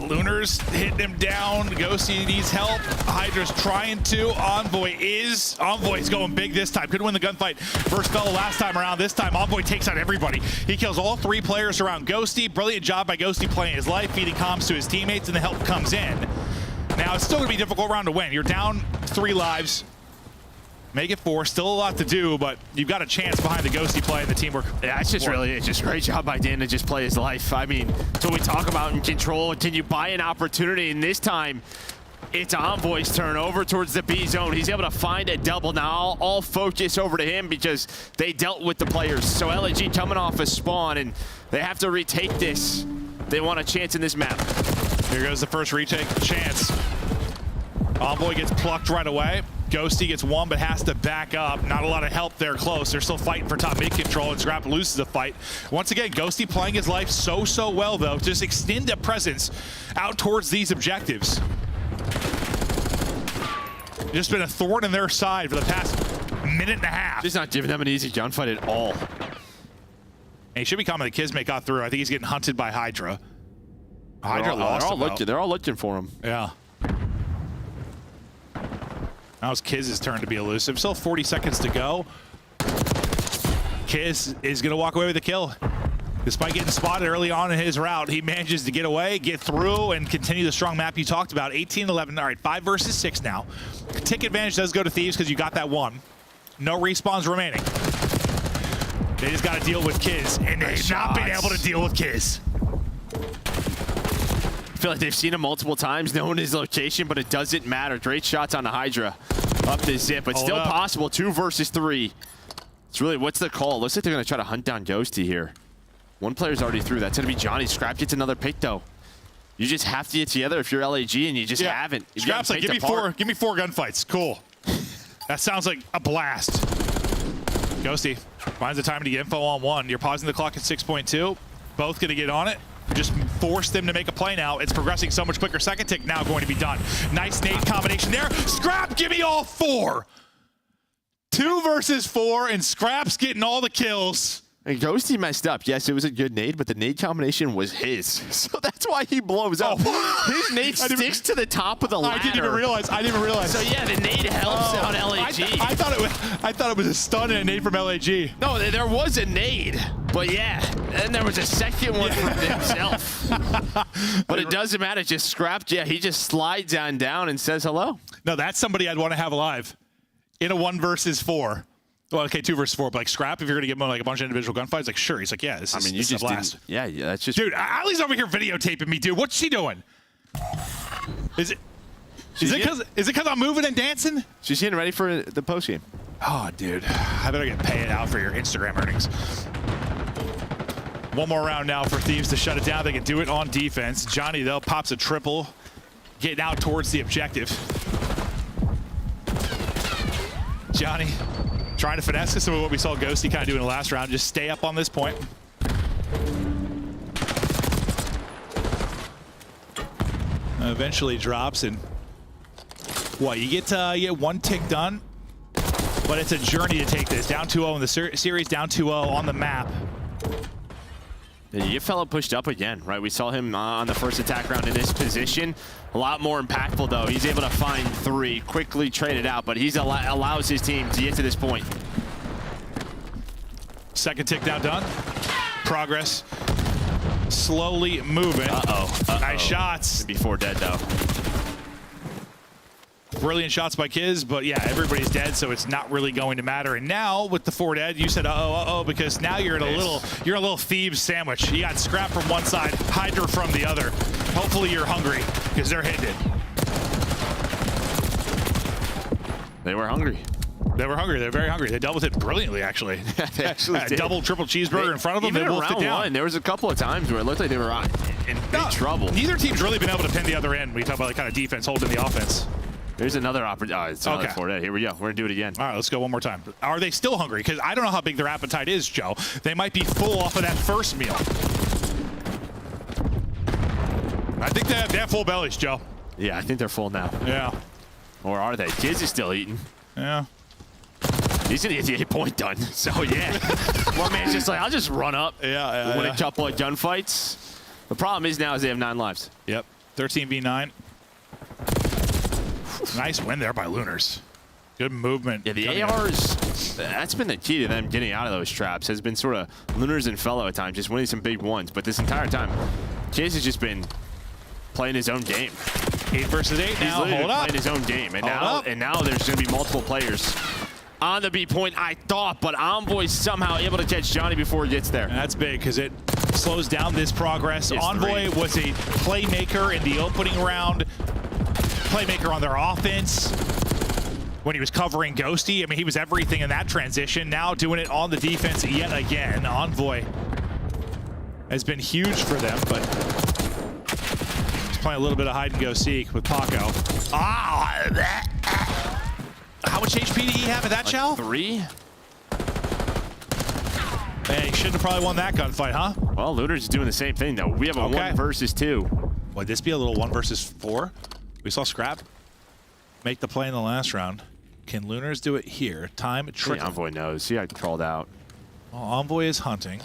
Lunar's hitting him down. Ghosty needs help. Hydra's trying to. Envoy's going big this time. Couldn't win the gunfight versus Fellow last time around. This time, Envoy takes out everybody. He kills all 3 players around Ghosty. Brilliant job by Ghosty playing his life, feeding comms to his teammates, and the help comes in. Now, it's still going to be a difficult round to win. You're down 3 lives. Make it 4. Still a lot to do, but you've got a chance behind the Ghosty play and the teamwork. Yeah, it's just really, it's just a great job by Dan to just play his life. I mean, that's what we talk about in Control. Can you buy an opportunity? And this time, it's Envoy's turn over towards the B zone. He's able to find a double. Now all focus over to him because they dealt with the players. So LAG coming off a spawn, and they have to retake this. They want a chance in this map. Here goes the first retake chance. Envoy gets plucked right away. Ghosty gets 1, but has to back up. Not a lot of help there close. They're still fighting for top mid control, and Scrap loses the fight. Once again, Ghosty playing his life so well, though. Just extend a presence out towards these objectives. Just been a thorn in their side for the past minute and a half. Just not giving them an easy gunfight at all. And he should be coming. The Kismet got through. I think he's getting hunted by Hydra. Hydra lost him. They're all looking for him. Yeah. Now it's Kiz's turn to be elusive. Still 40 seconds to go. Kiz is going to walk away with the kill. Despite getting spotted early on in his route, he manages to get away, get through, and continue the strong map you talked about. 18-11. All right, 5 versus 6 now. Tick advantage does go to Thieves because you got that 1. No respawns remaining. They just got to deal with Kiz, and they've not been able to deal with Kiz. I feel like they've seen him multiple times, knowing his location, but it doesn't matter. Great shots on the Hydra. Up the zip, but still possible. 2 versus 3. It's really, what's the call? Looks like they're going to try to hunt down Ghosty here. 1 player's already through. That's going to be Johnny. Scrap gets another pick, though. You just have to get together if you're LAG, and you just haven't. Scrap's like, give me 4 gunfights. Cool. That sounds like a blast. Ghosty finds the time to get info on 1. You're pausing the clock at 6.2. Both going to get on it. Just force them to make a play now. It's progressing so much quicker. Second tick now going to be done. Nice nade combination there. Scrap, give me all 4. 2 versus 4, and Scrap's getting all the kills. And Ghosty messed up. Yes, it was a good nade, but the nade combination was his. So that's why he blows up. His nade sticks to the top of the ladder. I didn't even realize. So yeah, the nade helps out LAG. I thought it was a stun and a nade from LAG. No, there was a nade. But yeah, and there was a second one from himself. But it doesn't matter. Just Scrapped. Yeah, he just slides on down and says hello. No, that's somebody I'd want to have alive in a 1 versus 4. Well, okay, 2 versus 4, but like Scrap, if you're gonna give him like a bunch of individual gunfights, like sure, he's like, yeah, this is, you just a blast. Yeah, that's just. Dude, Allie's over here videotaping me, dude. What's she doing? Is it because I'm moving and dancing? She's getting ready for the post game. Oh, dude, I better get paid out for your Instagram earnings. 1 more round now for Thieves to shut it down. They can do it on defense. Johnny though pops a triple, getting out towards the objective. Johnny trying to finesse some of what we saw Ghosty kind of do in the last round. Just stay up on this point. Eventually drops, and what, you get 1 tick done, but it's a journey to take this. Down 2-0 in the series, down 2-0 on the map. You fellow pushed up again, right? We saw him on the first attack round in this position. A lot more impactful, though. He's able to find 3, quickly trade it out, but he's allows his team to get to this point. Second tick now done. Progress. Slowly moving. Nice shots. Before dead, though. Brilliant shots by Kiz, but yeah, everybody's dead, so it's not really going to matter. And now with the 4 dead, you said because now you're in a little Thieves sandwich. You got Scrap from one side, Hydra from the other. Hopefully you're hungry, because they're hitting it. They were hungry. They were hungry. They're very hungry. They dealt with it brilliantly, actually. They actually did. Double, triple cheeseburger in front of them. Even They wolfed it round down. 1, there was a couple of times where it looked like they were in big trouble. Neither team's really been able to pin the other end when you talk about like kind of defense holding the offense. There's another opportunity. It's another Okay. 4 dead. Here we go. We're going to do it again. All right, let's go one more time. Are they still hungry? Because I don't know how big their appetite is, Joe. They might be full off of that first meal. I think they have full bellies, Joe. Yeah, I think they're full now. Yeah. Or are they? Kiz is still eating. Yeah. He's going to get the 8-point done. So, yeah. One man's just like, I'll just run up. Yeah. Winning top boy gunfights. The problem is now is they have 9 lives. Yep. 13v9. Nice win there by Lunars. Good movement. Yeah, the ARs, that's been the key to them getting out of those traps, has been sort of Lunars and Fellow at times, just winning some big ones. But this entire time, Kiz has just been playing his own game. 8 versus 8 now. He's Hold up. playing his own game. And now there's going to be multiple players on the B point, I thought, but Envoy somehow able to catch Johnny before he gets there. And that's big because it slows down this progress. It's Envoy 3. was a playmaker in the opening round, playmaker on their offense when he was covering Ghosty. I mean, he was everything in that transition. Now doing it on the defense yet again. Envoy has been huge for them, but he's playing a little bit of hide and go seek with Paco. How much HP did he have at that shell? 3. Man, he shouldn't have probably won that gunfight, huh? Well, Luder's doing the same thing, though. We have a 1 versus 2. Would this be a little 1 versus 4? We saw Scrap make the play in the last round. Can Lunars do it here? Time trickle. Envoy knows. He got crawled out. Well, Envoy is hunting.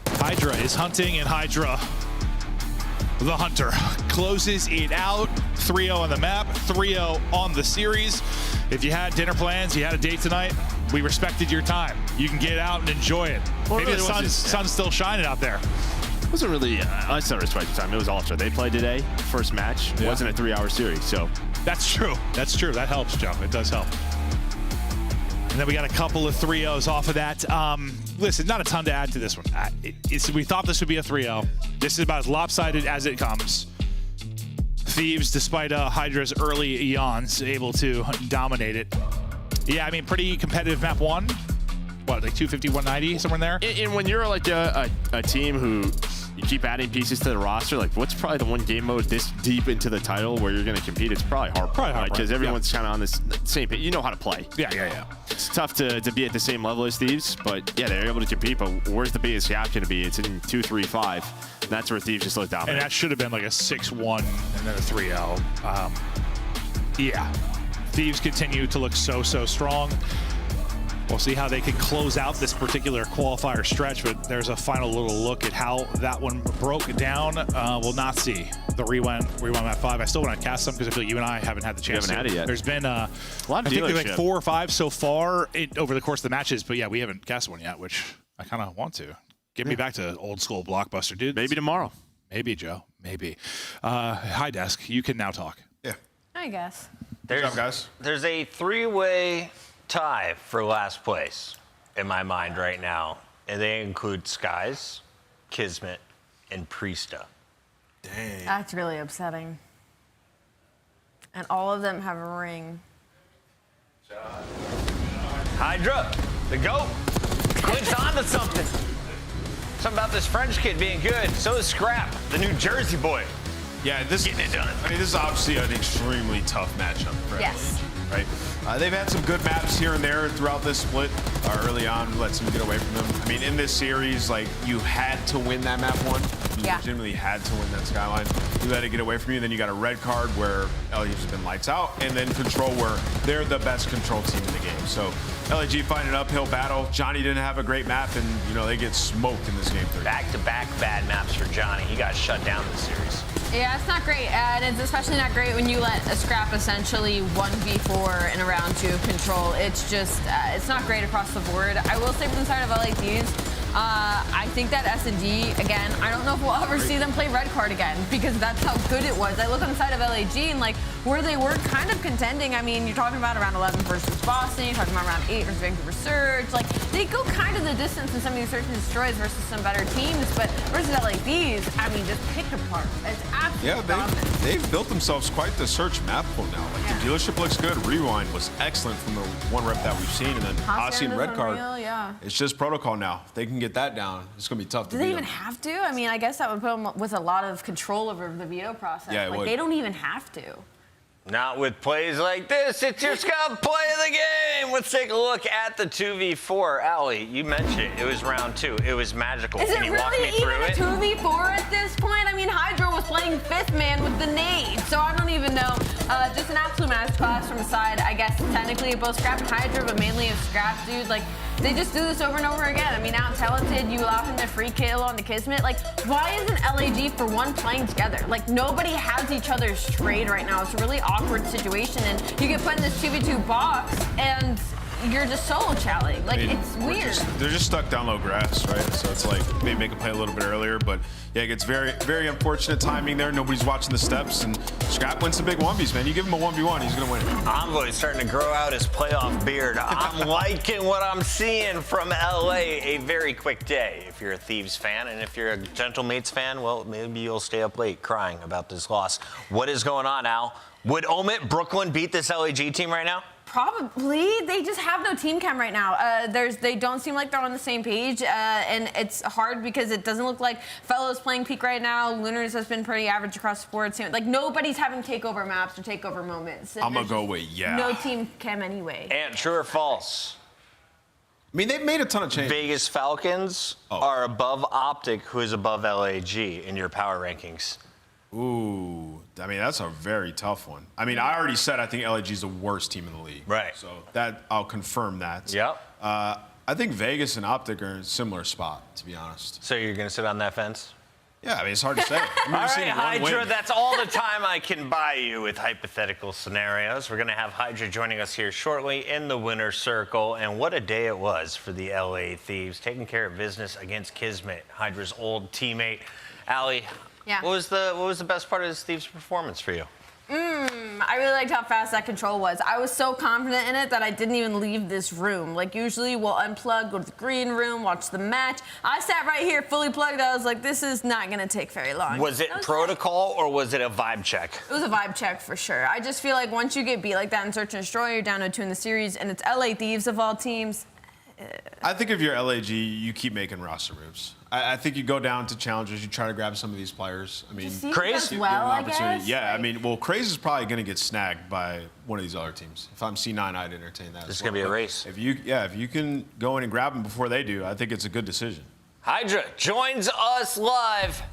Hydra is hunting, and Hydra, the hunter, closes it out. 3-0 on the map, 3-0 on the series. If you had dinner plans, you had a date tonight, we respected your time. You can get out and enjoy it. Well, Maybe really the sun's still shining out there. It wasn't really, I still respect the time. It was Ultra. They played today, first match. It wasn't a 3-hour series, so. That's true. That's true. That helps, Joe. It does help. And then we got a couple of 3-0s off of that. Listen, not a ton to add to this one. We thought this would be a 3-0. This is about as lopsided as it comes. Thieves, despite Hydra's early eons, able to dominate it. Yeah, I mean, pretty competitive map 1. What, like 250, 190, somewhere in there? And when you're like a team who you keep adding pieces to the roster, like what's probably the one game mode this deep into the title where you're going to compete? It's probably hard. Because everyone's kind of on this same page. You know how to play. Yeah. It's tough to be at the same level as Thieves, but yeah, they're able to compete. But where's the biggest gap going to be? It's in 2, 3, 5. And that's where Thieves just look dominant. And that should have been like a 6-1 and then a 3-0. Yeah. Thieves continue to look so strong. We'll see how they can close out this particular qualifier stretch, but there's a final little look at how that one broke down. We'll not see the rewind map 5. I still want to cast some because I feel like you and I haven't had the chance. We haven't had it yet. There's been a lot of I think there's like dealership. 4 or 5 so far over the course of the matches, but yeah, we haven't cast one yet, which I kind of want to. Get me back to old school Blockbuster, dude. Maybe tomorrow. Maybe, Joe. Maybe. Hi, Desk. You can now talk. Yeah. I guess. Good job, guys. There's a 3-way tie for last place in my mind right now, and they include Skies, Kismet, and Priesta. Dang. That's really upsetting. And all of them have a ring. Hydra, the GOAT. Clint's onto something. Something about this French kid being good. So is Scrap, the New Jersey boy. Yeah, this getting it done. I mean, this is obviously an extremely tough matchup. Right? Yes. right? They've had some good maps here and there throughout this split. Early on, let some get away from them. I mean, in this series, like, you had to win that map one. You legitimately had to win that Skyline. You had to get away from you. Then you got a red card where LEG has been lights out, and then Control where they're the best Control team in the game. So LEG fighting an uphill battle. Johnny didn't have a great map, and, you know, they get smoked in this game 3. Back-to-back bad maps for Johnny. He got shut down this series. Yeah, it's not great, and it's especially not great when you let a scrap essentially 1v4 in a round 2 of Control. It's just, it's not great across the board. I will say from the side of LA Thieves, I think that SND, again, I don't know if we'll ever see them play red card again, because that's how good it was. I look on the side of LAG and, like, where they were kind of contending. I mean, you're talking about around 11 versus Boston, you're talking about around 8 versus Vancouver Surge. Like, they go kind of the distance in some of these search and destroys versus some better teams, but versus LA Thieves, I mean, just picked apart. It's absolutely they've built themselves quite the search map pool now. Like, the dealership looks good. Rewind was excellent from the one rep that we've seen, and then Hacienda red card. It's just protocol now. If they can get that down, it's going to be tough to beat. Do they even have to? I mean, I guess that would put them with a lot of control over the veto process. Yeah, it would. They don't even have to. Not with plays like this. It's your scout play of the game. Let's take a look at the 2v4. Allie, you mentioned it. It was round 2. It was magical. Can you walk me through it? Is it really even a 2v4 at this point? I mean, Hydra was playing 5th man with the nade, so I don't even know. Just an absolute masterclass from the side, I guess, technically of both Scrap and Hydra, but mainly of Scrap, dude. Like, they just do this over and over again. I mean, out talented, you allow him to free kill on the Kismet. Like, why isn't LAG for one playing together? Like, nobody has each other's trade right now. It's a really awkward situation, and you get put in this 2v2 box, and you're just solo challing. Like, it's weird. They're just stuck down low grass, right? So it's like maybe make a play a little bit earlier, but yeah, it gets very, very unfortunate timing there. Nobody's watching the steps, and Scrap wins the big 1vs, man. You give him a 1v1, he's going to win. Envoy's starting to grow out his playoff beard. I'm liking what I'm seeing from LA. A very quick day if you're a Thieves fan, and if you're a Gentle Mates fan, well, maybe you'll stay up late crying about this loss. What is going on, Al? Would Omit Brooklyn beat this LAG team right now? Probably. They just have no team chem right now. They don't seem like they're on the same page, and it's hard because it doesn't look like Fellows playing peak right now. Lunars has been pretty average across the board. Like, nobody's having takeover maps or takeover moments. I'm going to go with no team chem anyway. And true or false? I mean, they've made a ton of changes. Vegas Falcons are above Optic, who is above LAG in your power rankings. Ooh, I mean, that's a very tough one. I mean, I already said I think LAG is the worst team in the league. Right. So that I'll confirm that. Yep. I think Vegas and Optic are in a similar spot, to be honest. So you're going to sit on that fence? Yeah, I mean, it's hard to say. I mean, all right, Hydra, that's all the time I can buy you with hypothetical scenarios. We're going to have Hydra joining us here shortly in the winner's circle. And what a day it was for the LA Thieves, taking care of business against Kismet, Hydra's old teammate. Allie, what was the best part of this Thieves performance for you? I really liked how fast that control was. I was so confident in it that I didn't even leave this room. Like, usually we'll unplug, go to the green room, watch the match. I sat right here fully plugged. I was like, this is not going to take very long. Was it protocol or was it a vibe check? It was a vibe check for sure. I just feel like once you get beat like that in Search and Destroy, you're down to 2 in the series, and it's LA Thieves of all teams. I think if you're LAG, you keep making roster moves. I think you go down to challengers, you try to grab some of these players. I mean, Craze well, I guess. Yeah, I mean, well, Craze is probably going to get snagged by one of these other teams. If I'm C9, I'd entertain that. This is going to be a race. If you can go in and grab them before they do, I think it's a good decision. Hydra joins us live.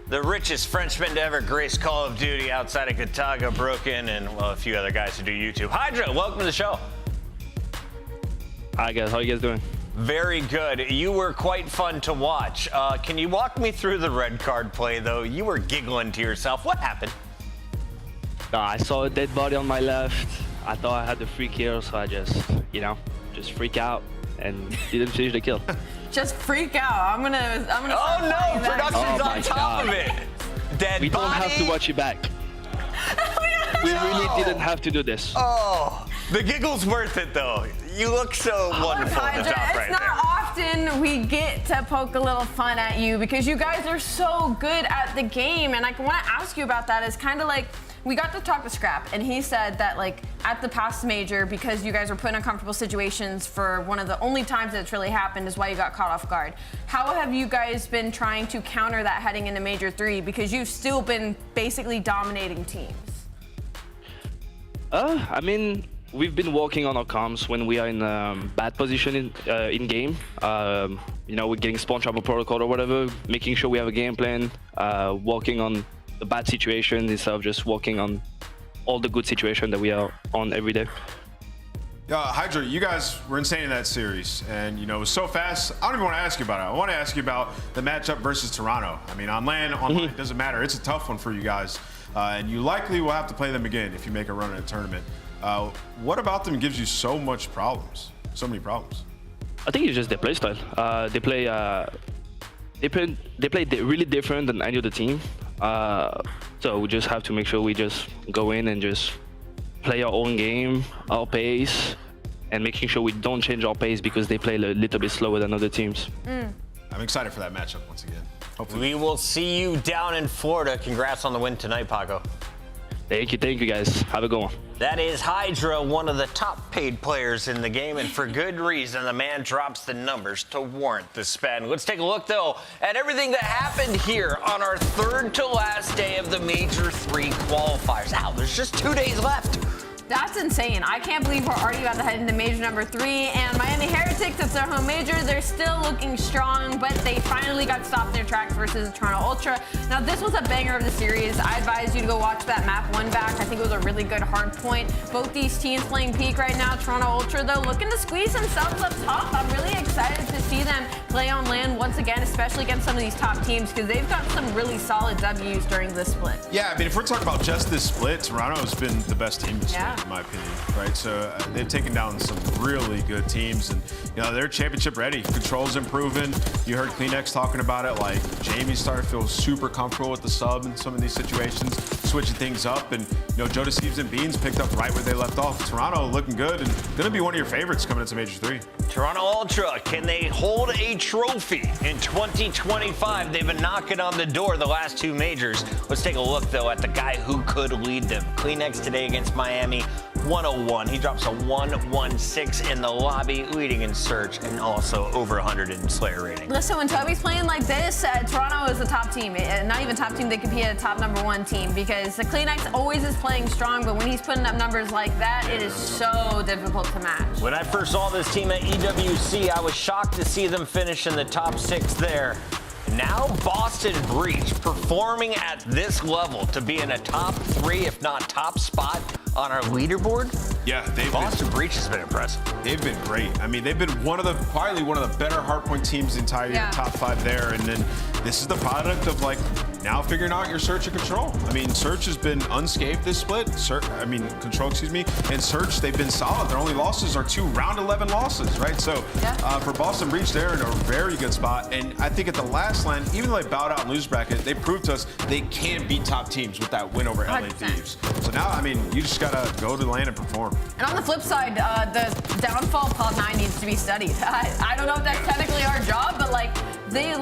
The richest Frenchman to ever grace Call of Duty outside of Kataga, Broken, and well, a few other guys who do YouTube. Hydra, welcome to the show. Hi guys, how you guys doing? Very good. You were quite fun to watch. Can you walk me through the red card play, though? You were giggling to yourself. What happened? I saw a dead body on my left. I thought I had the free kill, so I just freak out and didn't finish the kill. Just freak out. I'm gonna. Oh no! Production's on top of it. Dead we body. don't have to watch you back. We really didn't have to do this. Oh, the giggle's worth it, though. You look so wonderful at the top right there. It's not often we get to poke a little fun at you because you guys are so good at the game, and I want to ask you about that. It's kind of like we got to talk to Scrap, and he said that like at the past major, because you guys were put in uncomfortable situations for one of the only times that it's really happened is why you got caught off guard. How have you guys been trying to counter that heading into Major 3 because you've still been basically dominating teams? I mean, we've been working on our comms when we are in bad position in game. You know, we're getting spawn travel protocol or whatever, making sure we have a game plan, working on the bad situation instead of just working on all the good situation that we are on every day. Hydra, you guys were insane in that series, and you know, it was so fast. I don't even want to ask you about it. I want to ask you about the matchup versus Toronto. I mean, on land, online, it doesn't matter. It's a tough one for you guys, and you likely will have to play them again if you make a run in a tournament. What about them gives you so much problems, so many problems? I think it's just their play style. They play really different than any other team. So we just have to make sure we just go in and just play our own game, our pace, and making sure we don't change our pace because they play a little bit slower than other teams. I'm excited for that matchup once again. Hopefully. We will see you down in Florida. Congrats on the win tonight, Paco. Thank you guys. Have a good one. That is Hydra, one of the top paid players in the game, and for good reason. The man drops the numbers to warrant the spend. Let's take a look, though, at everything that happened here on our third to last day of the Major 3 qualifiers. Ow, there's just 2 days left. That's insane. I can't believe we're already about to head into major number 3. And Miami Heretics, it's their home major. They're still looking strong, but they finally got stopped in their tracks versus Toronto Ultra. Now, this was a banger of the series. I advise you to go watch that map 1 back. I think it was a really good hard point. Both these teams playing peak right now. Toronto Ultra, though, looking to squeeze themselves up top. I'm really excited to see them play on land once again, especially against some of these top teams, because they've got some really solid W's during this split. Yeah, I mean, if we're talking about just this split, Toronto's been the best team this split, in my opinion, right? So they've taken down some really good teams, and you know, they're championship ready. Control's improving. You heard Kleenex talking about it. Like, Jamie's starting to feel super comfortable with the sub in some of these situations, switching things up, and you know, Joe Thieves and Beans picked up right where they left off. Toronto looking good and gonna be one of your favorites coming into Major 3. Toronto Ultra, can they hold a trophy in 2025? They've been knocking on the door the last 2 majors. Let's take a look, though, at the guy who could lead them. Kleenex today against Miami, 101. He drops a 116 in the lobby, leading in search, and also over 100 in Slayer rating. Listen, when Toby's playing like this, Toronto is a top team. Not even top team, they could be a top #1 team, because the Kleenex always is playing strong, but when he's putting up numbers like that, it is so difficult to match. When I first saw this team at EWC, I was shocked to see them finish in the top 6 there. Now Boston Breach performing at this level to be in a top 3, if not top spot on our leaderboard. Yeah, Boston Breach has been impressive. They've been great. I mean, they've been quietly one of the better hardpoint teams the entire year, top 5 there. And then this is the product of like now figuring out your search and control. I mean, search has been unscathed this split. Control, excuse me. And search, they've been solid. Their only losses are 2 round 11 losses, right? So for Boston Breach, they're in a very good spot. And I think at the last line, even though they bowed out in lose bracket, they proved to us they can beat top teams with that win over LA Thieves. So now, I mean, you just gotta go to the lane and perform. And on the flip side, the downfall of Cloud9 needs to be studied. I don't know if that's technically our job, but like, they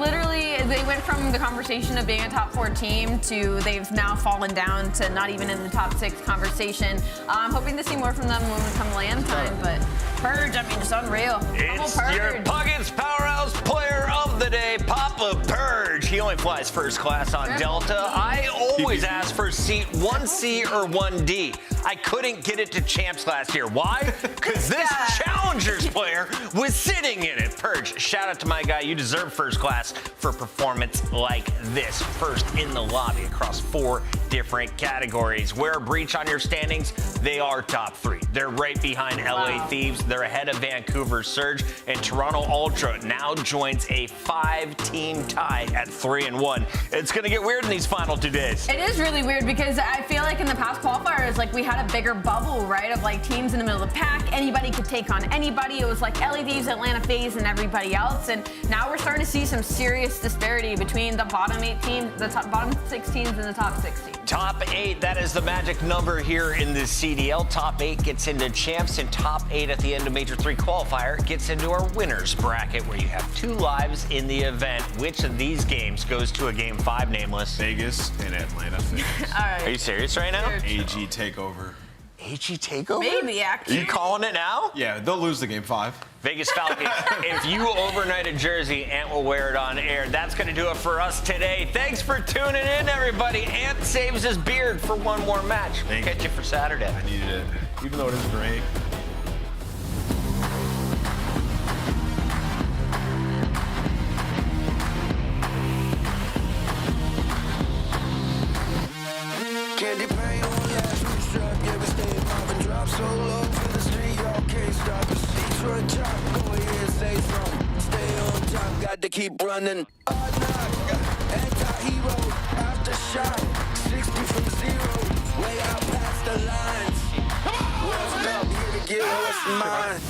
went from the conversation of being a top 4 team to they've now fallen down to not even in the top 6 conversation. I'm hoping to see more from them when we come land time, but Purge, I mean, it's unreal. It's your Puckets Powerhouse Player of the Day, Papa Purge. He only flies first class on Delta. I always ask for seat 1C or 1D. I couldn't get it to champs last year. Why? Because this Challengers player was sitting in it. Purge, shout out to my guy. You deserve first class for performance like this. First in the lobby across 4 different categories. Wear a Breach on your standings. They are top 3. They're right behind LA Thieves. They're ahead of Vancouver Surge, and Toronto Ultra now joins a 5-team tie at 3-1. It's going to get weird in these final 2 days. It is really weird because I feel like in the past qualifiers, like we had a bigger bubble, right, of like teams in the middle of the pack. Anybody could take on anybody. It was like LA Thieves, Atlanta FaZe, and everybody else. And now we're starting to see some serious disparity between the bottom 8 teams, the bottom 6 teams, and the top 6 teams. Top 8, that is the magic number here in the CDL. Top 8 gets into champs, and top 8 at the end of Major 3 qualifier gets into our winners bracket, where you have 2 lives in the event. Which of these games goes to a game 5, nameless? Vegas and Atlanta FaZe. All right. Are you serious right now? AG takeover. AG takeover? Maybe, actually. Are you calling it now? Yeah, they'll lose the game 5. Vegas Falcons, if you overnight a jersey, Ant will wear it on air. That's going to do it for us today. Thanks for tuning in, everybody. Ant saves his beard for one more match. We'll catch you for Saturday. I needed it. even though it is Drake. Candy paint on last week's truck, yeah, we stay popping drop so low to the street, y'all can't stop us. Detroit top, go ahead, say something. Stay on top, got to keep running. Knock, anti-hero, aftershock, 60 from zero, way out past the lines. What's up, here to get what's mine.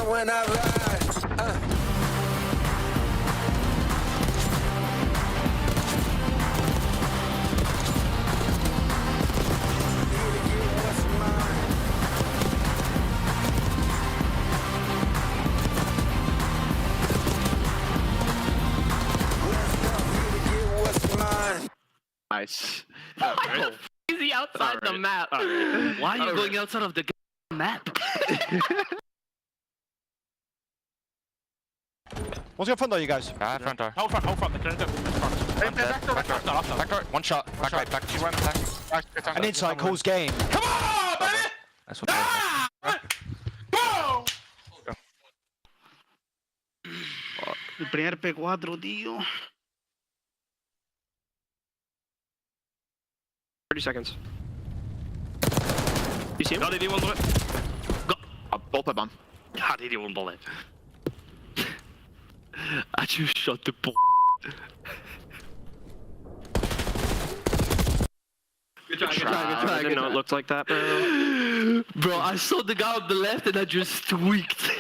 When I ride, Nice. Easy outside the map. Why are you going outside of the map? One's got front door, you guys. Front door. Hold front. They're clearing Back door. One shot. Back right. Back. She went back. And inside calls game. Come on, baby! That's what Go! El primer P4, tío. 30 seconds. You see him? Got it, one bullet. Both of them. God, 81 bullet. I just shot the ball. Good try. I didn't know it looked like that, bro. Bro, I saw the guy on the left and I just tweaked.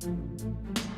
it.